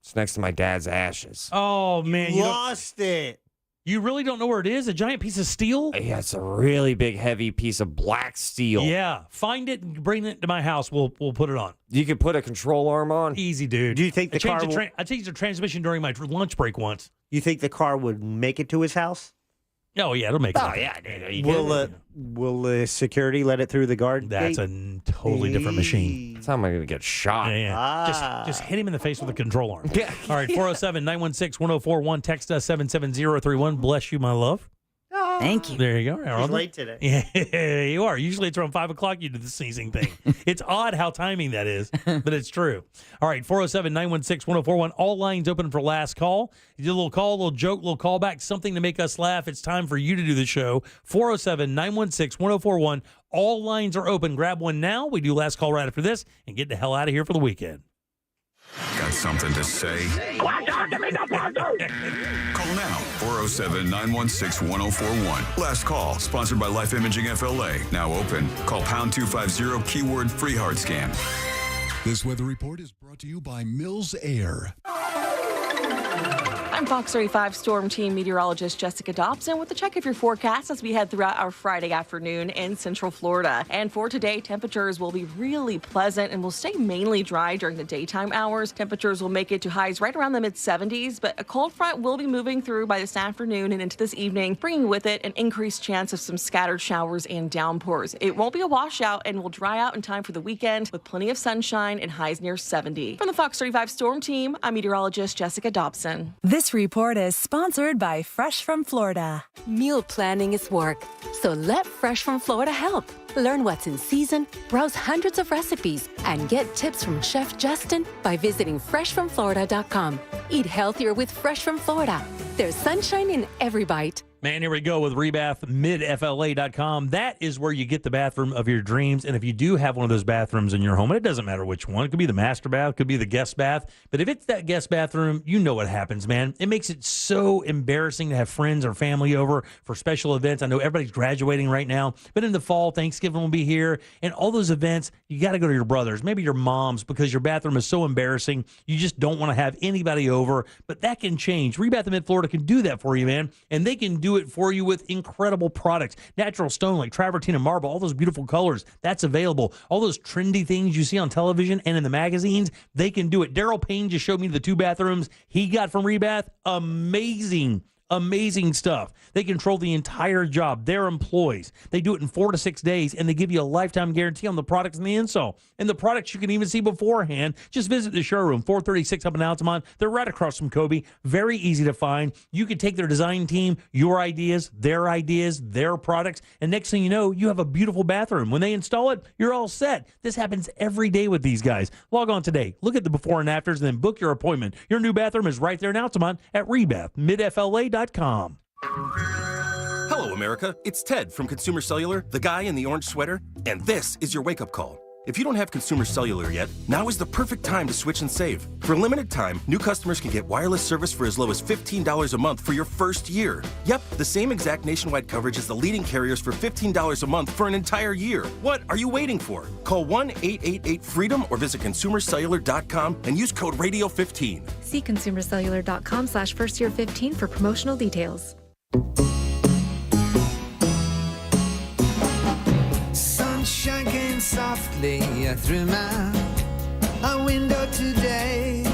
it's next to my dad's ashes. Oh man, you lost it. You really don't know where it is? A giant piece of steel? Yeah, it's a really big, heavy piece of black steel. Yeah, find it and bring it to my house. We'll put it on. You could put a control arm on? Easy, dude. Do you think the car? I changed the transmission during my lunch break once. You think the car would make it to his house? Oh yeah, it'll make it. Oh yeah, dude. Will the security let it through the guard? That's gate? a totally different machine. That's how am I going to get shot? Yeah. Just hit him in the face with a control arm. Yeah. All right, 407-916-1041. Text us 77031. Bless you, my love. Thank you. There you go. She's late today. Yeah, you are. Usually it's around 5 o'clock you do the sneezing thing. It's odd how timing that is, but it's true. All right, 407-916-1041. All lines open for last call. You do a little call, a little joke, a little callback, something to make us laugh. It's time for you to do the show. 407-916-1041. All lines are open. Grab one now. We do last call right after this and get the hell out of here for the weekend. Got something to say? Call now, 407-916-1041. Last call, sponsored by Life Imaging FLA. Now open. Call pound 250, keyword free heart scan. This weather report is brought to you by Mills Air. I'm Fox 35 Storm Team meteorologist Jessica Dobson with a check of your forecast as we head throughout our Friday afternoon in Central Florida. And for today, temperatures will be really pleasant and will stay mainly dry during the daytime hours. Temperatures will make it to highs right around the mid-70s, but a cold front will be moving through by this afternoon and into this evening, bringing with it an increased chance of some scattered showers and downpours. It won't be a washout and will dry out in time for the weekend with plenty of sunshine and highs near 70. From the Fox 35 Storm Team, I'm meteorologist Jessica Dobson. This report is sponsored by Fresh from Florida. Meal planning is work, so let Fresh from Florida help. Learn what's in season, browse hundreds of recipes, and get tips from Chef Justin by visiting freshfromflorida.com. Eat healthier with Fresh from Florida. There's sunshine in every bite. Man, here we go with rebathmidfla.com. That is where you get the bathroom of your dreams. And if you do have one of those bathrooms in your home, and it doesn't matter which one, it could be the master bath, it could be the guest bath. But if it's that guest bathroom, you know what happens, man. It makes it so embarrassing to have friends or family over for special events. I know everybody's graduating right now, but in the fall, Thanksgiving will be here. And all those events, you got to go to your brothers, maybe your moms, because your bathroom is so embarrassing. You just don't want to have anybody over. But that can change. Rebath of Mid-Florida can do that for you, man. And they can do it for you with incredible products. Natural stone like travertine and marble, all those beautiful colors, that's available. All those trendy things you see on television and in the magazines, they can do it. Daryl Payne just showed me the 2 bathrooms he got from Rebath. Amazing stuff. They control the entire job. Their employees. They do it in 4 to 6 days, and they give you a lifetime guarantee on the products and the install. And the products you can even see beforehand. Just visit the showroom, 436 up in Altamont. They're right across from Kobe. Very easy to find. You can take their design team, your ideas, their products, and next thing you know, you have a beautiful bathroom. When they install it, you're all set. This happens every day with these guys. Log on today. Look at the before and afters, and then book your appointment. Your new bathroom is right there in Altamont at rebathmidfla.com. Hello, America. It's Ted from Consumer Cellular, the guy in the orange sweater, and this is your wake-up call. If you don't have Consumer Cellular yet, now is the perfect time to switch and save. For a limited time, new customers can get wireless service for as low as $15 a month for your first year. Yep, the same exact nationwide coverage as the leading carriers for $15 a month for an entire year. What are you waiting for? Call 1-888-FREEDOM or visit consumercellular.com and use code Radio15. See consumercellular.com/firstyear15 for promotional details. Sunshine came, saw softly through my window today.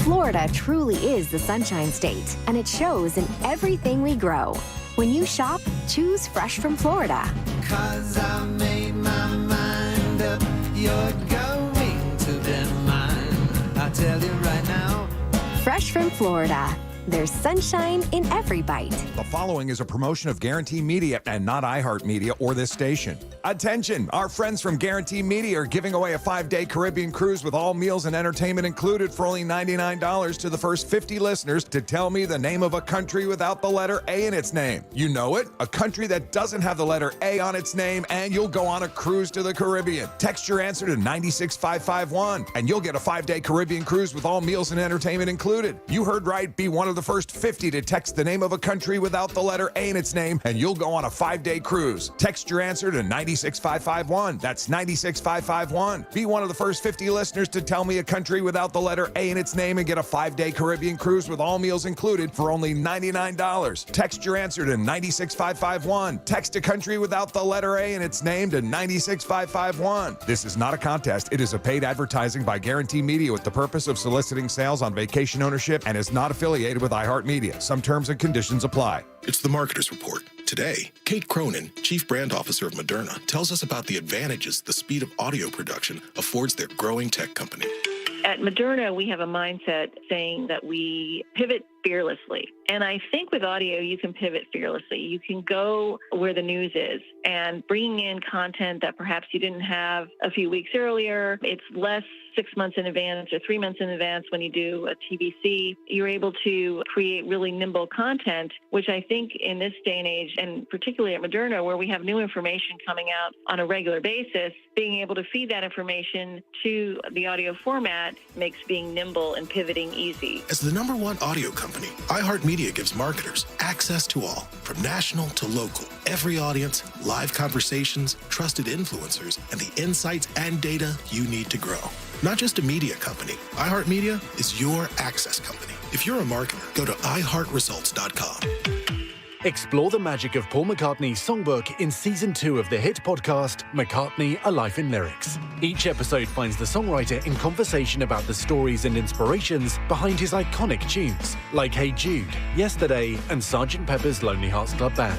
Florida truly is the Sunshine State, and it shows in everything we grow. When you shop, choose Fresh from Florida. 'Cause I made my mind up, you're going to be mine. I'll tell you right now. Fresh from Florida. There's sunshine in every bite. The following is a promotion of Guarantee Media and not iHeartMedia or this station. Attention! Our friends from Guarantee Media are giving away a 5-day Caribbean cruise with all meals and entertainment included for only $99 to the first 50 listeners to tell me the name of a country without the letter A in its name. You know it? A country that doesn't have the letter A on its name, and you'll go on a cruise to the Caribbean. Text your answer to 96551 and you'll get a 5-day Caribbean cruise with all meals and entertainment included. You heard right. Be one of the first 50 to text the name of a country without the letter A in its name, and you'll go on a 5-day cruise. Text your answer to 96551. That's 96551. Be one of the first 50 listeners to tell me a country without the letter A in its name and get a 5-day Caribbean cruise with all meals included for only $99. Text your answer to 96551. Text a country without the letter A in its name to 96551. This is not a contest. It is a paid advertising by Guarantee Media with the purpose of soliciting sales on vacation ownership and is not affiliated with iHeartMedia. Some terms and conditions apply. It's the Marketer's Report. Today, Kate Cronin, Chief Brand Officer of Moderna, tells us about the advantages the speed of audio production affords their growing tech company. At Moderna, we have a mindset saying that we pivot fearlessly. And I think with audio, you can pivot fearlessly. You can go where the news is and bringing in content that perhaps you didn't have a few weeks earlier. It's less 6 months in advance or 3 months in advance when you do a TVC. You're able to create really nimble content, which I think in this day and age, and particularly at Moderna, where we have new information coming out on a regular basis, being able to feed that information to the audio format makes being nimble and pivoting easy. As the #1 audio company, iHeartMedia gives marketers access to all, from national to local, every audience, live conversations, trusted influencers, and the insights and data you need to grow. Not just a media company, iHeartMedia is your access company. If you're a marketer, go to iHeartResults.com. Explore the magic of Paul McCartney's songbook in Season 2 of the hit podcast, McCartney, A Life in Lyrics. Each episode finds the songwriter in conversation about the stories and inspirations behind his iconic tunes, like Hey Jude, Yesterday, and Sgt. Pepper's Lonely Hearts Club Band.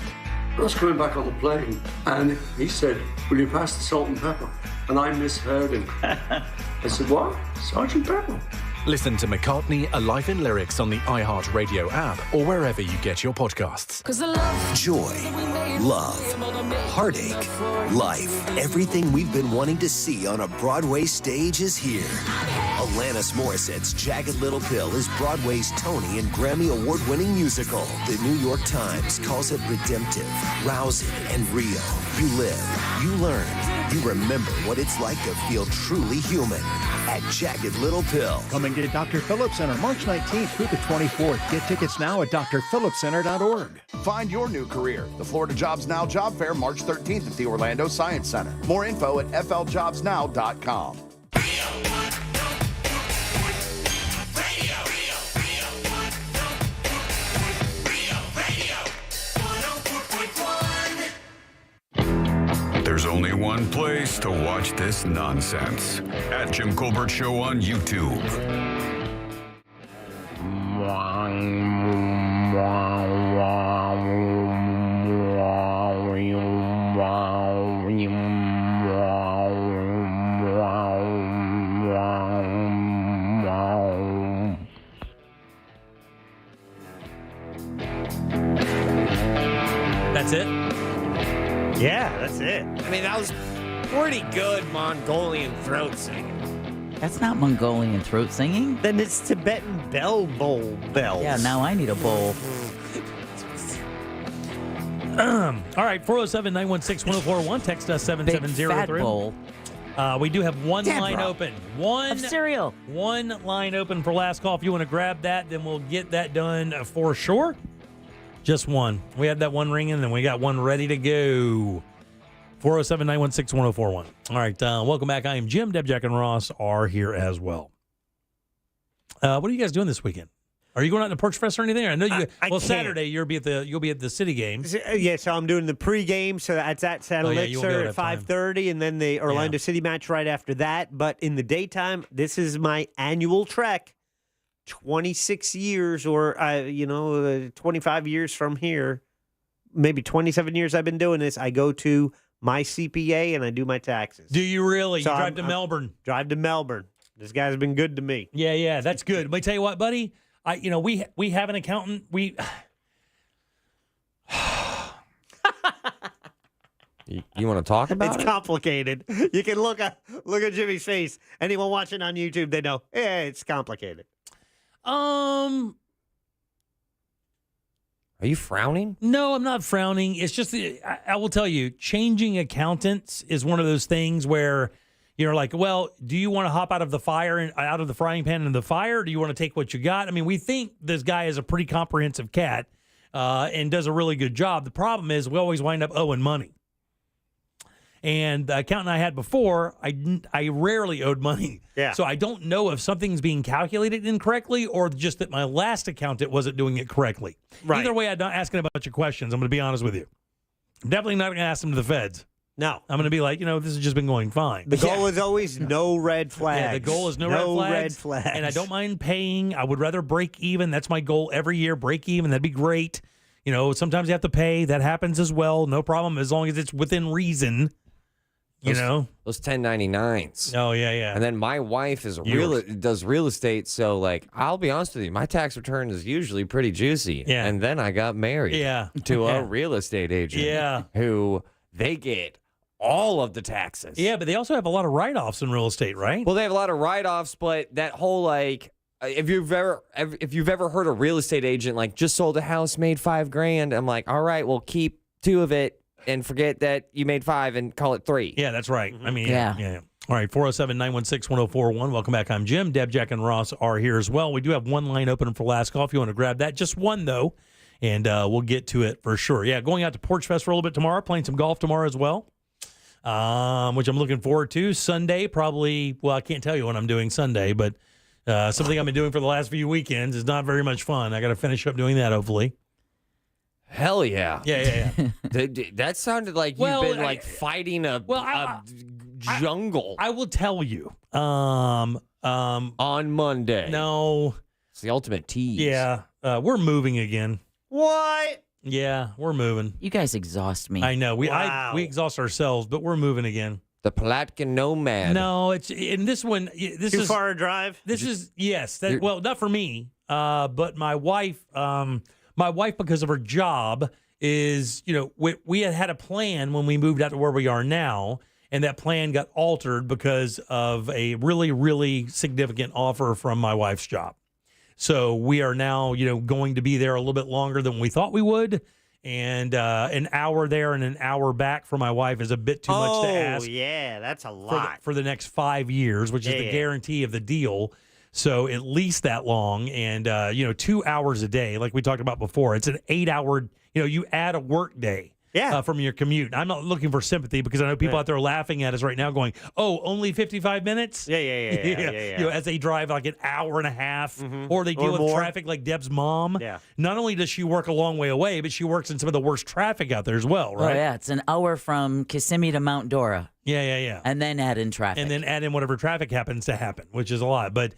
I was coming back on the plane, and he said, "Will you pass the salt and pepper?" And I misheard him. I said, "What? Sgt. Pepper?" Listen to McCartney, A Life in Lyrics on the iHeartRadio app or wherever you get your podcasts. Joy, love, heartache, life. Everything we've been wanting to see on a Broadway stage is here. Alanis Morissette's Jagged Little Pill is Broadway's Tony and Grammy Award-winning musical. The New York Times calls it redemptive, rousing, and real. You live, you learn, you remember what it's like to feel truly human at Jagged Little Pill. Coming to Dr. Phillips Center March 19th through the 24th. Get tickets now at drphillipscenter.org. Find your new career. The Florida Jobs Now Job Fair March 13th at the Orlando Science Center. More info at fljobsnow.com. There's only one place to watch this nonsense. At Jim Colbert Show on YouTube. That's it? Yeah, that's it. I mean, that was pretty good Mongolian throat singing. That's not Mongolian throat singing. Then it's Tibetan bell bowl bells. Yeah, now I need a bowl. All right, 407-916-1041. Text us 7703. Big fat bowl. We do have one Deborah. line open. One Of cereal. One line open for last call. If you want to grab that, then we'll get that done for sure. Just one. We had that one ringing, and we got one ready to go. 407-916-1041. All right, welcome back. I am Jim. Deb, Jack, and Ross are here as well. What are you guys doing this weekend? Are you going out to Porch Fest or anything? I know you. I can't. Saturday you'll be at the City Games. Yeah, so I'm doing the pregame. So that's at Elixir at 5:30, and then the Orlando City match right after that. But in the daytime, this is my annual trek. 26 years, or 25 years from here, maybe 27 years I've been doing this. I go to my CPA and I do my taxes. Do you really? So you drive to Melbourne. Drive to Melbourne. This guy's been good to me. Yeah, that's good. Let me tell you what, buddy. We have an accountant. You want to talk about it's it? complicated. You can look at Jimmy's face. Anyone watching on YouTube, they know, it's complicated. Are you frowning? No, I'm not frowning. It's just, I will tell you, changing accountants is one of those things where you're like, well, do you want to hop out of the frying pan into the fire? Or do you want to take what you got? I mean, we think this guy is a pretty comprehensive cat and does a really good job. The problem is we always wind up owing money. And the accountant I had before, I rarely owed money. Yeah. So I don't know if something's being calculated incorrectly or just that my last accountant wasn't doing it correctly. Right. Either way, I'm not asking a bunch of questions. I'm going to be honest with you. I'm definitely not going to ask them to the feds. No. I'm going to be like, this has just been going fine. The goal is always no red flags. Yeah, the goal is no red flags. And I don't mind paying. I would rather break even. That's my goal every year, break even. That'd be great. Sometimes you have to pay. That happens as well. No problem, as long as it's within reason. Those 1099s. Oh, yeah. And then my wife does real estate, so I'll be honest with you, my tax return is usually pretty juicy. Yeah. And then I got married to a real estate agent. Yeah. Who they get all of the taxes. Yeah, but they also have a lot of write-offs in real estate, right? Well, they have a lot of write-offs, but that whole if you've ever heard a real estate agent just sold a house, made $5,000, I'm like, all right, well, keep 2 of it. And forget that you made 5 and call it 3. Yeah, that's right. I mean, Yeah. All right, 407-916-1041. Welcome back. I'm Jim. Deb, Jack, and Ross are here as well. We do have one line open for last call if you want to grab that. Just one, though, and we'll get to it for sure. Yeah, going out to Porch Fest for a little bit tomorrow, playing some golf tomorrow as well, which I'm looking forward to. Sunday, probably, well, I can't tell you what I'm doing Sunday, but something I've been doing for the last few weekends is not very much fun. I got to finish up doing that, hopefully. Hell yeah. Yeah. That sounded like you've been fighting a jungle. I will tell you. On Monday. No. It's the ultimate tease. Yeah. We're moving again. What? Yeah, we're moving. You guys exhaust me. I know. We exhaust ourselves, but we're moving again. The Palatka Nomad. No, it's in this one. This Too is far a drive? This is yes. Well, not for me. But my wife. My wife, because of her job, is, we had a plan when we moved out to where we are now, and that plan got altered because of a really, really significant offer from my wife's job. So we are now, going to be there a little bit longer than we thought we would. And an hour there and an hour back for my wife is a bit too much to ask. Oh, yeah, that's a lot. For the next 5 years, which is the guarantee of the deal. So at least that long, and 2 hours a day, like we talked about before. It's an 8-hour. You add a work day. From your commute. I'm not looking for sympathy because I know people out there laughing at us right now going, oh, only 55 minutes? Yeah. As they drive like an hour and a half, or they deal with traffic like Deb's mom. Yeah. Not only does she work a long way away, but she works in some of the worst traffic out there as well, right? Oh, yeah. It's an hour from Kissimmee to Mount Dora. Yeah. And then add in traffic. And then add in whatever traffic happens to happen, which is a lot. But,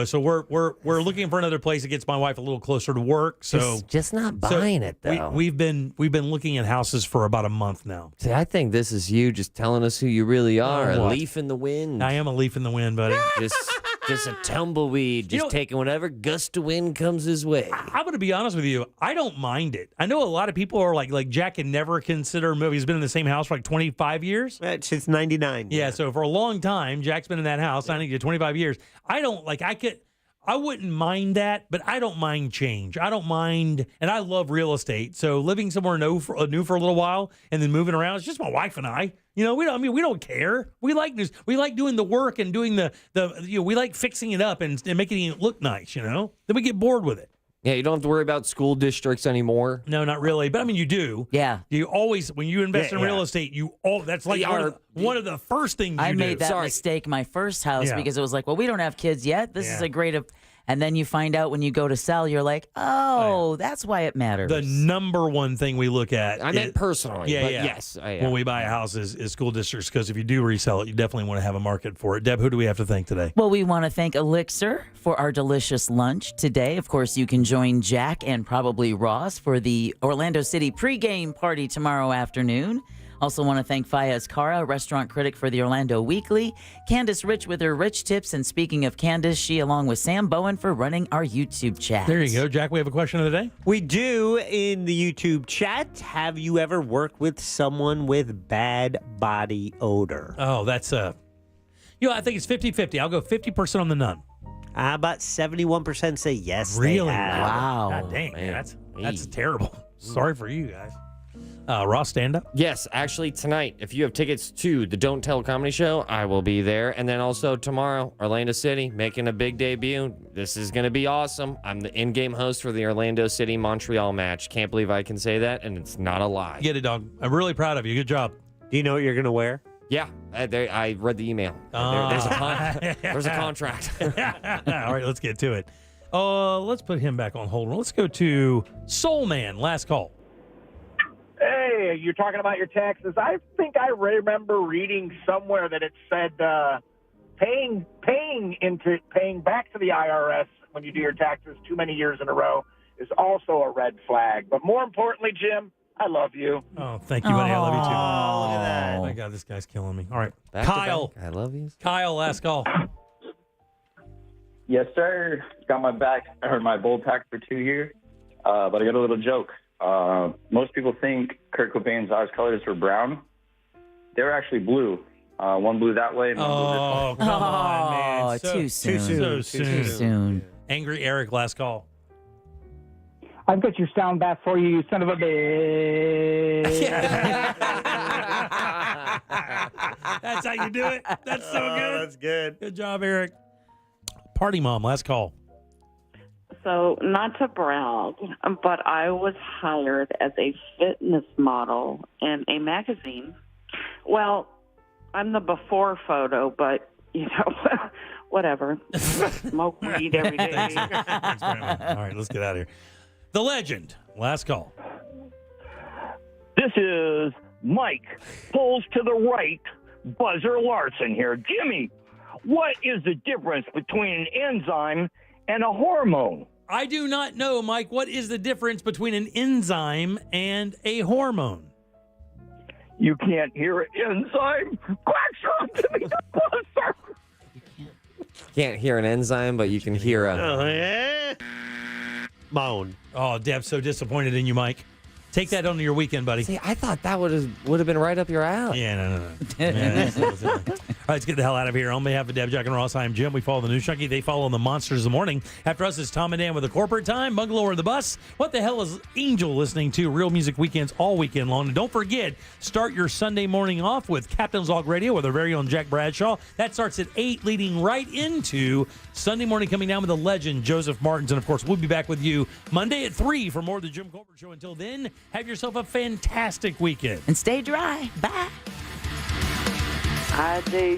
so we're looking for another place that gets my wife a little closer to work. So just not buying it, though. We've been looking at houses for about a month now. See, I think this is you just telling us who you really are. A leaf in the wind. I am a leaf in the wind, buddy. Just a tumbleweed, taking whatever gust of wind comes his way. I'm going to be honest with you. I don't mind it. I know a lot of people are like Jack can never consider moving. He's been in the same house for 25 years. Since 99. Yeah, so for a long time, Jack's been in that house, 25 years. I wouldn't mind that, but I don't mind change. I don't mind, and I love real estate. So living somewhere new for a little while and then moving around, it's just my wife and I. We don't care. We like this. We like doing the work and doing we like fixing it up and making it look nice, Then we get bored with it. Yeah, you don't have to worry about school districts anymore. No, not really. But I mean, you do. Yeah. You always, when you invest in real estate, that's like one of the first things you I do. made that mistake my first house Yeah. because it was like, well, we don't have kids yet. This is Yeah. a great. And then you find out when you go to sell, you're like, oh, that's why it matters. The number one thing we look at. I meant personally, Yeah, but yeah. yes, When we buy a house is school districts, because if you do resell it, you definitely want to have a market for it. Deb, who do we have to thank today? Well, we want to thank Elixir for our delicious lunch today. Of course, you can join Jack and probably Ross for the Orlando City pregame party tomorrow afternoon. Also want to thank Fayez Kara, restaurant critic for the Orlando Weekly, Candace Rich with her rich tips, and speaking of Candace, she along with Sam Bowen for running our YouTube chat. There you go. Jack, we have a question of the day? We do in the YouTube chat. Have you ever worked with someone with bad body odor? Oh, that's I think it's 50-50. I'll go 50% on the none. About 71% say yes. Really? They have. Wow. God dang, man, that's terrible. Sorry for you guys. Ross, stand up. Yes, actually tonight, if you have tickets to the Don't Tell Comedy Show, I will be there. And then also tomorrow, Orlando City making a big debut. This is going to be awesome. I'm the in-game host for the Orlando City Montreal match. Can't believe I can say that, and it's not a lie. Get it, dog. I'm really proud of you. Good job. Do you know what you're going to wear? Yeah, I read the email. There's a contract. All right, let's get to it. Let's put him back on hold. Let's go to Soul Man. Last call. Hey, you're talking about your taxes. I think I remember reading somewhere that it said paying back to the IRS when you do your taxes too many years in a row is also a red flag. But more importantly, Jim, I love you. Oh, thank you, buddy. I love you too. Oh, look at that. Oh my God, this guy's killing me. All right, Back to Kyle. back. I love you. Kyle, last call. Yes, sir. Got my bold pack for 2 years, but I got a little joke. Most people think Kurt Cobain's eyes colors were brown. They were actually blue. One blue that way and one blue this way. Oh, come on, man. Too soon. Too soon. Angry Eric, last call. I've got your sound bath for you, you son of a bitch. That's how you do it. That's so good. That's good. Good job, Eric. Party mom, last call. So, not to brag, but I was hired as a fitness model in a magazine. Well, I'm the before photo, but, whatever. Smoke weed every day. Thanks, Brandon. All right, let's get out of here. The legend, last call. This is Mike, pulls to the right, Buzzer Larson here. Jimmy, what is the difference between an enzyme and a hormone? I do not know, Mike. What is the difference between an enzyme and a hormone? You can't hear an enzyme. Quack to me, Buzzer. Can't hear an enzyme, but you can hear a... Moan. Oh, Deb's so disappointed in you, Mike. Take that onto your weekend, buddy. See, I thought that would have been right up your alley. Yeah, no. Yeah, that's all right, let's get the hell out of here. On behalf of Deb, Jack, and Ross, I'm Jim. We follow the News Junkie. They follow the Monsters of the Morning. After us is Tom and Dan with the Corporate Time. Bungalow or the Bus. What the hell is Angel listening to? Real Music Weekends all weekend long. And don't forget, start your Sunday morning off with Captain's Log Radio with our very own Jack Bradshaw. That starts at 8, leading right into Sunday morning, coming down with the legend, Joseph Martins. And, of course, we'll be back with you Monday at 3 for more of the Jim Colbert Show. Until then, have yourself a fantastic weekend. And stay dry. Bye. I do.